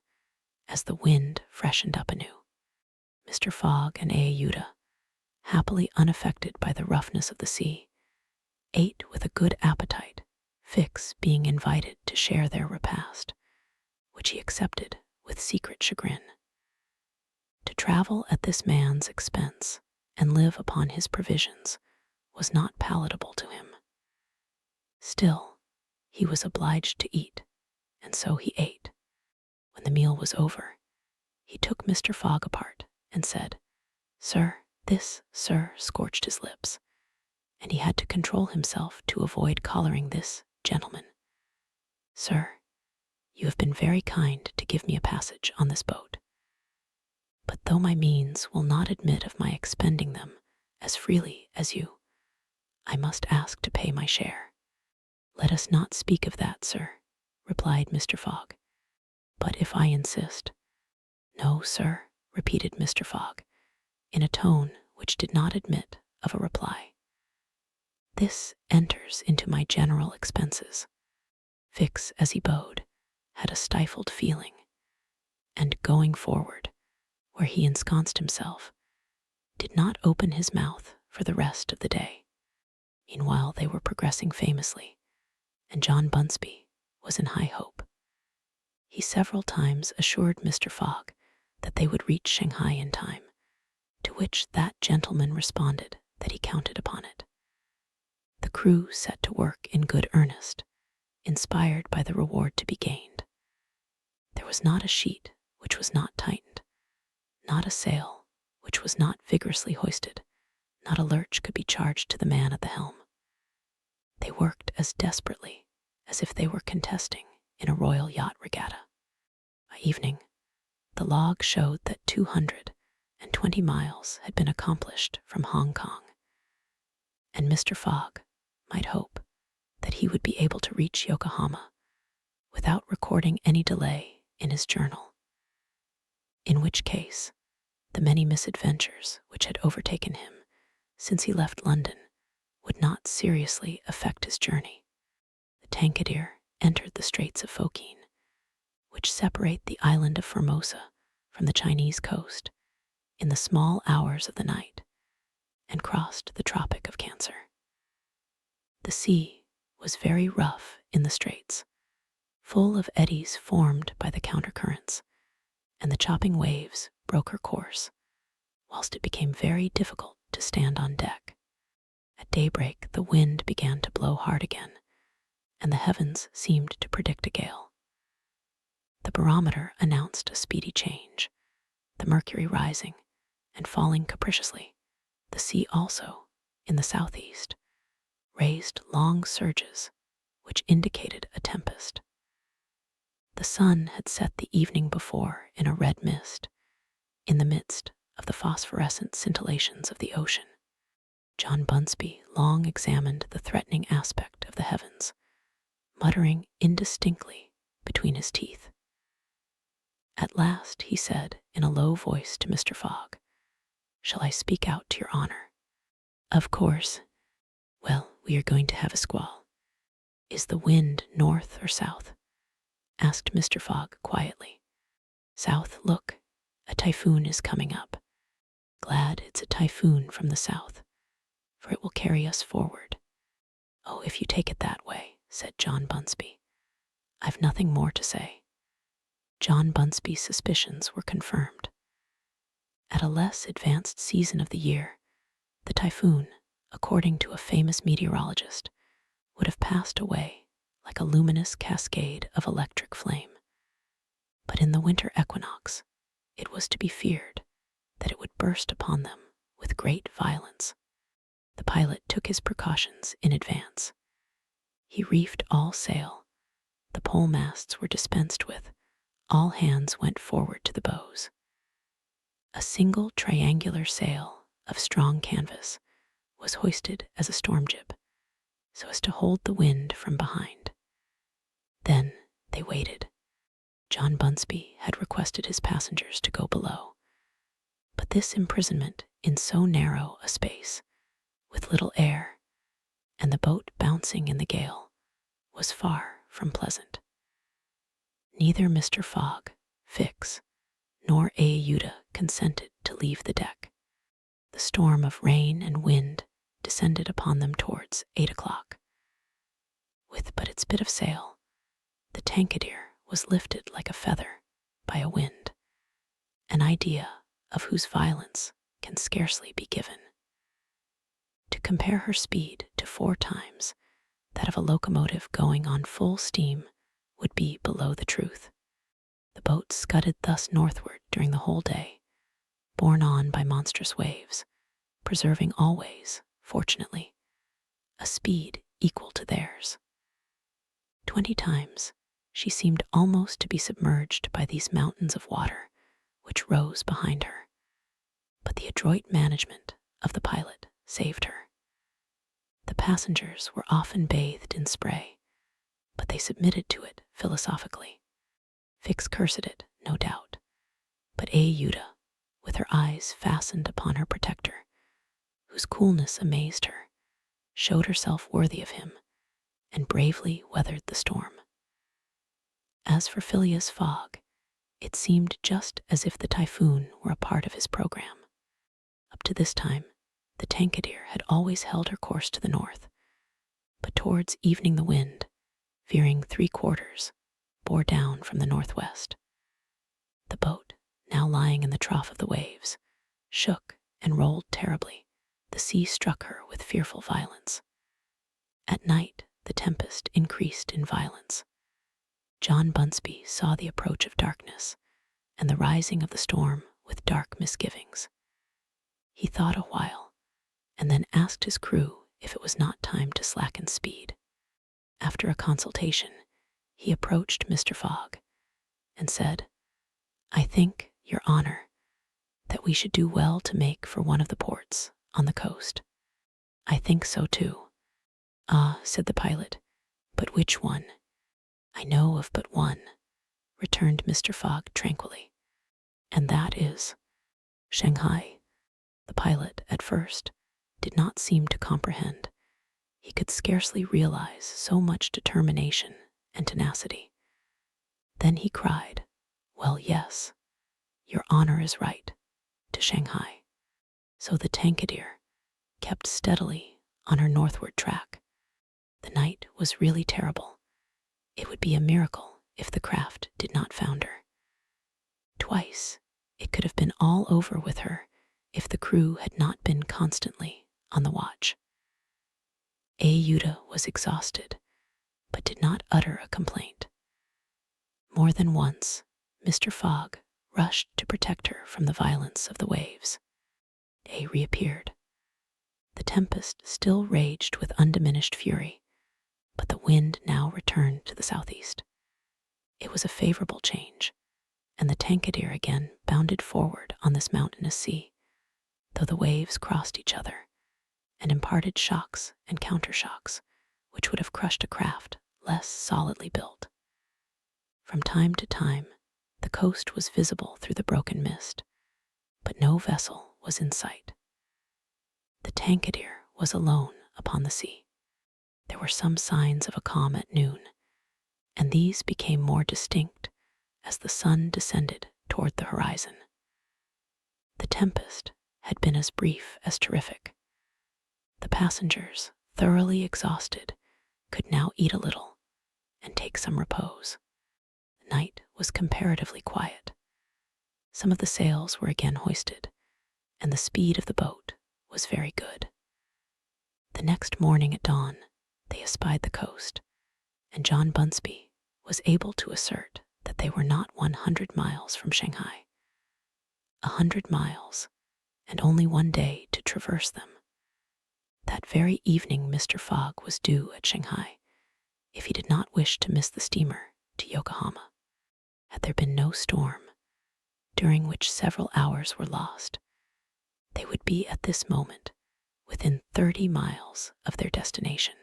as the wind freshened up anew. Mr. Fogg and Aouda, happily unaffected by the roughness of the sea, ate with a good appetite, Fix being invited to share their repast, which he accepted with secret chagrin. To travel at this man's expense and live upon his provisions was not palatable to him. Still, he was obliged to eat, and so he ate. When the meal was over, he took Mr. Fogg apart and said, "Sir," this "sir" scorched his lips, and he had to control himself to avoid collaring this gentleman. "Sir, you have been very kind to give me a passage on this boat. But though my means will not admit of my expending them as freely as you, I must ask to pay my share." "Let us not speak of that, sir," replied Mr. Fogg. "But if I insist—" "No, sir," repeated Mr. Fogg, in a tone which did not admit of a reply. "This enters into my general expenses." Fix, as he bowed, had a stifled feeling, and going forward, where he ensconced himself, did not open his mouth for the rest of the day. Meanwhile they were progressing famously, and John Bunsby was in high hope. He several times assured Mr. Fogg that they would reach Shanghai in time, to which that gentleman responded that he counted upon it. The crew set to work in good earnest, inspired by the reward to be gained. There was not a sheet which was not tightened, not a sail which was not vigorously hoisted, not a lurch could be charged to the man at the helm. They worked as desperately as if they were contesting in a royal yacht regatta. By evening, the log showed that 220 miles had been accomplished from Hong Kong, and Mr. Fogg might hope that he would be able to reach Yokohama without recording any delay in his journal, in which case the many misadventures which had overtaken him since he left London would not seriously affect his journey. The Tankadere entered the Straits of Fokien, which separate the island of Formosa from the Chinese coast, in the small hours of the night, and crossed the Tropic of Cancer. The sea was very rough in the straits, full of eddies formed by the countercurrents, and the chopping waves broke her course, whilst it became very difficult to stand on deck. At daybreak the wind began to blow hard again, and the heavens seemed to predict a gale. The barometer announced a speedy change, the mercury rising and falling capriciously. The sea also, in the southeast, raised long surges which indicated a tempest. The sun had set the evening before in a red mist, in the midst of the phosphorescent scintillations of the ocean. John Bunsby long examined the threatening aspect of the heavens, muttering indistinctly between his teeth. At last he said in a low voice to Mr. Fogg, "Shall I speak out to your honor?" "Of course." "Well, we are going to have a squall." "Is the wind north or south?" asked Mr. Fogg quietly. "South. Look, a typhoon is coming up." "Glad it's a typhoon from the south, for it will carry us forward." "Oh, if you take it that way," said John Bunsby, "I've nothing more to say." John Bunsby's suspicions were confirmed. At a less advanced season of the year, the typhoon, according to a famous meteorologist, would have passed away like a luminous cascade of electric flame. But in the winter equinox, it was to be feared that it would burst upon them with great violence. The pilot took his precautions in advance. He reefed all sail, the pole masts were dispensed with, all hands went forward to the bows. A single triangular sail of strong canvas was hoisted as a storm jib, so as to hold the wind from behind. Then they waited. John Bunsby had requested his passengers to go below, but this imprisonment in so narrow a space, with little air, and the boat bouncing in the gale, was far from pleasant. Neither Mr. Fogg, Fix, nor Aouda consented to leave the deck. The storm of rain and wind descended upon them towards 8 o'clock. With but its bit of sail, the Tankadere was lifted like a feather by a wind, an idea of whose violence can scarcely be given. To compare her speed to 4 times that of a locomotive going on full steam would be below the truth. The boat scudded thus northward during the whole day, borne on by monstrous waves, preserving always, fortunately, a speed equal to theirs. 20 times she seemed almost to be submerged by these mountains of water which rose behind her, but the adroit management of the pilot saved her. The passengers were often bathed in spray, but they submitted to it philosophically. Fix cursed it, no doubt, but Aouda, with her eyes fastened upon her protector, whose coolness amazed her, showed herself worthy of him, and bravely weathered the storm. As for Phileas Fogg, it seemed just as if the typhoon were a part of his program. Up to this time, the Tankadere had always held her course to the north, but towards evening the wind, veering 3/4, bore down from the northwest. The boat, now lying in the trough of the waves, shook and rolled terribly. The sea struck her with fearful violence. At night, the tempest increased in violence. John Bunsby saw the approach of darkness and the rising of the storm with dark misgivings. He thought a while, and then asked his crew if it was not time to slacken speed. After a consultation, he approached Mr. Fogg and said, "I think, Your Honor, that we should do well to make for one of the ports on the coast." "I think so too." "Ah," said the pilot, "but which one?" "I know of but one," returned Mr. Fogg tranquilly, "and that is Shanghai." The pilot, at first, did not seem to comprehend. He could scarcely realize so much determination and tenacity. Then he cried, "Well, yes, Your Honor is right, to Shanghai." So the Tankadere kept steadily on her northward track. The night was really terrible. It would be a miracle if the craft did not founder. Twice it could have been all over with her if the crew had not been constantly on the watch. Aouda was exhausted, but did not utter a complaint. More than once, Mr. Fogg rushed to protect her from the violence of the waves. A reappeared. The tempest still raged with undiminished fury, but the wind now returned to the southeast. It was a favorable change, and the Tankadere again bounded forward on this mountainous sea, though the waves crossed each other and imparted shocks and countershocks which would have crushed a craft less solidly built. From time to time, the coast was visible through the broken mist, but no vessel was in sight. The Tankadere was alone upon the sea. There were some signs of a calm at noon, and these became more distinct as the sun descended toward the horizon. The tempest had been as brief as terrific. The passengers, thoroughly exhausted, could now eat a little and take some repose. The night was comparatively quiet. Some of the sails were again hoisted, and the speed of the boat was very good. The next morning at dawn, they espied the coast, and John Bunsby was able to assert that they were not 100 miles from Shanghai. 100 miles, and only one day to traverse them. That very evening Mr. Fogg was due at Shanghai, if he did not wish to miss the steamer to Yokohama. Had there been no storm, during which several hours were lost, they would be at this moment within 30 miles of their destination.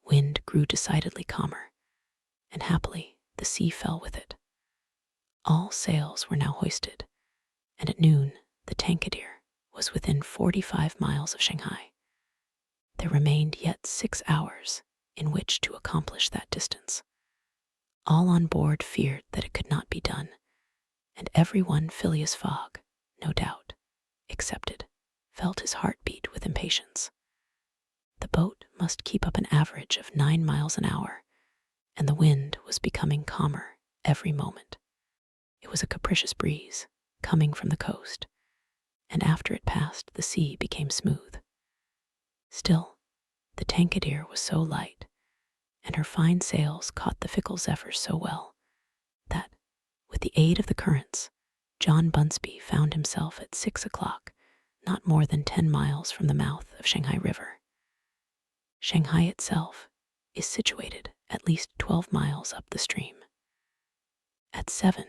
Wind grew decidedly calmer, and happily the sea fell with it. All sails were now hoisted, and at noon the Tankadere was within 45 miles of Shanghai. There remained yet 6 hours in which to accomplish that distance. All on board feared that it could not be done, and everyone Phileas Fogg, no doubt, excepted, felt his heart beat with impatience. The boat must keep up an average of 9 miles an hour, and the wind was becoming calmer every moment. It was a capricious breeze coming from the coast, and after it passed the sea became smooth. Still, the Tankadere was so light, and her fine sails caught the fickle zephyrs so well, that, with the aid of the currents, John Bunsby found himself at 6 o'clock, not more than 10 miles from the mouth of Shanghai River. Shanghai itself is situated at least 12 miles up the stream. At 7,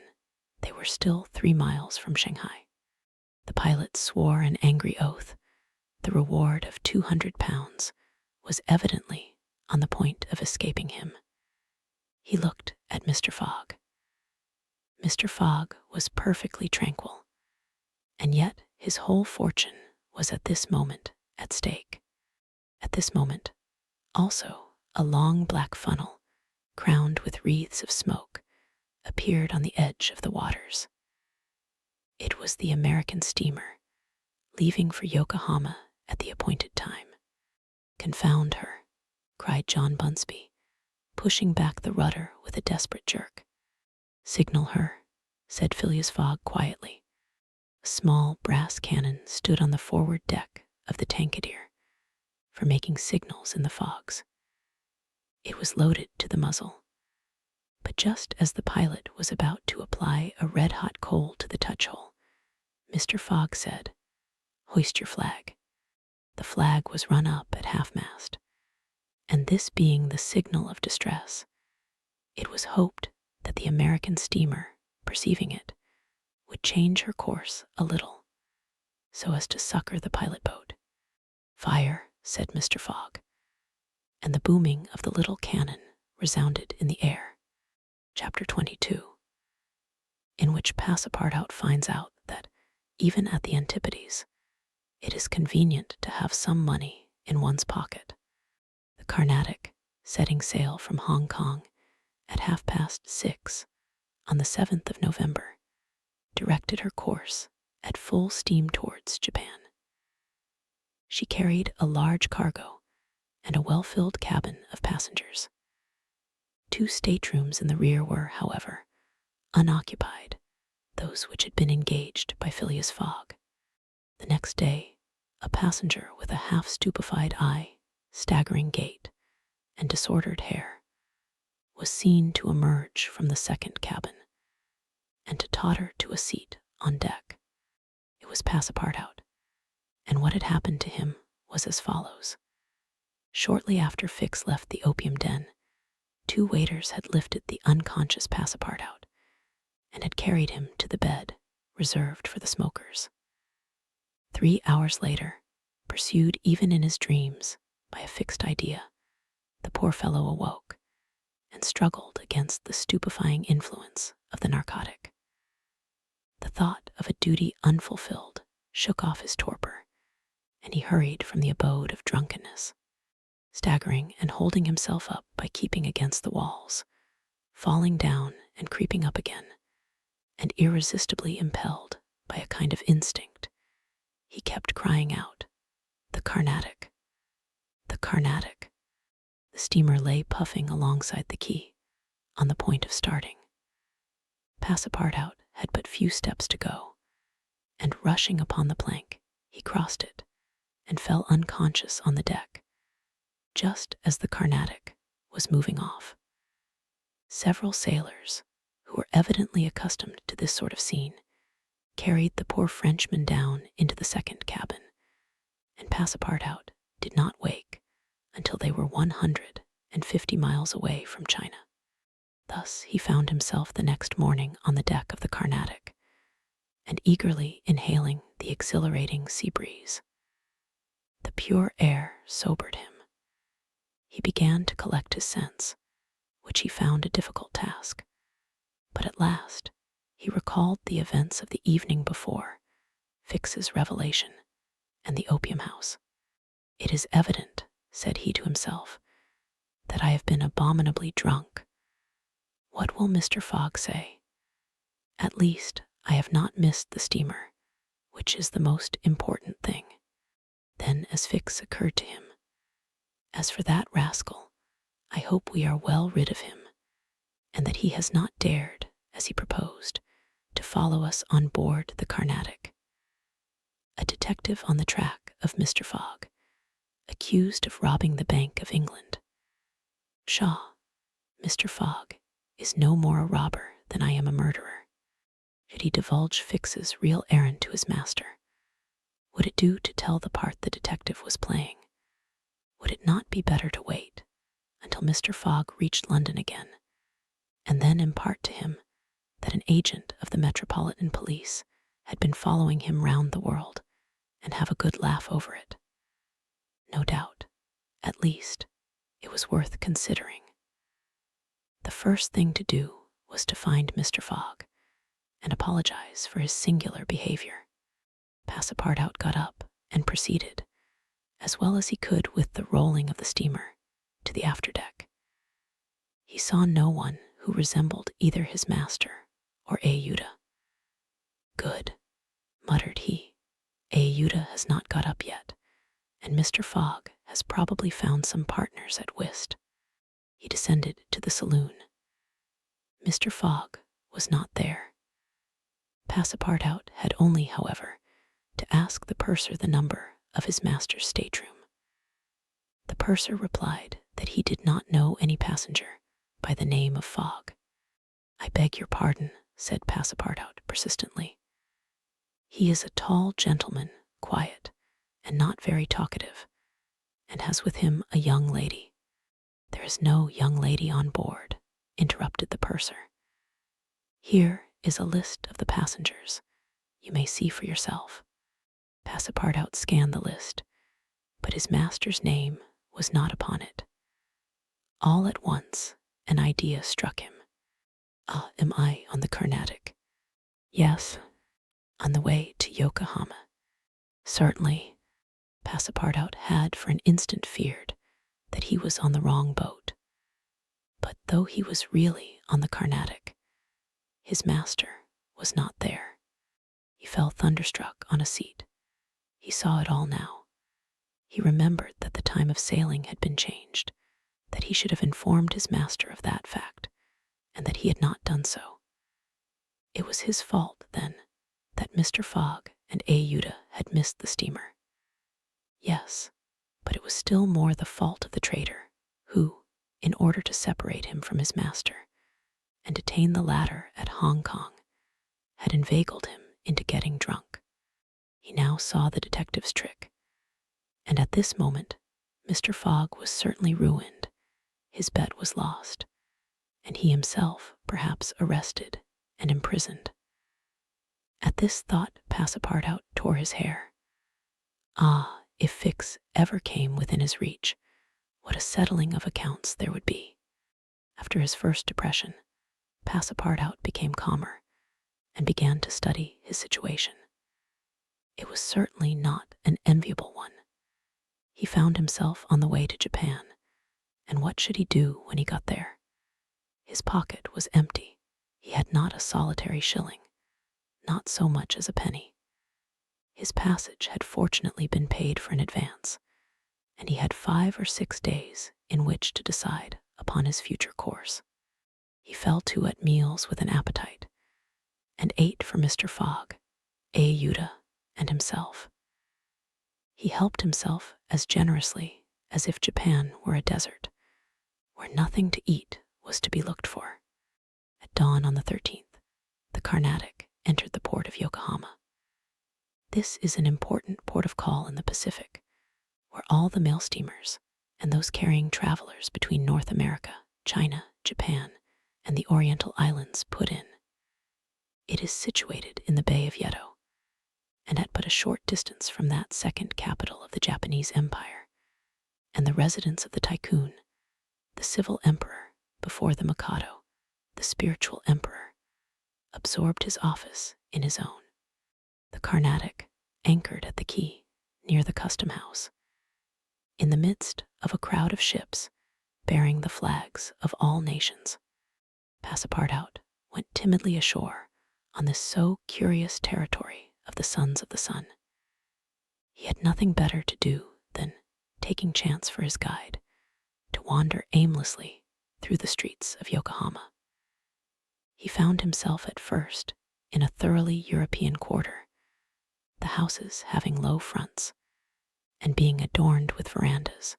they were still 3 miles from Shanghai. The pilot swore an angry oath. The reward of £200 was evidently on the point of escaping him. He looked at Mr. Fogg. Mr. Fogg was perfectly tranquil, and yet his whole fortune was at this moment at stake. At this moment, also, a long black funnel, crowned with wreaths of smoke, appeared on the edge of the waters. It was the American steamer, leaving for Yokohama at the appointed time. "Confound her," cried John Bunsby, pushing back the rudder with a desperate jerk. "Signal her," said Phileas Fogg quietly. A small brass cannon stood on the forward deck of the Tankadere for making signals in the fogs. It was loaded to the muzzle, but just as the pilot was about to apply a red-hot coal to the touch-hole, Mr. Fogg said, "Hoist your flag." The flag was run up at half-mast, and this being the signal of distress, it was hoped that the American steamer, perceiving it, would change her course a little, so as to succor the pilot boat. "Fire," said Mr. Fogg, and the booming of the little cannon resounded in the air. Chapter 22, in which Passepartout finds out that, even at the Antipodes, it is convenient to have some money in one's pocket. The Carnatic, setting sail from Hong Kong at 6:30 on the 7th of November, directed her course at full steam towards Japan. She carried a large cargo and a well-filled cabin of passengers. 2 staterooms in the rear were, however, unoccupied, those which had been engaged by Phileas Fogg. The next day, a passenger with a half-stupefied eye, staggering gait, and disordered hair was seen to emerge from the second cabin and to totter to a seat on deck. It was Passepartout, and what had happened to him was as follows. Shortly after Fix left the opium den, 2 waiters had lifted the unconscious Passepartout and had carried him to the bed reserved for the smokers. 3 hours later, pursued even in his dreams by a fixed idea, the poor fellow awoke and struggled against the stupefying influence of the narcotic. The thought of a duty unfulfilled shook off his torpor, and he hurried from the abode of drunkenness, staggering and holding himself up by keeping against the walls, falling down and creeping up again, and irresistibly impelled by a kind of instinct, he kept crying out, "The Carnatic! The Carnatic!" The steamer lay puffing alongside the quay, on the point of starting. Passepartout had but few steps to go, and rushing upon the plank, he crossed it and fell unconscious on the deck, just as the Carnatic was moving off. Several sailors, who were evidently accustomed to this sort of scene, carried the poor Frenchman down into the second cabin, and Passepartout did not wake until they were 150 miles away from China. Thus he found himself the next morning on the deck of the Carnatic, and eagerly inhaling the exhilarating sea breeze. The pure air sobered him. He began to collect his sense, which he found a difficult task. But at last he recalled the events of the evening before, Fix's revelation, and the opium house. "It is evident," said he to himself, "that I have been abominably drunk. What will Mr. Fogg say? At least I have not missed the steamer, which is the most important thing." Then, as Fix occurred to him, "As for that rascal, I hope we are well rid of him, and that he has not dared, as he proposed, to follow us on board the Carnatic." A detective on the track of Mr. Fogg, accused of robbing the Bank of England. Pshaw, Mr. Fogg is no more a robber than I am a murderer. Should he divulge Fix's real errand to his master? Would it do to tell the part the detective was playing? Would it not be better to wait until Mr. Fogg reached London again, and then impart to him that an agent of the Metropolitan Police had been following him round the world, and have a good laugh over it? No doubt, at least, it was worth considering. The first thing to do was to find Mr. Fogg and apologize for his singular behavior. Passepartout got up and proceeded, as well as he could with the rolling of the steamer, to the afterdeck. He saw no one who resembled either his master or Ayuda. "Good," muttered he. "Ayuda has not got up yet, and Mr. Fogg has probably found some partners at whist." He descended to the saloon. Mr. Fogg was not there. Passepartout had only, however, to ask the purser the number of his master's stateroom. The purser replied that he did not know any passenger by the name of Fogg. "I beg your pardon," said Passepartout persistently. "He is a tall gentleman, quiet, and not very talkative, and has with him a young lady." "There is no young lady on board," interrupted the purser. "Here is a list of the passengers. You may see for yourself." Passepartout scanned the list, but his master's name was not upon it. All at once, an idea struck him. "Ah, am I on the Carnatic?" "Yes." "On the way to Yokohama?" "Certainly." Passepartout had for an instant feared that he was on the wrong boat. But though he was really on the Carnatic, his master was not there. He fell thunderstruck on a seat. He saw it all now. He remembered that the time of sailing had been changed, that he should have informed his master of that fact, and that he had not done so. It was his fault, then, that Mr. Fogg and Ayuda had missed the steamer. Yes, but it was still more the fault of the traitor, who, in order to separate him from his master and detain the latter at Hong Kong, had inveigled him into getting drunk. He now saw the detective's trick, and at this moment Mr. Fogg was certainly ruined. His bet was lost, and he himself perhaps arrested and imprisoned. At this thought Passepartout tore his hair. Ah, if Fix ever came within his reach, what a settling of accounts there would be. After his first depression, Passepartout became calmer and began to study his situation. It was certainly not an enviable one. He found himself on the way to Japan, and what should he do when he got there? His pocket was empty. He had not a solitary shilling, not so much as a penny. His passage had fortunately been paid for in advance, and he had 5 or 6 days in which to decide upon his future course. He fell to at meals with an appetite, and ate for Mr. Fogg, Ayuda, and himself. He helped himself as generously as if Japan were a desert, where nothing to eat was to be looked for. At dawn on the 13th, the Carnatic entered the port of Yokohama. This is an important port of call in the Pacific, where all the mail steamers and those carrying travelers between North America, China, Japan, and the Oriental Islands put in. It is situated in the Bay of Yedo, and at but a short distance from that second capital of the Japanese Empire, and the residence of the tycoon, the civil emperor, before the Mikado, the spiritual emperor, absorbed his office in his own. The Carnatic anchored at the quay near the custom house, in the midst of a crowd of ships bearing the flags of all nations. Passepartout went timidly ashore on this so curious territory of the sons of the sun. He had nothing better to do than, taking chance for his guide, to wander aimlessly through the streets of Yokohama. He found himself at first in a thoroughly European quarter, the houses having low fronts and being adorned with verandas,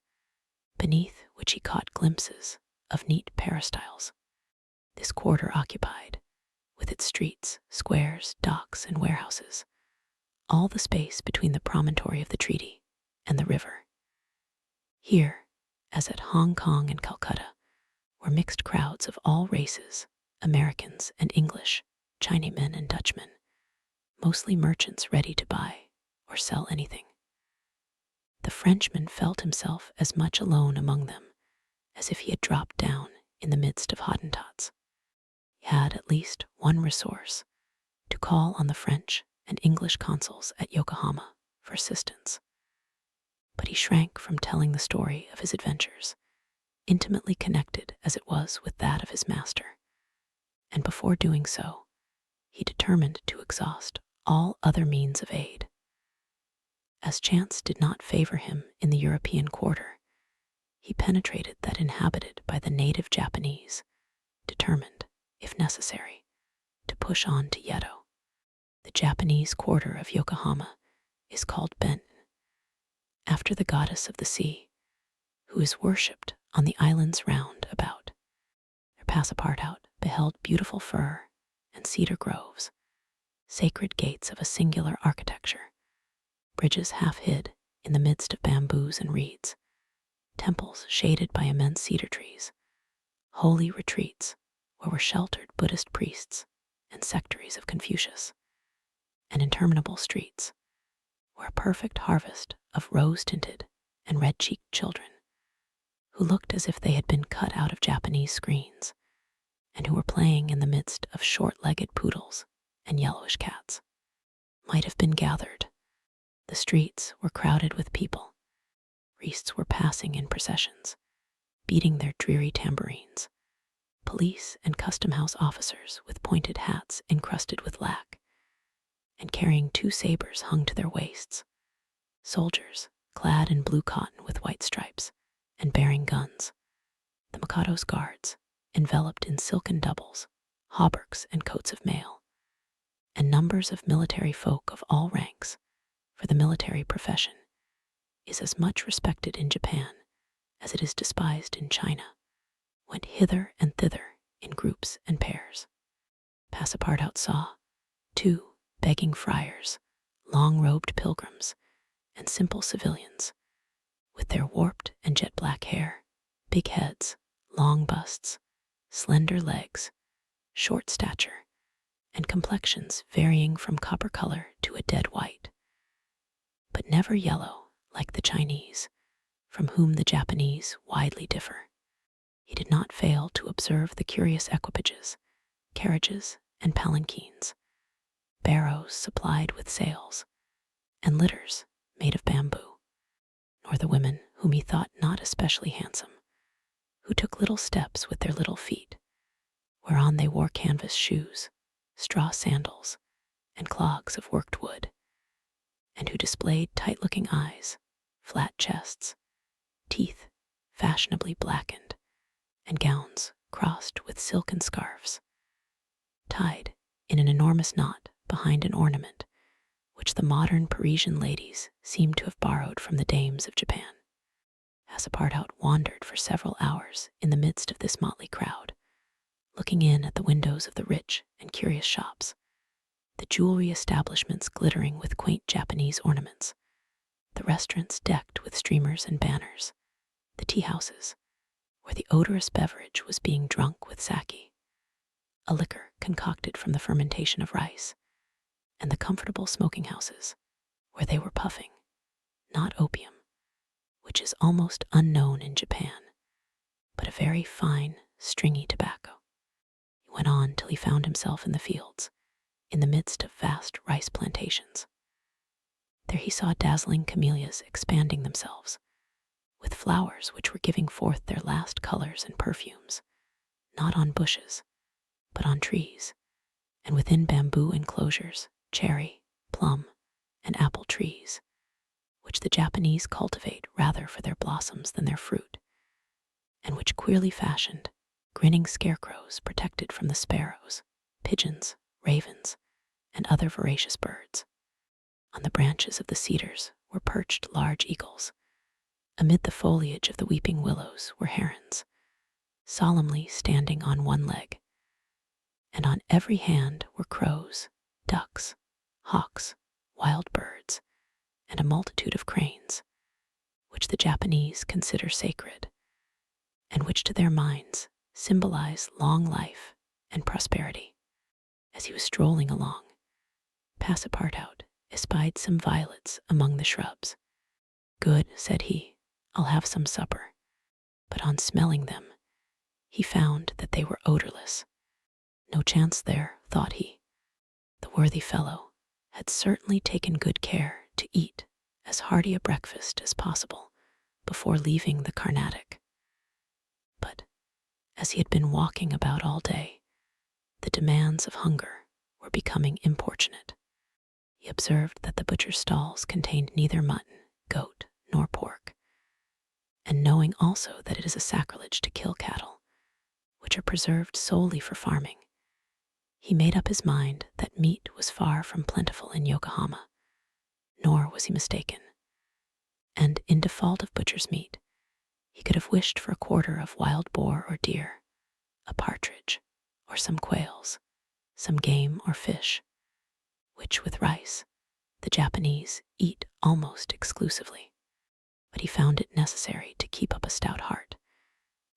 beneath which he caught glimpses of neat peristyles. This quarter occupied, with its streets, squares, docks, and warehouses, all the space between the promontory of the treaty and the river. Here, as at Hong Kong and Calcutta, were mixed crowds of all races, Americans and English, Chinamen and Dutchmen, mostly merchants ready to buy or sell anything. The Frenchman felt himself as much alone among them as if he had dropped down in the midst of Hottentots. He had at least one resource: to call on the French and English consuls at Yokohama for assistance. But he shrank from telling the story of his adventures, intimately connected as it was with that of his master, and before doing so, he determined to exhaust all other means of aid. As chance did not favor him in the European quarter, he penetrated that inhabited by the native Japanese, determined, if necessary, to push on to Yedo. The Japanese quarter of Yokohama is called Ben, after the goddess of the sea, who is worshipped on the islands round about. Their Passepartout beheld beautiful fir and cedar groves, sacred gates of a singular architecture, bridges half hid in the midst of bamboos and reeds, temples shaded by immense cedar trees, holy retreats where were sheltered Buddhist priests and sectaries of Confucius, and interminable streets where a perfect harvest of rose-tinted and red-cheeked children, who looked as if they had been cut out of Japanese screens, and who were playing in the midst of short-legged poodles and yellowish cats, might have been gathered. The streets were crowded with people. Priests were passing in processions, beating their dreary tambourines. Police and custom house officers with pointed hats encrusted with lac, and carrying 2 sabers hung to their waists. Soldiers, clad in blue cotton with white stripes, and bearing guns. The Mikado's guards, enveloped in silken doubles, hauberks, and coats of mail. And numbers of military folk of all ranks, for the military profession is as much respected in Japan as it is despised in China, went hither and thither in groups and pairs. Passepartout saw, too, begging friars, long-robed pilgrims, and simple civilians, with their warped and jet-black hair, big heads, long busts, slender legs, short stature, and complexions varying from copper color to a dead white, but never yellow like the Chinese, from whom the Japanese widely differ. He did not fail to observe the curious equipages, carriages, and palanquins, barrows supplied with sails, and litters made of bamboo, nor the women whom he thought not especially handsome, who took little steps with their little feet, whereon they wore canvas shoes, straw sandals, and clogs of worked wood, and who displayed tight-looking eyes, flat chests, teeth fashionably blackened, and gowns crossed with silken scarves, tied in an enormous knot behind an ornament which the modern Parisian ladies seem to have borrowed from the dames of Japan. Passepartout wandered for several hours in the midst of this motley crowd, looking in at the windows of the rich and curious shops, the jewelry establishments glittering with quaint Japanese ornaments, the restaurants decked with streamers and banners, the tea houses, where the odorous beverage was being drunk with sake, a liquor concocted from the fermentation of rice, and the comfortable smoking houses, where they were puffing, not opium, which is almost unknown in Japan, but a very fine, stringy tobacco. He went on till he found himself in the fields, in the midst of vast rice plantations. There he saw dazzling camellias expanding themselves, with flowers which were giving forth their last colors and perfumes, not on bushes, but on trees, and within bamboo enclosures, cherry, plum, and apple trees, which the Japanese cultivate rather for their blossoms than their fruit, and which queerly fashioned, grinning scarecrows protected from the sparrows, pigeons, ravens, and other voracious birds. On the branches of the cedars were perched large eagles. Amid the foliage of the weeping willows were herons, solemnly standing on one leg, and on every hand were crows, ducks, hawks, wild birds, and a multitude of cranes, which the Japanese consider sacred, and which to their minds symbolize long life and prosperity. As he was strolling along, Passepartout espied some violets among the shrubs. "Good," said he, "I'll have some supper." But on smelling them, he found that they were odorless. No chance there, thought he. The worthy fellow had certainly taken good care to eat as hearty a breakfast as possible before leaving the Carnatic. But as he had been walking about all day, the demands of hunger were becoming importunate. He observed that the butcher's stalls contained neither mutton, goat, nor pork, and knowing also that it is a sacrilege to kill cattle, which are preserved solely for farming, he made up his mind that meat was far from plentiful in Yokohama, nor was he mistaken. And in default of butcher's meat, he could have wished for a quarter of wild boar or deer, a partridge, or some quails, some game or fish, which with rice the Japanese eat almost exclusively. But he found it necessary to keep up a stout heart,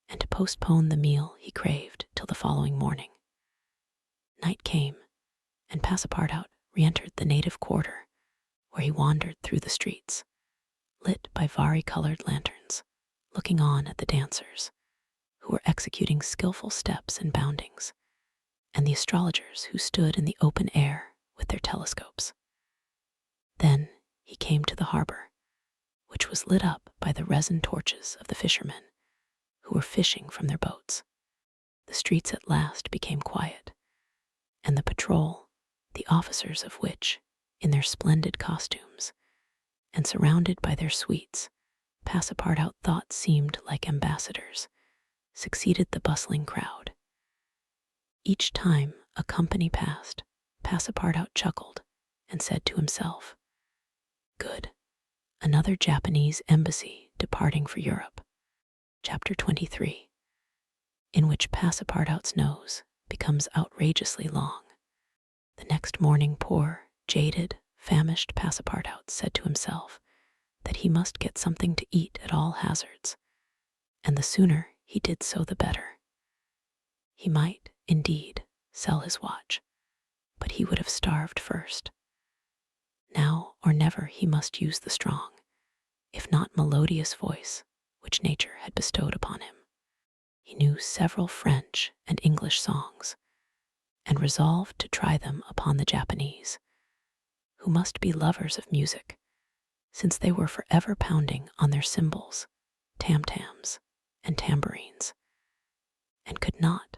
and to postpone the meal he craved till the following morning. Night came, and Passepartout re-entered the native quarter, where he wandered through the streets, lit by vari-colored lanterns, looking on at the dancers, who were executing skillful steps and boundings, and the astrologers who stood in the open air with their telescopes. Then he came to the harbor, which was lit up by the resin torches of the fishermen, who were fishing from their boats. The streets at last became quiet, and the patrol, the officers of which, in their splendid costumes, and surrounded by their suites, Passepartout thought seemed like ambassadors, succeeded the bustling crowd. Each time a company passed, Passepartout chuckled and said to himself, "Good, another Japanese embassy departing for Europe." Chapter 23, in which Passepartout's nose becomes outrageously long. The next morning poor, jaded, famished Passepartout said to himself that he must get something to eat at all hazards, and the sooner he did so the better. He might, indeed, sell his watch, but he would have starved first. Now or never he must use the strong, if not melodious voice, which nature had bestowed upon him. He knew several French and English songs, and resolved to try them upon the Japanese, who must be lovers of music, since they were forever pounding on their cymbals, tam-tams, and tambourines, and could not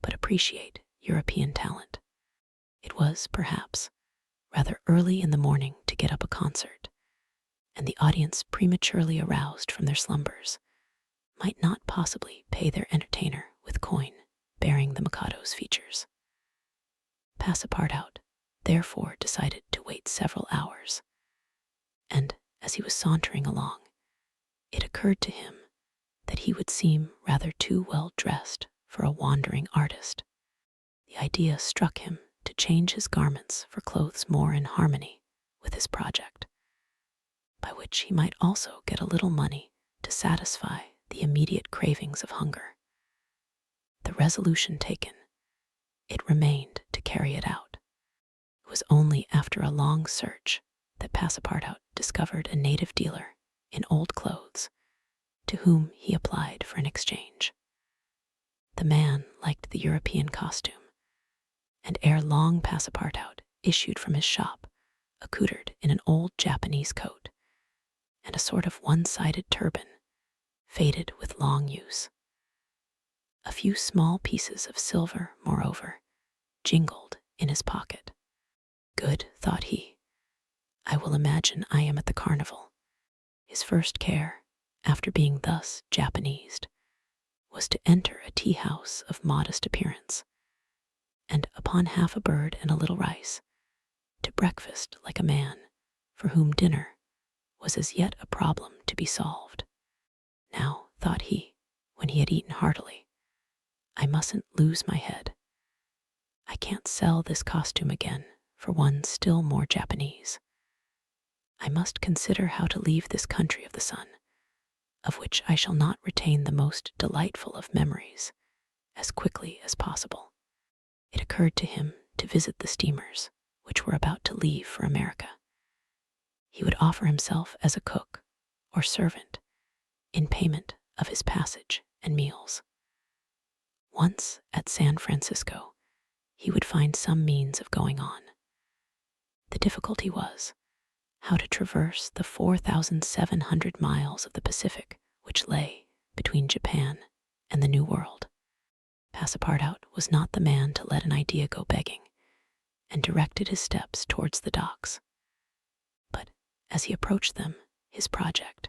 but appreciate European talent. It was, perhaps, rather early in the morning to get up a concert, and the audience prematurely aroused from their slumbers might not possibly pay their entertainer with coin bearing the Mikado's features. Passepartout therefore decided to wait several hours, and as he was sauntering along, it occurred to him that he would seem rather too well dressed for a wandering artist. The idea struck him to change his garments for clothes more in harmony with his project, by which he might also get a little money to satisfy the immediate cravings of hunger. The resolution taken, it remained to carry it out. It was only after a long search that Passepartout discovered a native dealer in old clothes, to whom he applied for an exchange. The man liked the European costume, and ere long Passepartout issued from his shop, accoutred in an old Japanese coat and a sort of one-sided turban, faded with long use. A few small pieces of silver, moreover, jingled in his pocket. Good, thought he, I will imagine I am at the carnival. His first care, after being thus Japanesed, was to enter a tea-house of modest appearance, and upon half a bird and a little rice, to breakfast like a man for whom dinner was as yet a problem to be solved. Now, thought he, when he had eaten heartily, I mustn't lose my head. I can't sell this costume again for one still more Japanese. I must consider how to leave this country of the sun, of which I shall not retain the most delightful of memories, as quickly as possible. It occurred to him to visit the steamers which were about to leave for America. He would offer himself as a cook or servant in payment of his passage and meals. Once at San Francisco, he would find some means of going on. The difficulty was how to traverse the 4,700 miles of the Pacific which lay between Japan and the New World. Passepartout was not the man to let an idea go begging, and directed his steps towards the docks. But as he approached them, his project,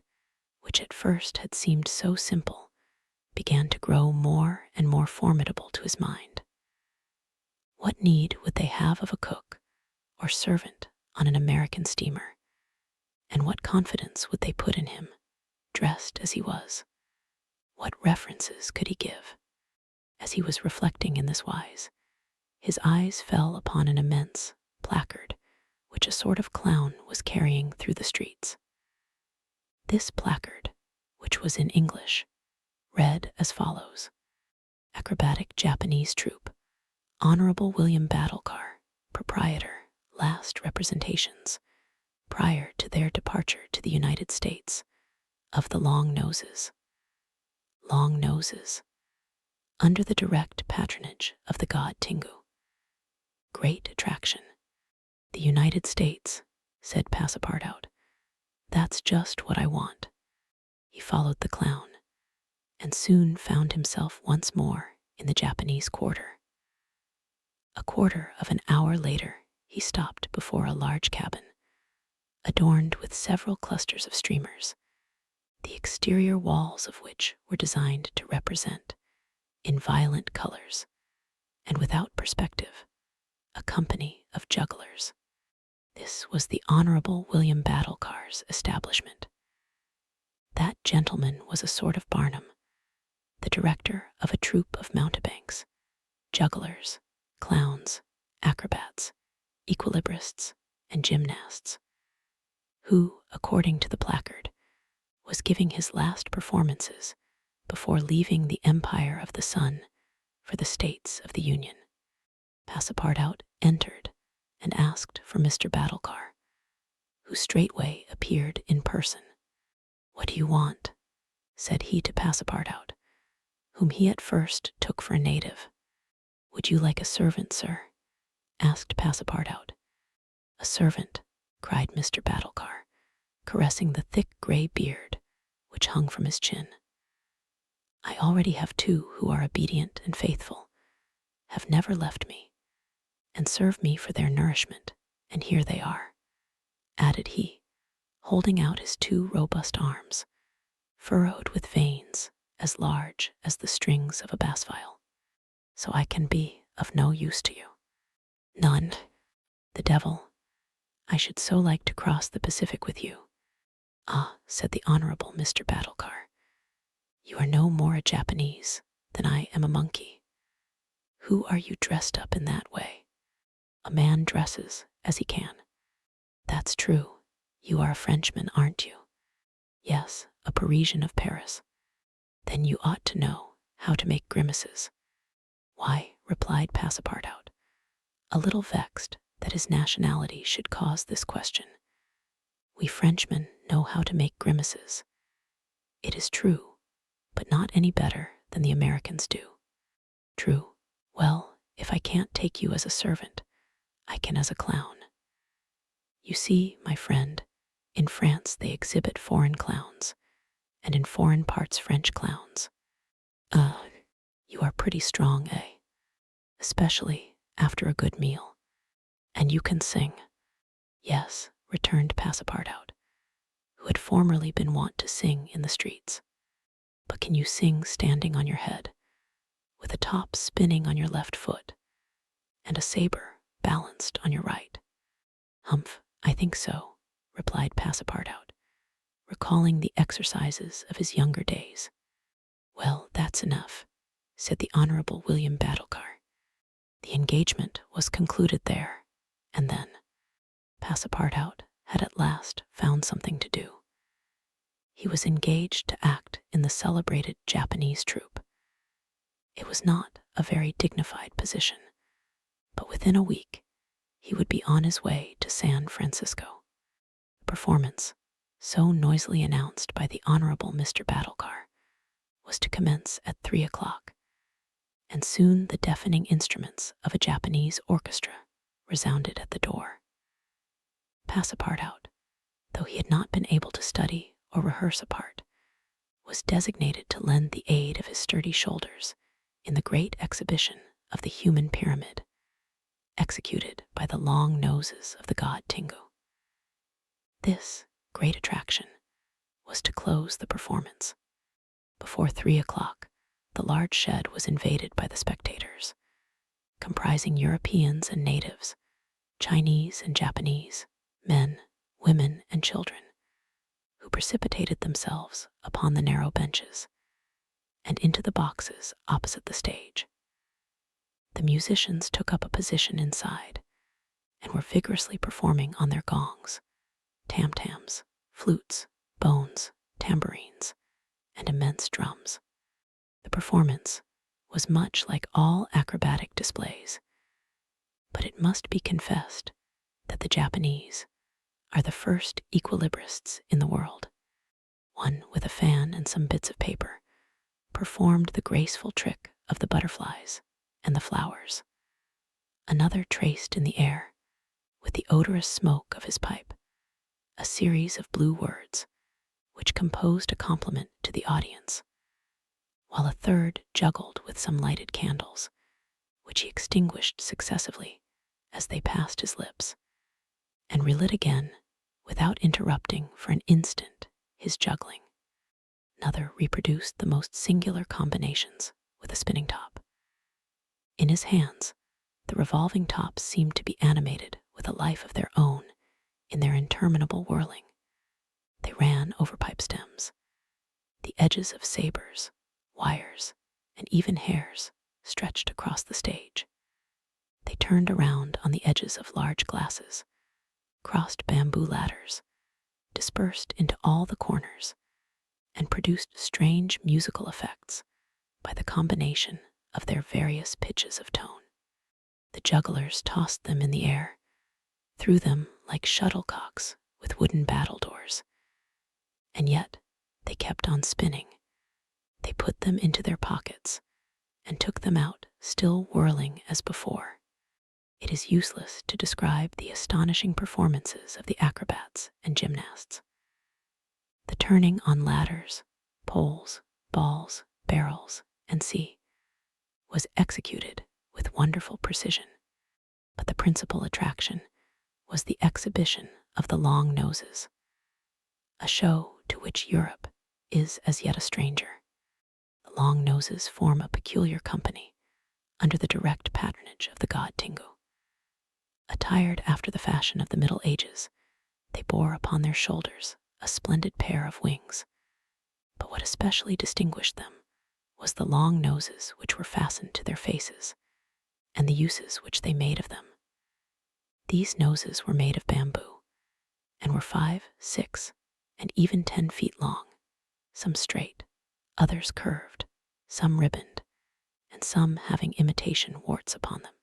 which at first had seemed so simple, began to grow more and more formidable to his mind. What need would they have of a cook or servant on an American steamer, and what confidence would they put in him, dressed as he was? What references could he give? As he was reflecting in this wise, his eyes fell upon an immense placard which a sort of clown was carrying through the streets. This placard, which was in English, read as follows: Acrobatic Japanese Troupe, Honorable William Battlecar, Proprietor, Last Representations, prior to their departure to the United States, of the Long Noses. Long Noses, under the direct patronage of the god Tingu. Great attraction. The United States, said Passepartout. That's just what I want. He followed the clown, and soon found himself once more in the Japanese quarter. A quarter of an hour later, he stopped before a large cabin, adorned with several clusters of streamers, the exterior walls of which were designed to represent, in violent colors, and without perspective, a company of jugglers. This was the Honorable William Battlecar's establishment. That gentleman was a sort of Barnum, the director of a troupe of mountebanks, jugglers, clowns, acrobats, equilibrists, and gymnasts, who, according to the placard, was giving his last performances before leaving the Empire of the Sun for the States of the Union. Passepartout entered and asked for Mr. Battlecar, who straightway appeared in person. What do you want? Said he to Passepartout, whom he at first took for a native. Would you like a servant, sir? Asked Passepartout. A servant, cried Mr. Battlecar, caressing the thick gray beard which hung from his chin. I already have two who are obedient and faithful, have never left me, and serve me for their nourishment, and here they are, added he, holding out his two robust arms, furrowed with veins as large as the strings of a bass viol. So I can be of no use to you. None. The devil. I should so like to cross the Pacific with you. Ah, said the Honorable Mr. Battlecar, you are no more a Japanese than I am a monkey. Who are you dressed up in that way? A man dresses as he can. That's true. You are a Frenchman, aren't you? Yes, a Parisian of Paris. Then you ought to know how to make grimaces. Why, replied Passepartout, a little vexed that his nationality should cause this question. We Frenchmen know how to make grimaces. It is true, but not any better than the Americans do. True. Well, if I can't take you as a servant, I can as a clown. You see, my friend, in France they exhibit foreign clowns, and in foreign parts French clowns. You are pretty strong, eh? Especially after a good meal. And you can sing. Yes, returned Passepartout, who had formerly been wont to sing in the streets. But can you sing standing on your head, with a top spinning on your left foot, and a saber balanced on your right? Humph, I think so, replied Passepartout, recalling the exercises of his younger days. Well, that's enough, said the Honorable William Batulcar. The engagement was concluded there, and then Passepartout had at last found something to do. He was engaged to act in the celebrated Japanese troupe. It was not a very dignified position, but within a week he would be on his way to San Francisco. The performance, so noisily announced by the Honorable Mr. Batulcar, was to commence at 3 o'clock, and soon the deafening instruments of a Japanese orchestra resounded at the door. Passepartout, though he had not been able to study or rehearse a part, was designated to lend the aid of his sturdy shoulders in the great exhibition of the human pyramid, executed by the long noses of the god Tingu. This great attraction was to close the performance. Before 3 o'clock, the large shed was invaded by the spectators, comprising Europeans and natives, Chinese and Japanese, men, women, and children, who precipitated themselves upon the narrow benches and into the boxes opposite the stage. The musicians took up a position inside and were vigorously performing on their gongs, tam-tams, flutes, bones, tambourines, and immense drums. The performance was much like all acrobatic displays, but it must be confessed that the Japanese are the first equilibrists in the world. One, with a fan and some bits of paper, performed the graceful trick of the butterflies and the flowers. Another traced in the air, with the odorous smoke of his pipe, a series of blue words, which composed a compliment to the audience, while a third juggled with some lighted candles, which he extinguished successively as they passed his lips, and relit again without interrupting for an instant his juggling. Another reproduced the most singular combinations with a spinning top. In his hands, the revolving tops seemed to be animated with a life of their own in their interminable whirling. They ran over pipe stems. The edges of sabers, wires, and even hairs stretched across the stage. They turned around on the edges of large glasses, crossed bamboo ladders, dispersed into all the corners, and produced strange musical effects by the combination of their various pitches of tone. The jugglers tossed them in the air, threw them like shuttlecocks with wooden battledores, and yet they kept on spinning. They put them into their pockets and took them out, still whirling as before. It is useless to describe the astonishing performances of the acrobats and gymnasts. The turning on ladders, poles, balls, barrels, and was executed with wonderful precision, but the principal attraction was the exhibition of the long noses, a show to which Europe is as yet a stranger. The long noses form a peculiar company under the direct patronage of the god Tingu. Attired after the fashion of the Middle Ages, they bore upon their shoulders a splendid pair of wings, but what especially distinguished them was the long noses which were fastened to their faces, and the uses which they made of them. These noses were made of bamboo and were 5, 6, and even 10 feet long, some straight, others curved, some ribboned, and some having imitation warts upon them.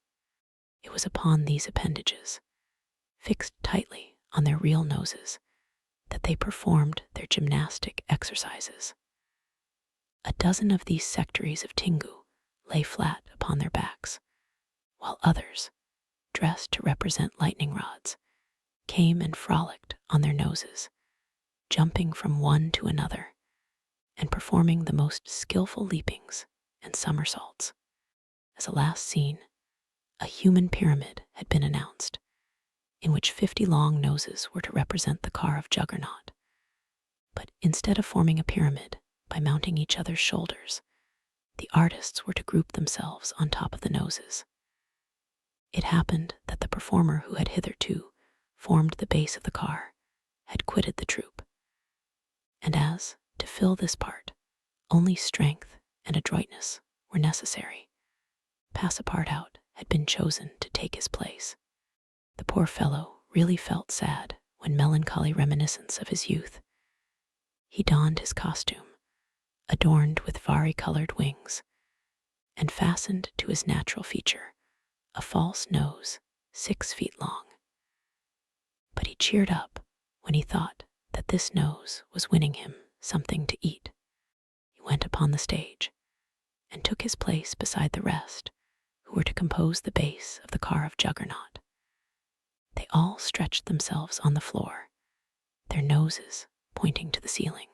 It was upon these appendages, fixed tightly on their real noses, that they performed their gymnastic exercises. A dozen of these sectaries of Tingu lay flat upon their backs, while others, dressed to represent lightning rods, came and frolicked on their noses, jumping from one to another, and performing the most skillful leapings and somersaults. As a last scene, a human pyramid had been announced, in which 50 long noses were to represent the car of Juggernaut. But instead of forming a pyramid by mounting each other's shoulders, the artists were to group themselves on top of the noses. It happened that the performer who had hitherto formed the base of the car had quitted the troupe, and as, to fill this part, only strength and adroitness were necessary, Passepartout had been chosen to take his place. The poor fellow really felt sad when melancholy reminiscence of his youth. He donned his costume, adorned with vari-colored wings, and fastened to his natural feature a false nose 6 feet long. But he cheered up when he thought that this nose was winning him something to eat. He went upon the stage and took his place beside the rest who were to compose the base of the car of Juggernaut. They all stretched themselves on the floor, their noses pointing to the ceiling.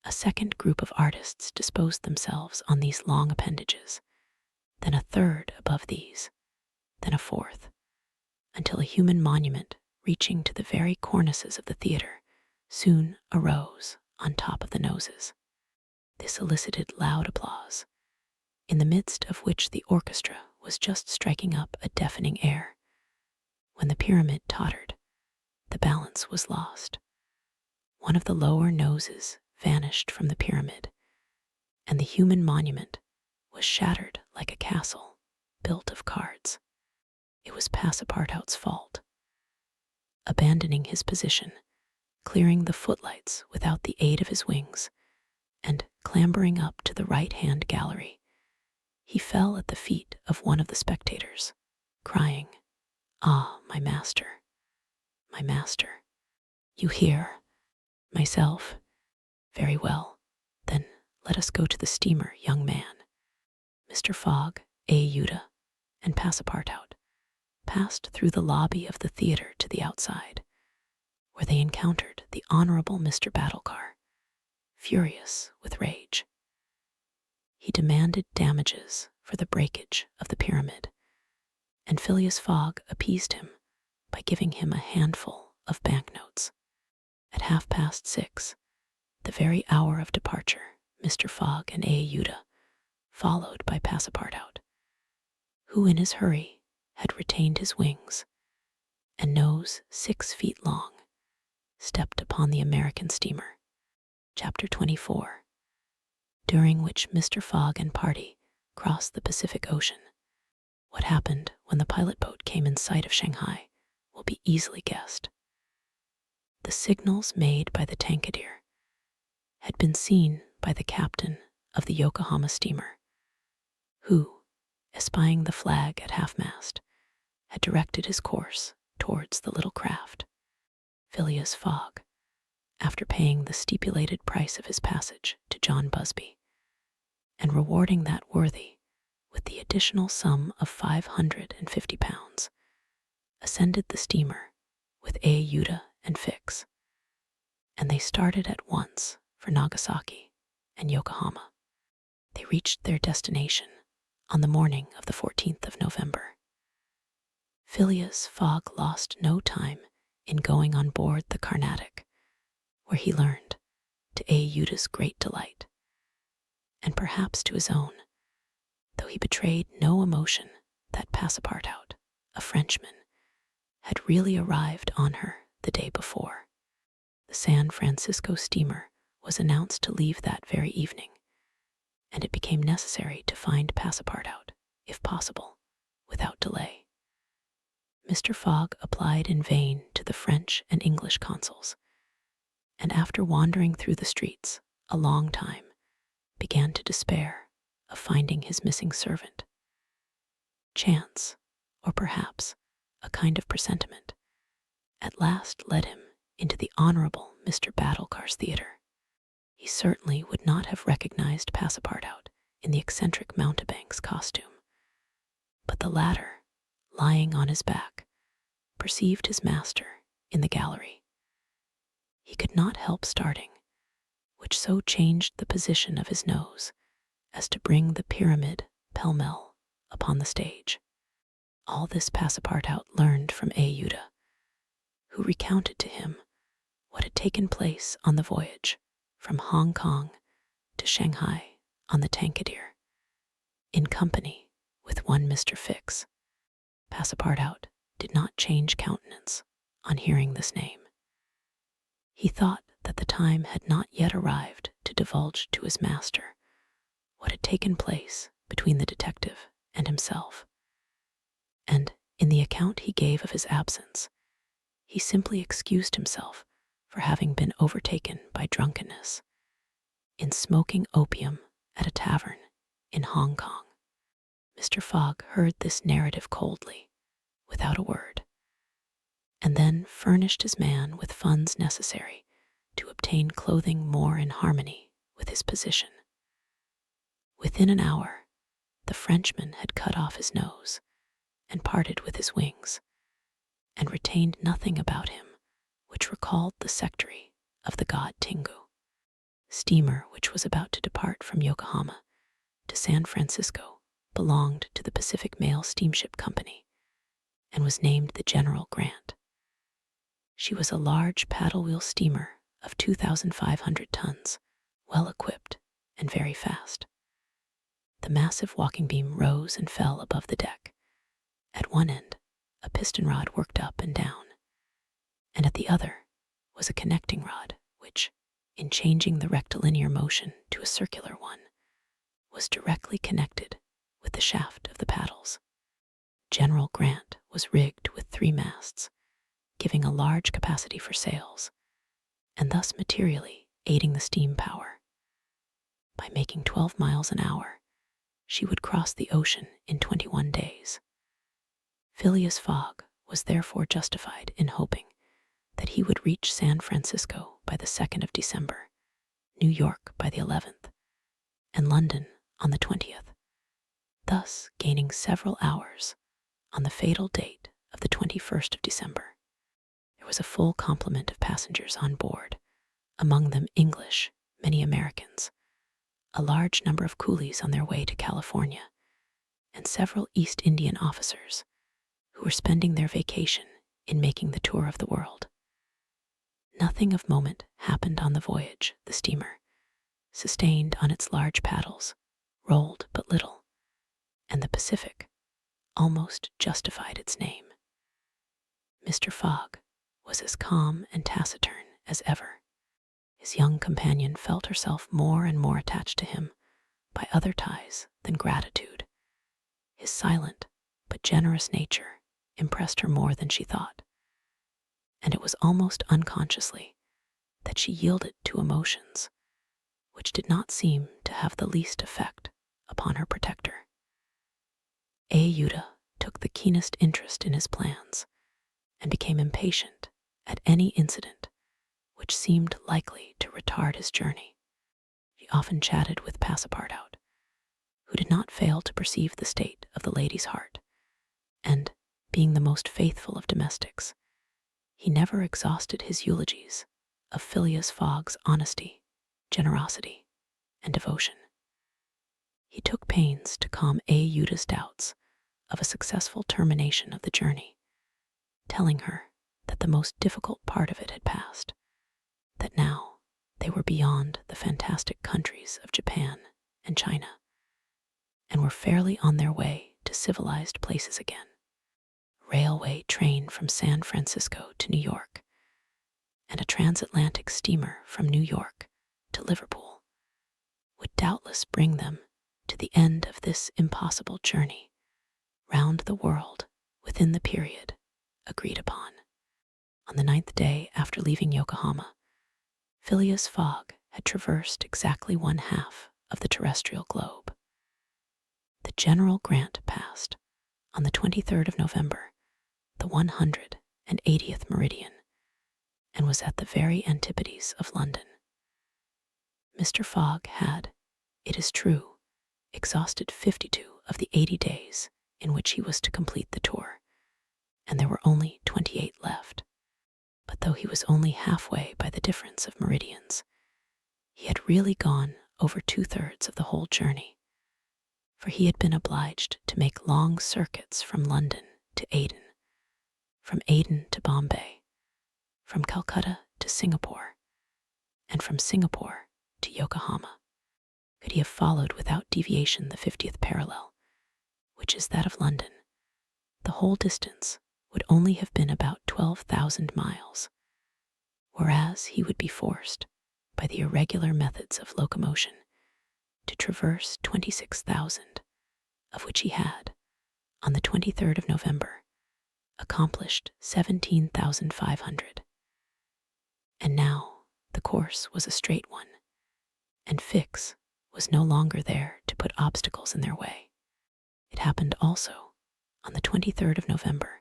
A second group of artists disposed themselves on these long appendages, then a third above these, then a fourth, until a human monument reaching to the very cornices of the theater soon arose on top of the noses. This elicited loud applause, in the midst of which the orchestra was just striking up a deafening air. When the pyramid tottered, the balance was lost. One of the lower noses vanished from the pyramid, and the human monument was shattered like a castle built of cards. It was Passepartout's fault. Abandoning his position, clearing the footlights without the aid of his wings, and clambering up to the right-hand gallery, he fell at the feet of one of the spectators, crying, "Ah, my master, my master. You here? Myself? Very well. Then let us go to the steamer, young man." Mr. Fogg, Ayuda, and Passepartout passed through the lobby of the theater to the outside, where they encountered the Honorable Mr. Battlecar, furious with rage. He demanded damages for the breakage of the pyramid, and Phileas Fogg appeased him by giving him a handful of banknotes. At 6:30, the very hour of departure, Mr. Fogg and Ayuda, followed by Passepartout, who in his hurry had retained his wings, and nose 6 feet long, stepped upon the American steamer. Chapter 24, during which Mr. Fogg and party crossed the Pacific Ocean. What happened when the pilot boat came in sight of Shanghai will be easily guessed. The signals made by the Tankadier had been seen by the captain of the Yokohama steamer, who, espying the flag at half-mast, had directed his course towards the little craft. Phileas Fogg, after paying the stipulated price of his passage to John Busby, and rewarding that worthy with the additional sum of £550, ascended the steamer with Ayuda and Fix, and they started at once for Nagasaki and Yokohama. They reached their destination on the morning of the 14th of November. Phileas Fogg lost no time in going on board the Carnatic, where he learned, to Ayuda's great delight, and perhaps to his own, though he betrayed no emotion, that Passepartout, a Frenchman, had really arrived on her the day before. The San Francisco steamer was announced to leave that very evening, and it became necessary to find Passepartout, if possible, without delay. Mr. Fogg applied in vain to the French and English consuls, and after wandering through the streets a long time, began to despair of finding his missing servant. Chance, or perhaps a kind of presentiment, at last led him into the Honorable Mr. Battlecar's theatre. He certainly would not have recognized Passepartout in the eccentric mountebank's costume, but the latter, lying on his back, perceived his master in the gallery. He could not help starting, which so changed the position of his nose as to bring the pyramid pell-mell upon the stage. All this Passepartout learned from Ayuda, who recounted to him what had taken place on the voyage from Hong Kong to Shanghai on the Tankadeer, in company with one Mr. Fix. Passepartout did not change countenance on hearing this name. He thought that the time had not yet arrived to divulge to his master what had taken place between the detective and himself, and in the account he gave of his absence, he simply excused himself for having been overtaken by drunkenness in smoking opium at a tavern in Hong Kong. Mr. Fogg heard this narrative coldly, without a word, and then furnished his man with funds necessary to obtain clothing more in harmony with his position. Within an hour, the Frenchman had cut off his nose and parted with his wings, and retained nothing about him which recalled the secretary of the god Tingu. Steamer which was about to depart from Yokohama to San Francisco belonged to the Pacific Mail Steamship Company and was named the General Grant. She was a large paddle-wheel steamer of 2,500 tons, well equipped and very fast. The massive walking beam rose and fell above the deck. At one end, a piston rod worked up and down, and at the other was a connecting rod which, in changing the rectilinear motion to a circular one, was directly connected with the shaft of the paddles. General Grant was rigged with 3 masts, giving a large capacity for sails, and thus materially aiding the steam power. By making 12 miles an hour, she would cross the ocean in 21 days. Phileas Fogg was therefore justified in hoping that he would reach San Francisco by the 2nd of December, New York by the 11th, and London on the 20th, thus gaining several hours on the fatal date of the 21st of December. There was a full complement of passengers on board, among them English, many Americans, a large number of coolies on their way to California, and several East Indian officers who were spending their vacation in making the tour of the world. Nothing of moment happened on the voyage. The steamer, sustained on its large paddles, rolled but little, and the Pacific almost justified its name. Mr. Fogg was as calm and taciturn as ever. His young companion felt herself more and more attached to him by other ties than gratitude. His silent but generous nature impressed her more than she thought, and it was almost unconsciously that she yielded to emotions which did not seem to have the least effect upon her protector. Ayuda took the keenest interest in his plans and became impatient at any incident which seemed likely to retard his journey. She often chatted with Passepartout, who did not fail to perceive the state of the lady's heart, and, being the most faithful of domestics, he never exhausted his eulogies of Phileas Fogg's honesty, generosity, and devotion. He took pains to calm Ayuda's doubts of a successful termination of the journey, telling her that the most difficult part of it had passed, that now they were beyond the fantastic countries of Japan and China, and were fairly on their way to civilized places again. A railway train from San Francisco to New York, and a transatlantic steamer from New York to Liverpool would doubtless bring them to the end of this impossible journey round the world within the period agreed upon. On the 9th day after leaving Yokohama, Phileas Fogg had traversed exactly one half of the terrestrial globe. The General Grant passed on the 23rd of November, the 180th meridian, and was at the very antipodes of London. Mr. Fogg had, it is true, exhausted 52 of the 80 days in which he was to complete the tour, and there were only 28 left. But though he was only halfway by the difference of meridians, he had really gone over 2/3 of the whole journey, for he had been obliged to make long circuits from London to Aden, from Aden to Bombay, from Calcutta to Singapore, and from Singapore to Yokohama. Could he have followed without deviation the 50th parallel, which is that of London, the whole distance would only have been about 12,000 miles, whereas he would be forced, by the irregular methods of locomotion, to traverse 26,000, of which he had, on the 23rd of November, accomplished 17,500. And now the course was a straight one, and Fix was no longer there to put obstacles in their way. It happened also, on the 23rd of November,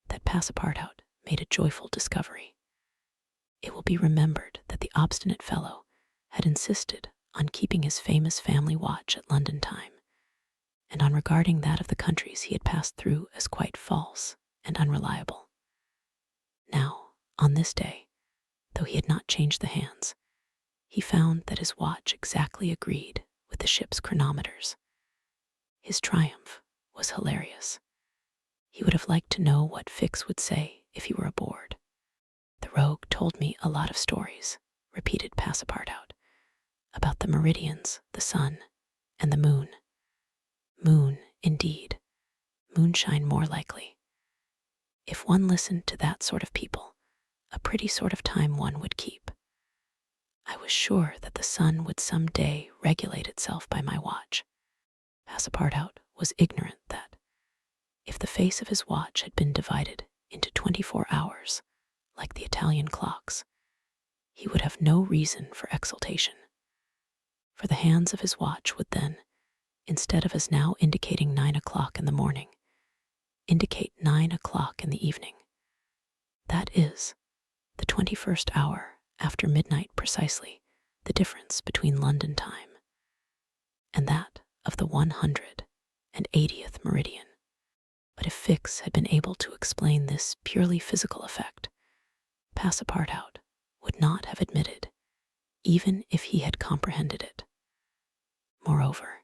that Passepartout made a joyful discovery. It will be remembered that the obstinate fellow had insisted on keeping his famous family watch at London time, and on regarding that of the countries he had passed through as quite false and unreliable. Now, on this day, though he had not changed the hands, he found that his watch exactly agreed with the ship's chronometers. His triumph was hilarious. He would have liked to know what Fix would say if he were aboard. "The rogue told me a lot of stories," repeated Passepartout, "about the meridians, the sun, and the moon. Moon, indeed. Moonshine more likely. If one listened to that sort of people, a pretty sort of time one would keep. I was sure that the sun would some day regulate itself by my watch." Passepartout was ignorant that, if the face of his watch had been divided into 24 hours, like the Italian clocks, he would have no reason for exultation. For the hands of his watch would then, instead of as now indicating 9 o'clock in the morning, indicate 9 o'clock in the evening. That is, the 21st hour after midnight precisely, the difference between London time and that of the 180th meridian. But if Fix had been able to explain this purely physical effect, Passepartout would not have admitted, even if he had comprehended it. Moreover,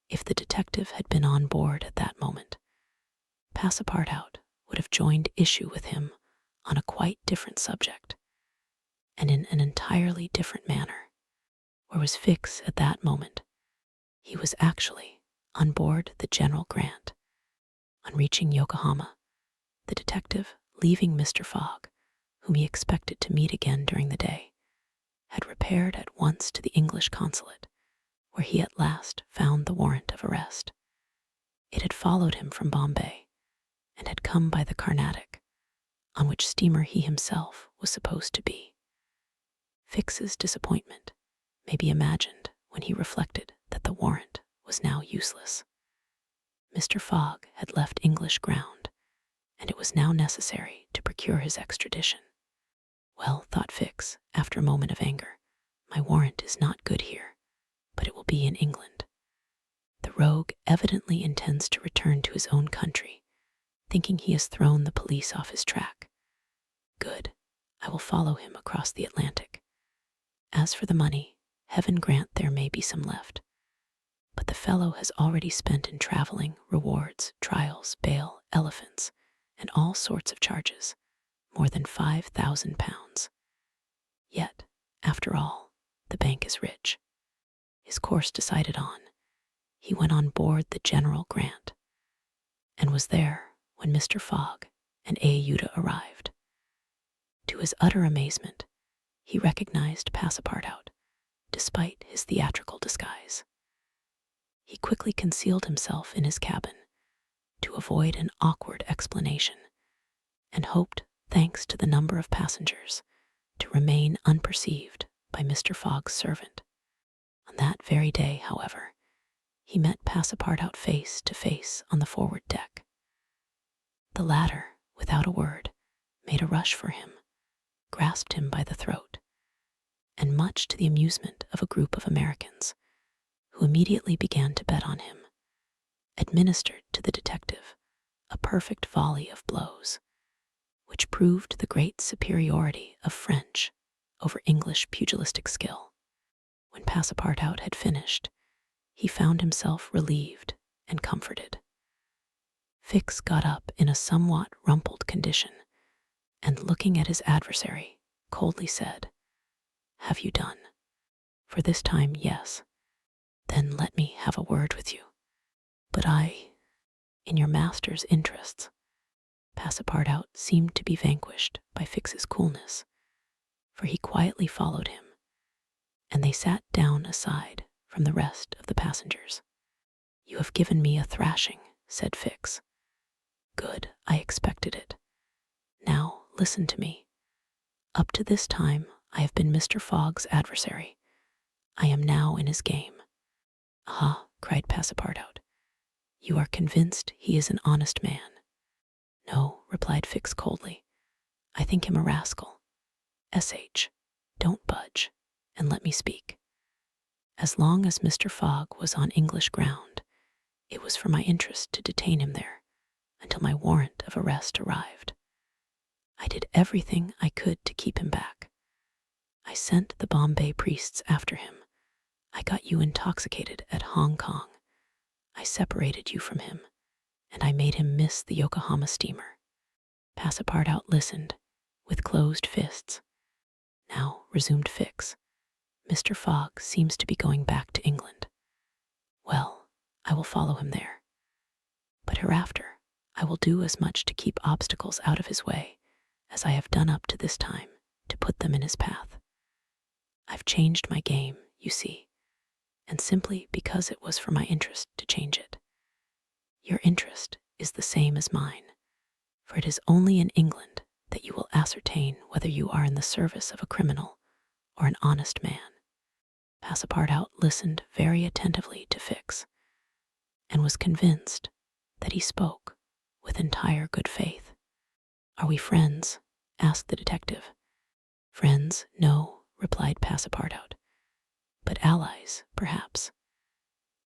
if the detective had been on board at that moment, Passepartout would have joined issue with him on a quite different subject, and in an entirely different manner. Where was Fix at that moment? He was actually on board the General Grant. On reaching Yokohama, the detective, leaving Mr. Fogg, whom he expected to meet again during the day, had repaired at once to the English consulate, where he at last found the warrant of arrest. It had followed him from Bombay, and had come by the Carnatic, on which steamer he himself was supposed to be. Fix's disappointment may be imagined when he reflected that the warrant was now useless. Mr. Fogg had left English ground, and it was now necessary to procure his extradition. Well, thought Fix, after a moment of anger, my warrant is not good here, but it will be in England. The rogue evidently intends to return to his own country, thinking he has thrown the police off his track. Good, I will follow him across the Atlantic. As for the money, heaven grant there may be some left. But the fellow has already spent in traveling, rewards, trials, bail, elephants, and all sorts of charges, more than £5,000. Yet, after all, the bank is rich. His course decided on, he went on board the General Grant, and was there when Mr. Fogg and Aouda arrived. To his utter amazement, he recognized Passepartout, despite his theatrical disguise. He quickly concealed himself in his cabin to avoid an awkward explanation, and hoped, thanks to the number of passengers, to remain unperceived by Mr. Fogg's servant. On that very day, however, he met Passepartout face to face on the forward deck. The latter, without a word, made a rush for him, grasped him by the throat, and much to the amusement of a group of Americans, who immediately began to bet on him, administered to the detective a perfect volley of blows, which proved the great superiority of French over English pugilistic skill. When Passepartout had finished, he found himself relieved and comforted. Fix got up in a somewhat rumpled condition, and looking at his adversary, coldly said, "Have you done?" "For this time, yes." "Then let me have a word with you." "But in your master's interests." Passepartout seemed to be vanquished by Fix's coolness, for he quietly followed him, and they sat down aside from the rest of the passengers. "You have given me a thrashing," said Fix. "Good, I expected it. Now listen to me. Up to this time I have been Mr. Fogg's adversary. I am now in his game." "Aha," cried Passepartout. "You are convinced he is an honest man?" "No," replied Fix coldly. "I think him a rascal. S.H. Don't budge, and let me speak. As long as Mr. Fogg was on English ground, it was for my interest to detain him there until my warrant of arrest arrived. I did everything I could to keep him back. I sent the Bombay priests after him. I got you intoxicated at Hong Kong. I separated you from him, and I made him miss the Yokohama steamer." Passepartout listened, with closed fists. "Now," resumed Fix, "Mr. Fogg seems to be going back to England. Well, I will follow him there. But hereafter I will do as much to keep obstacles out of his way as I have done up to this time to put them in his path. I've changed my game, you see, and simply because it was for my interest to change it. Your interest is the same as mine, for it is only in England that you will ascertain whether you are in the service of a criminal or an honest man." Passepartout listened very attentively to Fix, and was convinced that he spoke with entire good faith. "Are we friends?" asked the detective. "Friends, no," replied Passepartout, "but allies, perhaps.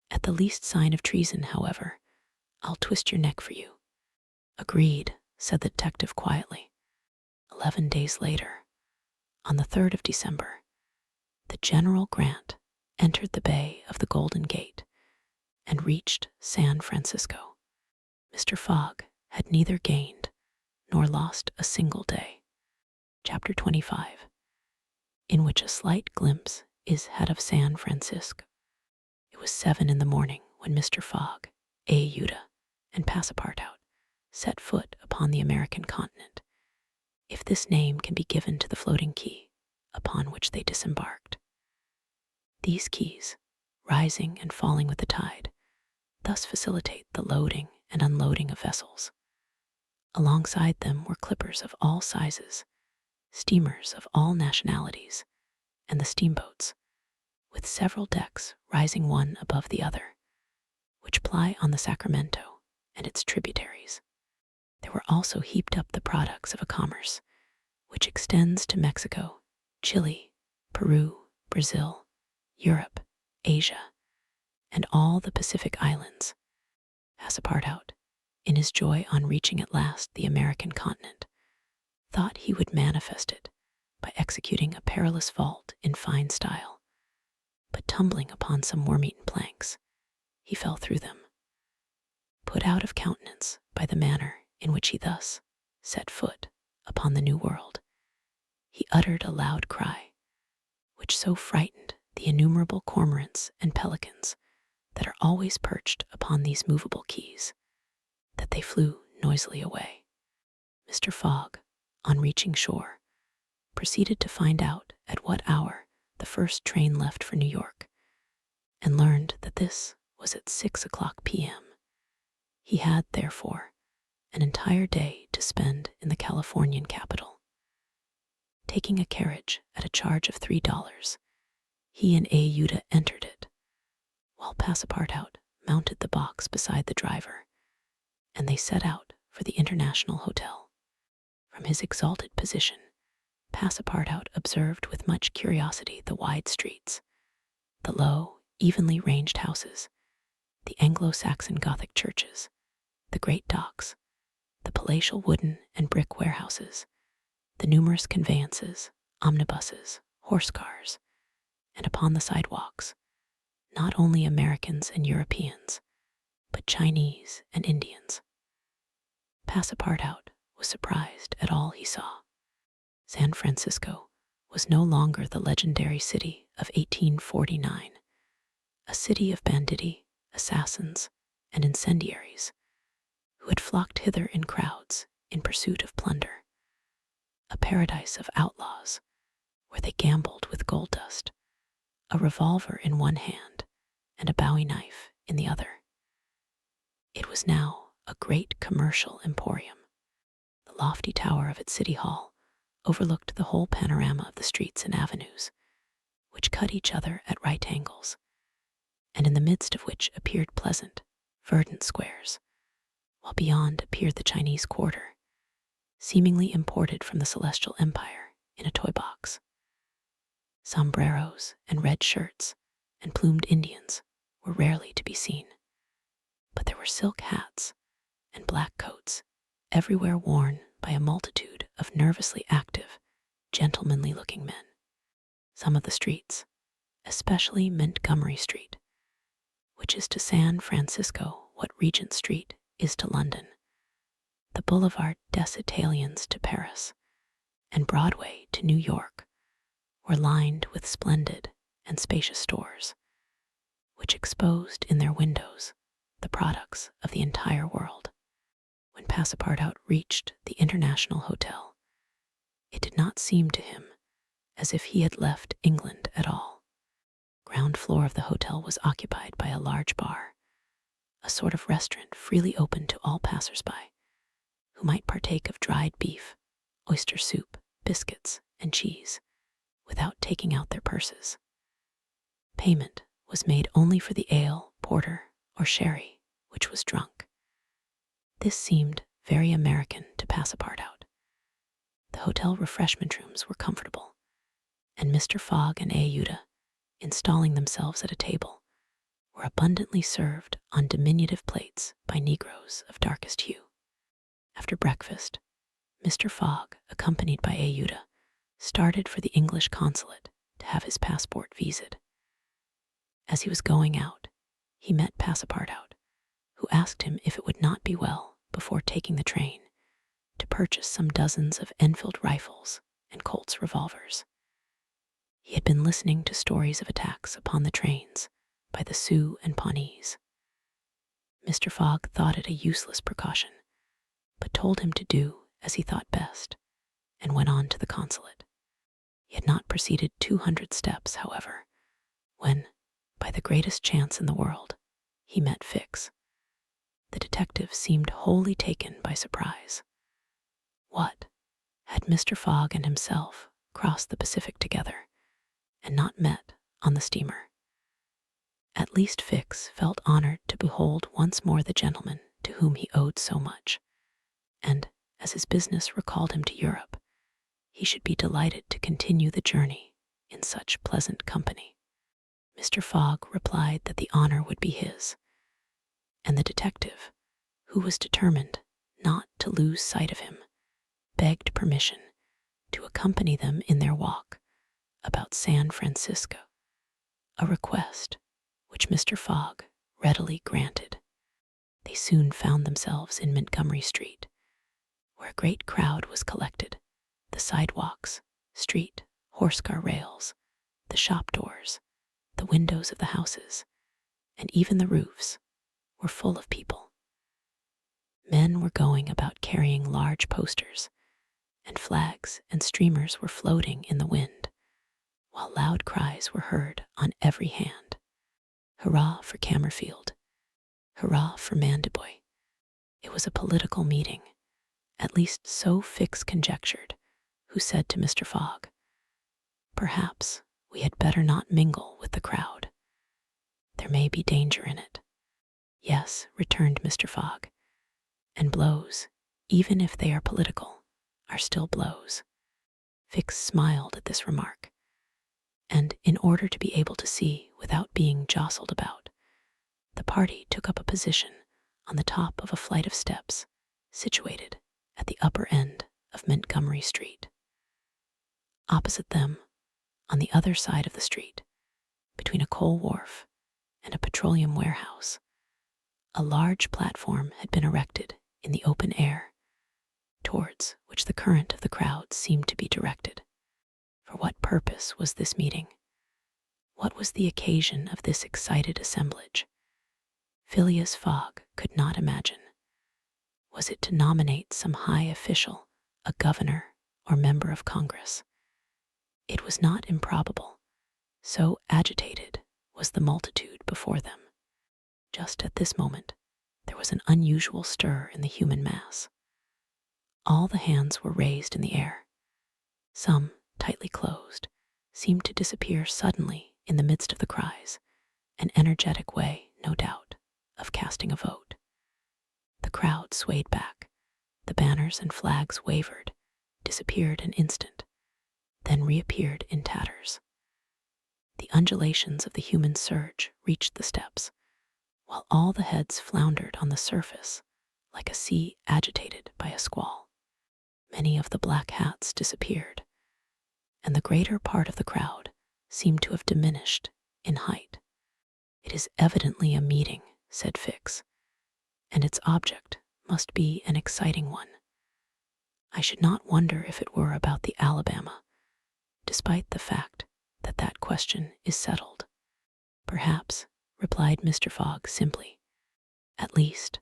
At the least sign of treason, however, I'll twist your neck for you." "Agreed," said the detective quietly. 11 days later, on the 3rd of December, the General Grant entered the Bay of the Golden Gate and reached San Francisco. Mr. Fogg had neither gained nor lost a single day. Chapter 25, in which a slight glimpse is had of San Francisco. It was 7 in the morning when Mr. Fogg, Ayuda, and Passepartout set foot upon the American continent, if this name can be given to the floating quay upon which they disembarked. These quays, rising and falling with the tide, thus facilitate the loading and unloading of vessels. Alongside them were clippers of all sizes, steamers of all nationalities, and the steamboats, with several decks rising one above the other, which ply on the Sacramento and its tributaries. There were also heaped up the products of a commerce which extends to Mexico, Chile, Peru, Brazil, Europe, Asia, and all the Pacific islands. Passepartout, in his joy on reaching at last the American continent, thought he would manifest it by executing a perilous vault in fine style, but tumbling upon some worm-eaten planks, he fell through them. Put out of countenance by the manner in which he thus set foot upon the new world, he uttered a loud cry, which so frightened the innumerable cormorants and pelicans that are always perched upon these movable quays, that they flew noisily away. Mr. Fogg, on reaching shore, proceeded to find out at what hour the first train left for New York, and learned that this was at 6 o'clock p.m. He had, therefore, an entire day to to spend in the Californian capital. Taking a carriage at a charge of $3, he and Ayuda entered it, while Passepartout mounted the box beside the driver, and they set out for the International Hotel. From his exalted position, Passepartout observed with much curiosity the wide streets, the low, evenly ranged houses, the Anglo-Saxon Gothic churches, the great docks, the palatial wooden and brick warehouses, the numerous conveyances, omnibuses, horse cars, and upon the sidewalks, not only Americans and Europeans, but Chinese and Indians. Passepartout was surprised at all he saw. San Francisco was no longer the legendary city of 1849, a city of banditti, assassins, and incendiaries who had flocked hither in crowds in pursuit of plunder, a paradise of outlaws where they gambled with gold dust, a revolver in one hand and a Bowie knife in the other. It was now a great commercial emporium. The lofty tower of its city hall overlooked the whole panorama of the streets and avenues, which cut each other at right angles, and in the midst of which appeared pleasant, verdant squares, while beyond appeared the Chinese Quarter, seemingly imported from the Celestial Empire in a toy box. Sombreros and red shirts and plumed Indians were rarely to be seen, but there were silk hats and black coats everywhere worn by a multitude of nervously active, gentlemanly-looking men. Some of the streets, especially Montgomery Street, which is to San Francisco what Regent Street is to London, the Boulevard des Italiens to Paris, and Broadway to New York, were lined with splendid and spacious stores, which exposed in their windows the products of the entire world. When Passepartout reached the International Hotel, it did not seem to him as if he had left England at all. Ground floor of the hotel was occupied by a large bar, a sort of restaurant freely open to all passers-by, who might partake of dried beef, oyster soup, biscuits, and cheese, without taking out their purses. Payment was made only for the ale, porter, or sherry, which was drunk. This seemed very American to Passepartout. The hotel refreshment rooms were comfortable, and Mr. Fogg and Ayuda, installing themselves at a table, were abundantly served on diminutive plates by Negroes of darkest hue. After breakfast, Mr. Fogg, accompanied by Ayuda, started for the English consulate to have his passport visaed. As he was going out, he met Passepartout, who asked him if it would not be well, before taking the train, to purchase some dozens of Enfield rifles and Colt's revolvers. He had been listening to stories of attacks upon the trains by the Sioux and Pawnees. Mr. Fogg thought it a useless precaution, but told him to do as he thought best, and went on to the consulate. He had not proceeded 200 steps, however, when, by the greatest chance in the world, he met Fix. The detective seemed wholly taken by surprise. What? Had Mr. Fogg and himself crossed the Pacific together, and not met on the steamer? At least Fix felt honored to behold once more the gentleman to whom he owed so much, and, as his business recalled him to Europe, he should be delighted to continue the journey in such pleasant company. Mr. Fogg replied that the honor would be his, and the detective, who was determined not to lose sight of him, begged permission to accompany them in their walk about San Francisco, a request which Mr. Fogg readily granted. They soon found themselves in Montgomery Street, where a great crowd was collected. The sidewalks, street, horse-car rails, the shop doors, the windows of the houses, and even the roofs were full of people. Men were going about carrying large posters, and flags and streamers were floating in the wind, while loud cries were heard on every hand. Hurrah for Cammerfield! Hurrah for Mandiboy! It was a political meeting, At least so Fix conjectured, who said to Mr. Fogg, "Perhaps we had better not mingle with the crowd. There may be danger in it." "Yes," returned Mr. Fogg, "and blows, even if they are political, are still blows." Fix smiled at this remark, and in order to be able to see without being jostled about, the party took up a position on the top of a flight of steps situated at the upper end of Montgomery Street. Opposite them, on the other side of the street, between a coal wharf and a petroleum warehouse, a large platform had been erected in the open air, towards which the current of the crowd seemed to be directed. For what purpose was this meeting? What was the occasion of this excited assemblage? Phileas Fogg could not imagine. Was it to nominate some high official, a governor or member of Congress? It was not improbable, so agitated was the multitude before them. Just at this moment, there was an unusual stir in the human mass. All the hands were raised in the air. Some, tightly closed, seemed to disappear suddenly in the midst of the cries, an energetic way, no doubt, of casting a vote. The crowd swayed back. The banners and flags wavered, disappeared an instant, then reappeared in tatters. The undulations of the human surge reached the steps, while all the heads floundered on the surface like a sea agitated by a squall. Many of the black hats disappeared, and the greater part of the crowd seemed to have diminished in height. "It is evidently a meeting," said Fix, "and its object must be an exciting one. I should not wonder if it were about the Alabama, despite the fact that that question is settled." "Perhaps," replied Mr. Fogg simply. "At least,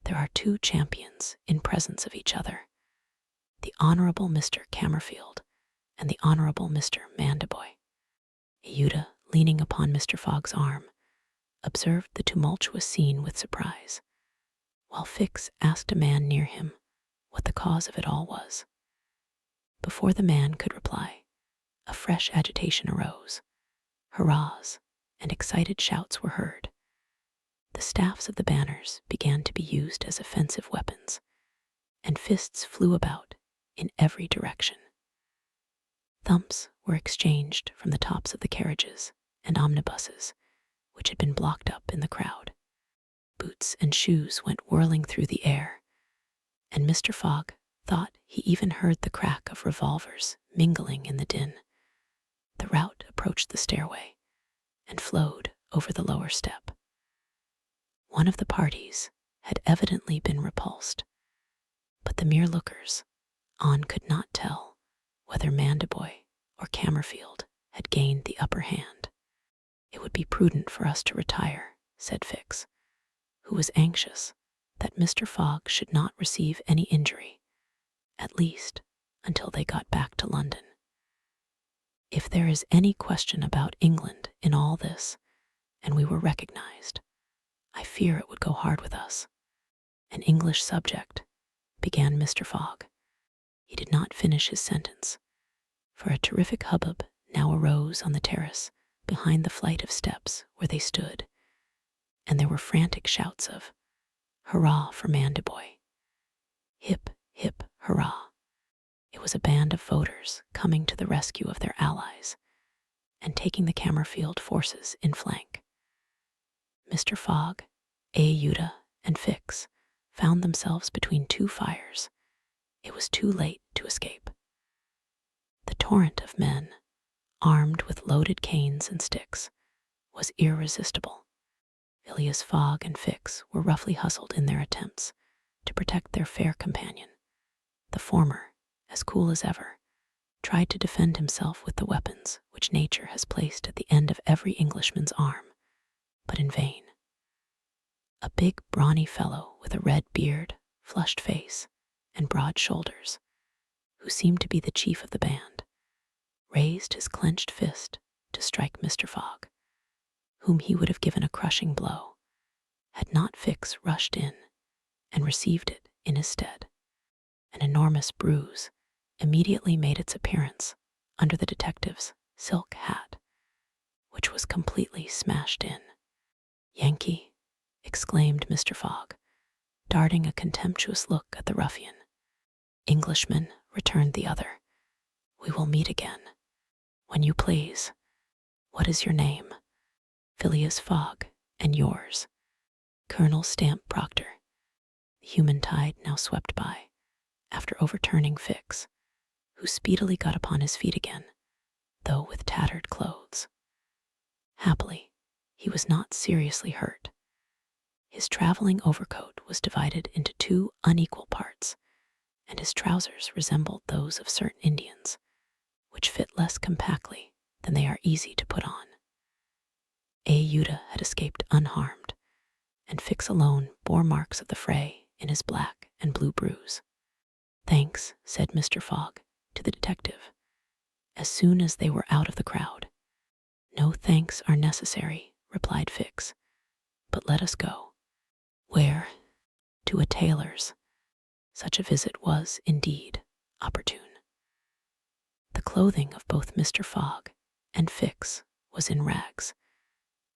there are two champions in presence of each other, the Honorable Mr. Cammerfield and the Honorable Mr. Mandiboy." Euda, leaning upon Mr. Fogg's arm, observed the tumultuous scene with surprise, while Fix asked a man near him what the cause of it all was. Before the man could reply, a fresh agitation arose. Hurrahs and excited shouts were heard. The staffs of the banners began to be used as offensive weapons, and fists flew about in every direction. Thumps were exchanged from the tops of the carriages and omnibuses, which had been blocked up in the crowd. Boots and shoes went whirling through the air, and Mr. Fogg thought he even heard the crack of revolvers mingling in the din. The rout approached the stairway and flowed over the lower step. One of the parties had evidently been repulsed, but the mere lookers on could not tell whether Mandiboy or Cammerfield had gained the upper hand. "It would be prudent for us to retire," said Fix, who was anxious that Mr. Fogg should not receive any injury, at least until they got back to London. "If there is any question about England in all this, and we were recognized, I fear it would go hard with us. An English subject," began Mr. Fogg. He did not finish his sentence, for a terrific hubbub now arose on the terrace behind the flight of steps where they stood, and there were frantic shouts of "Hurrah for Mandiboy! Hip, hip, hurrah!" It was a band of voters coming to the rescue of their allies and taking the Cammerfield forces in flank. Mr. Fogg, Euda, and Fix found themselves between two fires. It was too late to escape. The torrent of men, armed with loaded canes and sticks, was irresistible. Phileas Fogg and Fix were roughly hustled in their attempts to protect their fair companion. The former, as cool as ever, tried to defend himself with the weapons which nature has placed at the end of every Englishman's arm, but in vain. A big, brawny fellow with a red beard, flushed face, and broad shoulders, who seemed to be the chief of the band, raised his clenched fist to strike Mr. Fogg, whom he would have given a crushing blow, had not Fix rushed in and received it in his stead. An enormous bruise immediately made its appearance under the detective's silk hat, which was completely smashed in. "Yankee," exclaimed Mr. Fogg, darting a contemptuous look at the ruffian. "Englishman," returned the other. "We will meet again." "When you please. What is your name?" "Phileas Fogg. And yours?" "Colonel Stamp Proctor." The human tide now swept by, after overturning Fix, who speedily got upon his feet again, though with tattered clothes. Happily, he was not seriously hurt. His traveling overcoat was divided into 2 unequal parts, and his trousers resembled those of certain Indians, which fit less compactly than they are easy to put on. Yuta had escaped unharmed, and Fix alone bore marks of the fray in his black and blue bruise. "Thanks," said Mr. Fogg to the detective, as soon as they were out of the crowd. "No thanks are necessary," replied Fix, "but let us go." "Where?" "To a tailor's." Such a visit was, indeed, opportune. The clothing of both Mr. Fogg and Fix was in rags,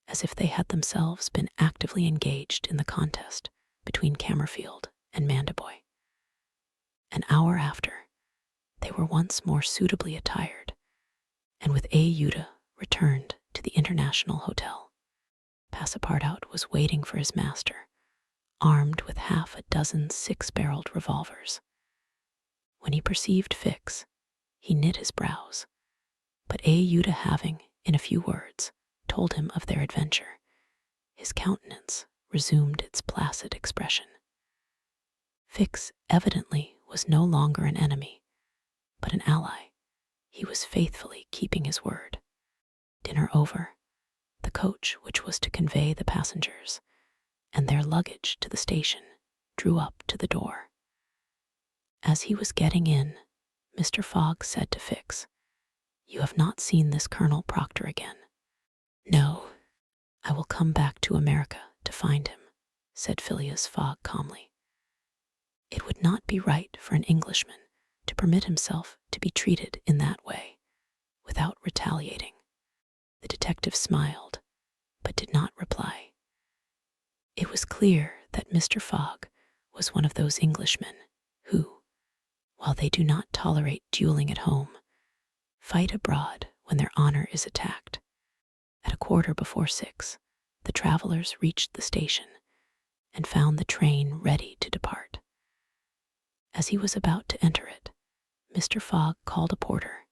as if they had themselves been actively engaged in the contest between Cammerfield and Mandaboy. An hour after, they were once more suitably attired, and with Yuta returned to the International Hotel. Passepartout was waiting for his master, armed with half a dozen 6-barreled revolvers. When he perceived Fix, he knit his brows, but Yuta having, in a few words, told him of their adventure, his countenance resumed its placid expression. Fix evidently was no longer an enemy, but an ally. He was faithfully keeping his word. Dinner over, the coach which was to convey the passengers and their luggage to the station drew up to the door. As he was getting in, Mr. Fogg said to Fix, "You have not seen this Colonel Proctor again?" "No, I will come back to America to find him," said Phileas Fogg calmly. It would not be right for an Englishman to permit himself to be treated in that way, without retaliating. The detective smiled, but did not reply. It was clear that Mr. Fogg was one of those Englishmen who, while they do not tolerate dueling at home, fight abroad when their honor is attacked. At 6:15, the travelers reached the station and found the train ready to depart. As he was about to enter it, Mr. Fogg called a porter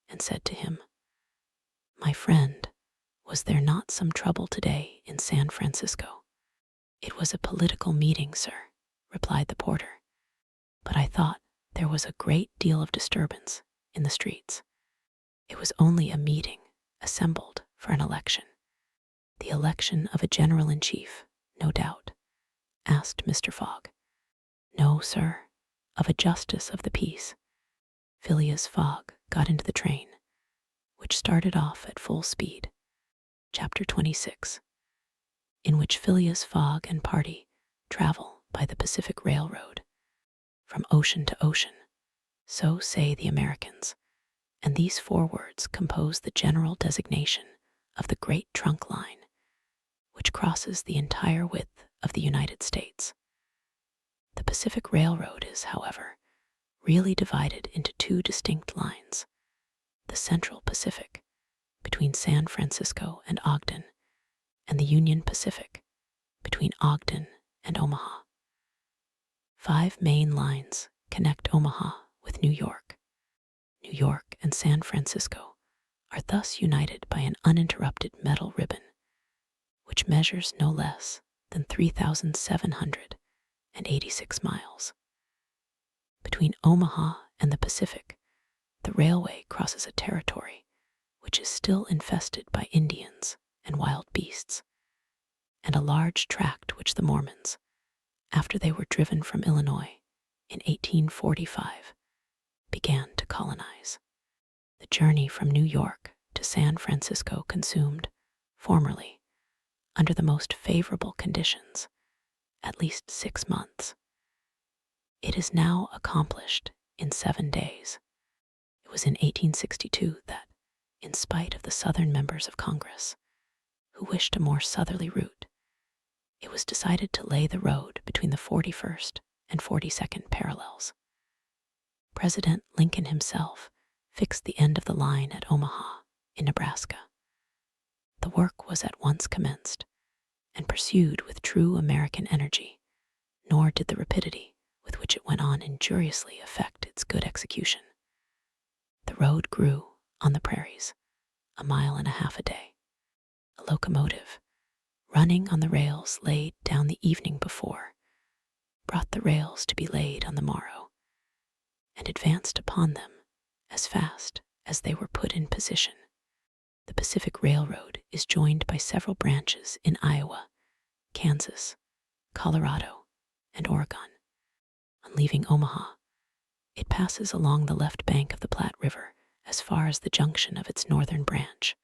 and said to him, "My friend, was there not some trouble today in San Francisco?" "It was a political meeting, sir," replied the porter, "but I thought there was a great deal of disturbance in the streets." "It was only a meeting assembled for an election." "The election of a general-in-chief, no doubt?" asked Mr. Fogg. "No, sir, of a justice of the peace." Phileas Fogg got into the train, which started off at full speed. Chapter 26, in which Phileas Fogg and party travel by the Pacific Railroad. From ocean to ocean, so say the Americans, and these 4 words compose the general designation of the Great Trunk Line, which crosses the entire width of the United States. The Pacific Railroad is, however, really divided into 2 distinct lines: the Central Pacific, between San Francisco and Ogden, and the Union Pacific, between Ogden and Omaha. 5 main lines connect Omaha with New York. New York and San Francisco are thus united by an uninterrupted metal ribbon, which measures no less than 3,786 miles. Between Omaha and the Pacific, the railway crosses a territory which is still infested by Indians and wild beasts, and a large tract which the Mormons, after they were driven from Illinois in 1845, began to colonize. The journey from New York to San Francisco consumed, formerly, under the most favorable conditions, at least 6 months. It is now accomplished in 7 days. It was in 1862 that, in spite of the Southern members of Congress, who wished a more southerly route, it was decided to lay the road between the 41st and 42nd parallels. President Lincoln himself fixed the end of the line at Omaha, in Nebraska. The work was at once commenced and pursued with true American energy, nor did the rapidity with which it went on injuriously affect its good execution. The road grew on the prairies 1.5 miles a day. A locomotive, running on the rails laid down the evening before, brought the rails to be laid on the morrow, and advanced upon them as fast as they were put in position. The Pacific Railroad is joined by several branches in Iowa, Kansas, Colorado, and Oregon. On leaving Omaha, it passes along the left bank of the Platte River as far as the junction of its northern branch,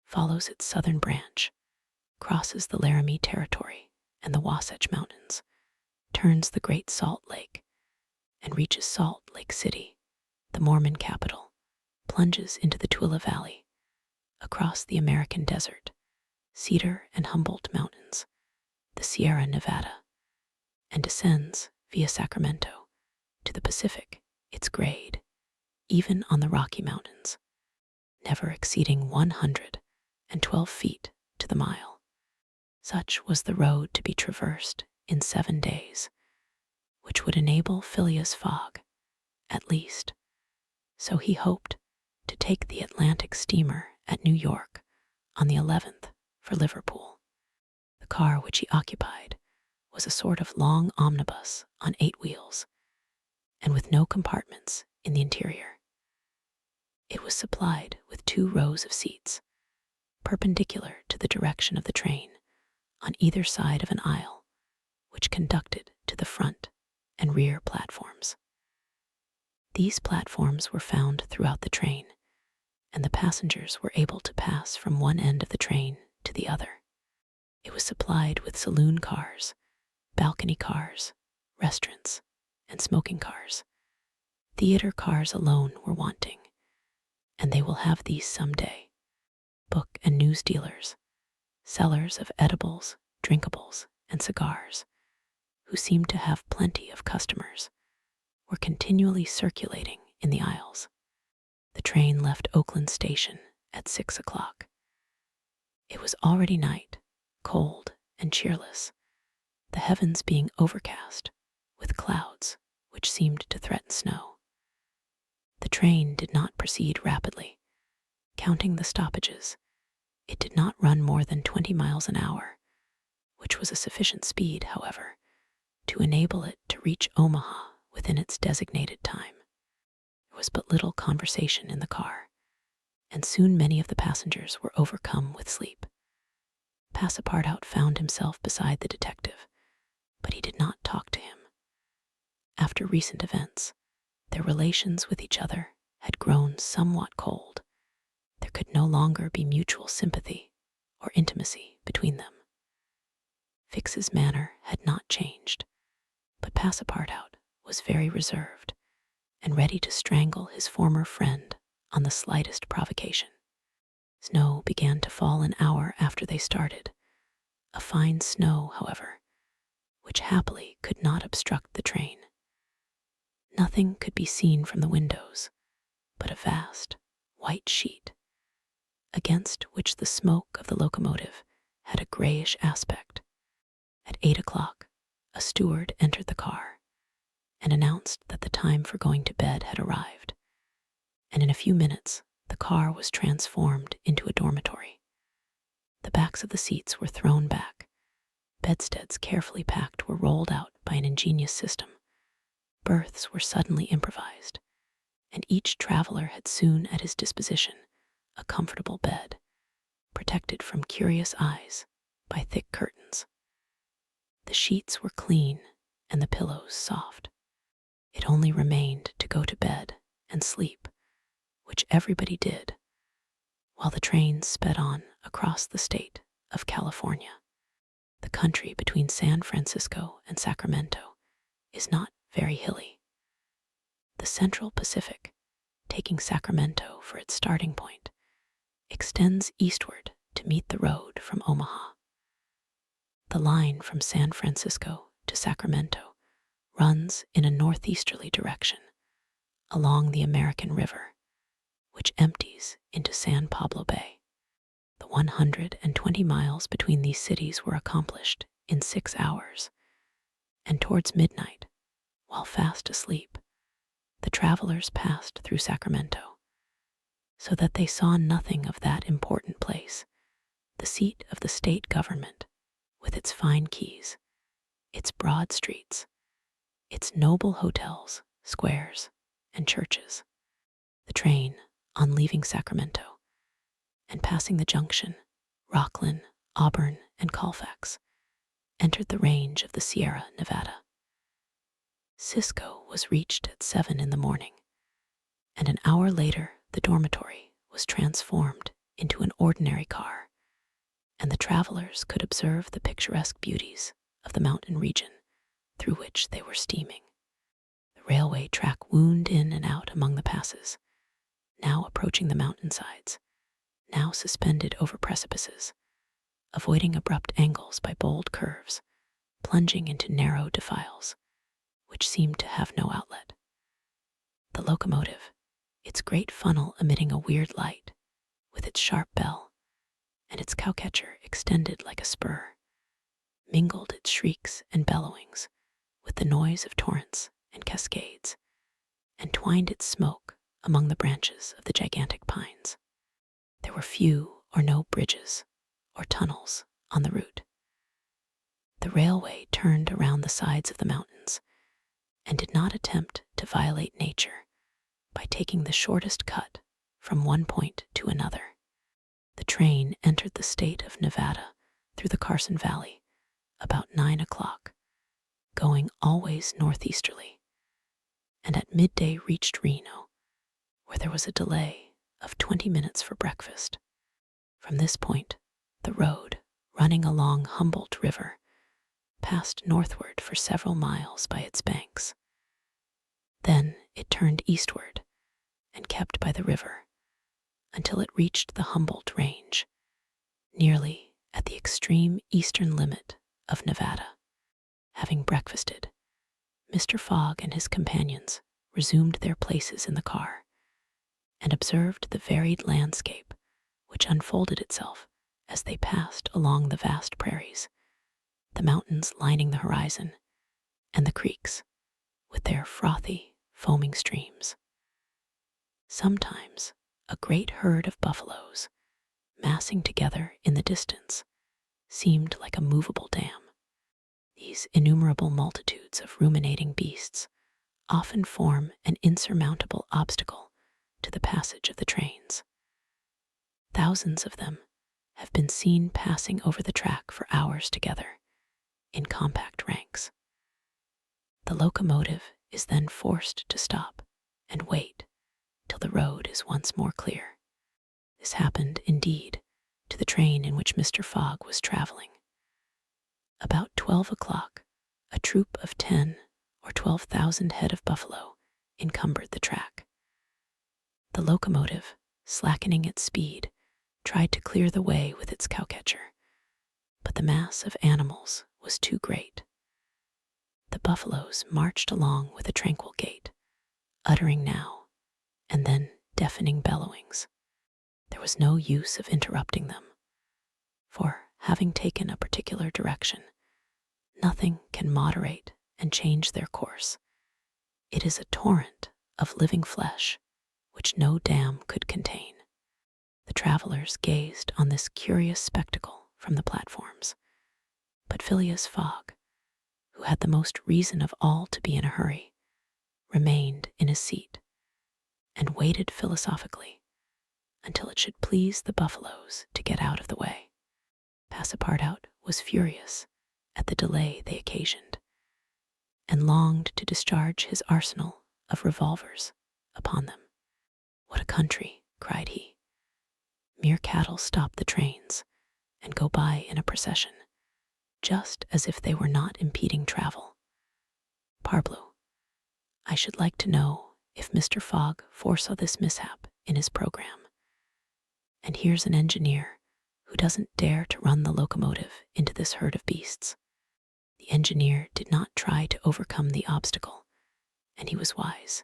follows its southern branch, crosses the Laramie Territory and the Wasatch Mountains, turns the Great Salt Lake, and reaches Salt Lake City, the Mormon capital, plunges into the Tooele Valley, across the American desert, Cedar and Humboldt Mountains, the Sierra Nevada, and descends via Sacramento to the Pacific, its grade, even on the Rocky Mountains, never exceeding 112 feet to the mile. Such was the road to be traversed in 7 days, which would enable Phileas Fogg, at least, so he hoped, to take the Atlantic steamer at New York on the 11th for Liverpool. The car which he occupied was a sort of long omnibus on 8 wheels, and with no compartments in the interior. It was supplied with 2 rows of seats, perpendicular to the direction of the train, on either side of an aisle, which conducted to the front and rear platforms. These platforms were found throughout the train, and the passengers were able to pass from one end of the train to the other. It was supplied with saloon cars, balcony cars, restaurants, and smoking cars. Theater cars alone were wanting, and they will have these some day. Book and news dealers, sellers of edibles, drinkables, and cigars, who seemed to have plenty of customers, were continually circulating in the aisles. The train left Oakland Station at 6 o'clock. It was already night, cold and cheerless, the heavens being overcast with clouds which seemed to threaten snow. The train did not proceed rapidly. Counting the stoppages, it did not run more than 20 miles an hour, which was a sufficient speed, however, to enable it to reach Omaha within its designated time. There was but little conversation in the car, and soon many of the passengers were overcome with sleep. Passepartout found himself beside the detective, but he did not talk to him. After recent events, their relations with each other had grown somewhat cold. There could no longer be mutual sympathy or intimacy between them. Fix's manner had not changed, but Passepartout was very reserved and ready to strangle his former friend on the slightest provocation. Snow began to fall an hour after they started, a fine snow, however, which happily could not obstruct the train. Nothing could be seen from the windows but a vast white sheet, against which the smoke of the locomotive had a grayish aspect. At 8 o'clock, a steward entered the car and announced that the time for going to bed had arrived, and in a few minutes the car was transformed into a dormitory. The backs of the seats were thrown back, bedsteads carefully packed were rolled out by an ingenious system, berths were suddenly improvised, and each traveler had soon at his disposition a comfortable bed, protected from curious eyes by thick curtains. The sheets were clean and the pillows soft. It only remained to go to bed and sleep, which everybody did, while the train sped on across the state of California. The country between San Francisco and Sacramento is not very hilly. The Central Pacific, taking Sacramento for its starting point, extends eastward to meet the road from Omaha. The line from San Francisco to Sacramento runs in a northeasterly direction along the American River, which empties into San Pablo Bay. The 120 miles between these cities were accomplished in 6 hours, and towards midnight, while fast asleep, the travelers passed through Sacramento, so that they saw nothing of that important place, the seat of the state government, with its fine quays, its broad streets, its noble hotels, squares, and churches. The train, on leaving Sacramento and passing the junction, Rocklin, Auburn, and Colfax, entered the range of the Sierra Nevada. Cisco was reached at 7 in the morning, and an hour later the dormitory was transformed into an ordinary car, and the travelers could observe the picturesque beauties of the mountain region through which they were steaming. The railway track wound in and out among the passes, now approaching the mountainsides, now suspended over precipices, avoiding abrupt angles by bold curves, plunging into narrow defiles, which seemed to have no outlet. The locomotive, its great funnel emitting a weird light, with its sharp bell, and its cowcatcher extended like a spur, mingled its shrieks and bellowings with the noise of torrents and cascades, and twined its smoke among the branches of the gigantic pines. There were few or no bridges or tunnels on the route. The railway turned around the sides of the mountains and did not attempt to violate nature by taking the shortest cut from one point to another. The train entered the state of Nevada through the Carson Valley about 9 o'clock, going always northeasterly, and at midday reached Reno, where there was a delay of 20 minutes for breakfast. From this point, the road, running along Humboldt River, passed northward for several miles by its banks. Then it turned eastward and kept by the river until it reached the Humboldt Range, nearly at the extreme eastern limit of Nevada. Having breakfasted, Mr. Fogg and his companions resumed their places in the car and observed the varied landscape which unfolded itself as they passed along the vast prairies, the mountains lining the horizon, and the creeks with their frothy, foaming streams. Sometimes a great herd of buffaloes, massing together in the distance, seemed like a movable dam. These innumerable multitudes of ruminating beasts often form an insurmountable obstacle to the passage of the trains. Thousands of them have been seen passing over the track for hours together, in compact ranks. The locomotive is then forced to stop and wait till the road is once more clear. This happened, indeed, to the train in which Mr. Fogg was traveling. About 12 o'clock, a troop of 10 or 12,000 head of buffalo encumbered the track. The locomotive, slackening its speed, tried to clear the way with its cowcatcher, but the mass of animals was too great. The buffaloes marched along with a tranquil gait, uttering now and then deafening bellowings. There was no use of interrupting them, for, having taken a particular direction, nothing can moderate and change their course. It is a torrent of living flesh which no dam could contain. The travelers gazed on this curious spectacle from the platforms, but Phileas Fogg, who had the most reason of all to be in a hurry, remained in his seat and waited philosophically until it should please the buffaloes to get out of the way. Passepartout was furious at the delay they occasioned, and longed to discharge his arsenal of revolvers upon them. "What a country!" cried he. "Mere cattle stop the trains and go by in a procession, just as if they were not impeding travel. Parbleu, I should like to know if Mr. Fogg foresaw this mishap in his program. And here's an engineer who doesn't dare to run the locomotive into this herd of beasts. The engineer did not try to overcome the obstacle, and he was wise.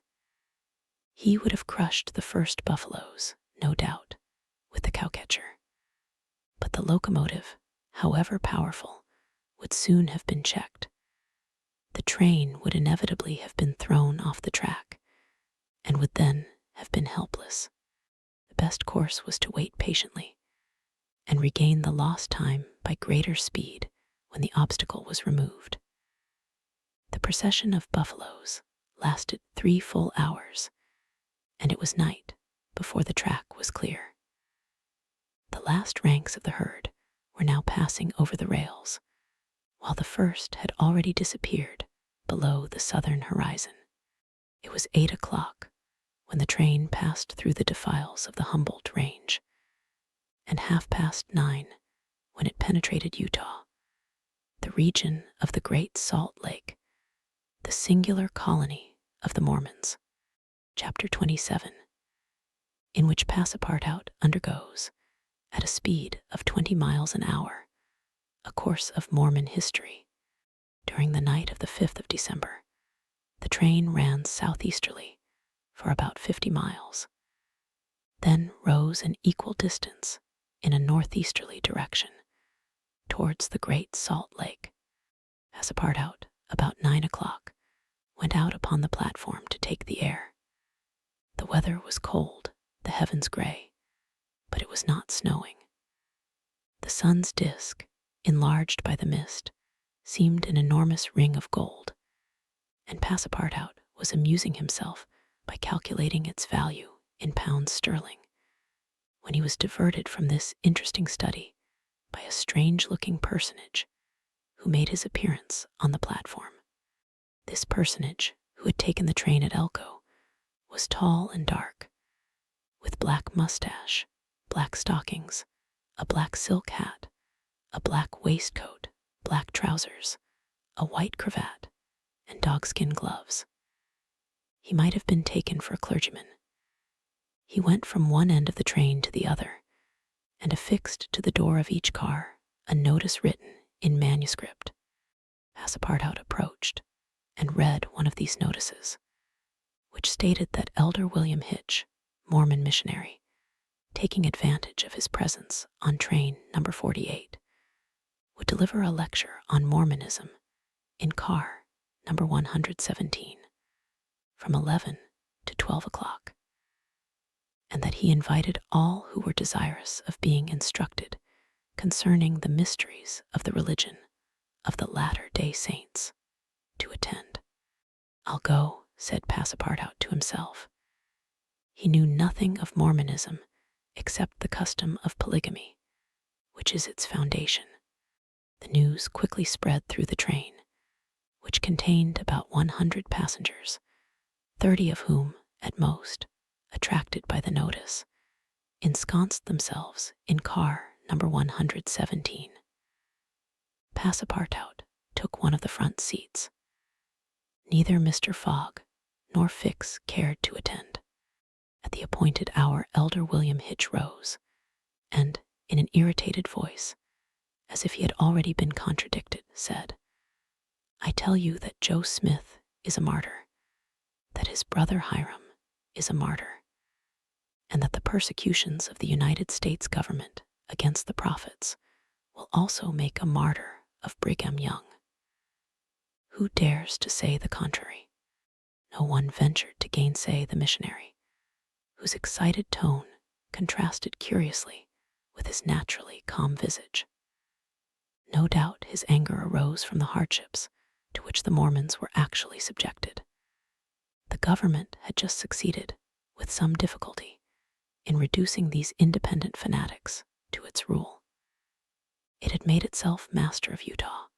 He would have crushed the first buffaloes, no doubt, with the cowcatcher. But the locomotive, however powerful, would soon have been checked. The train would inevitably have been thrown off the track, and would then have been helpless. The best course was to wait patiently and regain the lost time by greater speed when the obstacle was removed. The procession of buffaloes lasted 3 full hours, and it was night before the track was clear. The last ranks of the herd were now passing over the rails, while the first had already disappeared below the southern horizon. It was 8 o'clock when the train passed through the defiles of the Humboldt Range, and 9:30 when it penetrated Utah, the region of the Great Salt Lake, the singular colony of the Mormons. Chapter 27, in which Passepartout undergoes, at a speed of 20 miles an hour, a course of Mormon history. During the night of the 5th of December, the train ran southeasterly for about 50 miles, then rose an equal distance in a northeasterly direction towards the Great Salt Lake. Passepartout, about 9 o'clock, went out upon the platform to take the air. The weather was cold, the heavens gray, but it was not snowing. The sun's disk, enlarged by the mist, seemed an enormous ring of gold, and Passepartout was amusing himself by calculating its value in pounds sterling, when he was diverted from this interesting study by a strange-looking personage who made his appearance on the platform. This personage, who had taken the train at Elko, was tall and dark, with black mustache, black stockings, a black silk hat, a black waistcoat, black trousers, a white cravat, and dogskin gloves. He might have been taken for a clergyman. He went from one end of the train to the other, and affixed to the door of each car a notice written in manuscript. Passepartout approached and read one of these notices, which stated that Elder William Hitch, Mormon missionary, taking advantage of his presence on train number 48, would deliver a lecture on Mormonism in car number 117 from 11 to 12 o'clock, and that he invited all who were desirous of being instructed concerning the mysteries of the religion of the Latter-day Saints to attend. "I'll go," said Passepartout to himself. He knew nothing of Mormonism except the custom of polygamy, which is its foundation. The news quickly spread through the train, which contained about 100 passengers, 30 of whom, at most, attracted by the notice, ensconced themselves in car number 117. Passepartout took one of the front seats. Neither Mr. Fogg nor Fix cared to attend. At the appointed hour, Elder William Hitch rose, and, in an irritated voice, as if he had already been contradicted, said, "I tell you that Joe Smith is a martyr, that his brother Hiram is a martyr, and that the persecutions of the United States government against the prophets will also make a martyr of Brigham Young. Who dares to say the contrary?" No one ventured to gainsay the missionary, whose excited tone contrasted curiously with his naturally calm visage. No doubt his anger arose from the hardships to which the Mormons were actually subjected. The government had just succeeded, with some difficulty, in reducing these independent fanatics to its rule. It had made itself master of Utah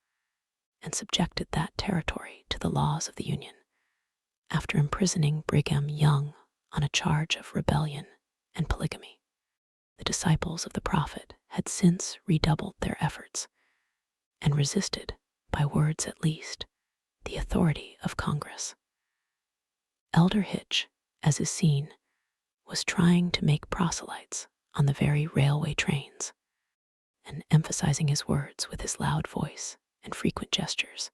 and subjected that territory to the laws of the Union, after imprisoning Brigham Young on a charge of rebellion and polygamy. The disciples of the prophet had since redoubled their efforts and resisted, by words at least, the authority of Congress. Elder Hitch, as is seen, was trying to make proselytes on the very railway trains, and emphasizing his words with his loud voice and frequent gestures,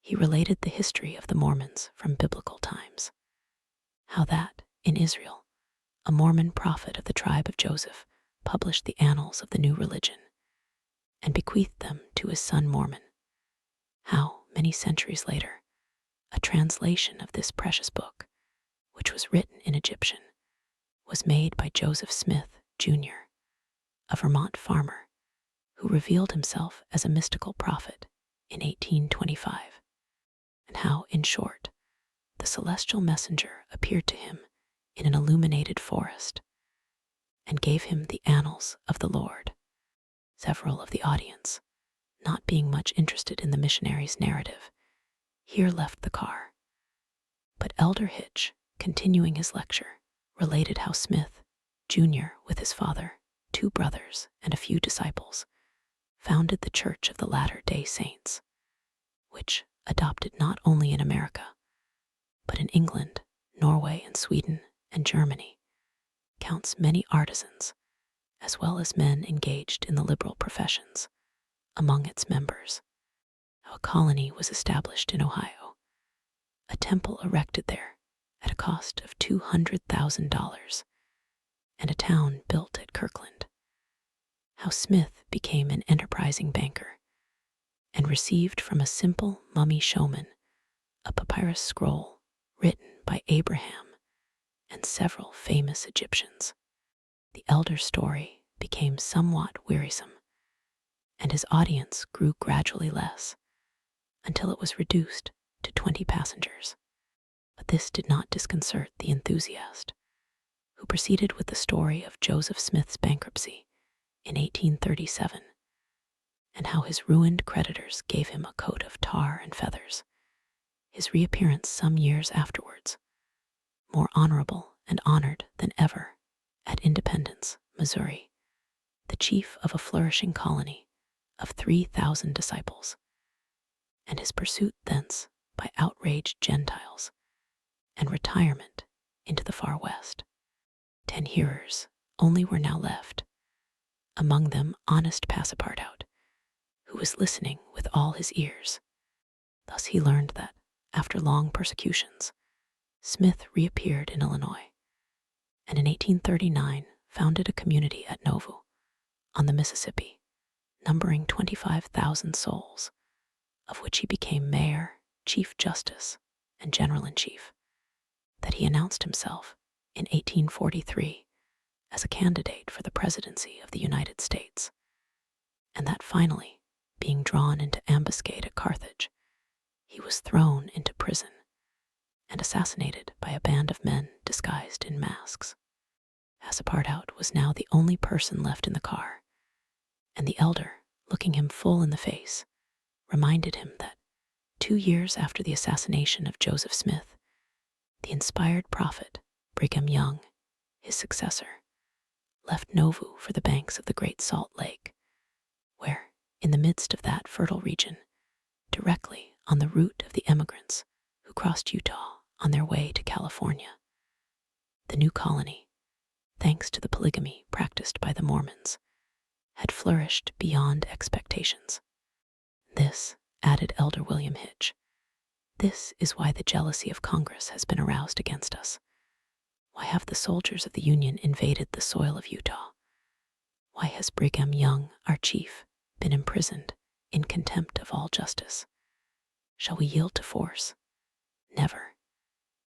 he related the history of the Mormons from biblical times. How that, in Israel, a Mormon prophet of the tribe of Joseph published the annals of the new religion and bequeathed them to his son Mormon. How, many centuries later, a translation of this precious book, which was written in Egyptian, was made by Joseph Smith, Jr., a Vermont farmer who revealed himself as a mystical prophet in 1825, and how, in short, the celestial messenger appeared to him in an illuminated forest and gave him the annals of the Lord. Several of the audience, not being much interested in the missionary's narrative, here left the car. But Elder Hitch, continuing his lecture, related how Smith, Jr., with his father, 2 brothers, and a few disciples, founded the Church of the Latter-day Saints, which, adopted not only in America, but in England, Norway, and Sweden, and Germany, counts many artisans, as well as men engaged in the liberal professions, among its members. How a colony was established in Ohio, a temple erected there at a cost of $200,000, and a town built at Kirkland. How Smith became an enterprising banker and received from a simple mummy showman a papyrus scroll written by Abraham and several famous Egyptians. The elder's story became somewhat wearisome, and his audience grew gradually less until it was reduced to 20 passengers. But this did not disconcert the enthusiast, who proceeded with the story of Joseph Smith's bankruptcy in 1837, and how his ruined creditors gave him a coat of tar and feathers. His reappearance some years afterwards, more honorable and honored than ever, at Independence, Missouri, the chief of a flourishing colony of 3,000 disciples, and his pursuit thence by outraged Gentiles, and retirement into the far west. 10 hearers only were now left, among them honest Passepartout, who was listening with all his ears. Thus he learned that, after long persecutions, Smith reappeared in Illinois, and in 1839 founded a community at Nauvoo, on the Mississippi, numbering 25,000 souls, of which he became mayor, chief justice, and general-in-chief. That he announced himself in 1843 as a candidate for the presidency of the United States, and that finally, being drawn into ambuscade at Carthage, he was thrown into prison and assassinated by a band of men disguised in masks. Passepartout was now the only person left in the car, and the elder, looking him full in the face, reminded him that 2 years after the assassination of Joseph Smith, the inspired prophet, Brigham Young, his successor, left Nauvoo for the banks of the Great Salt Lake, where, in the midst of that fertile region, directly on the route of the emigrants who crossed Utah on their way to California, the new colony, thanks to the polygamy practiced by the Mormons, had flourished beyond expectations. This, added Elder William Hitch, this is why the jealousy of Congress has been aroused against us. Why have the soldiers of the Union invaded the soil of Utah? Why has Brigham Young, our chief, been imprisoned in contempt of all justice? Shall we yield to force? Never.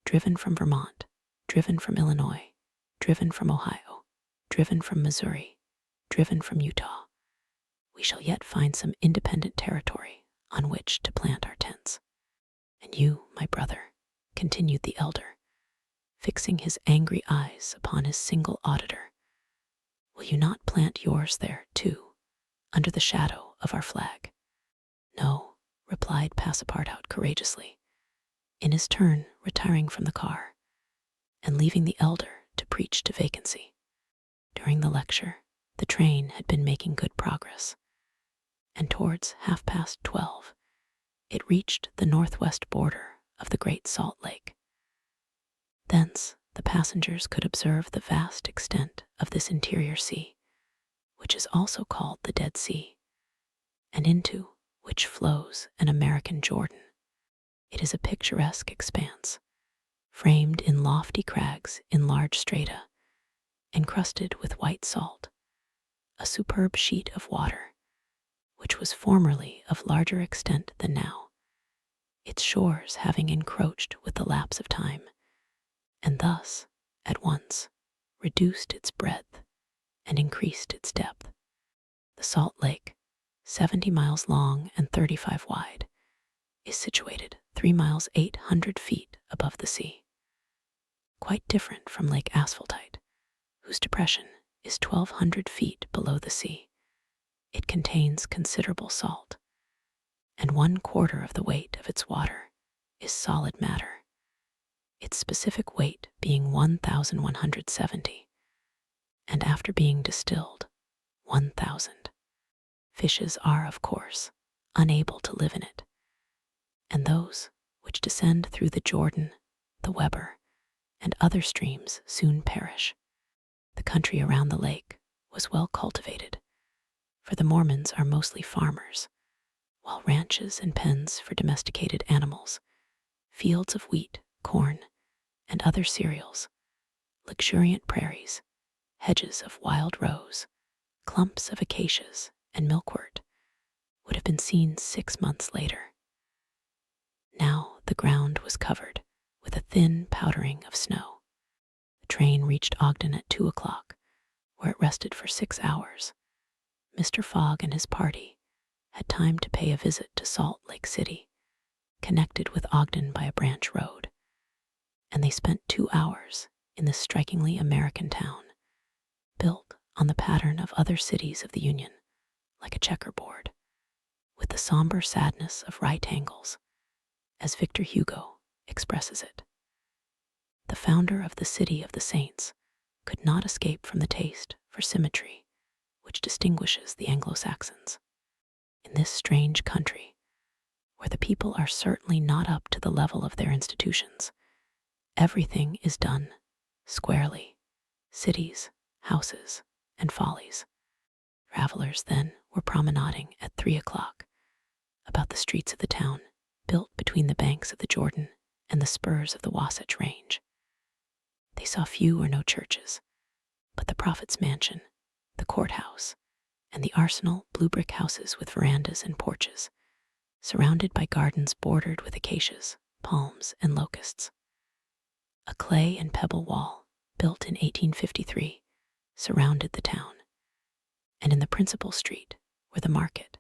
Driven from Vermont, driven from Illinois, driven from Ohio, driven from Missouri, driven from Utah, we shall yet find some independent territory on which to plant our tents. And you, my brother, continued the elder, fixing his angry eyes upon his single auditor, will you not plant yours there, too, under the shadow of our flag? No, replied Passepartout courageously, in his turn retiring from the car, and leaving the elder to preach to vacancy. During the lecture, the train had been making good progress, and towards 12:30, it reached the northwest border of the Great Salt Lake. Thence, the passengers could observe the vast extent of this interior sea, which is also called the Dead Sea, and into which flows an American Jordan. It is a picturesque expanse, framed in lofty crags in large strata, encrusted with white salt, a superb sheet of water, which was formerly of larger extent than now, its shores having encroached with the lapse of time, and thus, at once, reduced its breadth and increased its depth. The Salt Lake, 70 miles long and 35 wide, is situated 3 miles 800 feet above the sea. Quite different from Lake Asphaltite, whose depression is 1,200 feet below the sea. It contains considerable salt, and 1/4 of the weight of its water is solid matter, its specific weight being 1,170, and after being distilled, 1,000. Fishes are, of course, unable to live in it, and those which descend through the Jordan, the Weber, and other streams soon perish. The country around the lake was well cultivated, for the Mormons are mostly farmers, while ranches and pens for domesticated animals, fields of wheat, corn, and other cereals, luxuriant prairies, hedges of wild rose, clumps of acacias, and milkwort would have been seen 6 months later. Now the ground was covered with a thin powdering of snow. The train reached Ogden at 2 o'clock, where it rested for 6 hours. Mr. Fogg and his party had time to pay a visit to Salt Lake City, connected with Ogden by a branch road, and they spent 2 hours in this strikingly American town, built on the pattern of other cities of the Union, like a checkerboard, with the somber sadness of right angles, as Victor Hugo expresses it. The founder of the City of the Saints could not escape from the taste for symmetry which distinguishes the Anglo-Saxons. In this strange country, where the people are certainly not up to the level of their institutions, everything is done squarely: cities, houses, and follies. Travelers then were promenading at 3 o'clock about the streets of the town, built between the banks of the Jordan and the spurs of the Wasatch Range. They saw few or no churches, but the prophet's mansion, the courthouse, and the arsenal blue brick houses with verandas and porches, surrounded by gardens bordered with acacias, palms, and locusts. A clay and pebble wall, built in 1853, surrounded the town, and in the principal street were the market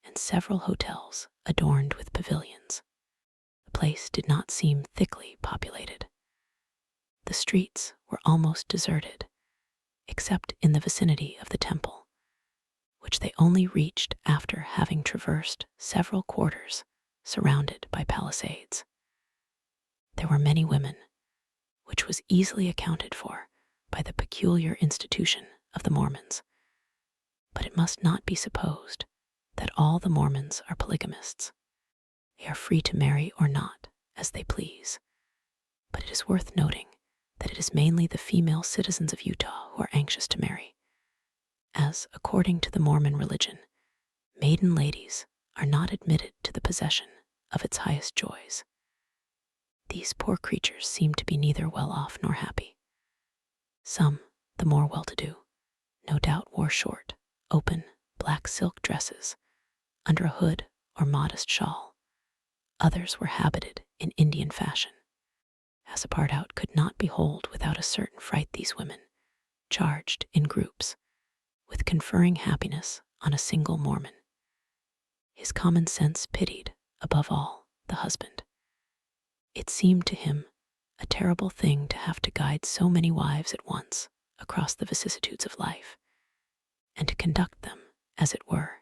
and several hotels adorned with pavilions. The place did not seem thickly populated. The streets were almost deserted, except in the vicinity of the temple, which they only reached after having traversed several quarters surrounded by palisades. There were many women, which was easily accounted for by the peculiar institution of the Mormons. But it must not be supposed that all the Mormons are polygamists. They are free to marry or not, as they please. But it is worth noting that it is mainly the female citizens of Utah who are anxious to marry, as, according to the Mormon religion, maiden ladies are not admitted to the possession of its highest joys. These poor creatures seem to be neither well off nor happy. Some, the more well-to-do, no doubt wore short, open, black silk dresses under a hood or modest shawl. Others were habited in Indian fashion. Passepartout could not behold without a certain fright these women, charged in groups, with conferring happiness on a single Mormon. His common sense pitied, above all, the husband. It seemed to him a terrible thing to have to guide so many wives at once across the vicissitudes of life, and to conduct them, as it were,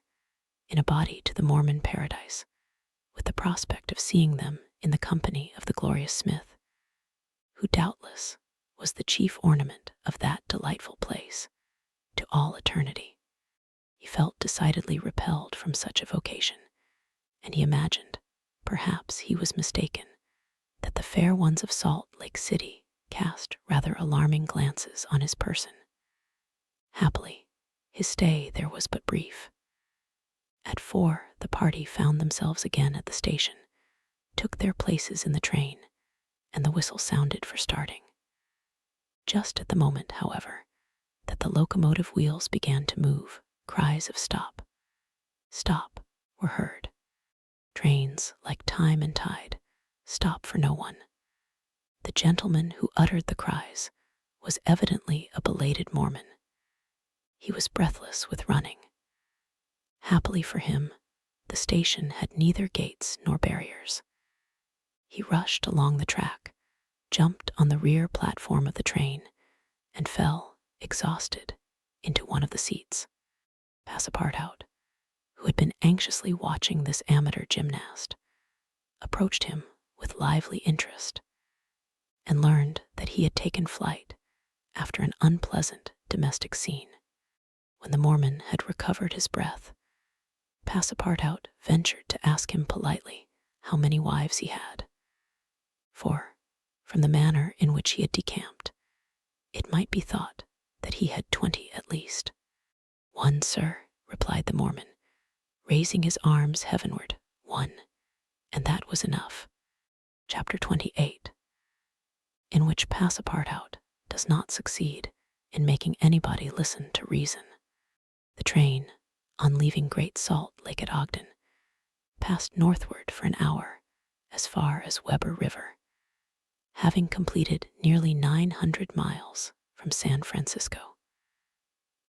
in a body to the Mormon paradise, with the prospect of seeing them in the company of the glorious Smith, who doubtless was the chief ornament of that delightful place to all eternity. He felt decidedly repelled from such a vocation, and he imagined, perhaps he was mistaken, that the fair ones of Salt Lake City cast rather alarming glances on his person. Happily, his stay there was but brief. At 4, the party found themselves again at the station, took their places in the train, and the whistle sounded for starting. Just at the moment, however, that the locomotive wheels began to move, cries of "Stop! Stop!" were heard. Trains, like time and tide, stop for no one. The gentleman who uttered the cries was evidently a belated Mormon. He was breathless with running. Happily for him, the station had neither gates nor barriers. He rushed along the track, jumped on the rear platform of the train, and fell, exhausted, into one of the seats. Passepartout, who had been anxiously watching this amateur gymnast, approached him with lively interest and learned that he had taken flight after an unpleasant domestic scene. When the Mormon had recovered his breath, Passepartout ventured to ask him politely how many wives he had. For, from the manner in which he had decamped, it might be thought that he had 20 at least. "One, sir," replied the Mormon, raising his arms heavenward. "One, and that was enough." Chapter 28, in which Passepartout does not succeed in making anybody listen to reason. The train, on leaving Great Salt Lake at Ogden, passed northward for an hour as far as Weber River, having completed nearly 900 miles from San Francisco.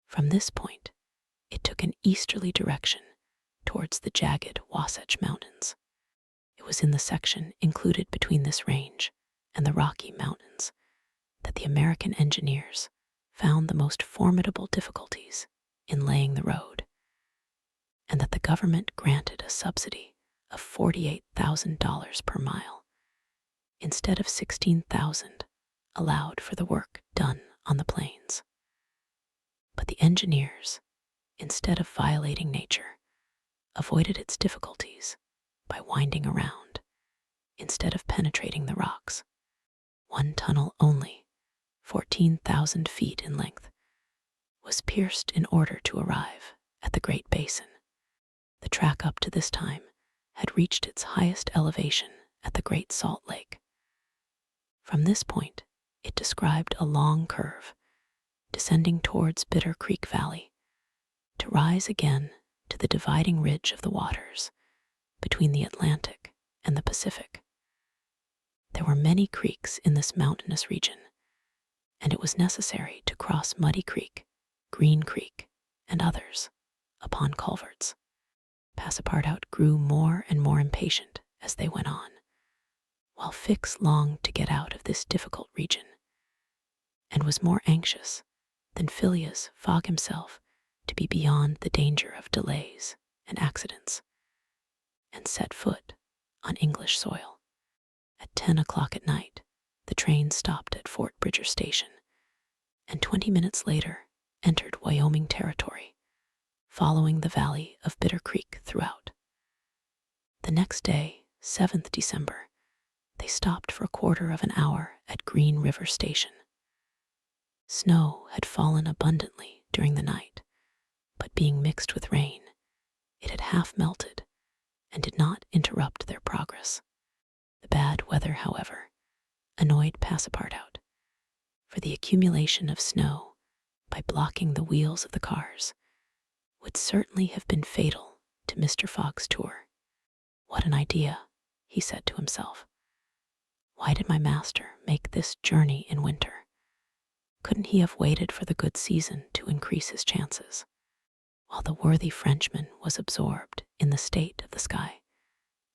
From this point, it took an easterly direction towards the jagged Wasatch Mountains. It was in the section included between this range and the Rocky Mountains that the American engineers found the most formidable difficulties in laying the road, and that the government granted a subsidy of $48,000 per mile, instead of $16,000 allowed for the work done on the plains. But the engineers, instead of violating nature, avoided its difficulties by winding around, instead of penetrating the rocks. One tunnel only, 14,000 feet in length, was pierced in order to arrive at the Great Basin. The track up to this time had reached its highest elevation at the Great Salt Lake. From this point, it described a long curve, descending towards Bitter Creek Valley, to rise again to the dividing ridge of the waters between the Atlantic and the Pacific. There were many creeks in this mountainous region, and it was necessary to cross Muddy Creek, Green Creek, and others upon culverts. Passepartout grew more and more impatient as they went on, while Fix longed to get out of this difficult region, and was more anxious than Phileas Fogg himself to be beyond the danger of delays and accidents, and set foot on English soil. At 10 o'clock at night, the train stopped at Fort Bridger Station, and 20 minutes later entered Wyoming territory, following the valley of Bitter Creek throughout. The next day, 7th December, they stopped for a quarter of an hour at Green River Station. Snow had fallen abundantly during the night, but being mixed with rain, it had half melted and did not interrupt their progress. The bad weather, however, annoyed Passepartout, for the accumulation of snow, by blocking the wheels of the cars, would certainly have been fatal to Mr. Fogg's tour. "What an idea," he said to himself. "Why did my master make this journey in winter? Couldn't he have waited for the good season to increase his chances?" While the worthy Frenchman was absorbed in the state of the sky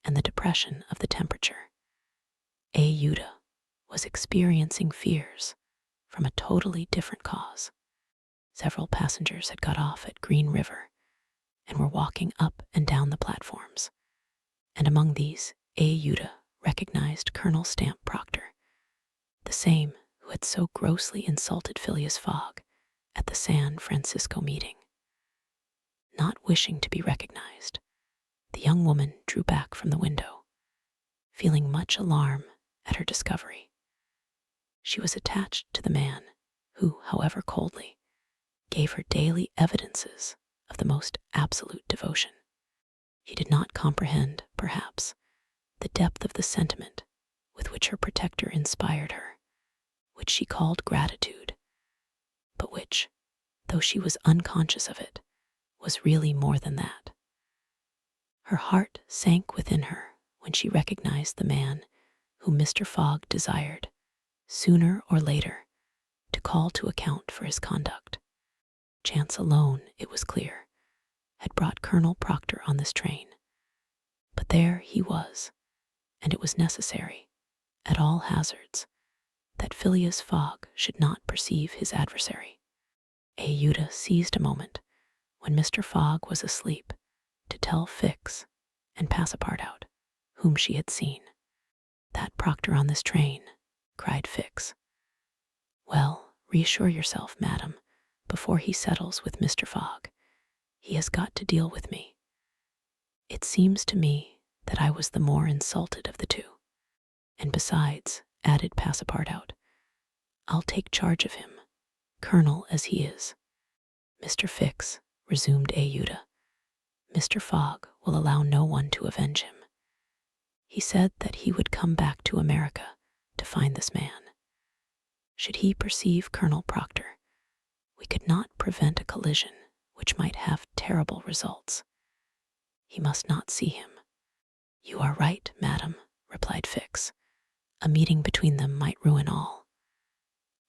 and the depression of the temperature, Uda was experiencing fears from a totally different cause. Several passengers had got off at Green River and were walking up and down the platforms, and among these Uda recognized Colonel Stamp Proctor, the same who had so grossly insulted Phileas Fogg at the San Francisco meeting. Not wishing to be recognized, the young woman drew back from the window, feeling much alarm at her discovery. She was attached to the man who, however coldly, gave her daily evidences of the most absolute devotion. He did not comprehend, perhaps, the depth of the sentiment with which her protector inspired her, which she called gratitude, but which, though she was unconscious of it, was really more than that. Her heart sank within her when she recognized the man whom Mr. Fogg desired, sooner or later, to call to account for his conduct. Chance alone, it was clear, had brought Colonel Proctor on this train. But there he was, and it was necessary, at all hazards, that Phileas Fogg should not perceive his adversary. Ayuda seized a moment when Mr. Fogg was asleep to tell Fix and Passepartout whom she had seen. "That Proctor on this train," cried Fix. "Well, reassure yourself, madam, before he settles with Mr. Fogg. He has got to deal with me. It seems to me that I was the more insulted of the two. And besides," added Passepartout, "I'll take charge of him, colonel as he is." "Mr. Fix," resumed Ayuda, "Mr. Fogg will allow no one to avenge him. He said that he would come back to America to find this man. Should he perceive Colonel Proctor, we could not prevent a collision which might have terrible results. He must not see him." "You are right, madam," replied Fix. "A meeting between them might ruin all.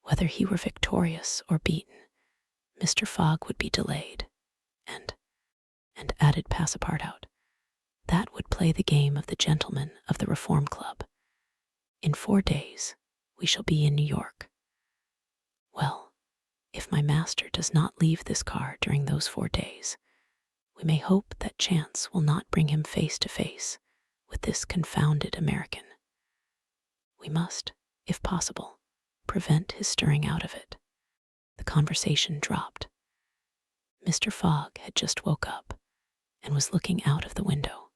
Whether he were victorious or beaten, Mr. Fogg would be delayed, and added Passepartout, that would play the game of the gentlemen of the Reform Club. In 4 days we shall be in New York. Well, if my master does not leave this car during those 4 days, we may hope that chance will not bring him face to face with this confounded American. We must, if possible, prevent his stirring out of it." The conversation dropped. Mr. Fogg had just woke up and was looking out of the window.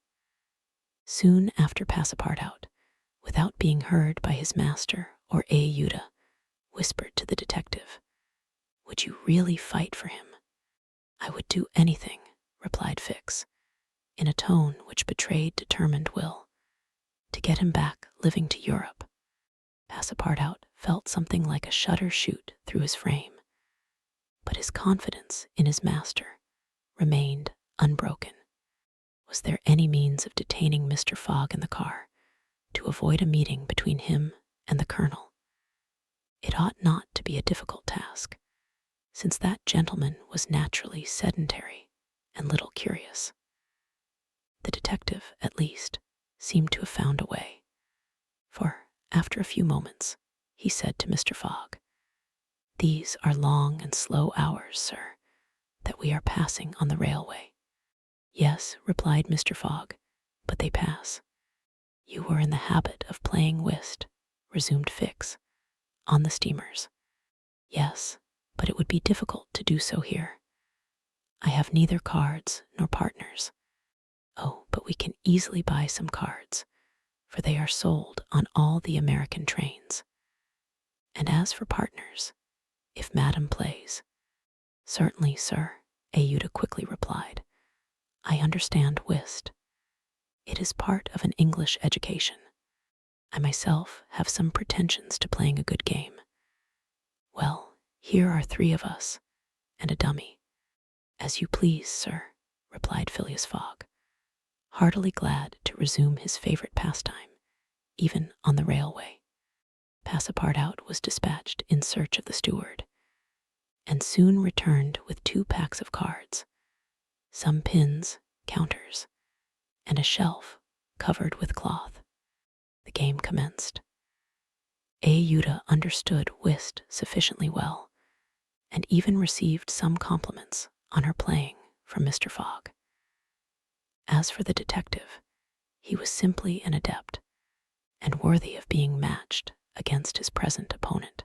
Soon after Passepartout, without being heard by his master or Ayuda, whispered to the detective, "Would you really fight for him?" "I would do anything," replied Fix, in a tone which betrayed determined will, "to get him back living to Europe." Passepartout felt something like a shudder shoot through his frame, but his confidence in his master remained unbroken. Was there any means of detaining Mr. Fogg in the car to avoid a meeting between him and the colonel? It ought not to be a difficult task, since that gentleman was naturally sedentary and little curious. The detective, at least, seemed to have found a way, for after a few moments he said to Mr. Fogg, "These are long and slow hours, sir, that we are passing on the railway." "Yes," replied Mr. Fogg, "but they pass." "You were in the habit of playing whist," resumed Fix, "on the steamers." "Yes, but it would be difficult to do so here. I have neither cards nor partners." "Oh, but we can easily buy some cards, for they are sold on all the American trains. And as for partners, if madam plays—" "Certainly, sir," Ayuda quickly replied. "I understand whist. It is part of an English education. I myself have some pretensions to playing a good game. Well, here are 3 of us, and a dummy." "As you please, sir," replied Phileas Fogg, heartily glad to resume his favorite pastime, even on the railway. Passepartout was dispatched in search of the steward, and soon returned with 2 packs of cards, some pins, counters, and a shelf covered with cloth. The game commenced. Ayuda understood whist sufficiently well, and even received some compliments on her playing from Mr. Fogg. As for the detective, he was simply an adept, and worthy of being matched against his present opponent.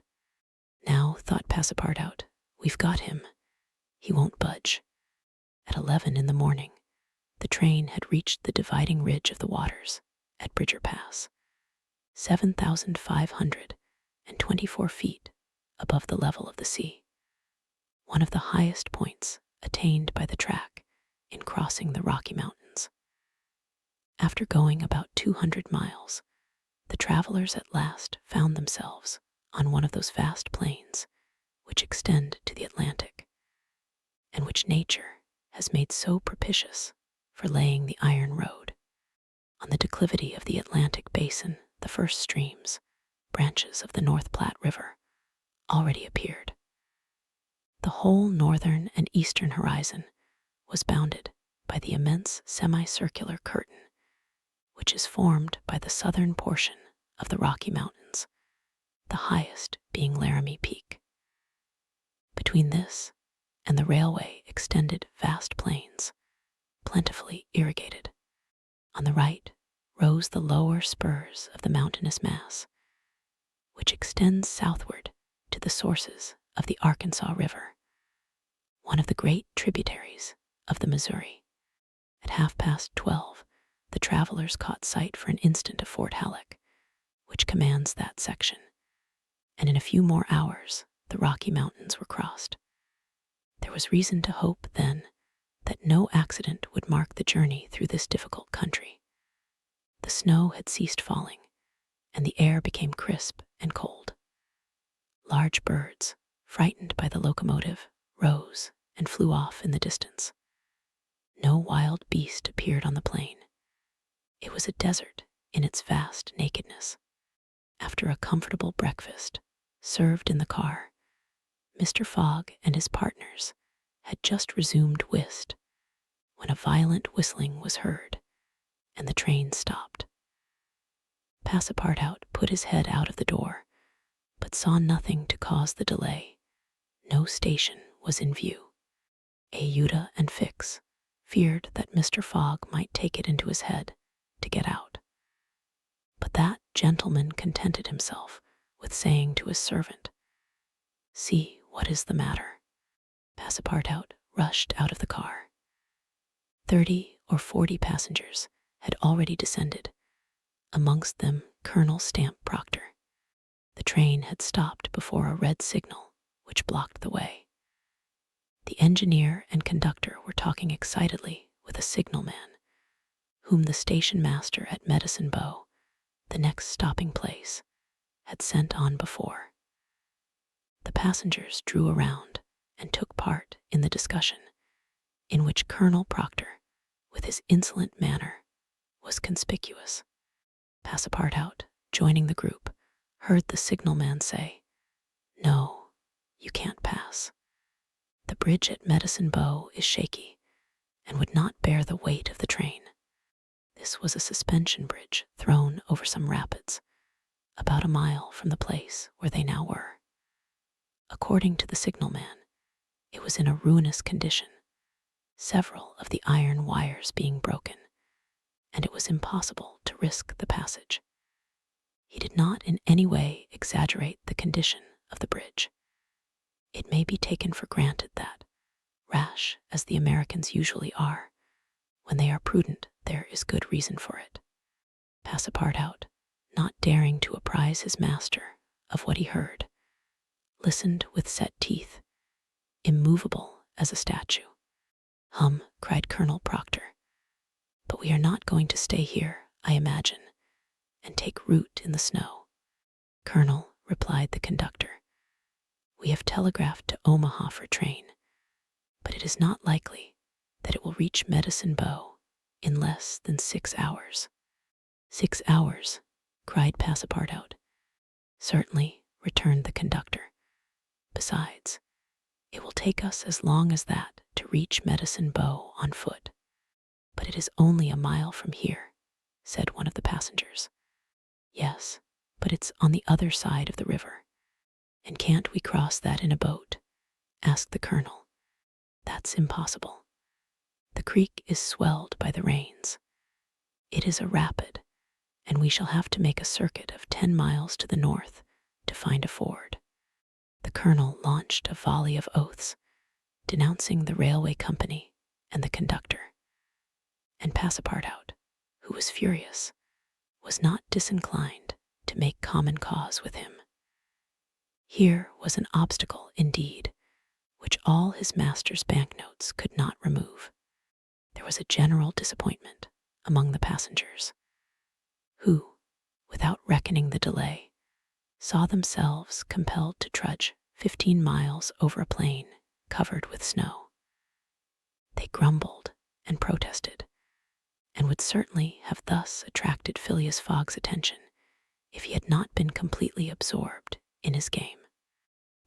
"Now," thought Passepartout, "we've got him. He won't budge." At 11 in the morning, the train had reached the dividing ridge of the waters at Bridger Pass, 7,500 and 24 feet above the level of the sea, one of the highest points attained by the track in crossing the Rocky Mountains. After going about 200 miles, the travelers at last found themselves on one of those vast plains which extend to the Atlantic, and which nature has made so propitious for laying the iron road. On the declivity of the Atlantic basin, the first streams, branches of the North Platte River, already appeared. The whole northern and eastern horizon was bounded by the immense semicircular curtain which is formed by the southern portion of the Rocky Mountains, the highest being Laramie Peak. Between this and the railway extended vast plains, plentifully irrigated. On the right rose the lower spurs of the mountainous mass, which extends southward to the sources of the Arkansas River, one of the great tributaries of the Missouri. At 12:30, the travelers caught sight for an instant of Fort Halleck, which commands that section, and in a few more hours the Rocky Mountains were crossed. There was reason to hope, then, that no accident would mark the journey through this difficult country. The snow had ceased falling, and the air became crisp and cold. Large birds, frightened by the locomotive, rose and flew off in the distance. No wild beast appeared on the plain. It was a desert in its vast nakedness. After a comfortable breakfast, served in the car, Mr. Fogg and his partners had just resumed whist when a violent whistling was heard, and the train stopped. Passepartout put his head out of the door, but saw nothing to cause the delay. No station was in view. Ayuda and Fix feared that Mr. Fogg might take it into his head to get out. But that gentleman contented himself with saying to his servant, "See what is the matter." Passepartout rushed out of the car. 30 or 40 passengers had already descended, amongst them Colonel Stamp Proctor. The train had stopped before a red signal which blocked the way. The engineer and conductor were talking excitedly with a signalman, whom the station master at Medicine Bow, the next stopping place, had sent on before. The passengers drew around and took part in the discussion, in which Colonel Proctor, with his insolent manner, was conspicuous. Passepartout, joining the group, heard the signalman say, "No, you can't pass. The bridge at Medicine Bow is shaky and would not bear the weight of the train." This was a suspension bridge thrown over some rapids, about a mile from the place where they now were. According to the signalman, it was in a ruinous condition, several of the iron wires being broken, and it was impossible to risk the passage. He did not in any way exaggerate the condition of the bridge. It may be taken for granted that, rash as the Americans usually are, when they are prudent there is good reason for it. Passepartout, not daring to apprise his master of what he heard, listened with set teeth, immovable as a statue. "Hum," cried Colonel Proctor, "but we are not going to stay here, I imagine, and take root in the snow." "Colonel," replied the conductor, "we have telegraphed to Omaha for train, but it is not likely that it will reach Medicine Bow in less than 6 hours." "6 hours," cried Passepartout. "Certainly," returned the conductor. "Besides, it will take us as long as that to reach Medicine Bow on foot." "But it is only a mile from here," said one of the passengers. "Yes, but it's on the other side of the river." "And can't we cross that in a boat?" asked the colonel. "That's impossible. The creek is swelled by the rains. It is a rapid, and we shall have to make a circuit of 10 miles to the north to find a ford." The colonel launched a volley of oaths, denouncing the railway company and the conductor, and Passepartout, who was furious, was not disinclined to make common cause with him. Here was an obstacle indeed, which all his master's banknotes could not remove. There was a general disappointment among the passengers, who, without reckoning the delay, saw themselves compelled to trudge 15 miles over a plain covered with snow. They grumbled and protested, and would certainly have thus attracted Phileas Fogg's attention if he had not been completely absorbed in his game.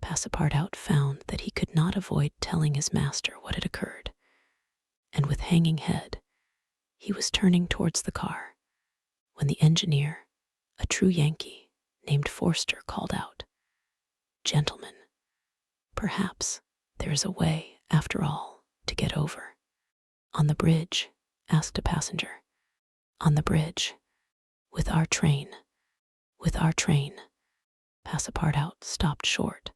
Passepartout found that he could not avoid telling his master what had occurred, and with hanging head, he was turning towards the car when the engineer, a true Yankee named Forster, called out, "Gentlemen, perhaps there is a way, after all, to get over." "On the bridge?" asked a passenger. "On the bridge. With our train. With our train." Passepartout stopped short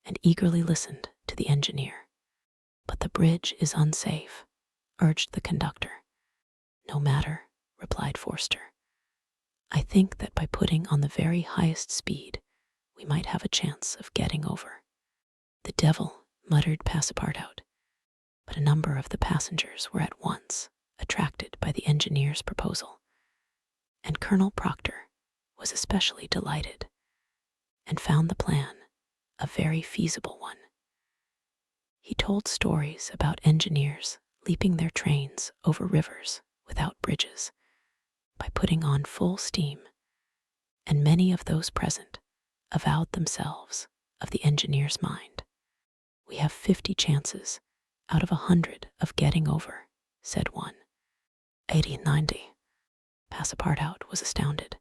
and eagerly listened to the engineer. "But the bridge is unsafe," urged the conductor. "No matter," replied Forster. "I think that by putting on the very highest speed, we might have a chance of getting over." "The devil," muttered Passepartout, but a number of the passengers were at once attracted by the engineer's proposal, and Colonel Proctor was especially delighted and found the plan a very feasible one. He told stories about engineers leaping their trains over rivers without bridges by putting on full steam, and many of those present avowed themselves of the engineer's mind. "We have 50 chances out of 100 of getting over," said one. 80, 90. Passepartout was astounded,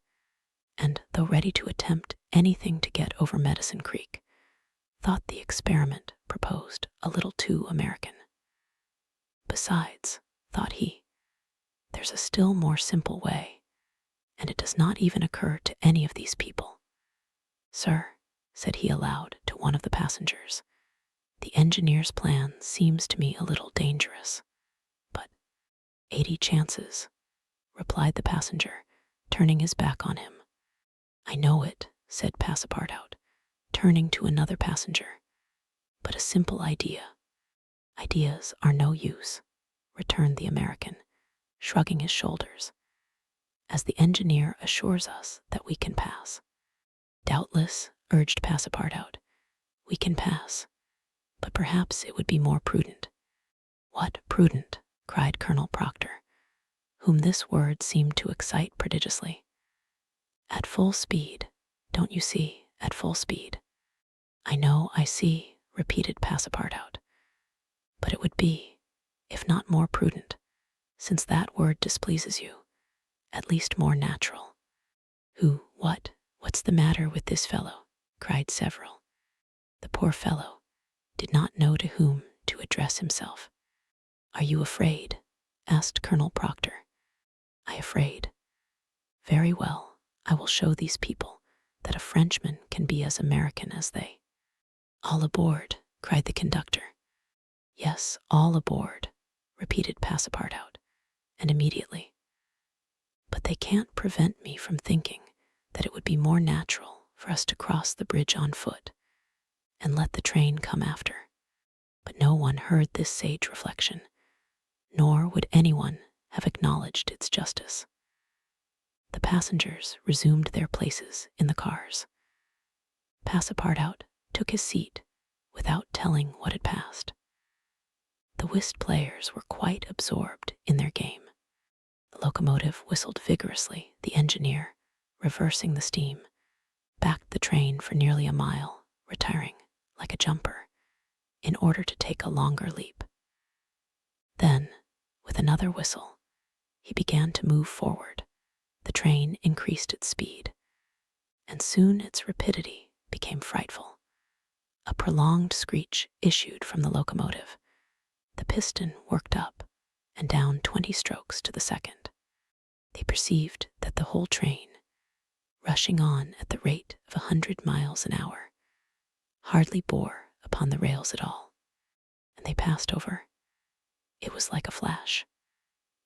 and though ready to attempt anything to get over Medicine Creek, thought the experiment proposed a little too American. "Besides," thought he, "there's a still more simple way, and it does not even occur to any of these people." "Sir," said he aloud to one of the passengers, "the engineer's plan seems to me a little dangerous." "But 80 chances," replied the passenger, turning his back on him. "I know it," said Passepartout, turning to another passenger, "but a simple idea." "Ideas are no use," returned the American, shrugging his shoulders, "as the engineer assures us that we can pass." "Doubtless," urged Passepartout, "we can pass, but perhaps it would be more prudent." "What prudent?" cried Colonel Proctor, whom this word seemed to excite prodigiously. "At full speed, don't you see, at full speed." "I know, I see," repeated Passepartout, "but it would be, if not more prudent, since that word displeases you, at least more natural." What's the matter with this fellow?" cried several. The poor fellow did not know to whom to address himself. "Are you afraid?" asked Colonel Proctor. "I afraid? Very well, I will show these people that a Frenchman can be as American as they." "All aboard," cried the conductor. "Yes, all aboard," repeated Passepartout, and immediately. "But they can't prevent me from thinking that it would be more natural for us to cross the bridge on foot and let the train come after." But no one heard this sage reflection, nor would anyone have acknowledged its justice. The passengers resumed their places in the cars. Passepartout took his seat without telling what had passed. The whist players were quite absorbed in their game. The locomotive whistled vigorously. The engineer, reversing the steam, backed the train for nearly a mile, retiring, like a jumper, in order to take a longer leap. Then, with another whistle, he began to move forward. The train increased its speed, and soon its rapidity became frightful. A prolonged screech issued from the locomotive. The piston worked up and down 20 strokes to the second. They perceived that the whole train, rushing on at the rate of 100 miles an hour, hardly bore upon the rails at all, and they passed over. It was like a flash.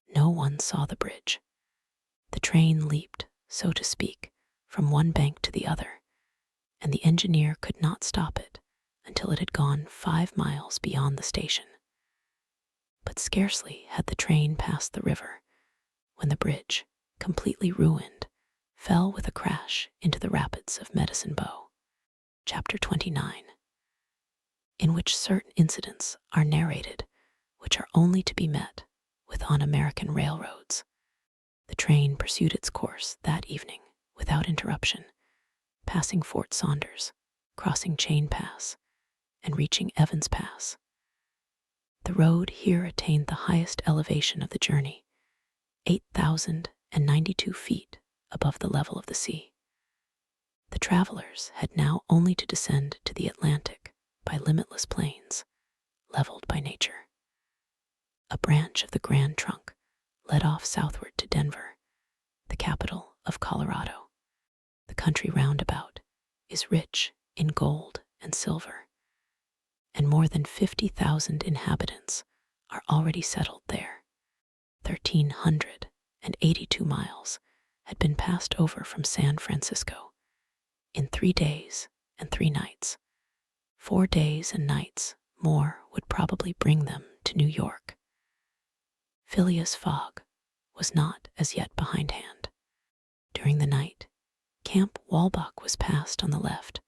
No one saw the bridge. The train leaped, so to speak, from one bank to the other, and the engineer could not stop it until it had gone 5 miles beyond the station. But scarcely had the train passed the river when the bridge, completely ruined, fell with a crash into the rapids of Medicine Bow. Chapter 29, in which certain incidents are narrated which are only to be met with on American railroads. The train pursued its course that evening without interruption, passing Fort Saunders, crossing Chain Pass, and reaching Evans Pass. The road here attained the highest elevation of the journey, 8,092 feet above the level of the sea. The travelers had now only to descend to the Atlantic by limitless plains, leveled by nature. A branch of the Grand Trunk led off southward to Denver, the capital of Colorado. The country roundabout is rich in gold and silver, and more than 50,000 inhabitants are already settled there. 1,382 miles had been passed over from San Francisco in 3 days and 3 nights. 4 days and nights more would probably bring them to New York. Phileas Fogg was not as yet behindhand. During the night, Camp Walbach was passed on the left.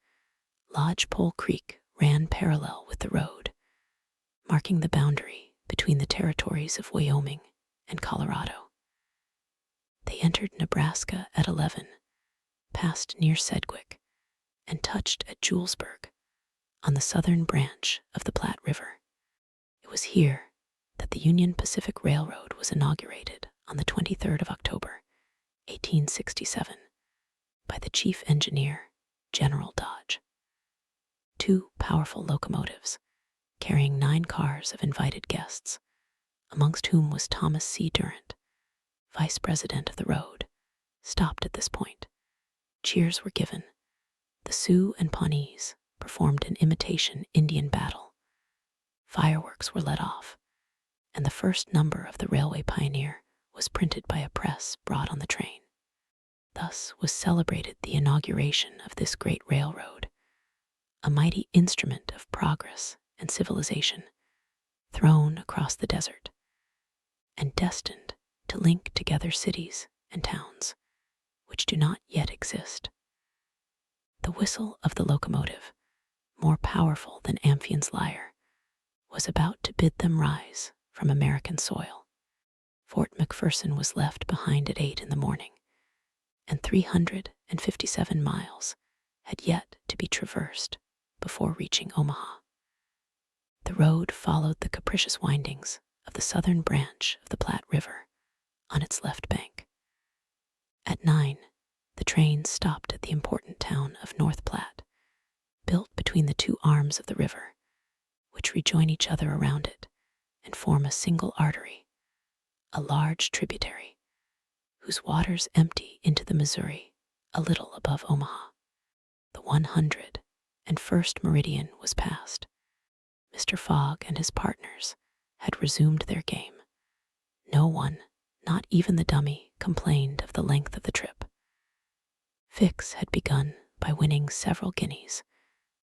Lodgepole Creek ran parallel with the road, marking the boundary between the territories of Wyoming and Colorado. They entered Nebraska at 11, passed near Sedgwick, and touched at Julesburg on the southern branch of the Platte River. It was here that the Union Pacific Railroad was inaugurated on the 23rd of October, 1867, by the chief engineer, General Dodge. 2 powerful locomotives, carrying 9 cars of invited guests, amongst whom was Thomas C. Durant, vice president of the road, stopped at this point. Cheers were given. The Sioux and Pawnees performed an imitation Indian battle. Fireworks were let off, and the first number of the Railway Pioneer was printed by a press brought on the train. Thus was celebrated the inauguration of this great railroad, a mighty instrument of progress and civilization, thrown across the desert, and destined to link together cities and towns which do not yet exist. The whistle of the locomotive, more powerful than Amphion's lyre, was about to bid them rise from American soil. Fort McPherson was left behind at 8 in the morning, and 357 miles had yet to be traversed before reaching Omaha. The road followed the capricious windings of the southern branch of the Platte River on its left bank. At 9, the train stopped at the important town of North Platte, built between the 2 arms of the river, which rejoin each other around it and form a single artery, a large tributary, whose waters empty into the Missouri a little above Omaha. The 101st meridian was passed. Mr. Fogg and his partners had resumed their game. No one, not even the dummy, complained of the length of the trip. Fix had begun by winning several guineas,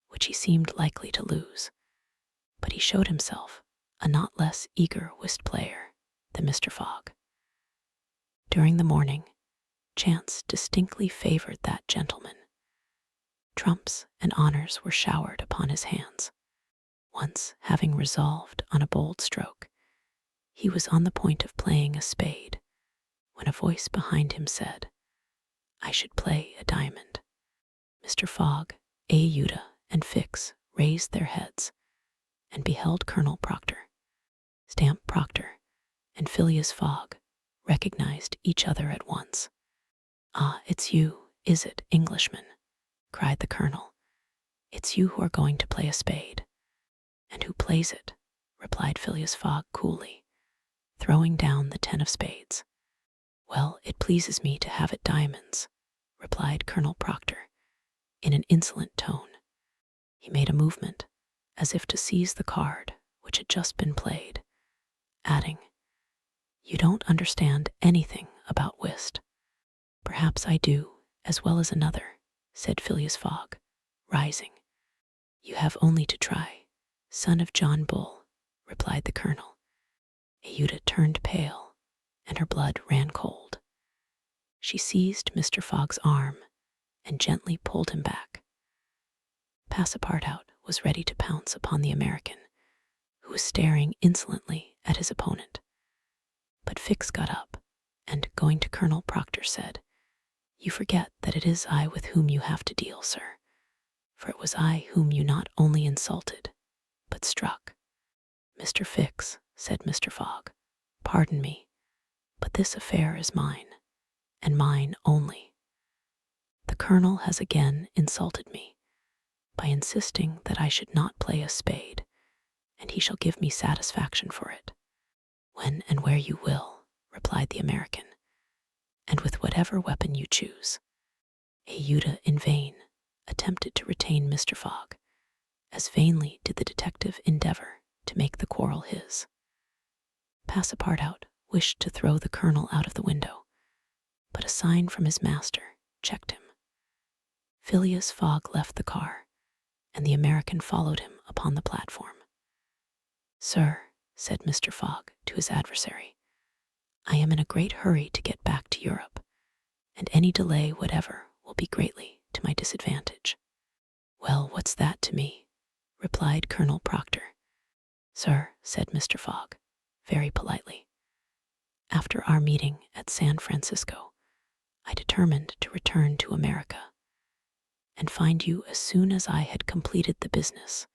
which he seemed likely to lose, but he showed himself a not less eager whist player than Mr. Fogg. During the morning, chance distinctly favored that gentleman. Trumps and honors were showered upon his hands. Once having resolved on a bold stroke, he was on the point of playing a spade when a voice behind him said, "I should play a diamond." Mr. Fogg, Uda, and Fix raised their heads and beheld Colonel Proctor. Stamp Proctor and Phileas Fogg recognized each other at once. "Ah, it's you, is it, Englishman?" cried the colonel. "It's you who are going to play a spade." "And who plays it?" replied Phileas Fogg coolly, throwing down the 10 of spades. "Well, it pleases me to have it diamonds," replied Colonel Proctor, in an insolent tone. He made a movement, as if to seize the card which had just been played, adding, "You don't understand anything about whist." "Perhaps I do, as well as another," said Phileas Fogg, rising. "You have only to try, son of John Bull," replied the colonel. Ayuda turned pale, and her blood ran cold. She seized Mr. Fogg's arm and gently pulled him back. Passepartout was ready to pounce upon the American, who was staring insolently at his opponent. But Fix got up and, going to Colonel Proctor, said, "You forget that it is I with whom you have to deal, sir, for it was I whom you not only insulted, but struck." "Mr. Fix," said Mr. Fogg, "pardon me, but this affair is mine, and mine only. The colonel has again insulted me by insisting that I should not play a spade, and he shall give me satisfaction for it." "When and where you will," replied the American, "and with whatever weapon you choose." Ayuda in vain attempted to retain Mr. Fogg, as vainly did the detective endeavor to make the quarrel his. Passepartout wished to throw the colonel out of the window, but a sign from his master checked him. Phileas Fogg left the car, and the American followed him upon the platform. "Sir," said Mr. Fogg to his adversary, "I am in a great hurry to get back to Europe, and any delay whatever will be greatly to my disadvantage." "Well, what's that to me?" replied Colonel Proctor. "Sir," said Mr. Fogg, very politely, "after our meeting at San Francisco, I determined to return to America, and find you as soon as I had completed the business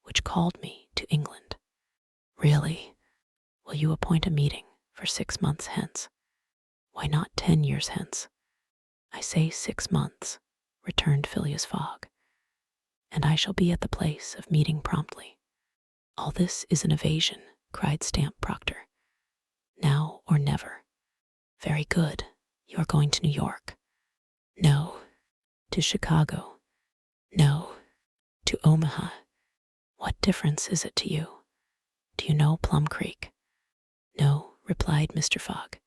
which called me to England." "Really? Will you appoint a meeting for 6 months hence?" "Why not 10 years hence?" "I say 6 months," returned Phileas Fogg, "and I shall be at the place of meeting promptly." "All this is an evasion," cried Stamp Proctor. "Now or never." "Very good. You are going to New York." "No." "To Chicago." "No." "To Omaha." "What difference is it to you? Do you know Plum Creek?" "No," replied Mr. Fogg.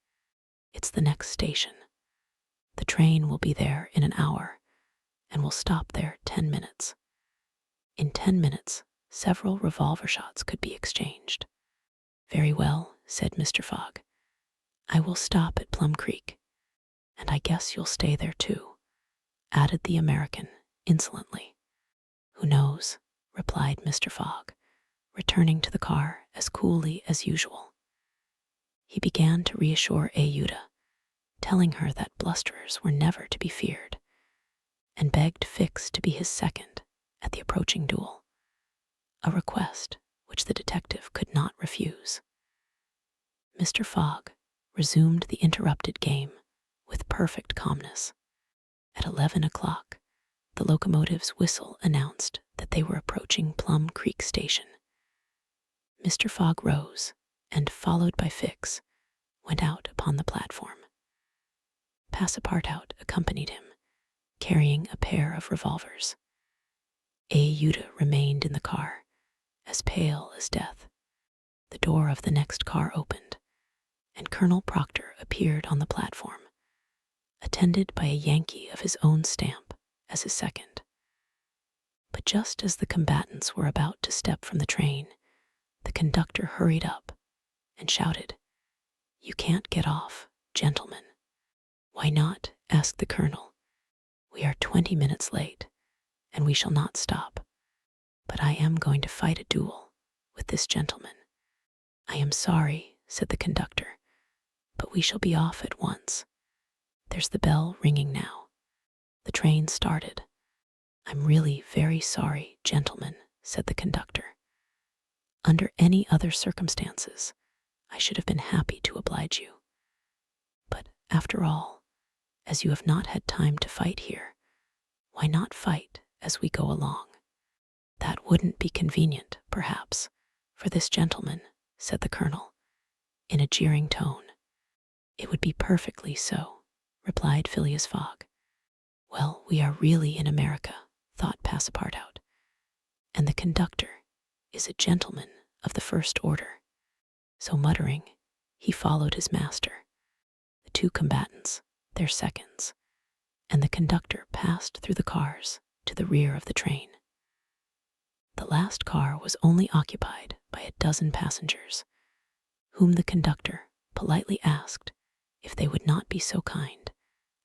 "It's the next station. The train will be there in an hour, and will stop there 10 minutes. In 10 minutes, several revolver shots could be exchanged." "Very well," said Mr. Fogg. "I will stop at Plum Creek, and I guess you'll stay there too," added the American insolently. "Who knows?" replied Mr. Fogg, returning to the car as coolly as usual. He began to reassure Ayuda, telling her that blusterers were never to be feared, and begged Fix to be his second at the approaching duel, a request which the detective could not refuse. Mr. Fogg resumed the interrupted game with perfect calmness. At 11 o'clock, the locomotive's whistle announced that they were approaching Plum Creek Station. Mr. Fogg rose and, followed by Fix, went out upon the platform. Passepartout accompanied him, carrying a pair of revolvers. Ayuda remained in the car, as pale as death. The door of the next car opened, and Colonel Proctor appeared on the platform, attended by a Yankee of his own stamp as his second. But just as the combatants were about to step from the train, the conductor hurried up and shouted, "You can't get off, gentlemen." "Why not?" asked the colonel. "We are 20 minutes late, and we shall not stop. But I am going to fight a duel with this gentleman." "I am sorry," said the conductor, "but we shall be off at once. There's the bell ringing now." The train started. "I'm really very sorry, gentlemen," said the conductor. "Under any other circumstances, I should have been happy to oblige you. But after all, as you have not had time to fight here, why not fight as we go along?" "That wouldn't be convenient, perhaps, for this gentleman," said the colonel, in a jeering tone. "It would be perfectly so," replied Phileas Fogg. "Well, we are really in America," thought Passepartout, "and the conductor is a gentleman of the first order." So muttering, he followed his master, the 2 combatants their seconds, and the conductor passed through the cars to the rear of the train. The last car was only occupied by a dozen passengers, whom the conductor politely asked if they would not be so kind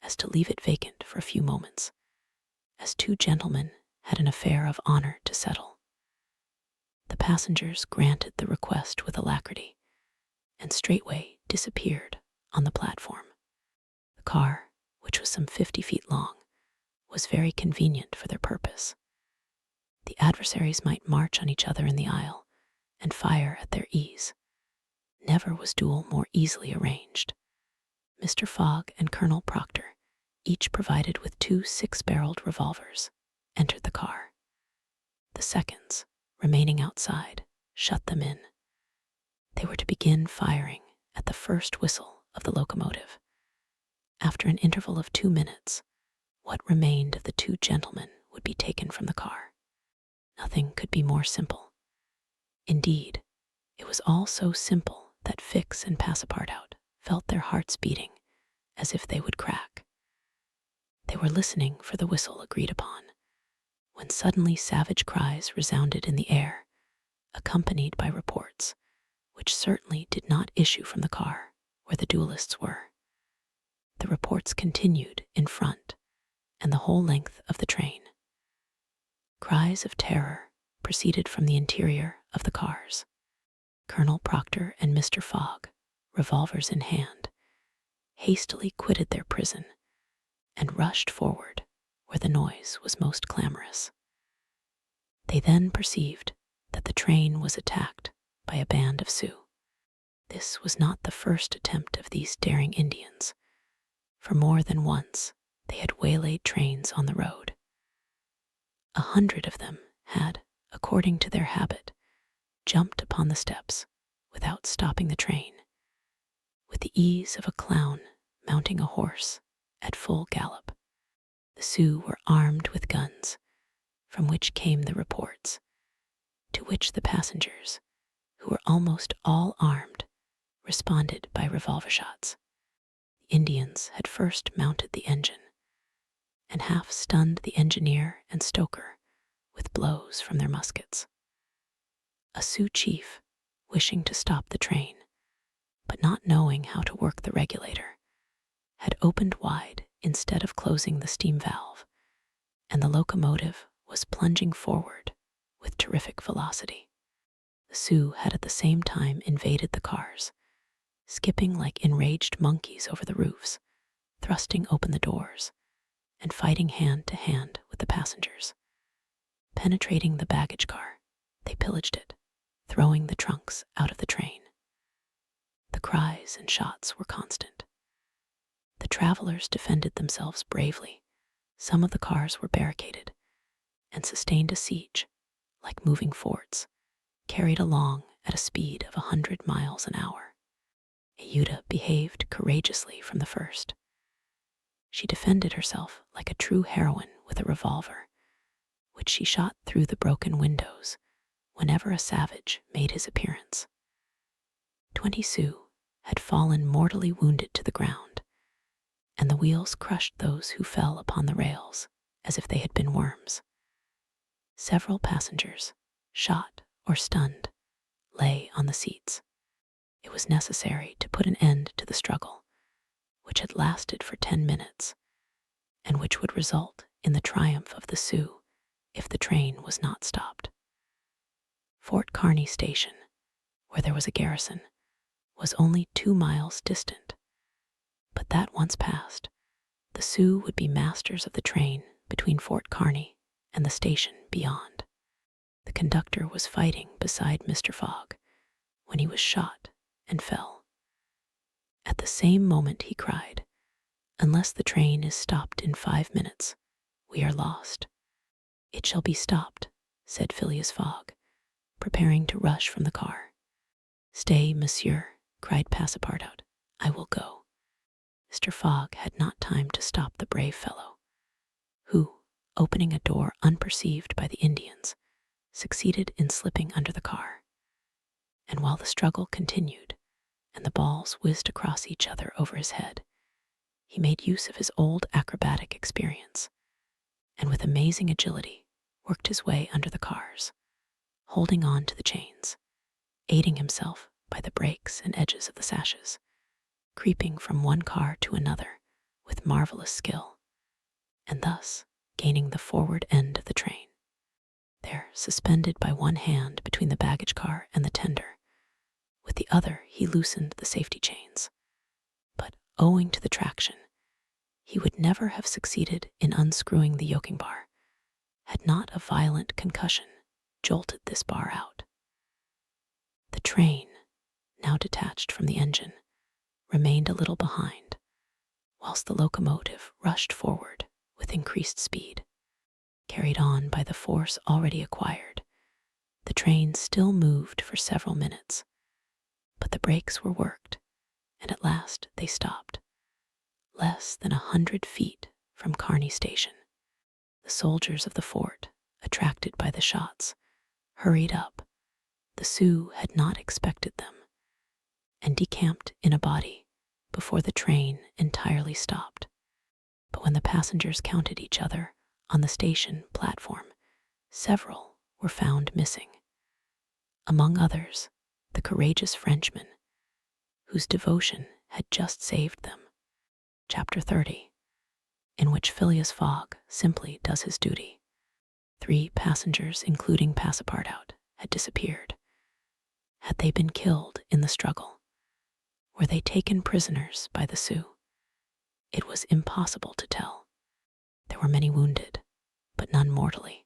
as to leave it vacant for a few moments, as two gentlemen had an affair of honor to settle. The passengers granted the request with alacrity, and straightway disappeared on the platform. The car, which was some 50 feet long, was very convenient for their purpose. The adversaries might march on each other in the aisle and fire at their ease. Never was duel more easily arranged. Mr. Fogg and Colonel Proctor, each provided with 2 6-barreled revolvers, entered the car. The seconds, remaining outside, shut them in. They were to begin firing at the first whistle of the locomotive. After an interval of 2 minutes, what remained of the 2 gentlemen would be taken from the car. Nothing could be more simple. Indeed, it was all so simple that Fix and Passepartout felt their hearts beating as if they would crack. They were listening for the whistle agreed upon, when suddenly savage cries resounded in the air, accompanied by reports, which certainly did not issue from the car where the duelists were. The reports continued in front and the whole length of the train. Cries of terror proceeded from the interior of the cars. Colonel Proctor and Mr. Fogg, revolvers in hand, hastily quitted their prison and rushed forward where the noise was most clamorous. They then perceived that the train was attacked by a band of Sioux. This was not the first attempt of these daring Indians, for more than once they had waylaid trains on the road. 100 of them had, according to their habit, jumped upon the steps without stopping the train, with the ease of a clown mounting a horse at full gallop. The Sioux were armed with guns, from which came the reports, to which the passengers, who were almost all armed, responded by revolver shots. The Indians had first mounted the engine, and half stunned the engineer and stoker with blows from their muskets. A Sioux chief, wishing to stop the train, but not knowing how to work the regulator, had opened wide instead of closing the steam valve, and the locomotive was plunging forward with terrific velocity. The Sioux had at the same time invaded the cars, skipping like enraged monkeys over the roofs, thrusting open the doors, and fighting hand to hand with the passengers. Penetrating the baggage car, they pillaged it, throwing the trunks out of the train. The cries and shots were constant. The travelers defended themselves bravely. Some of the cars were barricaded and sustained a siege, like moving forts, carried along at a speed of 100 miles an hour. Ayuda behaved courageously from the first. She defended herself like a true heroine with a revolver, which she shot through the broken windows whenever a savage made his appearance. 20 Sioux had fallen mortally wounded to the ground, and the wheels crushed those who fell upon the rails as if they had been worms. Several passengers, shot or stunned, lay on the seats. It was necessary to put an end to the struggle, which had lasted for 10 minutes, and which would result in the triumph of the Sioux if the train was not stopped. Fort Kearny Station, where there was a garrison, was only 2 miles distant, but that once passed, the Sioux would be masters of the train between Fort Kearny and the station beyond. The conductor was fighting beside Mr. Fogg when he was shot and fell. At the same moment he cried, "Unless the train is stopped in 5 minutes, we are lost." "It shall be stopped," said Phileas Fogg, preparing to rush from the car. "Stay, monsieur," cried Passepartout. "I will go." Mr. Fogg had not time to stop the brave fellow, who, opening a door unperceived by the Indians, succeeded in slipping under the car. And while the struggle continued, and the balls whizzed across each other over his head, he made use of his old acrobatic experience, and with amazing agility worked his way under the cars, holding on to the chains, aiding himself by the brakes and edges of the sashes, creeping from one car to another with marvelous skill, and thus gaining the forward end of the train. There, suspended by one hand between the baggage car and the tender, with the other he loosened the safety chains. But owing to the traction, he would never have succeeded in unscrewing the yoking bar had not a violent concussion jolted this bar out. The train, now detached from the engine, remained a little behind, whilst the locomotive rushed forward with increased speed. Carried on by the force already acquired, the train still moved for several minutes, but the brakes were worked, and at last they stopped, less than 100 feet from Kearney Station. The soldiers of the fort, attracted by the shots, hurried up. The Sioux had not expected them, and decamped in a body before the train entirely stopped. But when the passengers counted each other on the station platform, several were found missing. Among others, the courageous Frenchman, whose devotion had just saved them. Chapter 30, in which Phileas Fogg simply does his duty. 3 passengers, including Passepartout, had disappeared. Had they been killed in the struggle? Were they taken prisoners by the Sioux? It was impossible to tell. There were many wounded, but none mortally.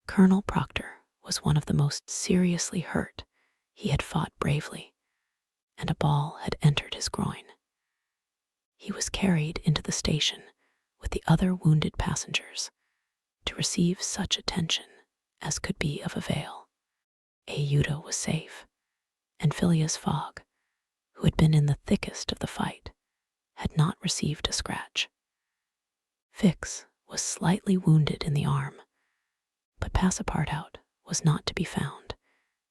Colonel Proctor was one of the most seriously hurt. He had fought bravely, and a ball had entered his groin. He was carried into the station with the other wounded passengers to receive such attention as could be of avail. Ayuda was safe, and Phileas Fogg, who had been in the thickest of the fight, had not received a scratch. Fix was slightly wounded in the arm, but Passepartout was not to be found,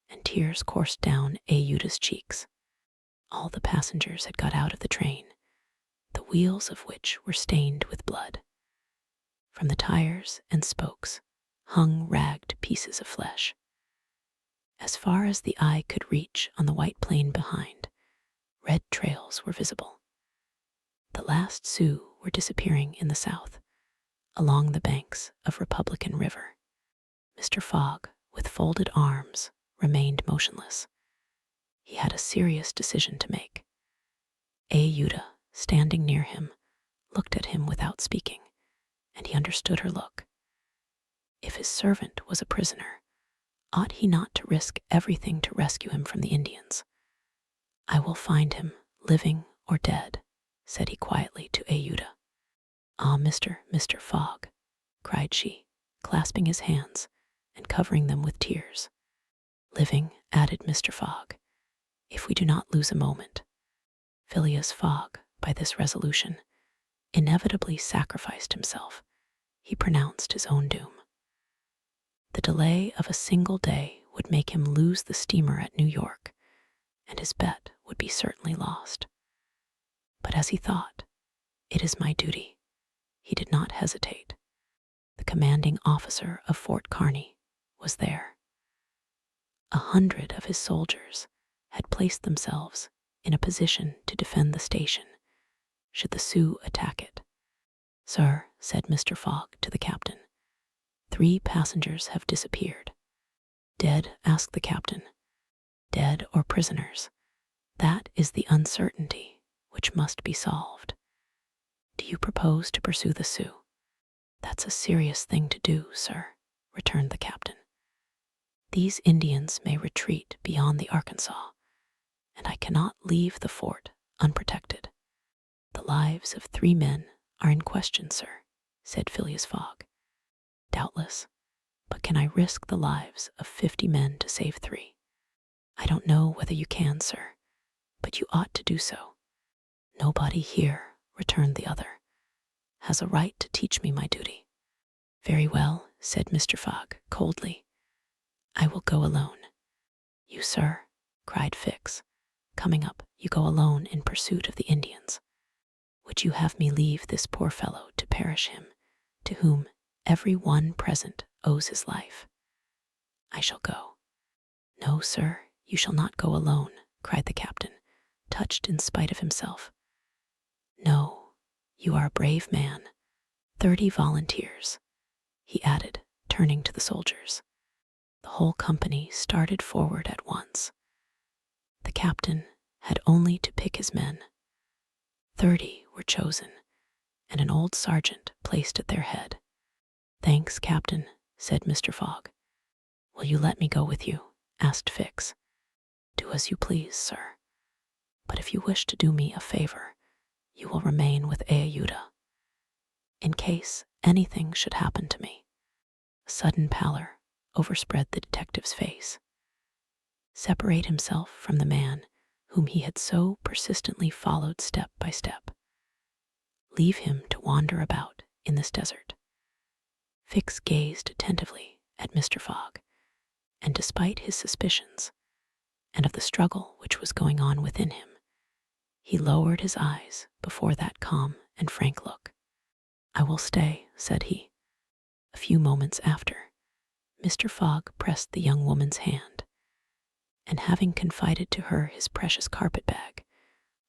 and tears coursed down Ayuda's cheeks. All the passengers had got out of the train, the wheels of which were stained with blood. From the tires and spokes hung ragged pieces of flesh. As far as the eye could reach on the white plain behind, red trails were visible. The last Sioux were disappearing in the south, along the banks of Republican River. Mr. Fogg, with folded arms, remained motionless. He had a serious decision to make. Ayuda, standing near him, looked at him without speaking, and he understood her look. If his servant was a prisoner, ought he not to risk everything to rescue him from the Indians? "I will find him, living or dead," said he quietly to Ayuda. "Ah, Mr. Fogg," cried she, clasping his hands and covering them with tears. "Living," added Mr. Fogg, "if we do not lose a moment." Phileas Fogg, by this resolution, inevitably sacrificed himself. He pronounced his own doom. The delay of a single day would make him lose the steamer at New York, and his bet would be certainly lost. But as he thought, "It is my duty," he did not hesitate. The commanding officer of Fort Kearney was there. 100 of his soldiers had placed themselves in a position to defend the station should the Sioux attack it. "Sir," said Mr. Fogg to the captain, 3 passengers have disappeared." "Dead?" asked the captain. "Dead or prisoners? That is the uncertainty which must be solved. Do you propose to pursue the Sioux?" "That's a serious thing to do, sir," returned the captain. "These Indians may retreat beyond the Arkansas, and I cannot leave the fort unprotected." "The lives of 3 men are in question, sir," said Phileas Fogg. "Doubtless, but can I risk the lives of 50 men to save 3? "I don't know whether you can, sir, but you ought to do so." "Nobody here," returned the other, "has a right to teach me my duty." "Very well," said Mr. Fogg coldly. "I will go alone." "You, sir," cried Fix, coming up, "you go alone in pursuit of the Indians? Would you have me leave this poor fellow to perish him, to whom, every one present owes his life. I shall go." "No, sir, you shall not go alone," cried the captain, touched in spite of himself. "No, you are a brave man. 30 volunteers," he added, turning to the soldiers. The whole company started forward at once. The captain had only to pick his men. 30 were chosen, and an old sergeant placed at their head. "Thanks, Captain," said Mr. Fogg. "Will you let me go with you?" asked Fix. "Do as you please, sir. But if you wish to do me a favor, you will remain with Ayuda. In case anything should happen to me." A sudden pallor overspread the detective's face. Separate himself from the man whom he had so persistently followed step by step. Leave him to wander about in this desert. Fix gazed attentively at Mr. Fogg, and despite his suspicions, and of the struggle which was going on within him, he lowered his eyes before that calm and frank look. "I will stay," said he. A few moments after, Mr. Fogg pressed the young woman's hand, and having confided to her his precious carpet-bag,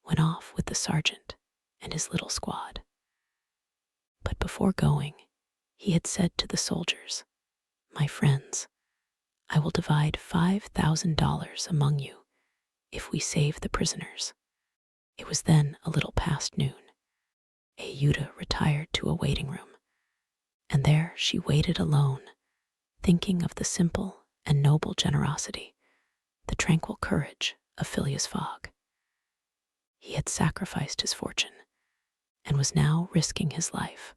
went off with the sergeant and his little squad. But before going, he had said to the soldiers, "My friends, I will divide $5,000 among you if we save the prisoners." It was then a little past noon. Ayuda retired to a waiting room, and there she waited alone, thinking of the simple and noble generosity, the tranquil courage of Phileas Fogg. He had sacrificed his fortune, and was now risking his life,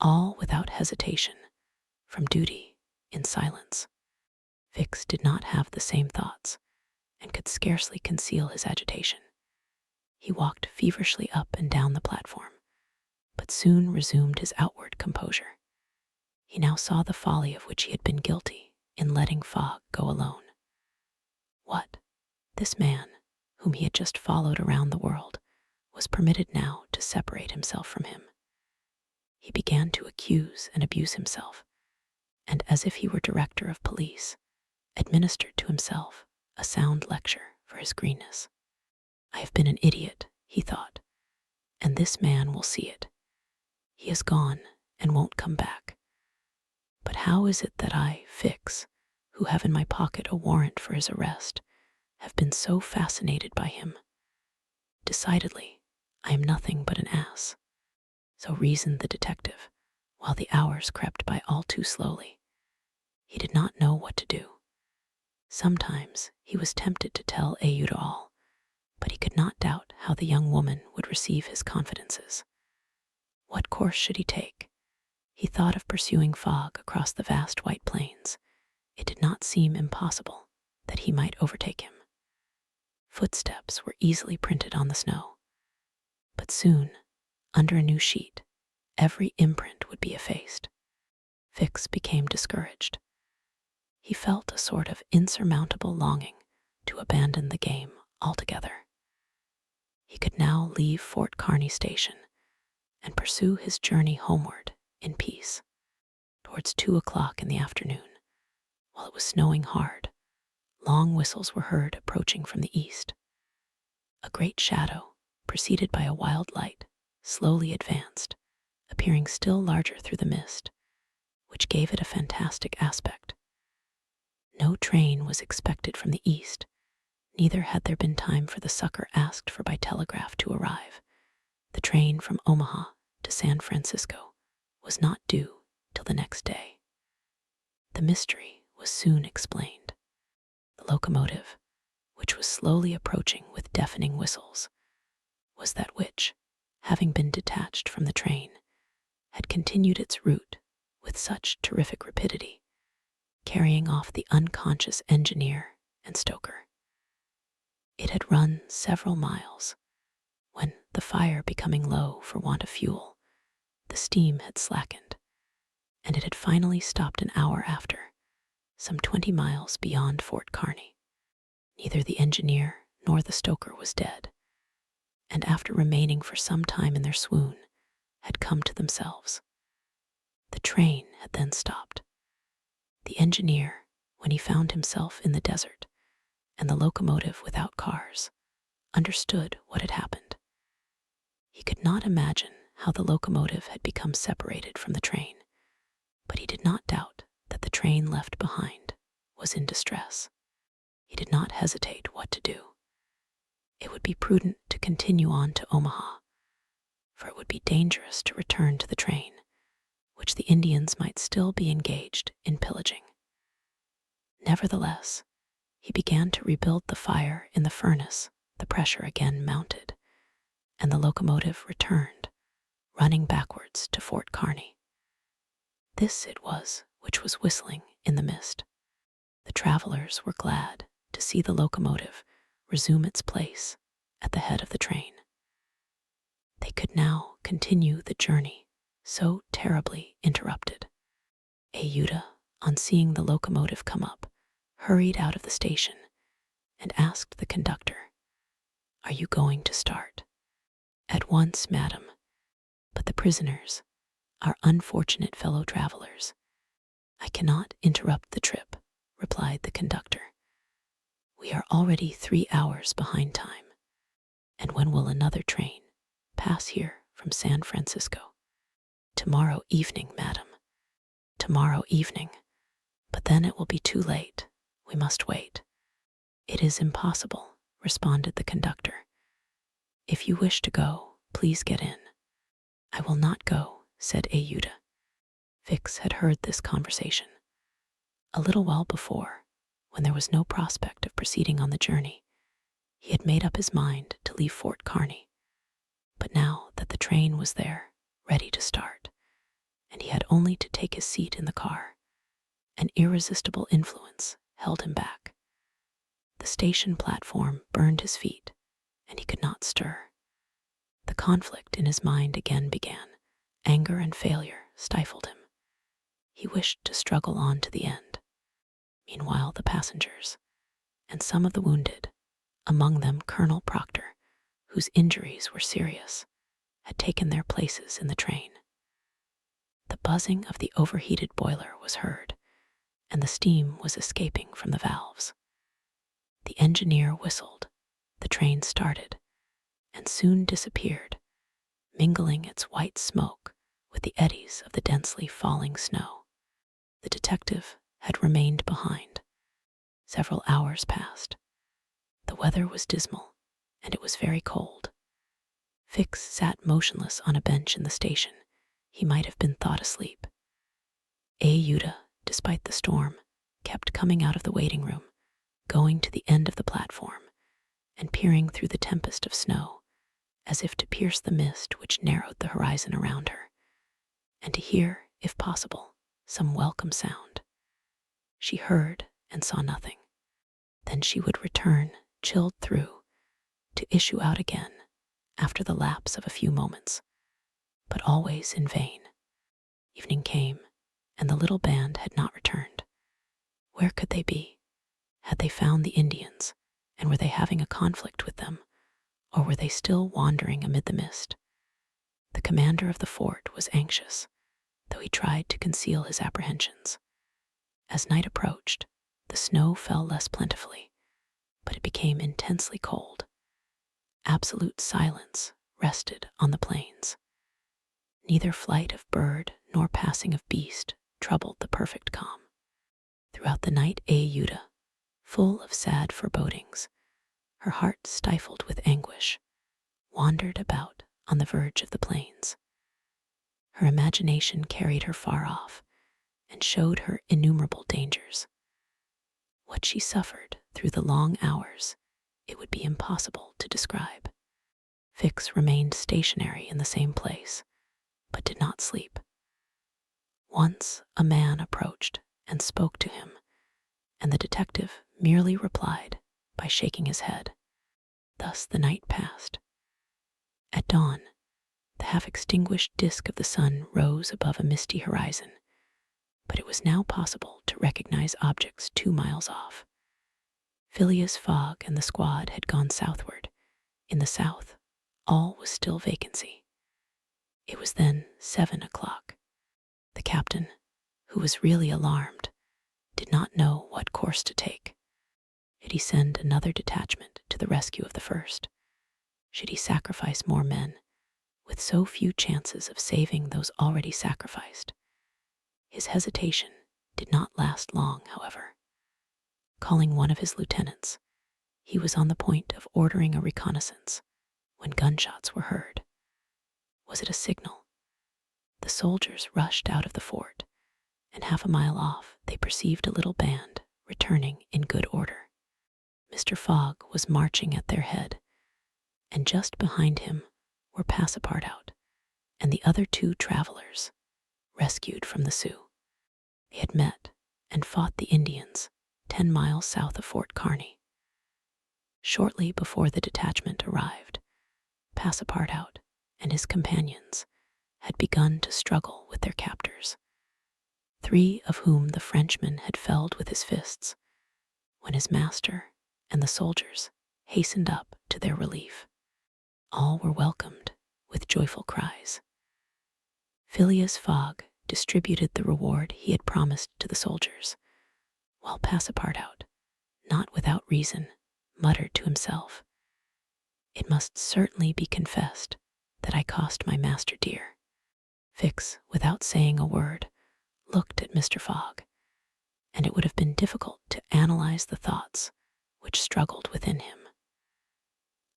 all without hesitation, from duty, in silence. Fix did not have the same thoughts, and could scarcely conceal his agitation. He walked feverishly up and down the platform, but soon resumed his outward composure. He now saw the folly of which he had been guilty in letting Fogg go alone. What? This man, whom he had just followed around the world, was permitted now to separate himself from him. He began to accuse and abuse himself, and as if he were director of police, administered to himself a sound lecture for his greenness. "I have been an idiot," he thought, "and this man will see it. He is gone and won't come back. But how is it that I, Fix, who have in my pocket a warrant for his arrest, have been so fascinated by him? Decidedly, I am nothing but an ass." So reasoned the detective, while the hours crept by all too slowly. He did not know what to do. Sometimes he was tempted to tell Ayuda all, but he could not doubt how the young woman would receive his confidences. What course should he take? He thought of pursuing Fogg across the vast white plains. It did not seem impossible that he might overtake him. Footsteps were easily printed on the snow, but soon, under a new sheet, every imprint would be effaced. Fix became discouraged. He felt a sort of insurmountable longing to abandon the game altogether. He could now leave Fort Kearny Station and pursue his journey homeward in peace. Towards 2 o'clock in the afternoon, while it was snowing hard, long whistles were heard approaching from the east. A great shadow, preceded by a wild light, slowly advanced, appearing still larger through the mist, which gave it a fantastic aspect. No train was expected from the east, neither had there been time for the succor asked for by telegraph to arrive. The train from Omaha to San Francisco was not due till the next day. The mystery was soon explained. The locomotive, which was slowly approaching with deafening whistles, was that which, having been detached from the train, had continued its route with such terrific rapidity, carrying off the unconscious engineer and stoker. It had run several miles, when, the fire becoming low for want of fuel, the steam had slackened, and it had finally stopped an hour after, some 20 miles beyond Fort Kearny. Neither the engineer nor the stoker was dead, and after remaining for some time in their swoon, had come to themselves. The train had then stopped. The engineer, when he found himself in the desert and the locomotive without cars, understood what had happened. He could not imagine how the locomotive had become separated from the train, but he did not doubt that the train left behind was in distress. He did not hesitate what to do. It would be prudent to continue on to Omaha, for it would be dangerous to return to the train, which the Indians might still be engaged in pillaging. Nevertheless, he began to rebuild the fire in the furnace. The pressure again mounted, and the locomotive returned, running backwards to Fort Kearny. This it was which was whistling in the mist. The travelers were glad to see the locomotive resume its place at the head of the train. They could now continue the journey so terribly interrupted. Ayuda, on seeing the locomotive come up, hurried out of the station and asked the conductor, "Are you going to start?" "At once, madam. But the prisoners, our unfortunate fellow travelers." "I cannot interrupt the trip," replied the conductor. "We are already 3 hours behind time. And when will another train pass here from San Francisco?" "Tomorrow evening, madam." "Tomorrow evening. But then it will be too late. We must wait." "It is impossible," responded the conductor. "If you wish to go, please get in." "I will not go," said Ayuda. Fix had heard this conversation. A little while before, when there was no prospect of proceeding on the journey, he had made up his mind to leave Fort Kearny. But now that the train was there, ready to start, and he had only to take his seat in the car, an irresistible influence held him back. The station platform burned his feet, and he could not stir. The conflict in his mind again began. Anger and failure stifled him. He wished to struggle on to the end. Meanwhile, the passengers, and some of the wounded, among them Colonel Proctor, whose injuries were serious, had taken their places in the train. The buzzing of the overheated boiler was heard, and the steam was escaping from the valves. The engineer whistled, the train started, and soon disappeared, mingling its white smoke with the eddies of the densely falling snow. The detective had remained behind. Several hours passed. The weather was dismal, and it was very cold. Fix sat motionless on a bench in the station. He might have been thought asleep. Ayuda, despite the storm, kept coming out of the waiting room, going to the end of the platform, and peering through the tempest of snow, as if to pierce the mist which narrowed the horizon around her, and to hear, if possible, some welcome sound. She heard and saw nothing. Then she would return, chilled through, to issue out again after the lapse of a few moments, but always in vain. Evening came, and the little band had not returned. Where could they be? Had they found the Indians, and were they having a conflict with them, or were they still wandering amid the mist? The commander of the fort was anxious, though he tried to conceal his apprehensions. As night approached, the snow fell less plentifully, but it became intensely cold. Absolute silence rested on the plains. Neither flight of bird nor passing of beast troubled the perfect calm. Throughout the night, Ayuda, full of sad forebodings, her heart stifled with anguish, wandered about on the verge of the plains. Her imagination carried her far off and showed her innumerable dangers. What she suffered through the long hours, it would be impossible to describe. Fix remained stationary in the same place, but did not sleep. Once a man approached and spoke to him, and the detective merely replied by shaking his head. Thus the night passed. At dawn, the half-extinguished disk of the sun rose above a misty horizon, but it was now possible to recognize objects 2 miles off. Phileas Fogg and the squad had gone southward. In the south, all was still vacancy. It was then 7 o'clock. The captain, who was really alarmed, did not know what course to take. Should he send another detachment to the rescue of the first? Should he sacrifice more men, with so few chances of saving those already sacrificed? His hesitation did not last long, however. Calling one of his lieutenants, he was on the point of ordering a reconnaissance when gunshots were heard. Was it a signal? The soldiers rushed out of the fort, and half a mile off they perceived a little band returning in good order. Mr. Fogg was marching at their head, and just behind him were Passepartout and the other 2 travelers rescued from the Sioux. They had met and fought the Indians 10 miles south of Fort Kearny. Shortly before the detachment arrived, Passepartout and his companions had begun to struggle with their captors, 3 of whom the Frenchman had felled with his fists, when his master and the soldiers hastened up to their relief. All were welcomed with joyful cries. Phileas Fogg distributed the reward he had promised to the soldiers, while Passepartout, not without reason, muttered to himself, "It must certainly be confessed that I cost my master dear." Fix, without saying a word, looked at Mr. Fogg, and it would have been difficult to analyze the thoughts which struggled within him.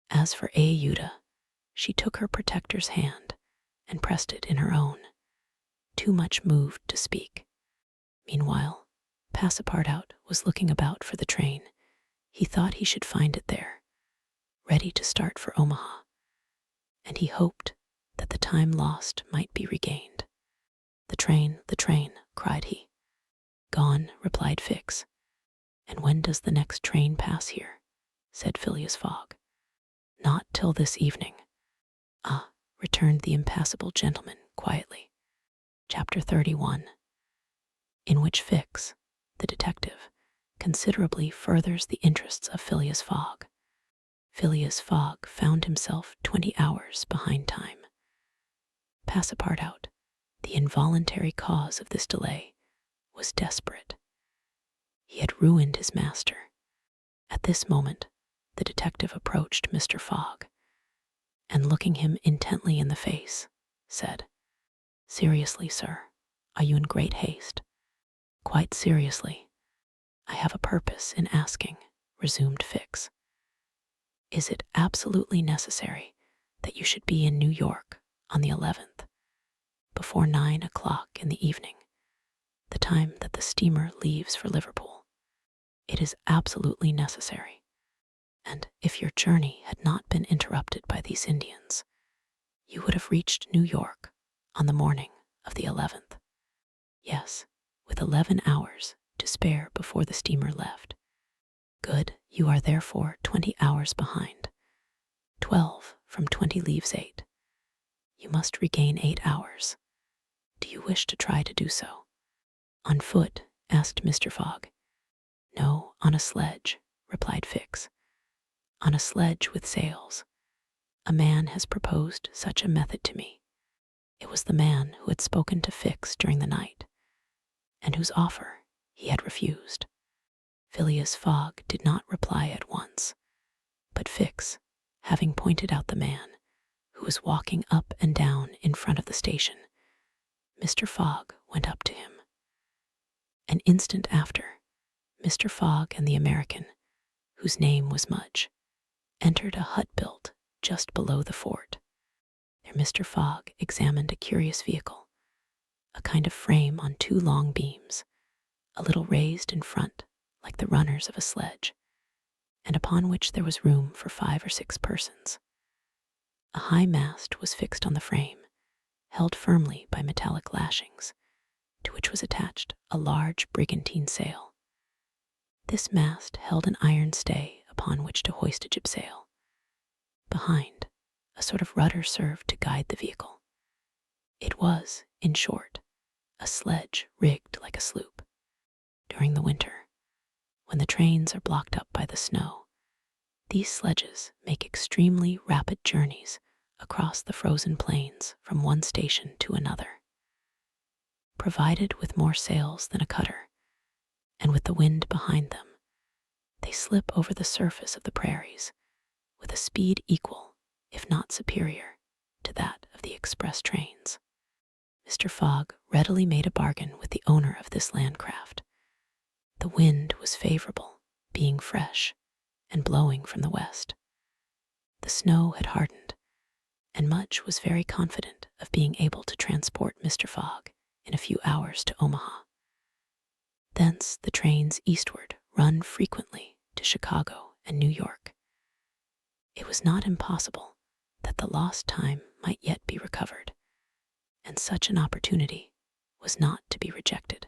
As for Aouda, she took her protector's hand and pressed it in her own, too much moved to speak. Meanwhile, Passepartout was looking about for the train. He thought he should find it there, ready to start for Omaha, and he hoped that the time lost might be regained. The train, cried he. Gone, replied Fix. And when does the next train pass here? Said Phileas Fogg. Not till this evening. Ah, returned the impassible gentleman quietly. Chapter 31, in which Fix, the detective, considerably furthers the interests of Phileas Fogg. Phileas Fogg found himself 20 hours behind time. Passepartout, the involuntary cause of this delay, was desperate. He had ruined his master. At this moment, the detective approached Mr. Fogg, and looking him intently in the face, said, "Seriously, sir, are you in great haste?" "Quite seriously. I have a purpose in asking," resumed Fix. "Is it absolutely necessary that you should be in New York on the 11th, before 9 o'clock in the evening, the time that the steamer leaves for Liverpool? It is absolutely necessary. And if your journey had not been interrupted by these Indians, you would have reached New York on the morning of the 11th. Yes, with 11 hours to spare before the steamer left. Good, you are therefore 20 hours behind. 12 from 20 leaves 8. You must regain 8 hours. Do you wish to try to do so?" "On foot?" asked Mr. Fogg. "No, on a sledge," replied Fix. "On a sledge with sails. A man has proposed such a method to me." It was the man who had spoken to Fix during the night, and whose offer he had refused. Phileas Fogg did not reply at once, but Fix, having pointed out the man, who was walking up and down in front of the station, Mr. Fogg went up to him. An instant after, Mr. Fogg and the American, whose name was Mudge, entered a hut built just below the fort. There Mr. Fogg examined a curious vehicle, a kind of frame on 2 long beams, a little raised in front like the runners of a sledge, and upon which there was room for 5 or 6 persons. A high mast was fixed on the frame, held firmly by metallic lashings, to which was attached a large brigantine sail. This mast held an iron stay upon which to hoist a gypsail. Behind, a sort of rudder served to guide the vehicle. It was, in short, a sledge rigged like a sloop. During the winter, when the trains are blocked up by the snow, these sledges make extremely rapid journeys across the frozen plains from one station to another. provided with more sails than a cutter, and with the wind behind them, they slip over the surface of the prairies with a speed equal, if not superior, to that of the express trains. Mr. Fogg readily made a bargain with the owner of this landcraft. The wind was favorable, being fresh and blowing from the west. The snow had hardened, and Mudge was very confident of being able to transport Mr. Fogg in a few hours to Omaha. Thence the trains eastward run frequently to Chicago and New York. It was not impossible that the lost time might yet be recovered, and such an opportunity was not to be rejected.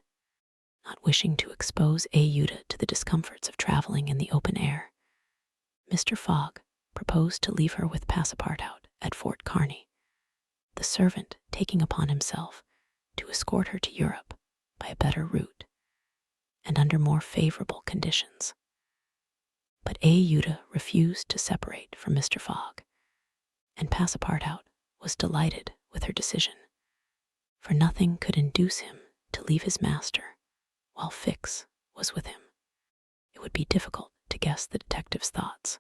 Not wishing to expose Ayuda to the discomforts of traveling in the open air, Mr. Fogg proposed to leave her with Passepartout at Fort Kearny, the servant taking upon himself to escort her to Europe by a better route and under more favorable conditions. But Ayuda refused to separate from Mr. Fogg, and Passepartout was delighted with her decision, for nothing could induce him to leave his master while Fix was with him. It would be difficult to guess the detective's thoughts.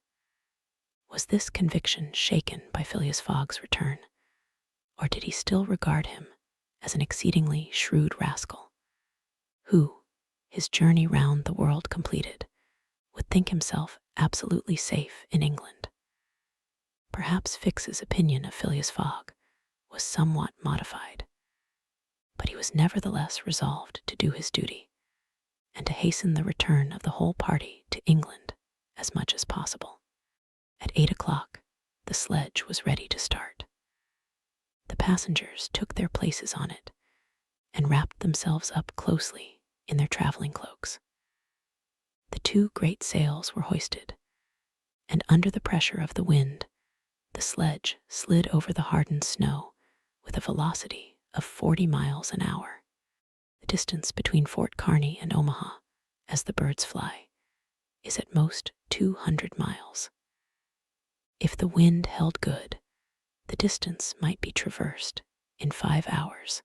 Was this conviction shaken by Phileas Fogg's return, or did he still regard him as an exceedingly shrewd rascal, who, his journey round the world completed, would think himself absolutely safe in England? Perhaps Fix's opinion of Phileas Fogg was somewhat modified, but he was nevertheless resolved to do his duty, and to hasten the return of the whole party to England as much as possible. At 8 o'clock, the sledge was ready to start. The passengers took their places on it and wrapped themselves up closely in their traveling cloaks. The two great sails were hoisted, and under the pressure of the wind, the sledge slid over the hardened snow with a velocity of 40 miles an hour. The distance between Fort Kearny and Omaha, as the birds fly, is at most 200 miles. If the wind held good, the distance might be traversed in 5 hours.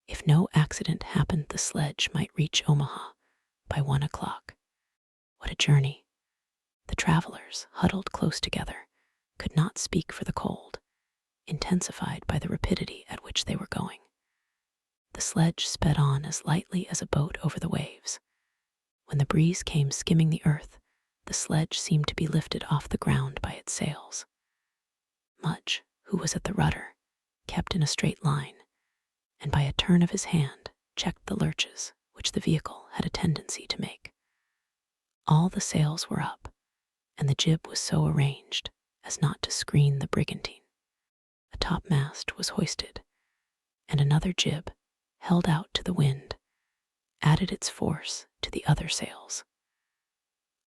If no accident happened, the sledge might reach Omaha by 1 o'clock. What a journey! The travelers, huddled close together, could not speak for the cold, intensified by the rapidity at which they were going. The sledge sped on as lightly as a boat over the waves. When the breeze came skimming the earth, the sledge seemed to be lifted off the ground by its sails. Mudge, who was at the rudder, kept in a straight line, and by a turn of his hand checked the lurches which the vehicle had a tendency to make. All the sails were up, and the jib was so arranged as not to screen the brigantine. A topmast was hoisted, and another jib, held out to the wind, added its force to the other sails.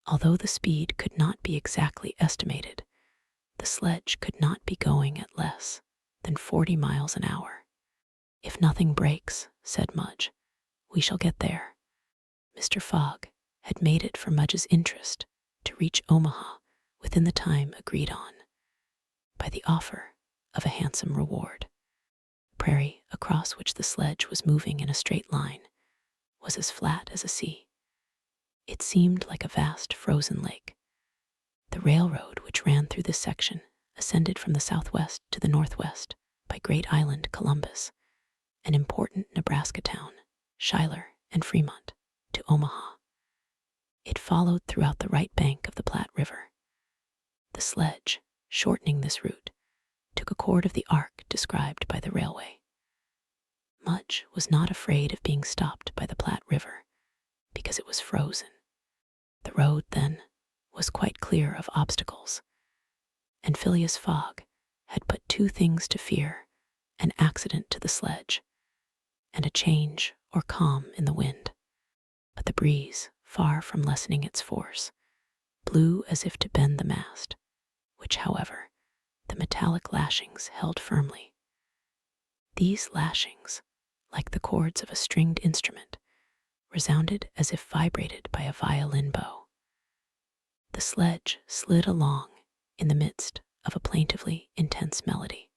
Although the speed could not be exactly estimated, the sledge could not be going at less than 40 miles an hour. "If nothing breaks," said Mudge, "we shall get there." Mr. Fogg had made it for Mudge's interest to reach Omaha within the time agreed on, by the offer of a handsome reward. The prairie across which the sledge was moving in a straight line was as flat as a sea. It seemed like a vast frozen lake. The railroad which ran through this section ascended from the southwest to the northwest by Great Island, Columbus, an important Nebraska town, Schuyler, and Fremont, to Omaha. It followed throughout the right bank of the Platte River. The sledge, shortening this route, took a chord of the arc described by the railway. Mudge was not afraid of being stopped by the Platte River, because it was frozen. The road, then, was quite clear of obstacles, and Phileas Fogg had but two things to fear: an accident to the sledge, and a change or calm in the wind. But the breeze, far from lessening its force, blew as if to bend the mast, which, however, the metallic lashings held firmly. These lashings, like the chords of a stringed instrument, resounded as if vibrated by a violin bow. The sledge slid along in the midst of a plaintively intense melody.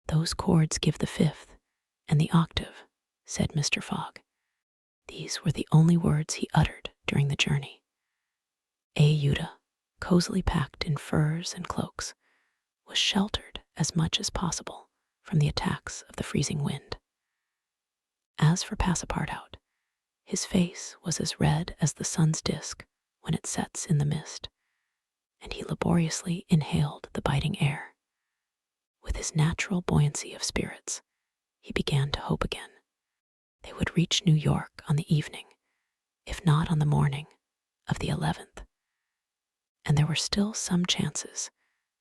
Those chords give the fifth and the octave said Mr. Fogg. These were the only words he uttered during the journey. Ayuda, cozily packed in furs and cloaks, was sheltered as much as possible from the attacks of the freezing wind. As for Passepartout, his face was as red as the sun's disk when it sets in the mist, and he laboriously inhaled the biting air. With his natural buoyancy of spirits, he began to hope again. They would reach New York on the evening, if not on the morning, of the 11th, and there were still some chances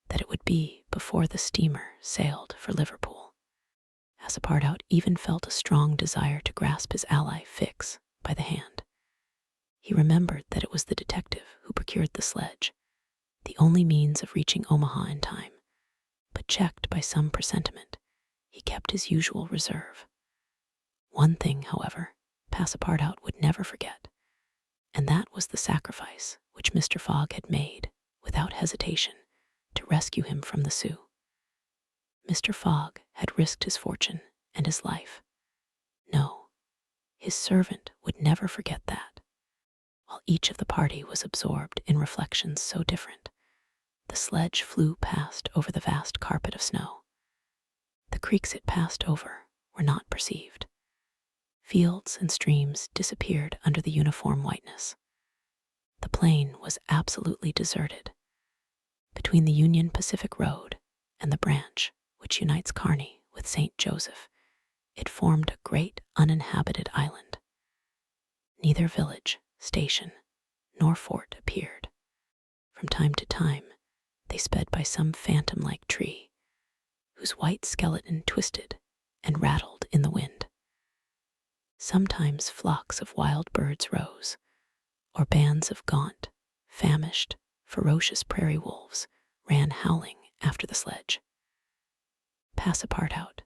that it would be before the steamer sailed for Liverpool. Passepartout even felt a strong desire to grasp his ally Fix by the hand. He remembered that it was the detective who procured the sledge, the only means of reaching Omaha in time, but checked by some presentiment, he kept his usual reserve. One thing, however, Passepartout would never forget, and that was the sacrifice which Mr. Fogg had made, without hesitation, to rescue him from the Sioux. Mr. Fogg had risked his fortune and his life. No, his servant would never forget that. While each of the party was absorbed in reflections so different, the sledge flew past over the vast carpet of snow. The creeks it passed over were not perceived. Fields and streams disappeared under the uniform whiteness. The plain was absolutely deserted. Between the Union Pacific Road and the branch which unites Kearney with St. Joseph, it formed a great uninhabited island. Neither village, station, nor fort appeared. From time to time, they sped by some phantom-like tree, whose white skeleton twisted and rattled in the wind. Sometimes flocks of wild birds rose, or bands of gaunt, famished, ferocious prairie wolves ran howling after the sledge. Passepartout,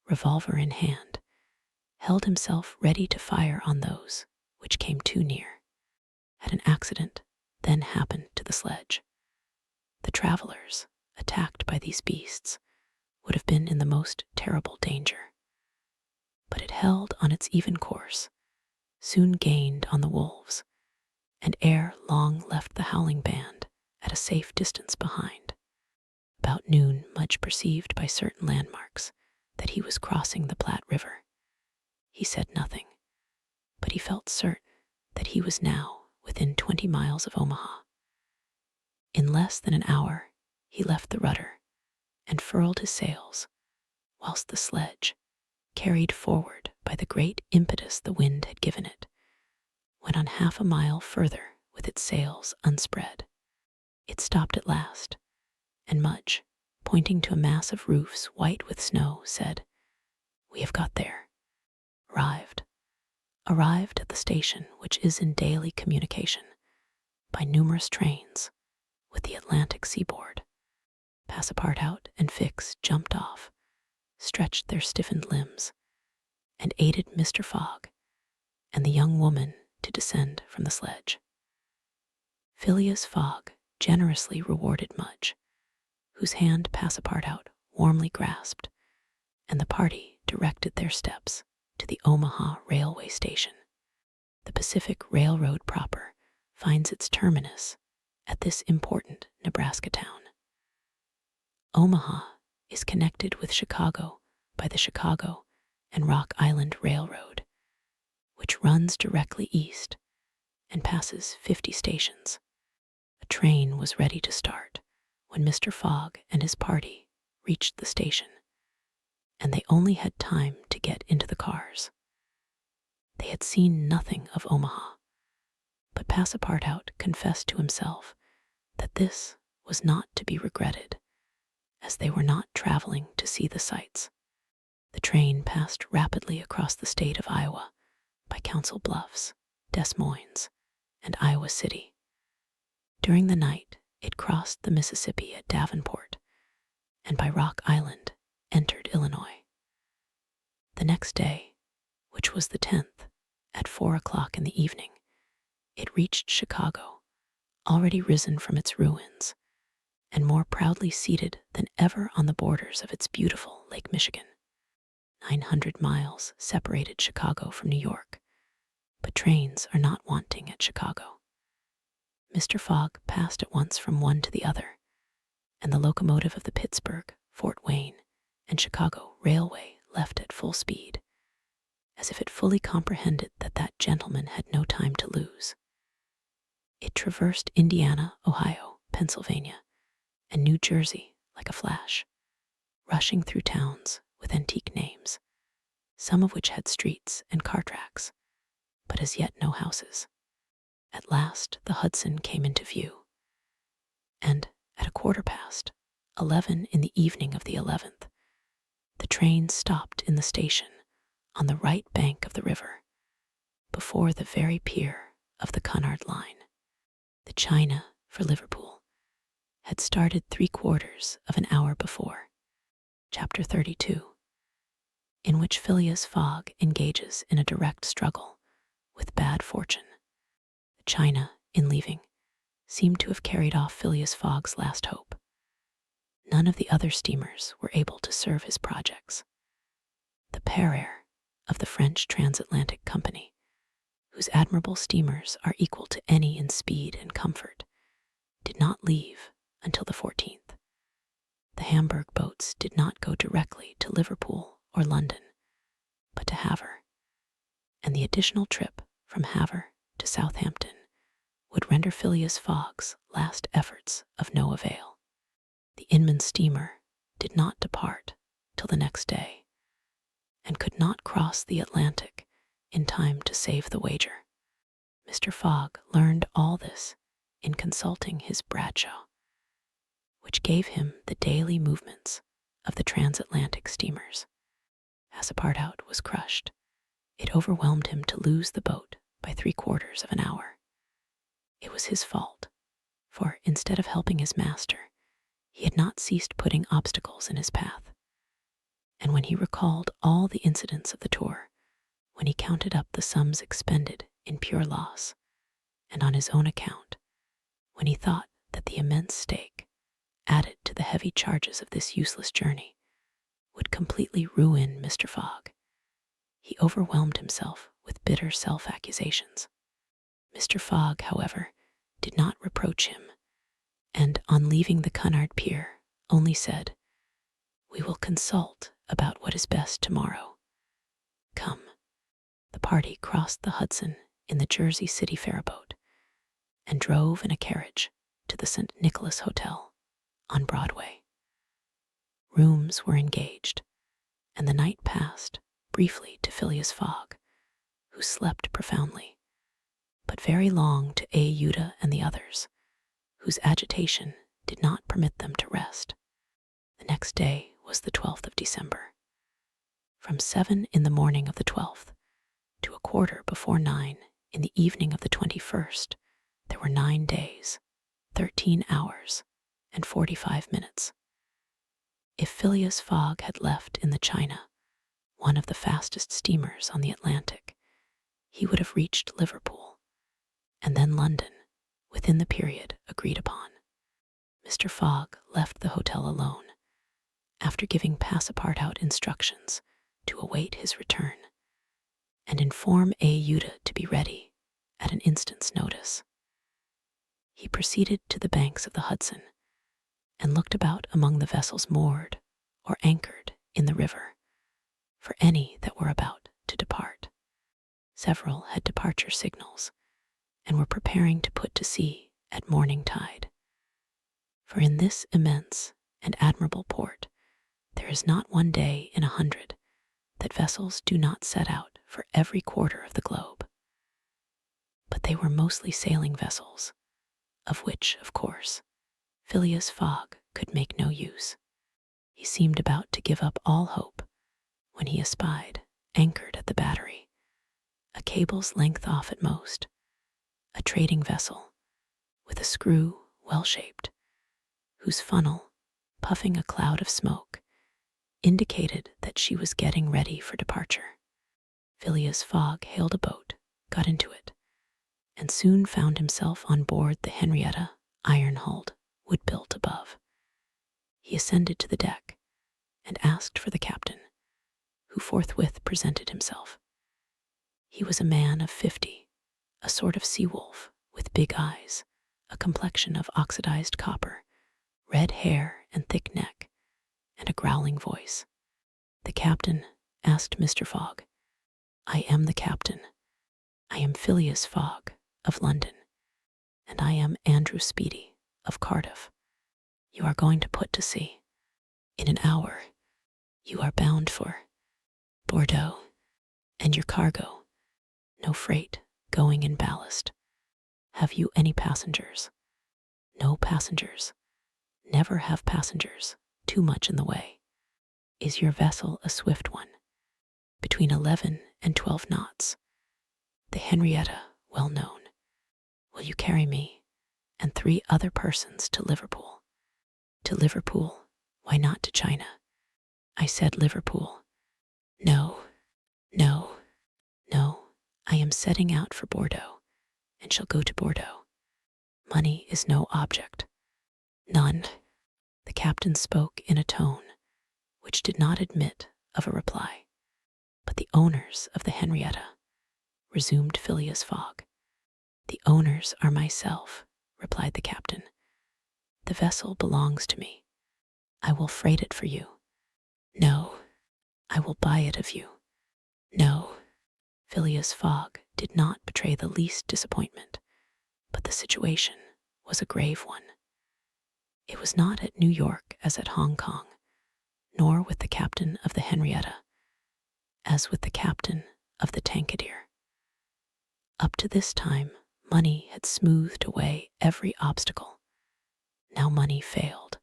revolver in hand, held himself ready to fire on those which came too near. Had an accident then happened to the sledge, the travelers, attacked by these beasts, would have been in the most terrible danger. But it held on its even course, soon gained on the wolves, and ere long left the howling band at a safe distance behind. About noon, Mudge perceived by certain landmarks that he was crossing the Platte River. He said nothing, but he felt certain that he was now within 20 miles of Omaha. In less than an hour, he left the rudder and furled his sails, whilst the sledge, carried forward by the great impetus the wind had given it, went on half a mile further with its sails unspread. It stopped at last, and Mudge, pointing to a mass of roofs white with snow, said, "We have got there. Arrived at the station which is in daily communication, by numerous trains, with the Atlantic seaboard." Passepartout and Fix jumped off, stretched their stiffened limbs, and aided Mr. Fogg and the young woman to descend from the sledge. Phileas Fogg generously rewarded Mudge, whose hand Passepartout warmly grasped, and the party directed their steps to the Omaha railway station. The Pacific Railroad proper finds its terminus at this important Nebraska town. Omaha is connected with Chicago by the Chicago and Rock Island Railroad, which runs directly east and passes 50 stations. A train was ready to start when Mr. Fogg and his party reached the station, and they only had time to get into the cars. They had seen nothing of Omaha, but Passepartout confessed to himself that this was not to be regretted, as they were not traveling to see the sights. The train passed rapidly across the state of Iowa by Council Bluffs, Des Moines, and Iowa City. During the night, it crossed the Mississippi at Davenport, and by Rock Island entered Illinois. The next day, which was the 10th, at 4 o'clock in the evening, it reached Chicago, already risen from its ruins, and more proudly seated than ever on the borders of its beautiful Lake Michigan. 900 miles separated Chicago from New York, but trains are not wanting at Chicago. Mr. Fogg passed at once from one to the other, and the locomotive of the Pittsburgh, Fort Wayne, and Chicago Railway left at full speed, as if it fully comprehended that that gentleman had no time to lose. It traversed Indiana, Ohio, Pennsylvania, and New Jersey like a flash, rushing through towns with antique names, some of which had streets and car tracks, but as yet no houses. At last the Hudson came into view, and at 11:15 in the evening of the 11th, the train stopped in the station on the right bank of the river, before the very pier of the Cunard line. The China for Liverpool had started 3/4 of an hour before. Chapter 32, in which Phileas Fogg engages in a direct struggle with bad fortune. The China, in leaving, seemed to have carried off Phileas Fogg's last hope. None of the other steamers were able to serve his projects. The Pereire of the French Transatlantic Company, whose admirable steamers are equal to any in speed and comfort, did not leave until the 14th. The Hamburg boats did not go directly to Liverpool or London, but to Havre, and the additional trip from Havre to Southampton would render Phileas Fogg's last efforts of no avail. The Inman steamer did not depart till the next day, and could not cross the Atlantic in time to save the wager. Mr. Fogg learned all this in consulting his Bradshaw, which gave him the daily movements of the transatlantic steamers. Passepartout was crushed. It overwhelmed him to lose the boat by 3/4 of an hour. It was his fault, for instead of helping his master, he had not ceased putting obstacles in his path. And when he recalled all the incidents of the tour, when he counted up the sums expended in pure loss, and on his own account, when he thought that the immense stake, added to the heavy charges of this useless journey, would completely ruin Mr. Fogg, he overwhelmed himself with bitter self-accusations. Mr. Fogg, however, did not reproach him, and on leaving the Cunard pier, only said, "We will consult about what is best tomorrow. Come." The party crossed the Hudson in the Jersey City ferryboat and drove in a carriage to the St. Nicholas Hotel on Broadway. Rooms were engaged, and the night passed briefly to Phileas Fogg, who slept profoundly, but very long to Uda and the others, whose agitation did not permit them to rest. The next day was the 12th of December. From 7 in the morning of the 12th to 9:15 in the evening of the 21st, there were 9 days, 13 hours, and 45 minutes. If Phileas Fogg had left in the China, one of the fastest steamers on the Atlantic, he would have reached Liverpool, and then London, within the period agreed upon. Mr. Fogg left the hotel alone, after giving Passepartout instructions to await his return, and inform Uda to be ready at an instant's notice. He proceeded to the banks of the Hudson, and looked about among the vessels moored or anchored in the river, for any that were about to depart. Several had departure signals, and were preparing to put to sea at morning tide. For in this immense and admirable port, there is not one day in 100 that vessels do not set out for every quarter of the globe. But they were mostly sailing vessels, of which, of course, Phileas Fogg could make no use. He seemed about to give up all hope when he espied, anchored at the battery, a cable's length off at most, a trading vessel with a screw well-shaped, whose funnel, puffing a cloud of smoke, indicated that she was getting ready for departure. Phileas Fogg hailed a boat, got into it, and soon found himself on board the Henrietta, iron-hulled, wood-built above. He ascended to the deck and asked for the captain, who forthwith presented himself. He was a man of 50, a sort of sea-wolf with big eyes, a complexion of oxidized copper, red hair and thick neck, and a growling voice. "The captain?" asked Mr. Fogg. "I am the captain. I am Phileas Fogg of London, and I am Andrew Speedy of Cardiff. You are going to put to sea. In an hour, you are bound for Bordeaux, and your cargo, no freight, going in ballast. Have you any passengers?" "No passengers. Never have passengers. Too much in the way." "Is your vessel a swift one?" "Between 11 and 12 knots. The Henrietta, well known." "Will you carry me and 3 other persons to Liverpool?" "To Liverpool? Why not to China?" "I said Liverpool." "No, no, no. I am setting out for Bordeaux, and shall go to Bordeaux. Money is no object." "None." The captain spoke in a tone which did not admit of a reply. "But the owners of the Henrietta," resumed Phileas Fogg. "The owners are myself," replied the captain. "The vessel belongs to me. I will freight it for you." "No." "I will buy it of you." "No." Phileas Fogg did not betray the least disappointment, but the situation was a grave one. It was not at New York as at Hong Kong, nor with the captain of the Henrietta as with the captain of the Tankadere. Up to this time, money had smoothed away every obstacle. Now money failed.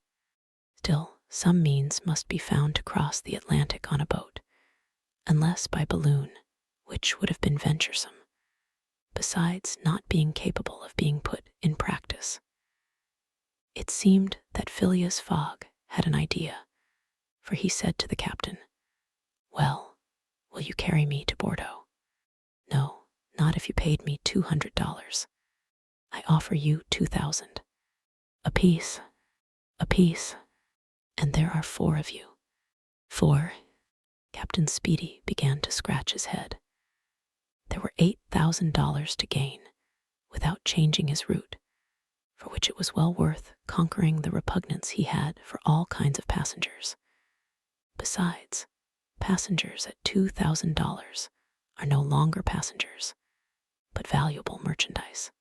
Still, some means must be found to cross the Atlantic on a boat, unless by balloon, which would have been venturesome, besides not being capable of being put in practice. It seemed that Phileas Fogg had an idea, for he said to the captain, "Well, will you carry me to Bordeaux?" "No, not if you paid me $200. I offer you 2,000. Apiece, apiece, and there are 4 of you." "4?" Captain Speedy began to scratch his head. There were $8,000 to gain without changing his route, for which it was well worth conquering the repugnance he had for all kinds of passengers. Besides, passengers at $2,000 are no longer passengers, but valuable merchandise.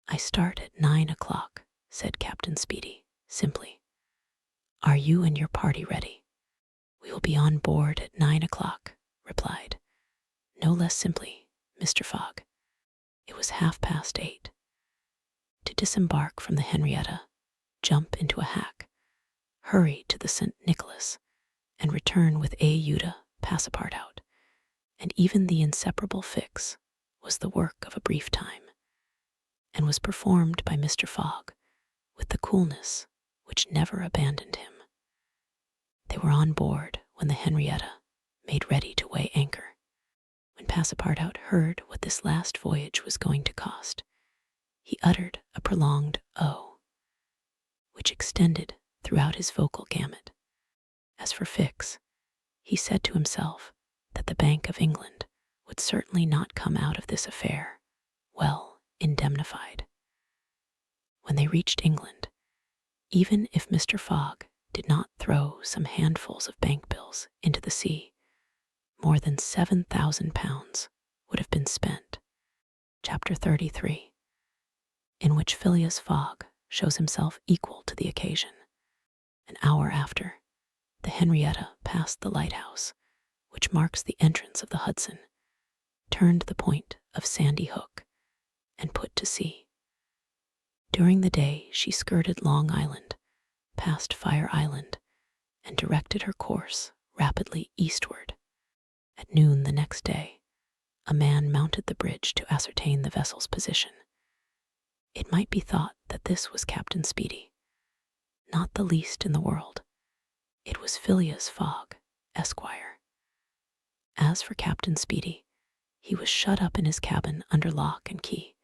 "I start at 9 o'clock, said Captain Speedy, simply. "Are you and your party ready?" "We will be on board at 9 o'clock, replied, no less simply, Mr. Fogg. It was 8:30. To disembark from the Henrietta, jump into a hack, hurry to the St. Nicholas, and return with a Uda Passaport out, and even the inseparable fix was the work of a brief time, and was performed by Mr. Fogg with the coolness which never abandoned him. They were on board when the Henrietta made ready to weigh anchor. When Passepartout heard what this last voyage was going to cost, he uttered a prolonged "oh," which extended throughout his vocal gamut. As for Fix, he said to himself that the Bank of England would certainly not come out of this affair well indemnified. When they reached England, even if Mr. Fogg did not throw some handfuls of bank bills into the sea, more than £7,000 would have been spent. Chapter 33, in which Phileas Fogg shows himself equal to the occasion. An hour after, the Henrietta passed the lighthouse, which marks the entrance of the Hudson, turned the point of Sandy Hook, and put to sea. During the day she skirted Long Island, passed Fire Island, and directed her course rapidly eastward. At noon the next day, a man mounted the bridge to ascertain the vessel's position. It might be thought that this was Captain Speedy. Not the least in the world. It was Phileas Fogg, Esquire. As for Captain Speedy, he was shut up in his cabin under lock and key,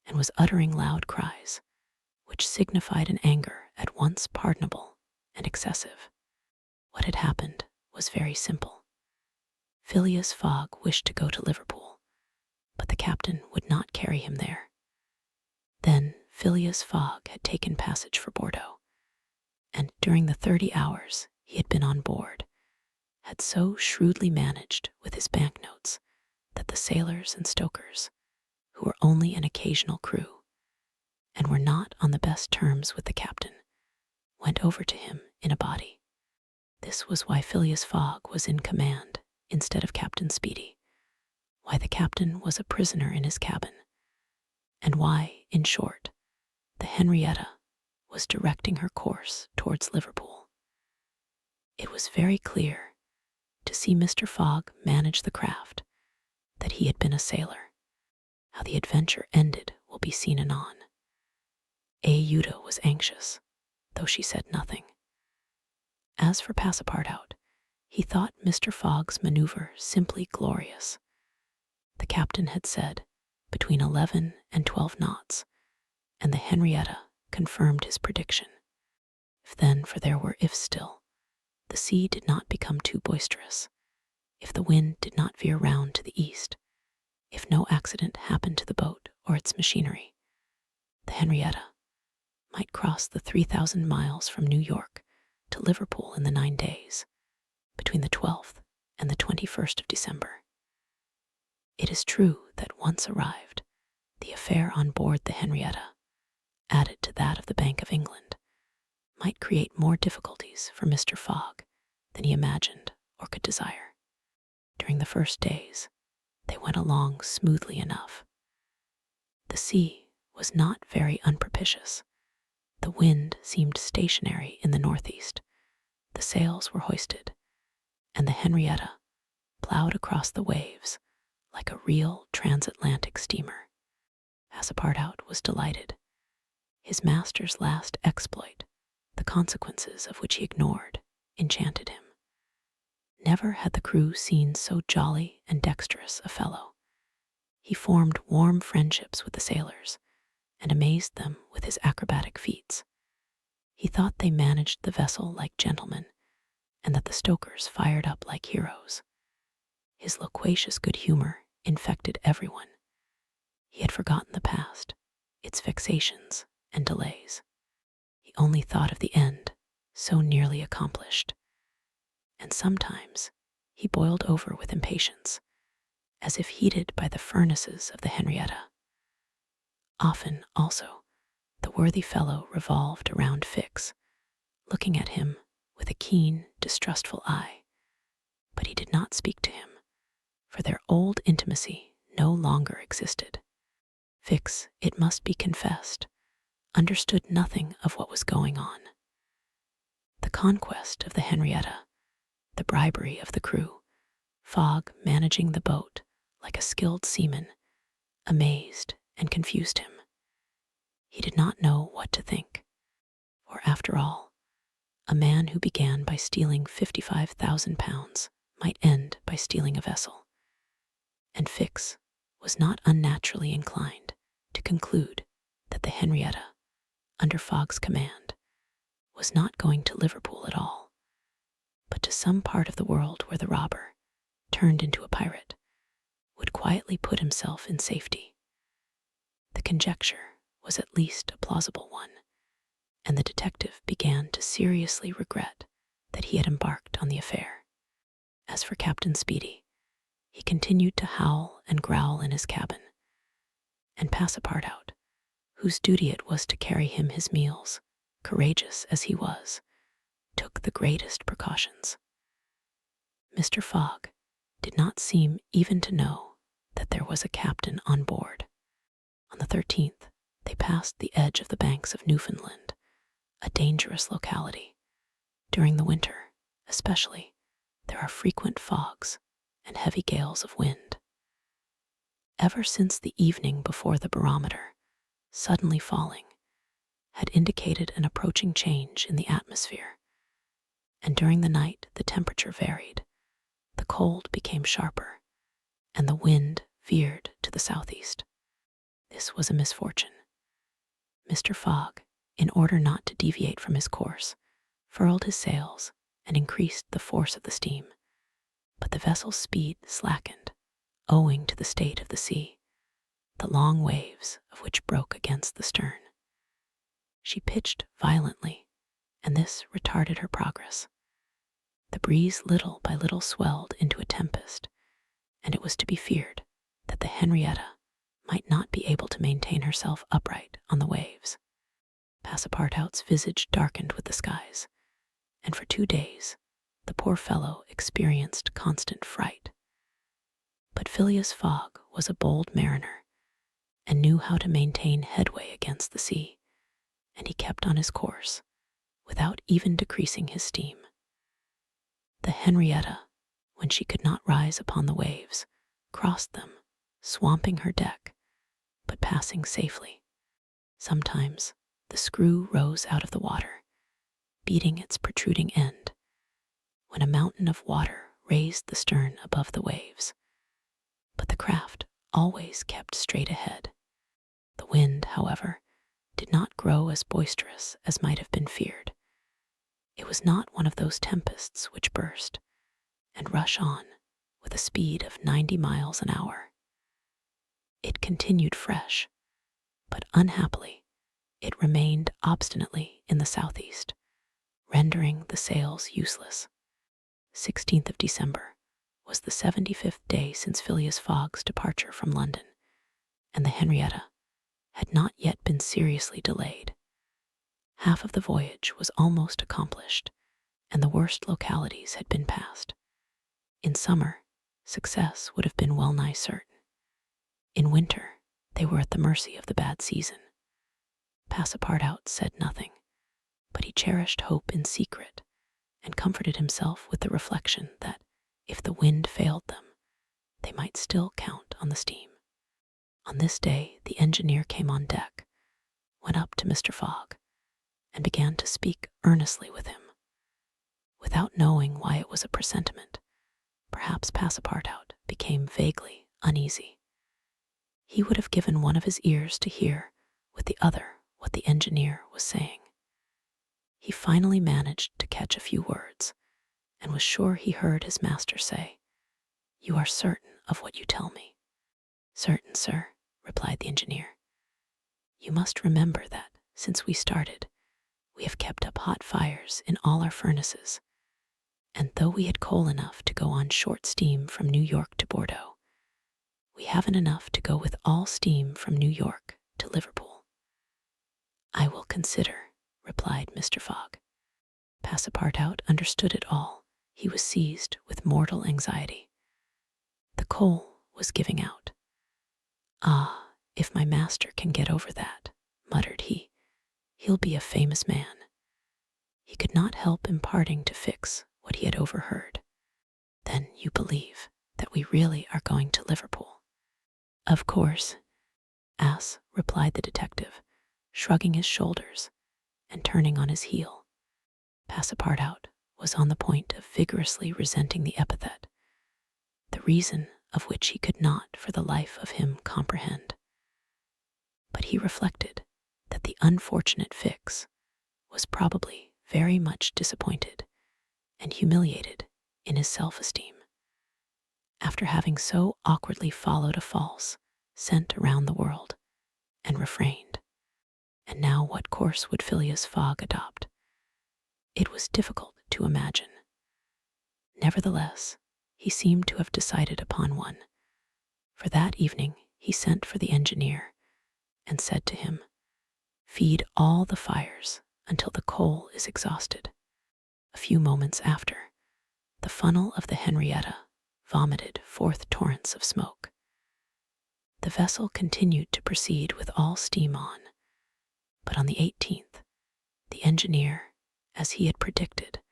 and was uttering loud cries, which signified an anger at once pardonable and excessive. What had happened was very simple. Phileas Fogg wished to go to Liverpool, but the captain would not carry him there. Then Phileas Fogg had taken passage for Bordeaux, and during the 30 hours he had been on board, had so shrewdly managed with his banknotes that the sailors and stokers, who were only an occasional crew, and were not on the best terms with the captain, went over to him in a body. This was why Phileas Fogg was in command instead of Captain Speedy, why the captain was a prisoner in his cabin, and why, in short, the Henrietta was directing her course towards Liverpool. It was very clear, to see Mr. Fogg manage the craft, that he had been a sailor. How the adventure ended will be seen anon. Uda was anxious, though she said nothing. As for Passepartout, he thought Mr. Fogg's maneuver simply glorious. The captain had said between 11 and 12 knots, and the Henrietta confirmed his prediction. If then, for there were ifs still, the sea did not become too boisterous, if the wind did not veer round to the east, if no accident happened to the boat or its machinery, the Henrietta might cross the 3,000 miles from New York to Liverpool in the 9 days, between the 12th and the 21st of December. It is true that once arrived, the affair on board the Henrietta, added to that of the Bank of England, might create more difficulties for Mr. Fogg than he imagined or could desire. During the first days, they went along smoothly enough. The sea was not very unpropitious. The wind seemed stationary in the northeast, the sails were hoisted, and the Henrietta plowed across the waves like a real transatlantic steamer. Passepartout was delighted. His master's last exploit, the consequences of which he ignored, enchanted him. Never had the crew seen so jolly and dexterous a fellow. He formed warm friendships with the sailors, and amazed them with his acrobatic feats. He thought they managed the vessel like gentlemen, and that the stokers fired up like heroes. His loquacious good humor infected everyone. He had forgotten the past, its vexations and delays. He only thought of the end, so nearly accomplished. And sometimes he boiled over with impatience, as if heated by the furnaces of the Henrietta. Often, also, the worthy fellow revolved around Fix, looking at him with a keen, distrustful eye. But he did not speak to him, for their old intimacy no longer existed. Fix, it must be confessed, understood nothing of what was going on. The conquest of the Henrietta, the bribery of the crew, Fogg managing the boat like a skilled seaman, amazed and confused him. He did not know what to think, for after all, a man who began by stealing £55,000 might end by stealing a vessel. And Fix was not unnaturally inclined to conclude that the Henrietta, under Fogg's command, was not going to Liverpool at all, but to some part of the world where the robber, turned into a pirate, would quietly put himself in safety. The conjecture was at least a plausible one, and the detective began to seriously regret that he had embarked on the affair. As for Captain Speedy, he continued to howl and growl in his cabin, and Passepartout, whose duty it was to carry him his meals, courageous as he was, took the greatest precautions. Mr. Fogg did not seem even to know that there was a captain on board. On the 13th, they passed the edge of the banks of Newfoundland, a dangerous locality. During the winter, especially, there are frequent fogs and heavy gales of wind. Ever since the evening before, the barometer, suddenly falling, had indicated an approaching change in the atmosphere, and during the night the temperature varied, the cold became sharper, and the wind veered to the southeast. This was a misfortune. Mr. Fogg, in order not to deviate from his course, furled his sails and increased the force of the steam, but the vessel's speed slackened, owing to the state of the sea, the long waves of which broke against the stern. She pitched violently, and this retarded her progress. The breeze little by little swelled into a tempest, and it was to be feared that the Henrietta might not be able to maintain herself upright on the waves. Passepartout's visage darkened with the skies, and for 2 days the poor fellow experienced constant fright. But Phileas Fogg was a bold mariner, and knew how to maintain headway against the sea, and he kept on his course, without even decreasing his steam. The Henrietta, when she could not rise upon the waves, crossed them, swamping her deck, but passing safely. Sometimes the screw rose out of the water, beating its protruding end, when a mountain of water raised the stern above the waves. But the craft always kept straight ahead. The wind, however, did not grow as boisterous as might have been feared. It was not one of those tempests which burst and rush on with a speed of 90 miles an hour. It continued fresh, but unhappily it remained obstinately in the southeast, rendering the sails useless. 16th of December was the 75th day since Phileas Fogg's departure from London, and the Henrietta had not yet been seriously delayed. Half of the voyage was almost accomplished, and the worst localities had been passed. In summer, success would have been well nigh certain. In winter, they were at the mercy of the bad season. Passepartout said nothing, but he cherished hope in secret, and comforted himself with the reflection that, if the wind failed them, they might still count on the steam. On this day, the engineer came on deck, went up to Mr. Fogg, and began to speak earnestly with him. Without knowing why it was a presentiment, perhaps Passepartout became vaguely uneasy. He would have given one of his ears to hear with the other what the engineer was saying. He finally managed to catch a few words, and was sure he heard his master say, "You are certain of what you tell me?" "Certain, sir," replied the engineer. "You must remember that, since we started, we have kept up hot fires in all our furnaces, and though we had coal enough to go on short steam from New York to Bordeaux, we haven't enough to go with all steam from New York to Liverpool." "I will consider," replied Mr. Fogg. Passepartout understood it all. He was seized with mortal anxiety. The coal was giving out. "Ah, if my master can get over that," muttered he, "he'll be a famous man." He could not help imparting to Fix what he had overheard. "Then you believe that we really are going to Liverpool?" "Of course," replied the detective, shrugging his shoulders and turning on his heel. Passepartout was on the point of vigorously resenting the epithet, the reason of which he could not for the life of him comprehend. But he reflected that the unfortunate Fix was probably very much disappointed and humiliated in his self-esteem, after having so awkwardly followed a false scent around the world and refrained. And now what course would Phileas Fogg adopt? It was difficult to imagine. Nevertheless, he seemed to have decided upon one, for that evening he sent for the engineer and said to him, "Feed all the fires until the coal is exhausted." A few moments after, the funnel of the Henrietta vomited forth torrents of smoke. The vessel continued to proceed with all steam on, but on the 18th, the engineer, as he had predicted,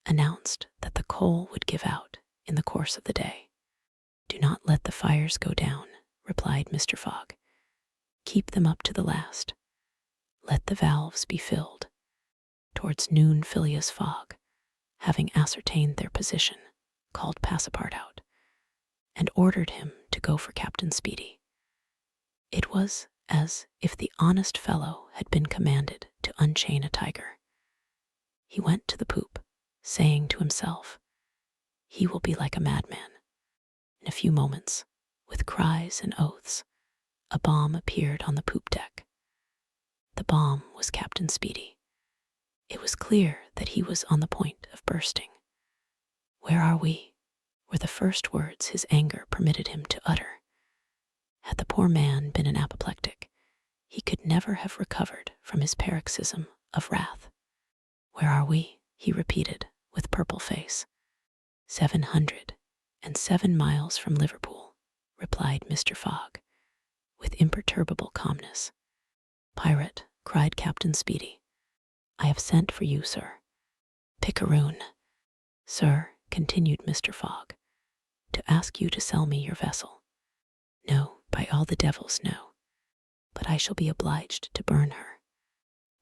announced that the coal would give out in the course of the day. "Do not let the fires go down," replied Mr. Fogg. "Keep them up to the last. Let the valves be filled." Towards noon, Phileas Fogg, having ascertained their position, called Passepartout, and ordered him to go for Captain Speedy. It was as if the honest fellow had been commanded to unchain a tiger. He went to the poop, saying to himself, He will be like a madman. In a few moments, with cries and oaths, a bomb appeared on the poop deck. The bomb was Captain Speedy. It was clear that he was on the point of bursting. "Where are we?" were the first words his anger permitted him to utter. Had the poor man been an apoplectic, he could never have recovered from his paroxysm of wrath. "Where are we?" he repeated with purple face. 707 miles from Liverpool," replied Mr. Fogg, with imperturbable calmness. "Pirate," cried Captain Speedy, "I have sent for you, sir." "Picaroon." "Sir," continued Mr. Fogg, "to ask you to sell me your vessel." "No, by all the devils, no. But I shall be obliged to burn her."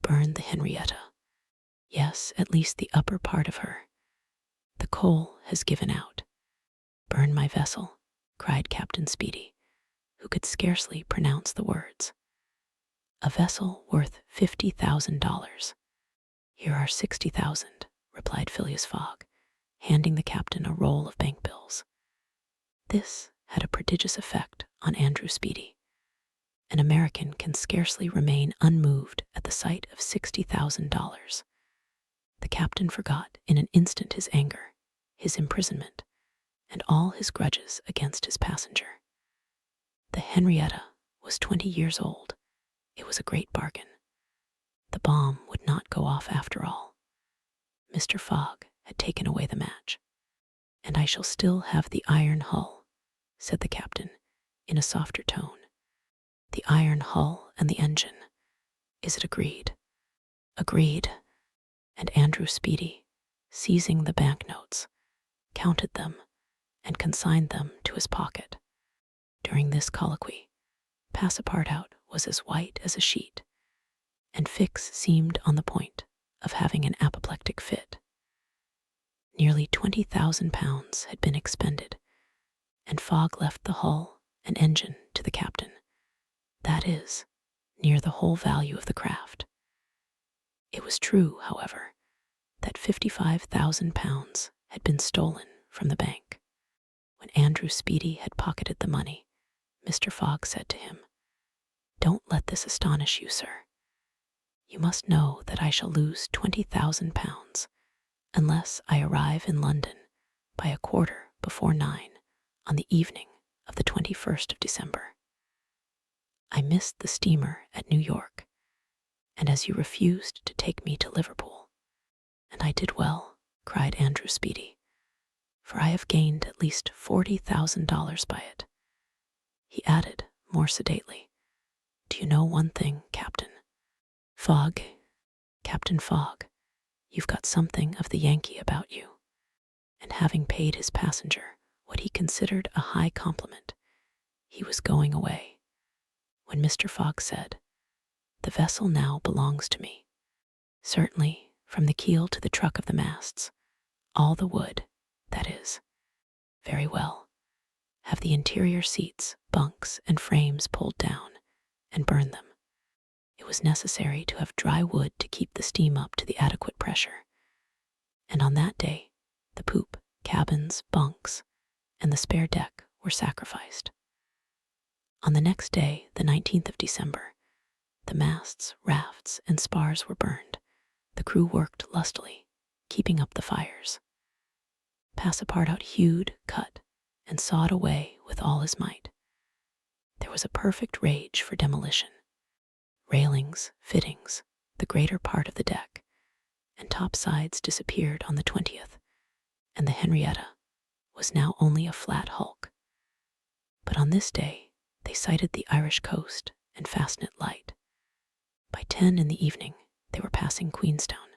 "Burn the Henrietta?" "Yes, at least the upper part of her. The coal has given out." "Burn my vessel," cried Captain Speedy, who could scarcely pronounce the words. "A vessel worth $50,000. "Here are 60,000, replied Phileas Fogg, handing the captain a roll of bank bills. This had a prodigious effect on Andrew Speedy. An American can scarcely remain unmoved at the sight of $60,000. The captain forgot in an instant his anger, his imprisonment, and all his grudges against his passenger. The Henrietta was 20 years old. It was a great bargain. The bomb would not go off after all. Mr. Fogg had taken away the match. "And I shall still have the iron hull," said the captain in a softer tone. "The iron hull and the engine. Is it agreed?" "Agreed." And Andrew Speedy, seizing the banknotes, counted them and consigned them to his pocket. During this colloquy, Passepartout was as white as a sheet, and Fix seemed on the point of having an apoplectic fit. Nearly £20,000 had been expended, and Fogg left the hull and engine to the captain. That is, near the whole value of the craft. It was true, however, that £55,000 had been stolen from the bank. When Andrew Speedy had pocketed the money, Mr. Fogg said to him, "Don't let this astonish you, sir. You must know that I shall lose £20,000 unless I arrive in London by a quarter before 9 on the evening of the 21st of December. I missed the steamer at New York, and as you refused to take me to Liverpool, and I did well," cried Andrew Speedy, "for I have gained at least $40,000 by it." He added more sedately, "Do you know one thing, Captain Fogg? Captain Fogg, you've got something of the Yankee about you." And having paid his passenger what he considered a high compliment, he was going away, when Mr. Fogg said, "The vessel now belongs to me. Certainly, from the keel to the truck of the masts, all the wood, that is. Very well. Have the interior seats, bunks, and frames pulled down, and burn them. It was necessary to have dry wood to keep the steam up to the adequate pressure. And on that day, the poop, cabins, bunks, and the spare deck were sacrificed. On the next day, the 19th of December, the masts, rafts, and spars were burned. The crew worked lustily, keeping up the fires. Passepartout hewed, cut, and sawed away with all his might. There was a perfect rage for demolition. Railings, fittings, the greater part of the deck, and topsides disappeared on the 20th, and the Henrietta was now only a flat hulk. But on this day they sighted the Irish coast and fastened it light. By 10 in the evening they were passing Queenstown.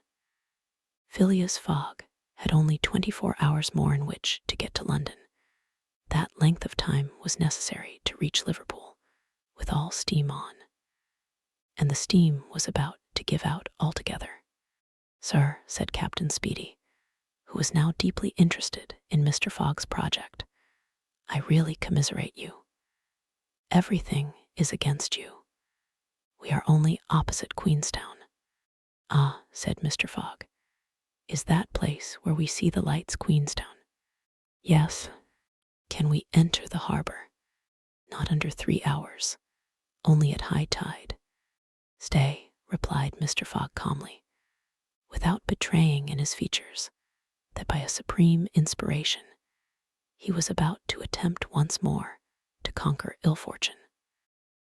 Phileas Fogg had only 24 hours more in which to get to London. That length of time was necessary to reach Liverpool, with all steam on. And the steam was about to give out altogether. "Sir," said Captain Speedy, who was now deeply interested in Mr. Fogg's project, "I really commiserate you. Everything is against you. We are only opposite Queenstown." "Ah," said Mr. Fogg, "is that place where we see the lights Queenstown?" Yes. Can we enter the harbor? Not under 3 hours, only at high tide. Stay, replied Mr. Fogg calmly, without betraying in his features that by a supreme inspiration he was about to attempt once more to conquer ill fortune.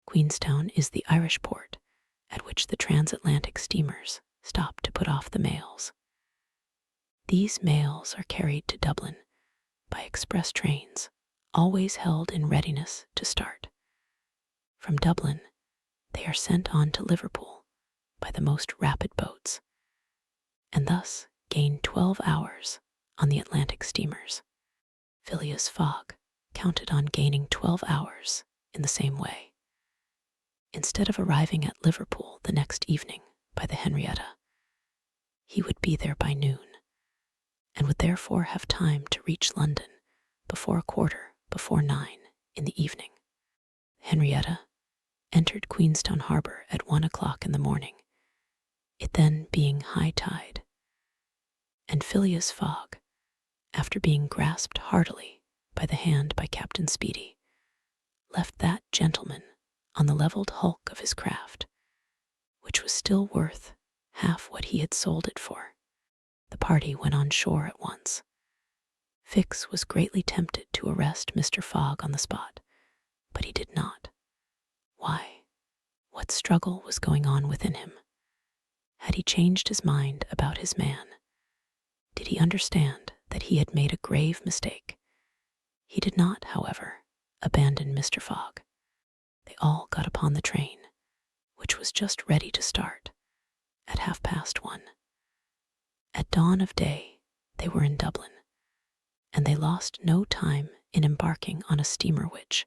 Queenstown is the Irish port at which the transatlantic steamers stop to put off the mails. These mails are carried to Dublin by express trains, always held in readiness to start. From Dublin, they are sent on to Liverpool by the most rapid boats, and thus gain 12 hours on the Atlantic steamers. Phileas Fogg counted on gaining 12 hours in the same way. Instead of arriving at Liverpool the next evening by the Henrietta, he would be there by noon, and would therefore have time to reach London before 9:15 in the evening. Henrietta entered Queenstown Harbor at 1 o'clock in the morning, it then being high tide, and Phileas Fogg, after being grasped heartily by the hand by Captain Speedy, left that gentleman on the levelled hulk of his craft, which was still worth half what he had sold it for. The party went on shore at once. Fix was greatly tempted to arrest Mr. Fogg on the spot, but he did not. Why? What struggle was going on within him? Had he changed his mind about his man? Did he understand that he had made a grave mistake? He did not, however, abandon Mr. Fogg. They all got upon the train, which was just ready to start, at 1:30. At dawn of day, they were in Dublin, and they lost no time in embarking on a steamer which,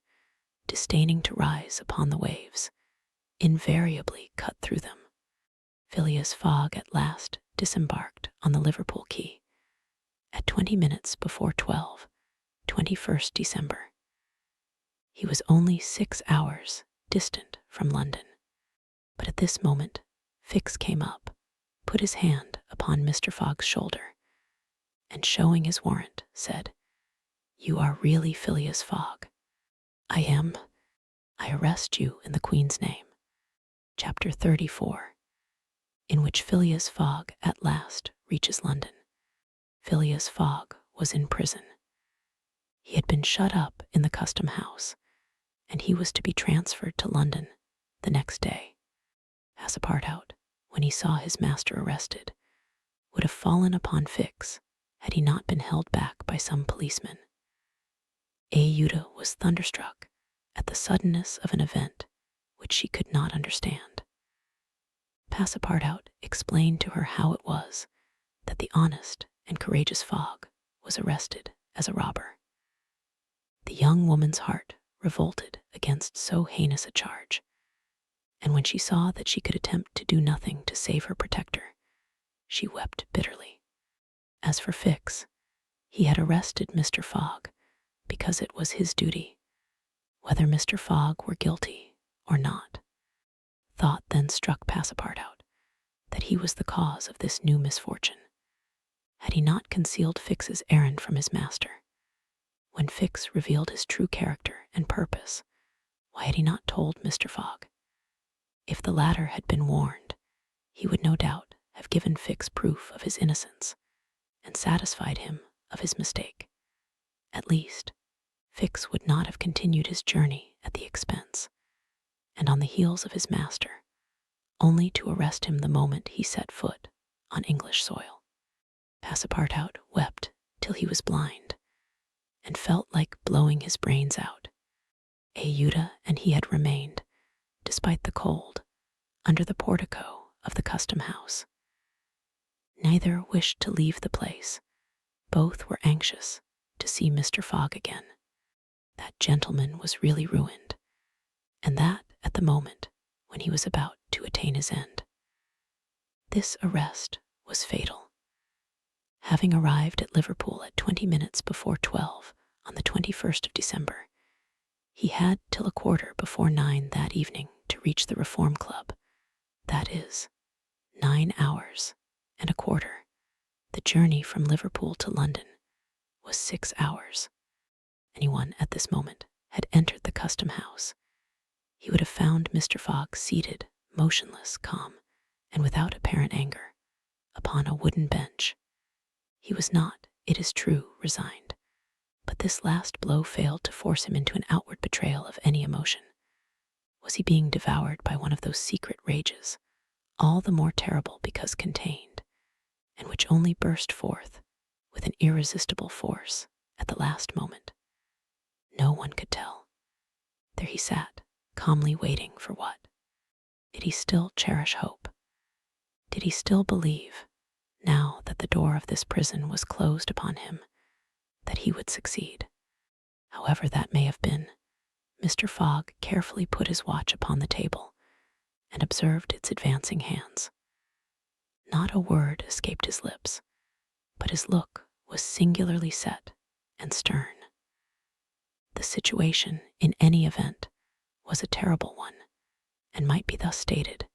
disdaining to rise upon the waves, invariably cut through them. Phileas Fogg at last disembarked on the Liverpool quay at 20 minutes before 12, 21st December. He was only 6 hours distant from London, but at this moment Fix came up, put his hand upon Mr. Fogg's shoulder, and showing his warrant, said, "You are really Phileas Fogg." "I am. I arrest you in the Queen's name." Chapter 34, in which Phileas Fogg at last reaches London. Phileas Fogg was in prison. He had been shut up in the custom house, and he was to be transferred to London the next day. Passepartout, when he saw his master arrested, would have fallen upon Fix had he not been held back by some policemen. Aouda was thunderstruck at the suddenness of an event which she could not understand. Passepartout explained to her how it was that the honest and courageous Fogg was arrested as a robber. The young woman's heart revolted against so heinous a charge, and when she saw that she could attempt to do nothing to save her protector, she wept bitterly. As for Fix, he had arrested Mr. Fogg because it was his duty, whether Mr. Fogg were guilty or not. Thought then struck Passepartout that he was the cause of this new misfortune. Had he not concealed Fix's errand from his master? When Fix revealed his true character and purpose, why had he not told Mr. Fogg? If the latter had been warned, he would no doubt have given Fix proof of his innocence and satisfied him of his mistake. At least, Fix would not have continued his journey at the expense, and on the heels of his master, only to arrest him the moment he set foot on English soil. Passepartout wept till he was blind, and felt like blowing his brains out. Aouda and he had remained, despite the cold, under the portico of the custom house. Neither wished to leave the place. Both were anxious to see Mr. Fogg again. That gentleman was really ruined, and that at the moment when he was about to attain his end. This arrest was fatal. Having arrived at Liverpool at 20 minutes before 12 on the 21st of December, he had till 9:15 that evening to reach the Reform Club, that is, 9 hours and a quarter. The journey from Liverpool to London was 6 hours. Anyone at this moment had entered the custom house, he would have found Mr. Fogg seated, motionless, calm, and without apparent anger, upon a wooden bench. He was not, it is true, resigned, but this last blow failed to force him into an outward betrayal of any emotion. Was he being devoured by one of those secret rages, all the more terrible because contained, and which only burst forth with an irresistible force at the last moment? No one could tell. There he sat, calmly waiting for what? Did he still cherish hope? Did he still believe, now that the door of this prison was closed upon him, that he would succeed? However that may have been, Mr. Fogg carefully put his watch upon the table and observed its advancing hands. Not a word escaped his lips, but his look was singularly set and stern. The situation, in any event, was a terrible one, and might be thus stated.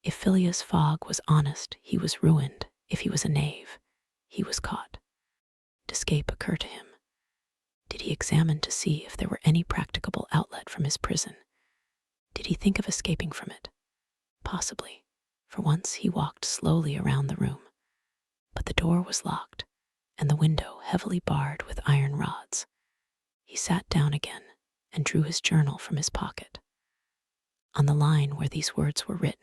If Phileas Fogg was honest, he was ruined. If he was a knave, he was caught. Did escape occur to him? Did he examine to see if there were any practicable outlet from his prison? Did he think of escaping from it? Possibly, for once he walked slowly around the room, but the door was locked, and the window heavily barred with iron rods. He sat down again and drew his journal from his pocket. On the line where these words were written,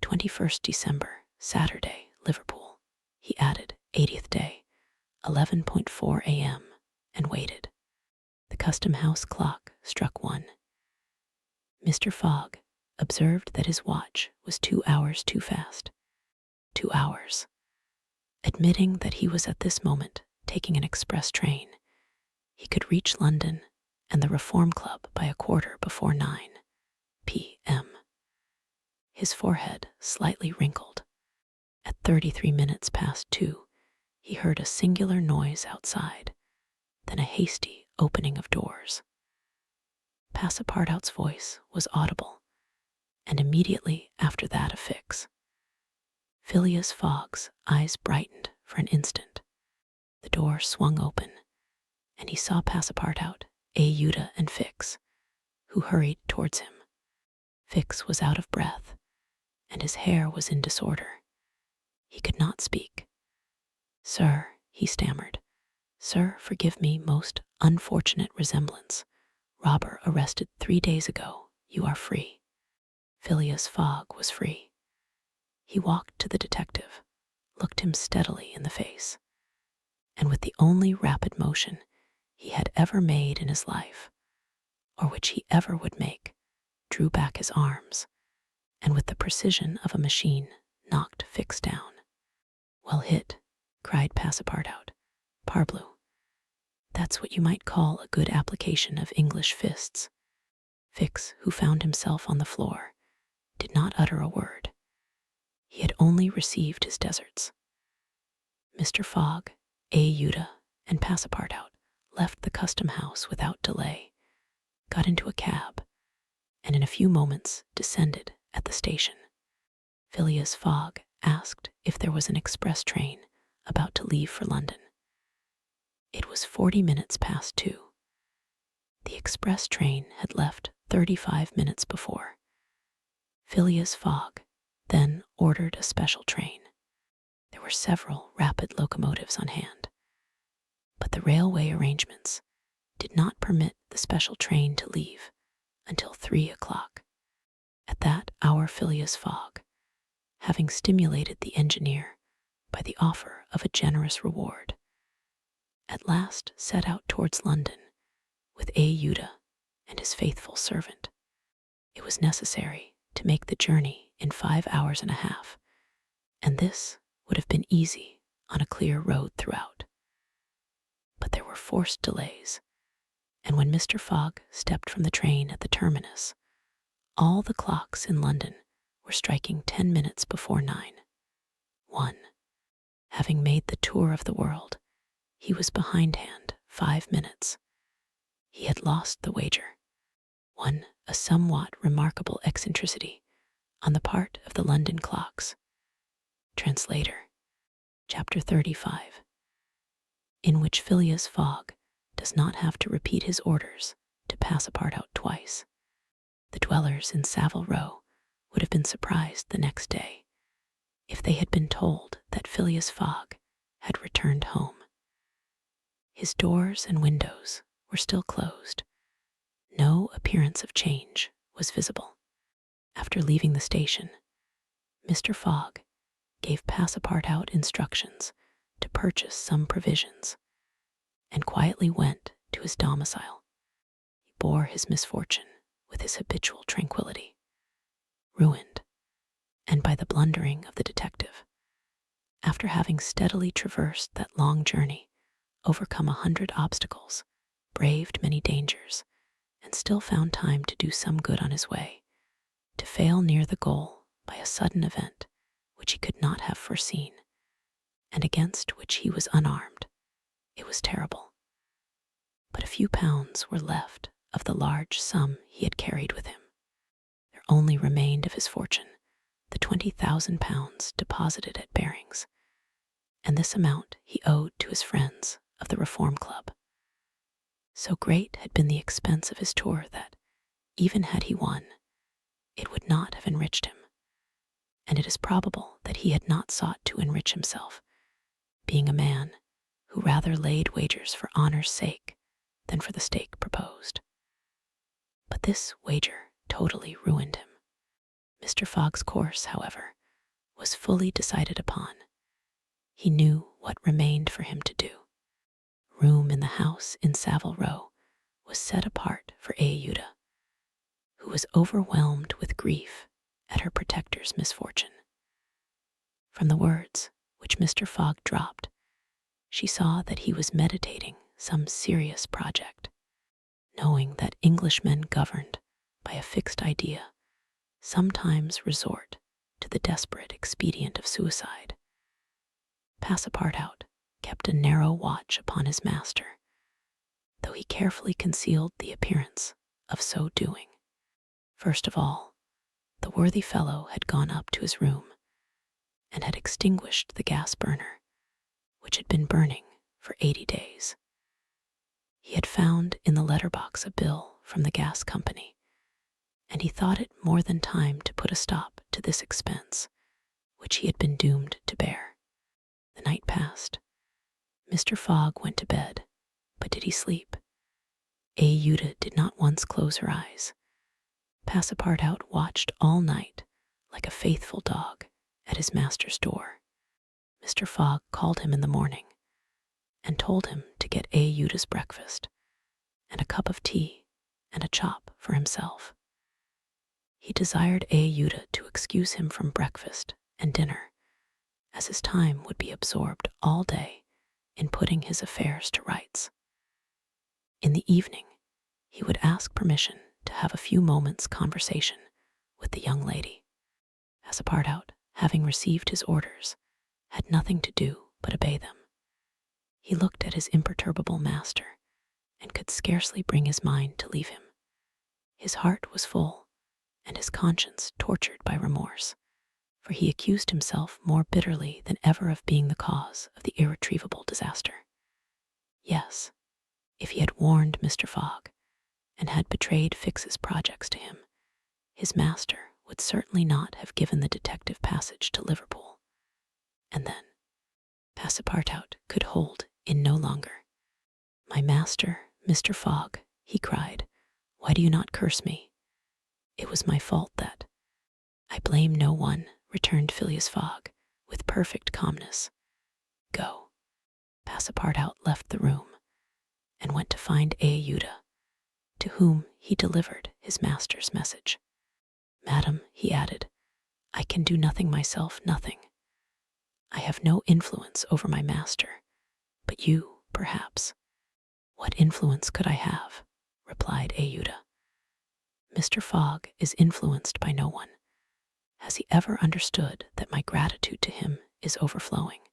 21st December, Saturday, Liverpool, he added 80th day, 11:4 a.m., and waited. The custom house clock struck 1. Mr. Fogg observed that his watch was 2 hours too fast. 2 hours. Admitting that he was at this moment taking an express train, he could reach London and the Reform Club by 9:15 p.m. His forehead slightly wrinkled. At 33 minutes past 2, he heard a singular noise outside, then a hasty opening of doors. Passepartout's voice was audible, and immediately after that of Fix. Phileas Fogg's eyes brightened for an instant. The door swung open, and he saw Passepartout, Aouda, and Fix, who hurried towards him. Fix was out of breath, and his hair was in disorder. He could not speak. "Sir," he stammered, "sir, forgive me most unfortunate resemblance. Robber arrested 3 days ago. You are free." Phileas Fogg was free. He walked to the detective, looked him steadily in the face, and with the only rapid motion he had ever made in his life, or which he ever would make, drew back his arms, and with the precision of a machine knocked Fix down. "Well hit," cried Passepartout. "Parbleu, that's what you might call a good application of English fists." Fix, who found himself on the floor, did not utter a word. He had only received his deserts. Mr. Fogg, Aouda, and Passepartout left the custom house without delay, got into a cab, and in a few moments descended at the station. Phileas Fogg asked if there was an express train about to leave for London. It was 40 minutes past 2. The express train had left 35 minutes before. Phileas Fogg then ordered a special train. There were several rapid locomotives on hand, but the railway arrangements did not permit the special train to leave until 3 o'clock. At that hour Phileas Fogg, having stimulated the engineer by the offer of a generous reward, at last set out towards London with Aouda and his faithful servant. It was necessary to make the journey in 5 hours and a half, and this would have been easy on a clear road throughout. But there were forced delays, and when Mr. Fogg stepped from the train at the terminus, all the clocks in London were striking 10 minutes before 9. 1. Having made the tour of the world, he was behindhand 5 minutes. He had lost the wager. 1. A somewhat remarkable eccentricity on the part of the London clocks. Translator. Chapter 35. in which Phileas Fogg does not have to repeat his orders to pass a part out twice. The dwellers in Savile Row would have been surprised the next day if they had been told that Phileas Fogg had returned home. His doors and windows were still closed. No appearance of change was visible. After leaving the station, Mr. Fogg gave Passepartout instructions to purchase some provisions and quietly went to his domicile. He bore his misfortune with his habitual tranquility. Ruined, and by the blundering of the detective, after having steadily traversed that long journey, overcome 100 obstacles, braved many dangers, and still found time to do some good on his way, to fail near the goal by a sudden event which he could not have foreseen, and against which he was unarmed, it was terrible. But a few pounds were left of the large sum he had carried with him. There only remained of his fortune the £20,000 deposited at Barings, and this amount he owed to his friends of the Reform Club. So great had been the expense of his tour that, even had he won, it would not have enriched him, and it is probable that he had not sought to enrich himself, being a man who rather laid wagers for honor's sake than for the stake proposed. But this wager totally ruined him. Mr. Fogg's course, however, was fully decided upon. He knew what remained for him to do. Room in the house in Savile Row was set apart for Aouda, who was overwhelmed with grief at her protector's misfortune. From the words which Mr. Fogg dropped, she saw that he was meditating some serious project. Knowing that Englishmen governed by a fixed idea sometimes resort to the desperate expedient of suicide, Passepartout kept a narrow watch upon his master, though he carefully concealed the appearance of so doing. First of all, the worthy fellow had gone up to his room and had extinguished the gas burner, which had been burning for 80 days. He had found in the letterbox a bill from the gas company, and he thought it more than time to put a stop to this expense, which he had been doomed to bear. The night passed. Mr. Fogg went to bed, but did he sleep? Aouda did not once close her eyes. Passepartout watched all night like a faithful dog at his master's door. Mr. Fogg called him in the morning and told him to get Aouda's breakfast and a cup of tea and a chop for himself. He desired Aouda to excuse him from breakfast and dinner, as his time would be absorbed all day in putting his affairs to rights. In the evening, he would ask permission to have a few moments' conversation with the young lady. Passepartout, having received his orders, had nothing to do but obey them. He looked at his imperturbable master and could scarcely bring his mind to leave him. His heart was full and his conscience tortured by remorse, for he accused himself more bitterly than ever of being the cause of the irretrievable disaster. Yes, if he had warned Mr. Fogg and had betrayed Fix's projects to him, his master would certainly not have given the detective passage to Liverpool. And then Passepartout could hold in no longer. "My master, Mr. Fogg," he cried, "why do you not curse me? It was my fault that—" "I blame no one," returned Phileas Fogg, with perfect calmness. "Go." Passepartout left the room and went to find Aouda, to whom he delivered his master's message. "Madam," he added, "I can do nothing myself, nothing. I have no influence over my master, but you, perhaps." "What influence could I have?" replied Aouda. "Mr. Fogg is influenced by no one. Has he ever understood that my gratitude to him is overflowing?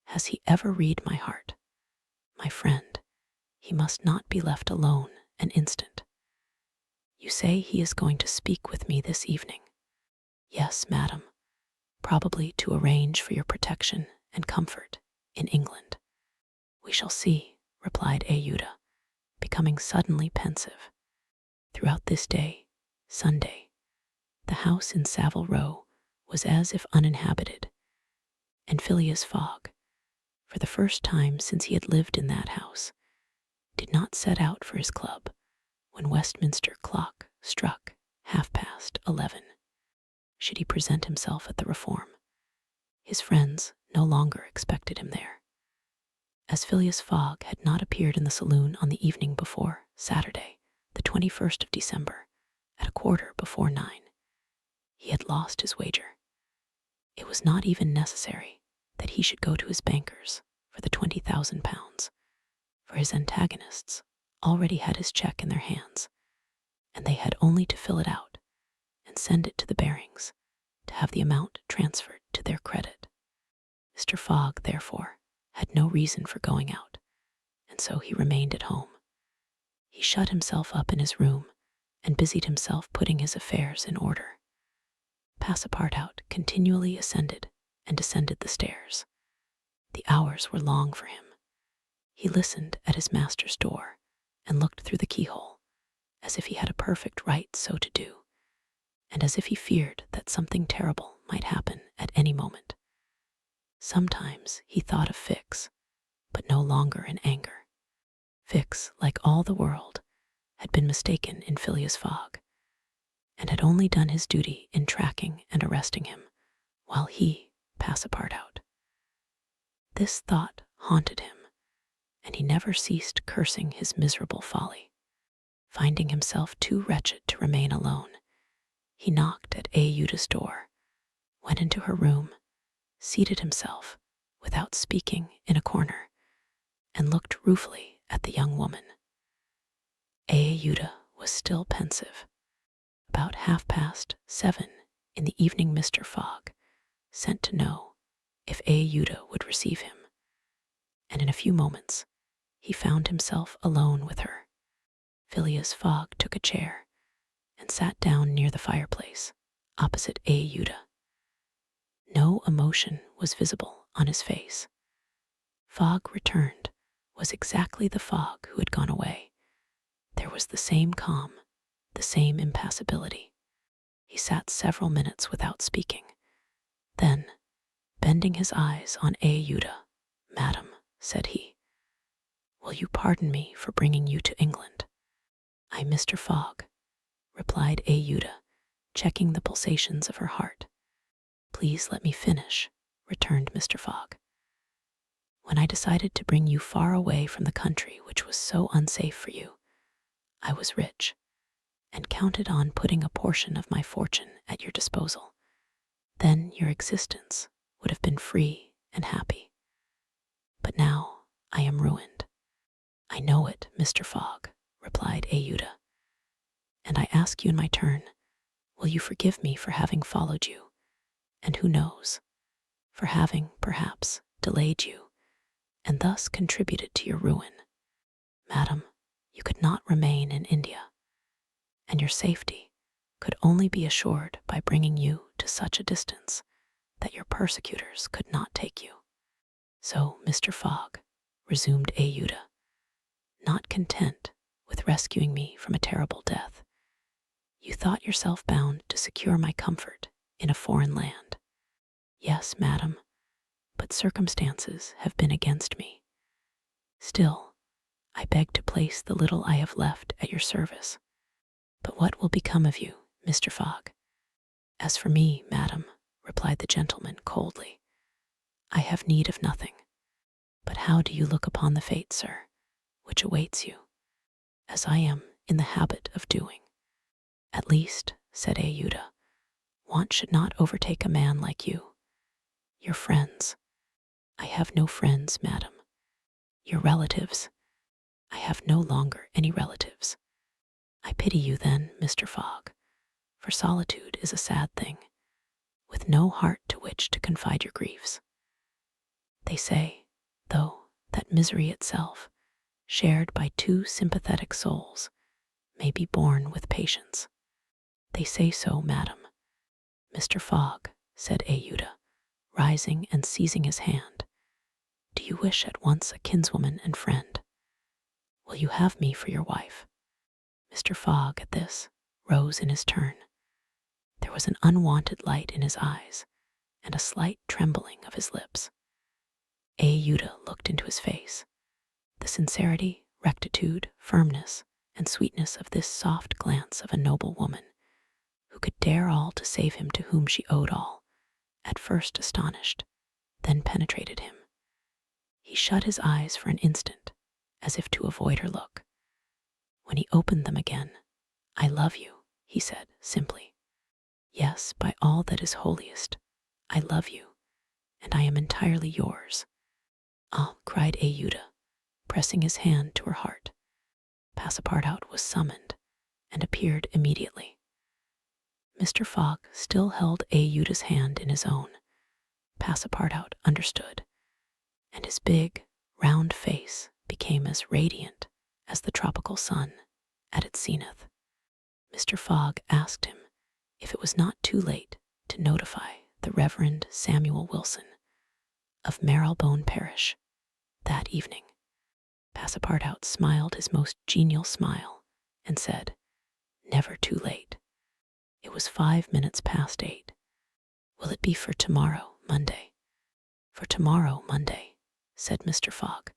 Has he ever read my heart? My friend, he must not be left alone an instant. You say he is going to speak with me this evening." "Yes, madam, probably to arrange for your protection and comfort in England." "We shall see," replied Ayuda, becoming suddenly pensive. Throughout this day, Sunday, the house in Savile Row was as if uninhabited, and Phileas Fogg, for the first time since he had lived in that house, did not set out for his club when Westminster clock struck 11:30. Should he present himself at the Reform, his friends no longer expected him there. As Phileas Fogg had not appeared in the saloon on the evening before Saturday, the 21st of December, at 9:15, he had lost his wager. It was not even necessary that he should go to his bankers for the £20,000, for his antagonists already had his cheque in their hands, and they had only to fill it out and send it to the Barings to have the amount transferred to their credit. Mr. Fogg, therefore, had no reason for going out, and so he remained at home. He shut himself up in his room and busied himself putting his affairs in order. Passepartout continually ascended and descended the stairs. The hours were long for him. He listened at his master's door and looked through the keyhole, as if he had a perfect right so to do, and as if he feared that something terrible might happen at any moment. Sometimes he thought of Fix, but no longer in anger. Fix, like all the world, had been mistaken in Phileas Fogg, and had only done his duty in tracking and arresting him, while he, Passepartout. This thought haunted him, and he never ceased cursing his miserable folly. Finding himself too wretched to remain alone, he knocked at Ayuda's door, went into her room, seated himself, without speaking, in a corner, and looked ruefully at the young woman. Ayuda was still pensive. About 7:30 in the evening Mr. Fogg sent to know if Ayuda would receive him, and in a few moments he found himself alone with her. Phileas Fogg took a chair and sat down near the fireplace, opposite Ayuda. No emotion was visible on his face. Fogg returned was exactly the Fogg who had gone away. There was the same calm, the same impassibility. He sat several minutes without speaking. Then, bending his eyes on Ayuda, "Madam," said he, "will you pardon me for bringing you to England?" "I, Mr. Fogg," replied Ayuda, checking the pulsations of her heart. "Please let me finish," returned Mr. Fogg. "When I decided to bring you far away from the country which was so unsafe for you, I was rich, and counted on putting a portion of my fortune at your disposal. Then your existence would have been free and happy. But now I am ruined." "I know it, Mr. Fogg," replied Ayuda, "and I ask you in my turn, will you forgive me for having followed you, and who knows, for having, perhaps, delayed you, and thus contributed to your ruin? Madam, you could not remain in India, and your safety could only be assured by bringing you to such a distance that your persecutors could not take you. So, Mr. Fogg," resumed Ayuda, "not content with rescuing me from a terrible death, you thought yourself bound to secure my comfort in a foreign land. Yes, madam, but circumstances have been against me. Still, I beg to place the little I have left at your service. But what will become of you, Mr. Fogg?" "As for me, madam," replied the gentleman coldly, "I have need of nothing. But how do you look upon the fate, sir, which awaits you, as I am in the habit of doing?" "At least," said Ayuda, "want should not overtake a man like you. Your friends—" "I have no friends, madam. Your relatives—" "I have no longer any relatives. I pity you then, Mr. Fogg, for solitude is a sad thing, with no heart to which to confide your griefs. They say, though, that misery itself, shared by two sympathetic souls, may be borne with patience. They say so, madam." "Mr. Fogg," said Ayuda, rising and seizing his hand, Do you wish at once a kinswoman and friend? Will you have me for your wife?" Mr. Fogg, at this, rose in his turn. There was an unwonted light in his eyes and a slight trembling of his lips. Ayuda looked into his face. The sincerity, rectitude, firmness, and sweetness of this soft glance of a noble woman, who could dare all to save him to whom she owed all, at first astonished, then penetrated him. He shut his eyes for an instant, as if to avoid her look. When he opened them again, "I love you," he said simply. "Yes, by all that is holiest, I love you, and I am entirely yours." "Ah," cried Ayuda, pressing his hand to her heart. Passepartout was summoned and appeared immediately. Mr. Fogg still held Ayuda's hand in his own. Passepartout understood, and his big, round face became as radiant as the tropical sun at its zenith. Mr. Fogg asked him if it was not too late to notify the Reverend Samuel Wilson of Marylebone Parish that evening. Passepartout smiled his most genial smile and said, "Never too late." It was 5 minutes past 8. "Will it be for tomorrow, Monday?" "For tomorrow, Monday," said Mr. Fogg,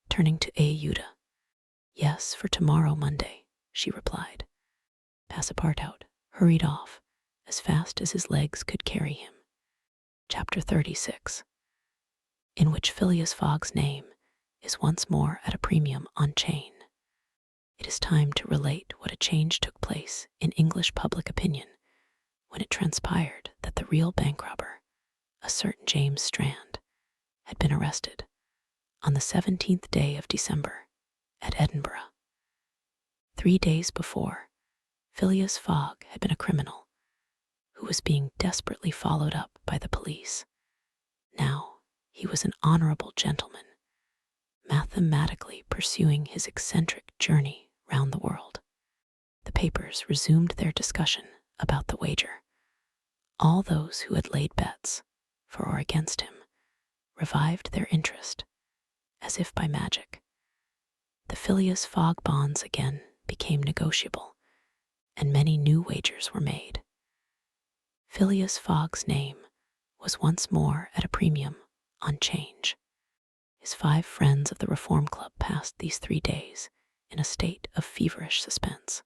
turning to Ayuda. "Yes, for tomorrow, Monday," she replied. Passepartout hurried off as fast as his legs could carry him. Chapter 36, in which Phileas Fogg's name is once more at a premium on chain. It is time to relate what a change took place in English public opinion when it transpired that the real bank robber, a certain James Strand, had been arrested on the 17th day of December at Edinburgh. 3 days before, Phileas Fogg had been a criminal who was being desperately followed up by the police. Now he was an honorable gentleman, mathematically pursuing his eccentric journey round the world. The papers resumed their discussion about the wager. All those who had laid bets, for or against him, revived their interest, as if by magic. The Phileas Fogg bonds again became negotiable, and many new wagers were made. Phileas Fogg's name was once more at a premium on change. His 5 friends of the Reform Club passed these 3 days in a state of feverish suspense.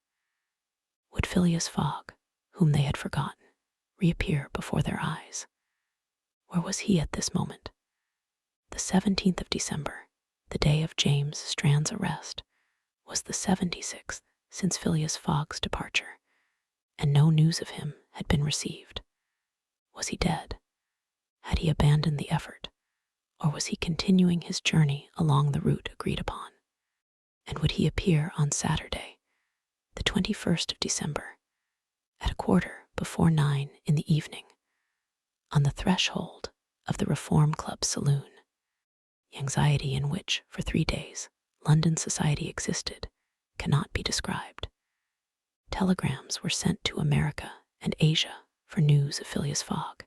Would Phileas Fogg, whom they had forgotten, reappear before their eyes? Where was he at this moment? The 17th of December, the day of James Strand's arrest, was the 76th since Phileas Fogg's departure, and no news of him had been received. Was he dead? Had he abandoned the effort, or was he continuing his journey along the route agreed upon? And would he appear on Saturday, the 21st of December, at 9:15 in the evening, on the threshold of the Reform Club saloon? The anxiety in which, for 3 days, London society existed cannot be described. Telegrams were sent to America and Asia for news of Phileas Fogg.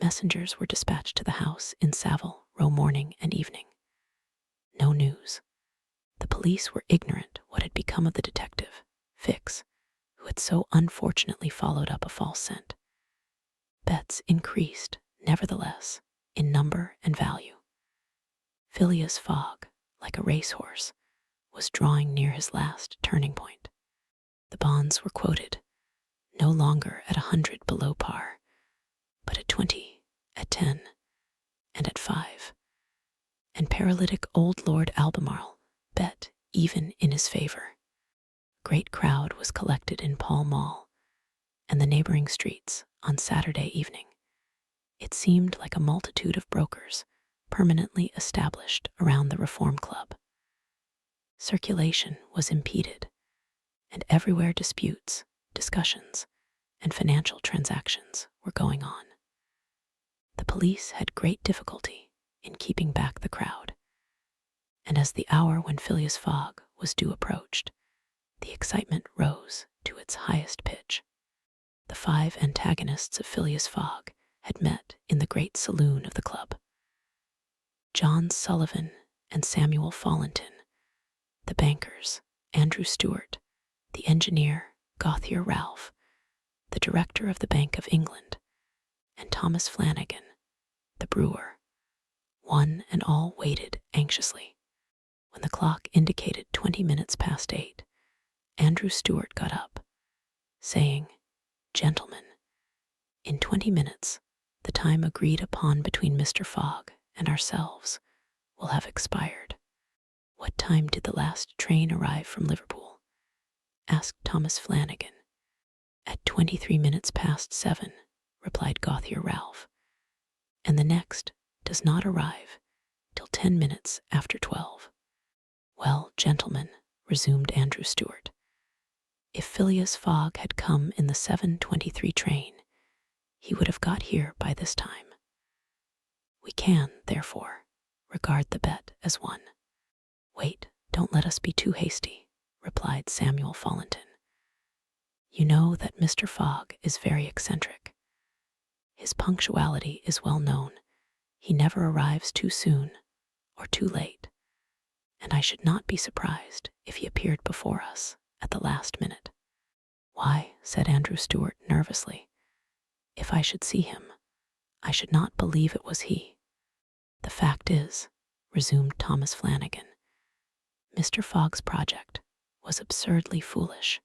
Messengers were dispatched to the house in Savile Row morning and evening. No news. The police were ignorant what had become of the detective, Fix, who had so unfortunately followed up a false scent. Bets increased, nevertheless, in number and value. Phileas Fogg, like a racehorse, was drawing near his last turning point. The bonds were quoted, no longer at 100 below par, but at 20, at 10, and at 5. And paralytic old Lord Albemarle bet even in his favor. A great crowd was collected in Pall Mall and the neighboring streets on Saturday evening. It seemed like a multitude of brokers permanently established around the Reform Club. Circulation was impeded, and everywhere disputes, discussions, and financial transactions were going on. The police had great difficulty in keeping back the crowd, and as the hour when Phileas Fogg was due approached, the excitement rose to its highest pitch. The 5 antagonists of Phileas Fogg had met in the great saloon of the club. John Sullivan and Samuel Fallentin, the bankers, Andrew Stewart, the engineer, Gauthier Ralph, the director of the Bank of England, and Thomas Flanagan, the brewer. One and all waited anxiously. When the clock indicated 20 minutes past 8, Andrew Stewart got up, saying, "Gentlemen, in 20 minutes, the time agreed upon between Mr. Fogg and ourselves will have expired." "What time did the last train arrive from Liverpool?" asked Thomas Flanagan. "At 23 minutes past 7, replied Gauthier Ralph, "and the next does not arrive till 10 minutes after 12. "Well, gentlemen," resumed Andrew Stewart, "if Phileas Fogg had come in the 7:23 train, he would have got here by this time. We can, therefore, regard the bet as won." "Wait, don't let us be too hasty," replied Samuel Fallentin. "You know that Mr. Fogg is very eccentric. His punctuality is well known. He never arrives too soon or too late, and I should not be surprised if he appeared before us at the last minute." "Why," said Andrew Stewart nervously, "if I should see him, I should not believe it was he." "The fact is," resumed Thomas Flanagan, "Mr. Fogg's project was absurdly foolish.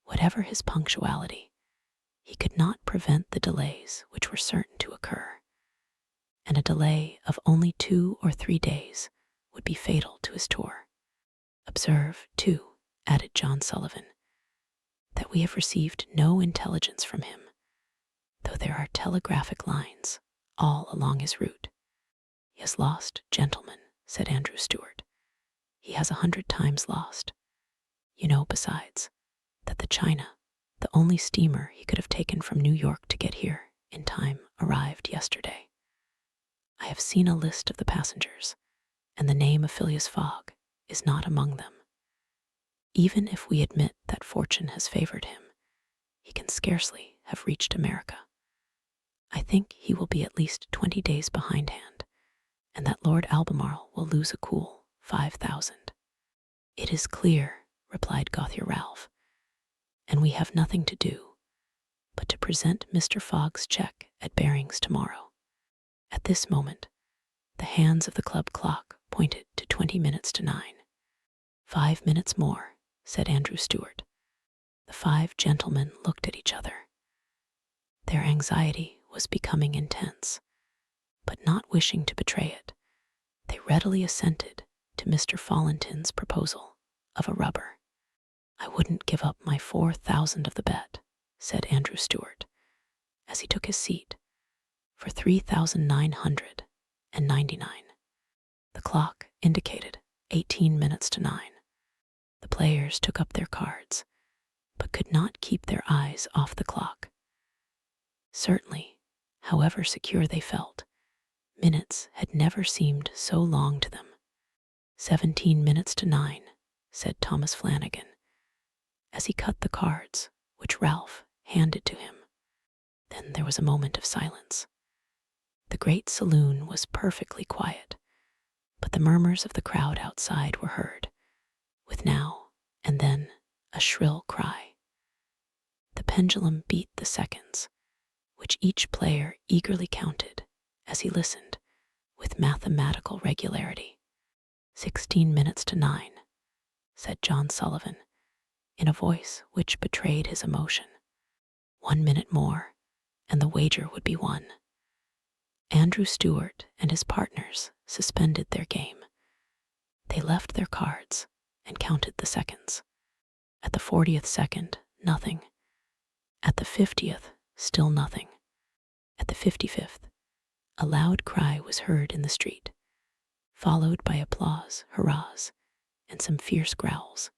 Whatever his punctuality, he could not prevent the delays which were certain to occur, and a delay of only 2 or 3 days would be fatal to his tour. Observe, too," added John Sullivan, "that we have received no intelligence from him, though there are telegraphic lines all along his route." "He has lost, gentlemen," said Andrew Stewart. "He has 100 times lost. You know, besides, that the China, the only steamer he could have taken from New York to get here in time, arrived yesterday. I have seen a list of the passengers, and the name of Phileas Fogg is not among them. Even if we admit that fortune has favored him, he can scarcely have reached America. I think he will be at least 20 days behindhand, and that Lord Albemarle will lose a cool 5,000. "It is clear," replied Gauthier Ralph, "and we have nothing to do but to present Mr. Fogg's check at Barings tomorrow." At this moment, the hands of the club clock pointed to 20 minutes to 9. "5 minutes more," said Andrew Stewart. The 5 gentlemen looked at each other. Their anxiety was becoming intense, but not wishing to betray it, they readily assented to Mr. Fallentin's proposal of a rubber. "I wouldn't give up my 4,000 of the bet," said Andrew Stewart, as he took his seat, "for 3,999. The clock indicated 18 minutes to 9. The players took up their cards, but could not keep their eyes off the clock. Certainly, however secure they felt, minutes had never seemed so long to them. 17 minutes to 9, said Thomas Flanagan, as he cut the cards which Ralph handed to him. Then there was a moment of silence. The great saloon was perfectly quiet, but the murmurs of the crowd outside were heard, with now and then a shrill cry. The pendulum beat the seconds, which each player eagerly counted as he listened with mathematical regularity. 16 minutes to 9, said John Sullivan, in a voice which betrayed his emotion. 1 minute more, and the wager would be won. Andrew Stewart and his partners suspended their game. They left their cards and counted the seconds. At the 40th second, nothing. At the 50th, still nothing. At the 55th, a loud cry was heard in the street, followed by applause, hurrahs, and some fierce growls.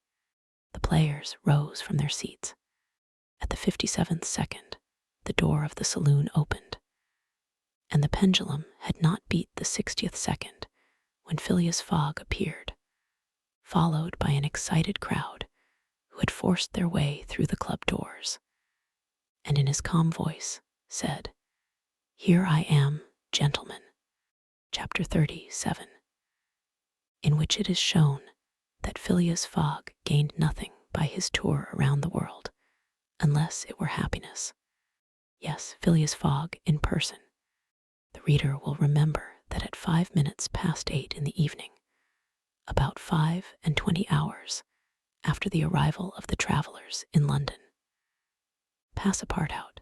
The players rose from their seats. At the 57th second, the door of the saloon opened, and the pendulum had not beat the 60th second when Phileas Fogg appeared, followed by an excited crowd who had forced their way through the club doors, and in his calm voice said, "Here I am, gentlemen." chapter 37, in which it is shown that Phileas Fogg gained nothing by his tour around the world, unless it were happiness. Yes, Phileas Fogg in person. The reader will remember that at 8 in the evening, about 25 hours after the arrival of the travelers in London, Passepartout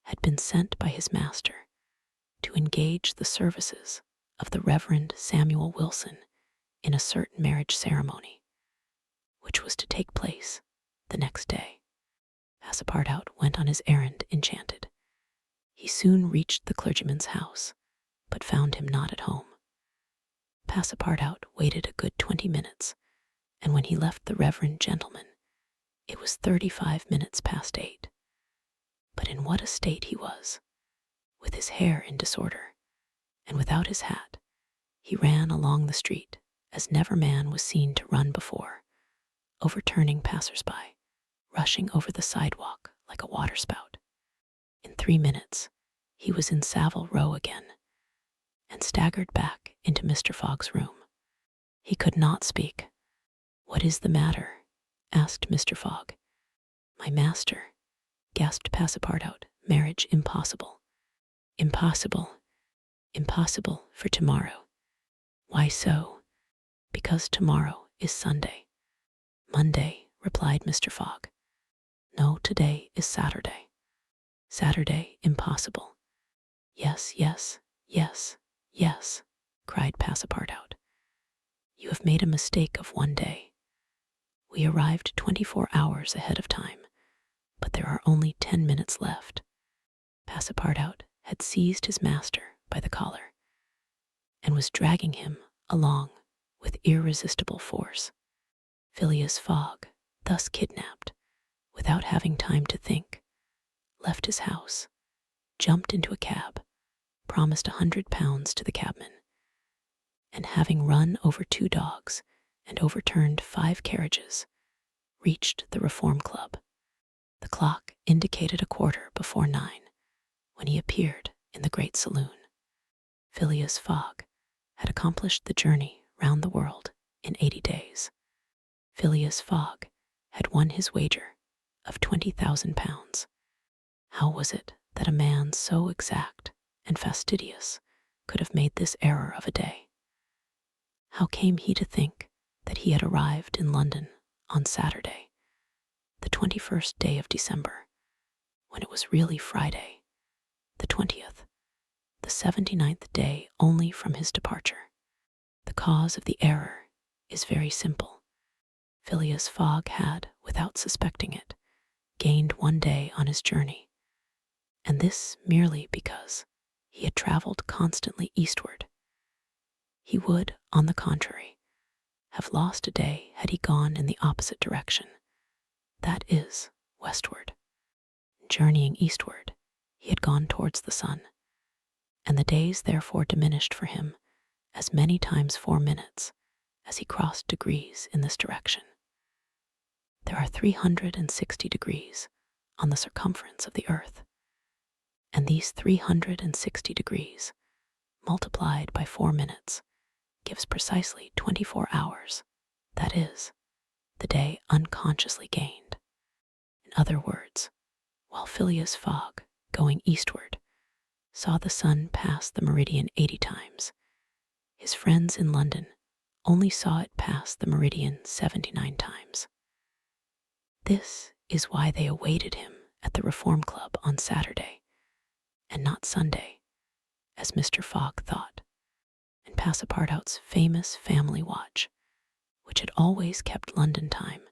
had been sent by his master to engage the services of the Reverend Samuel Wilson in a certain marriage ceremony, which was to take place the next day. Passepartout went on his errand enchanted. He soon reached the clergyman's house, but found him not at home. Passepartout waited a good 20 minutes, and when he left the reverend gentleman, it was 8:35. But in what a state he was! With his hair in disorder, and without his hat, he ran along the street as never man was seen to run before, overturning passers-by, rushing over the sidewalk like a waterspout. In 3 minutes, he was in Savile Row again, and staggered back into Mr. Fogg's room. He could not speak. "What is the matter?" asked Mr. Fogg. "My master," gasped Passepartout. "Marriage impossible. Impossible. Impossible for tomorrow." "Why so?" "Because tomorrow is Sunday." "Monday," replied Mr. Fogg. "No, today is Saturday." "Saturday impossible." "Yes, yes, yes, yes," cried Passepartout. "You have made a mistake of one day. We arrived 24 hours ahead of time, but there are only 10 minutes left." Passepartout had seized his master by the collar and was dragging him along with irresistible force. Phileas Fogg, thus kidnapped, without having time to think, left his house, jumped into a cab, promised £100 to the cabman, and having run over 2 dogs and overturned 5 carriages, reached the Reform Club. The clock indicated 9:15 when he appeared in the great saloon. Phileas Fogg had accomplished the journey round the world in 80 days. Phileas Fogg had won his wager of £20,000. How was it that a man so exact and fastidious could have made this error of a day? How came he to think that he had arrived in London on Saturday, the 21st day of December, when it was really Friday, the 20th, the 79th day only from his departure? The cause of the error is very simple. Phileas Fogg had, without suspecting it, gained 1 day on his journey, and this merely because he had traveled constantly eastward. He would, on the contrary, have lost a day had he gone in the opposite direction, that is, westward. Journeying eastward, he had gone towards the sun, and the days therefore diminished for him as many times 4 minutes as he crossed degrees in this direction. There are 360 degrees on the circumference of the earth, and these 360 degrees, multiplied by 4 minutes, gives precisely 24 hours, that is, the day unconsciously gained. In other words, while Phileas Fogg, going eastward, saw the sun pass the meridian 80 times, his friends in London only saw it pass the meridian 79 times. This is why they awaited him at the Reform Club on Saturday, and not Sunday, as Mr. Fogg thought. And Passepartout's famous family watch, which had always kept London time,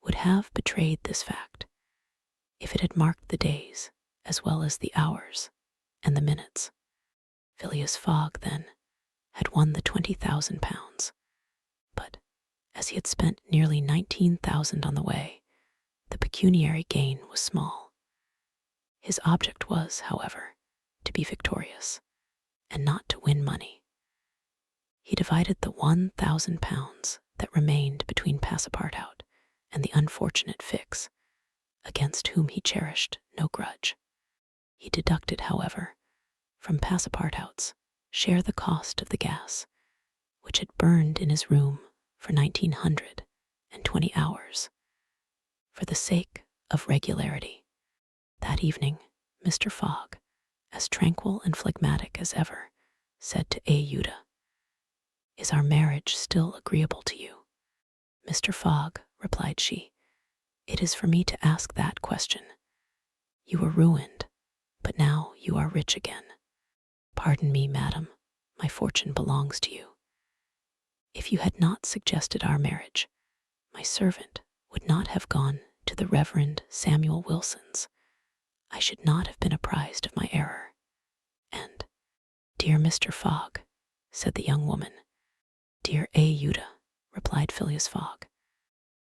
would have betrayed this fact if it had marked the days as well as the hours and the minutes. Phileas Fogg, then, had won the £20,000, but as he had spent nearly 19,000 on the way, the pecuniary gain was small. His object was, however, to be victorious, and not to win money. He divided the £1,000 that remained between Passepartout and the unfortunate Fix, against whom he cherished no grudge. He deducted, however, from Passepartout's share the cost of the gas, which had burned in his room for 1920 hours. For the sake of regularity. That evening, Mr. Fogg, as tranquil and phlegmatic as ever, said to Ayuda, "Is our marriage still agreeable to you?" "Mr. Fogg," replied she, "it is for me to ask that question. You were ruined, but now you are rich again." "Pardon me, madam, my fortune belongs to you. If you had not suggested our marriage, my servant would not have gone to the Reverend Samuel Wilson's. I should not have been apprised of my error. And, dear Mr. Fogg," said the young woman. "Dear Ayuda," replied Phileas Fogg,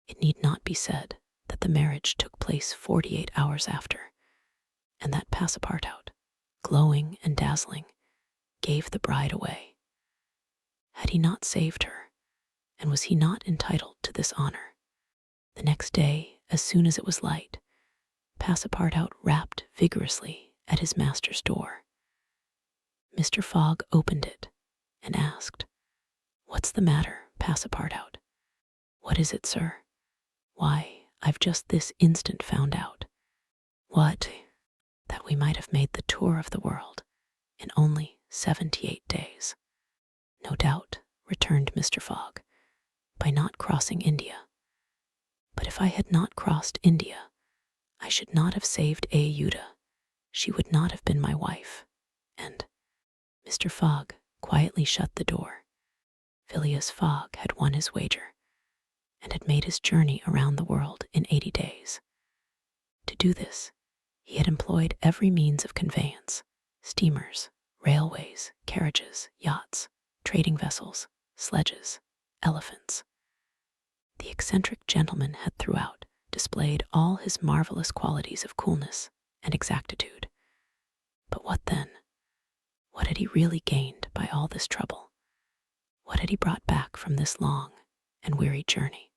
"it need not be said that the marriage took place 48 hours after, and that Passepartout, glowing and dazzling, gave the bride away. Had he not saved her, and was he not entitled to this honor? The next day, as soon as it was light, Passepartout rapped vigorously at his master's door. Mr. Fogg opened it and asked, "What's the matter, Passepartout?" "What is it, sir?" "Why, I've just this instant found out." "What?" "That we might have made the tour of the world in only 78 days. "No doubt," returned Mr. Fogg, "by not crossing India. But if I had not crossed India, I should not have saved Ayuda. She would not have been my wife." And Mr. Fogg quietly shut the door. Phileas Fogg had won his wager, and had made his journey around the world in 80 days. To do this, he had employed every means of conveyance: steamers, railways, carriages, yachts, trading vessels, sledges, elephants. The eccentric gentleman had throughout displayed all his marvelous qualities of coolness and exactitude. But what then? What had he really gained by all this trouble? What had he brought back from this long and weary journey?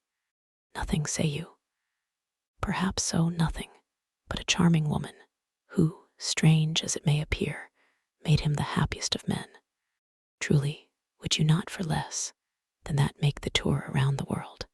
Nothing, say you? Perhaps so, nothing, but a charming woman, who, strange as it may appear, made him the happiest of men. Truly, would you not for less than that make the tour around the world?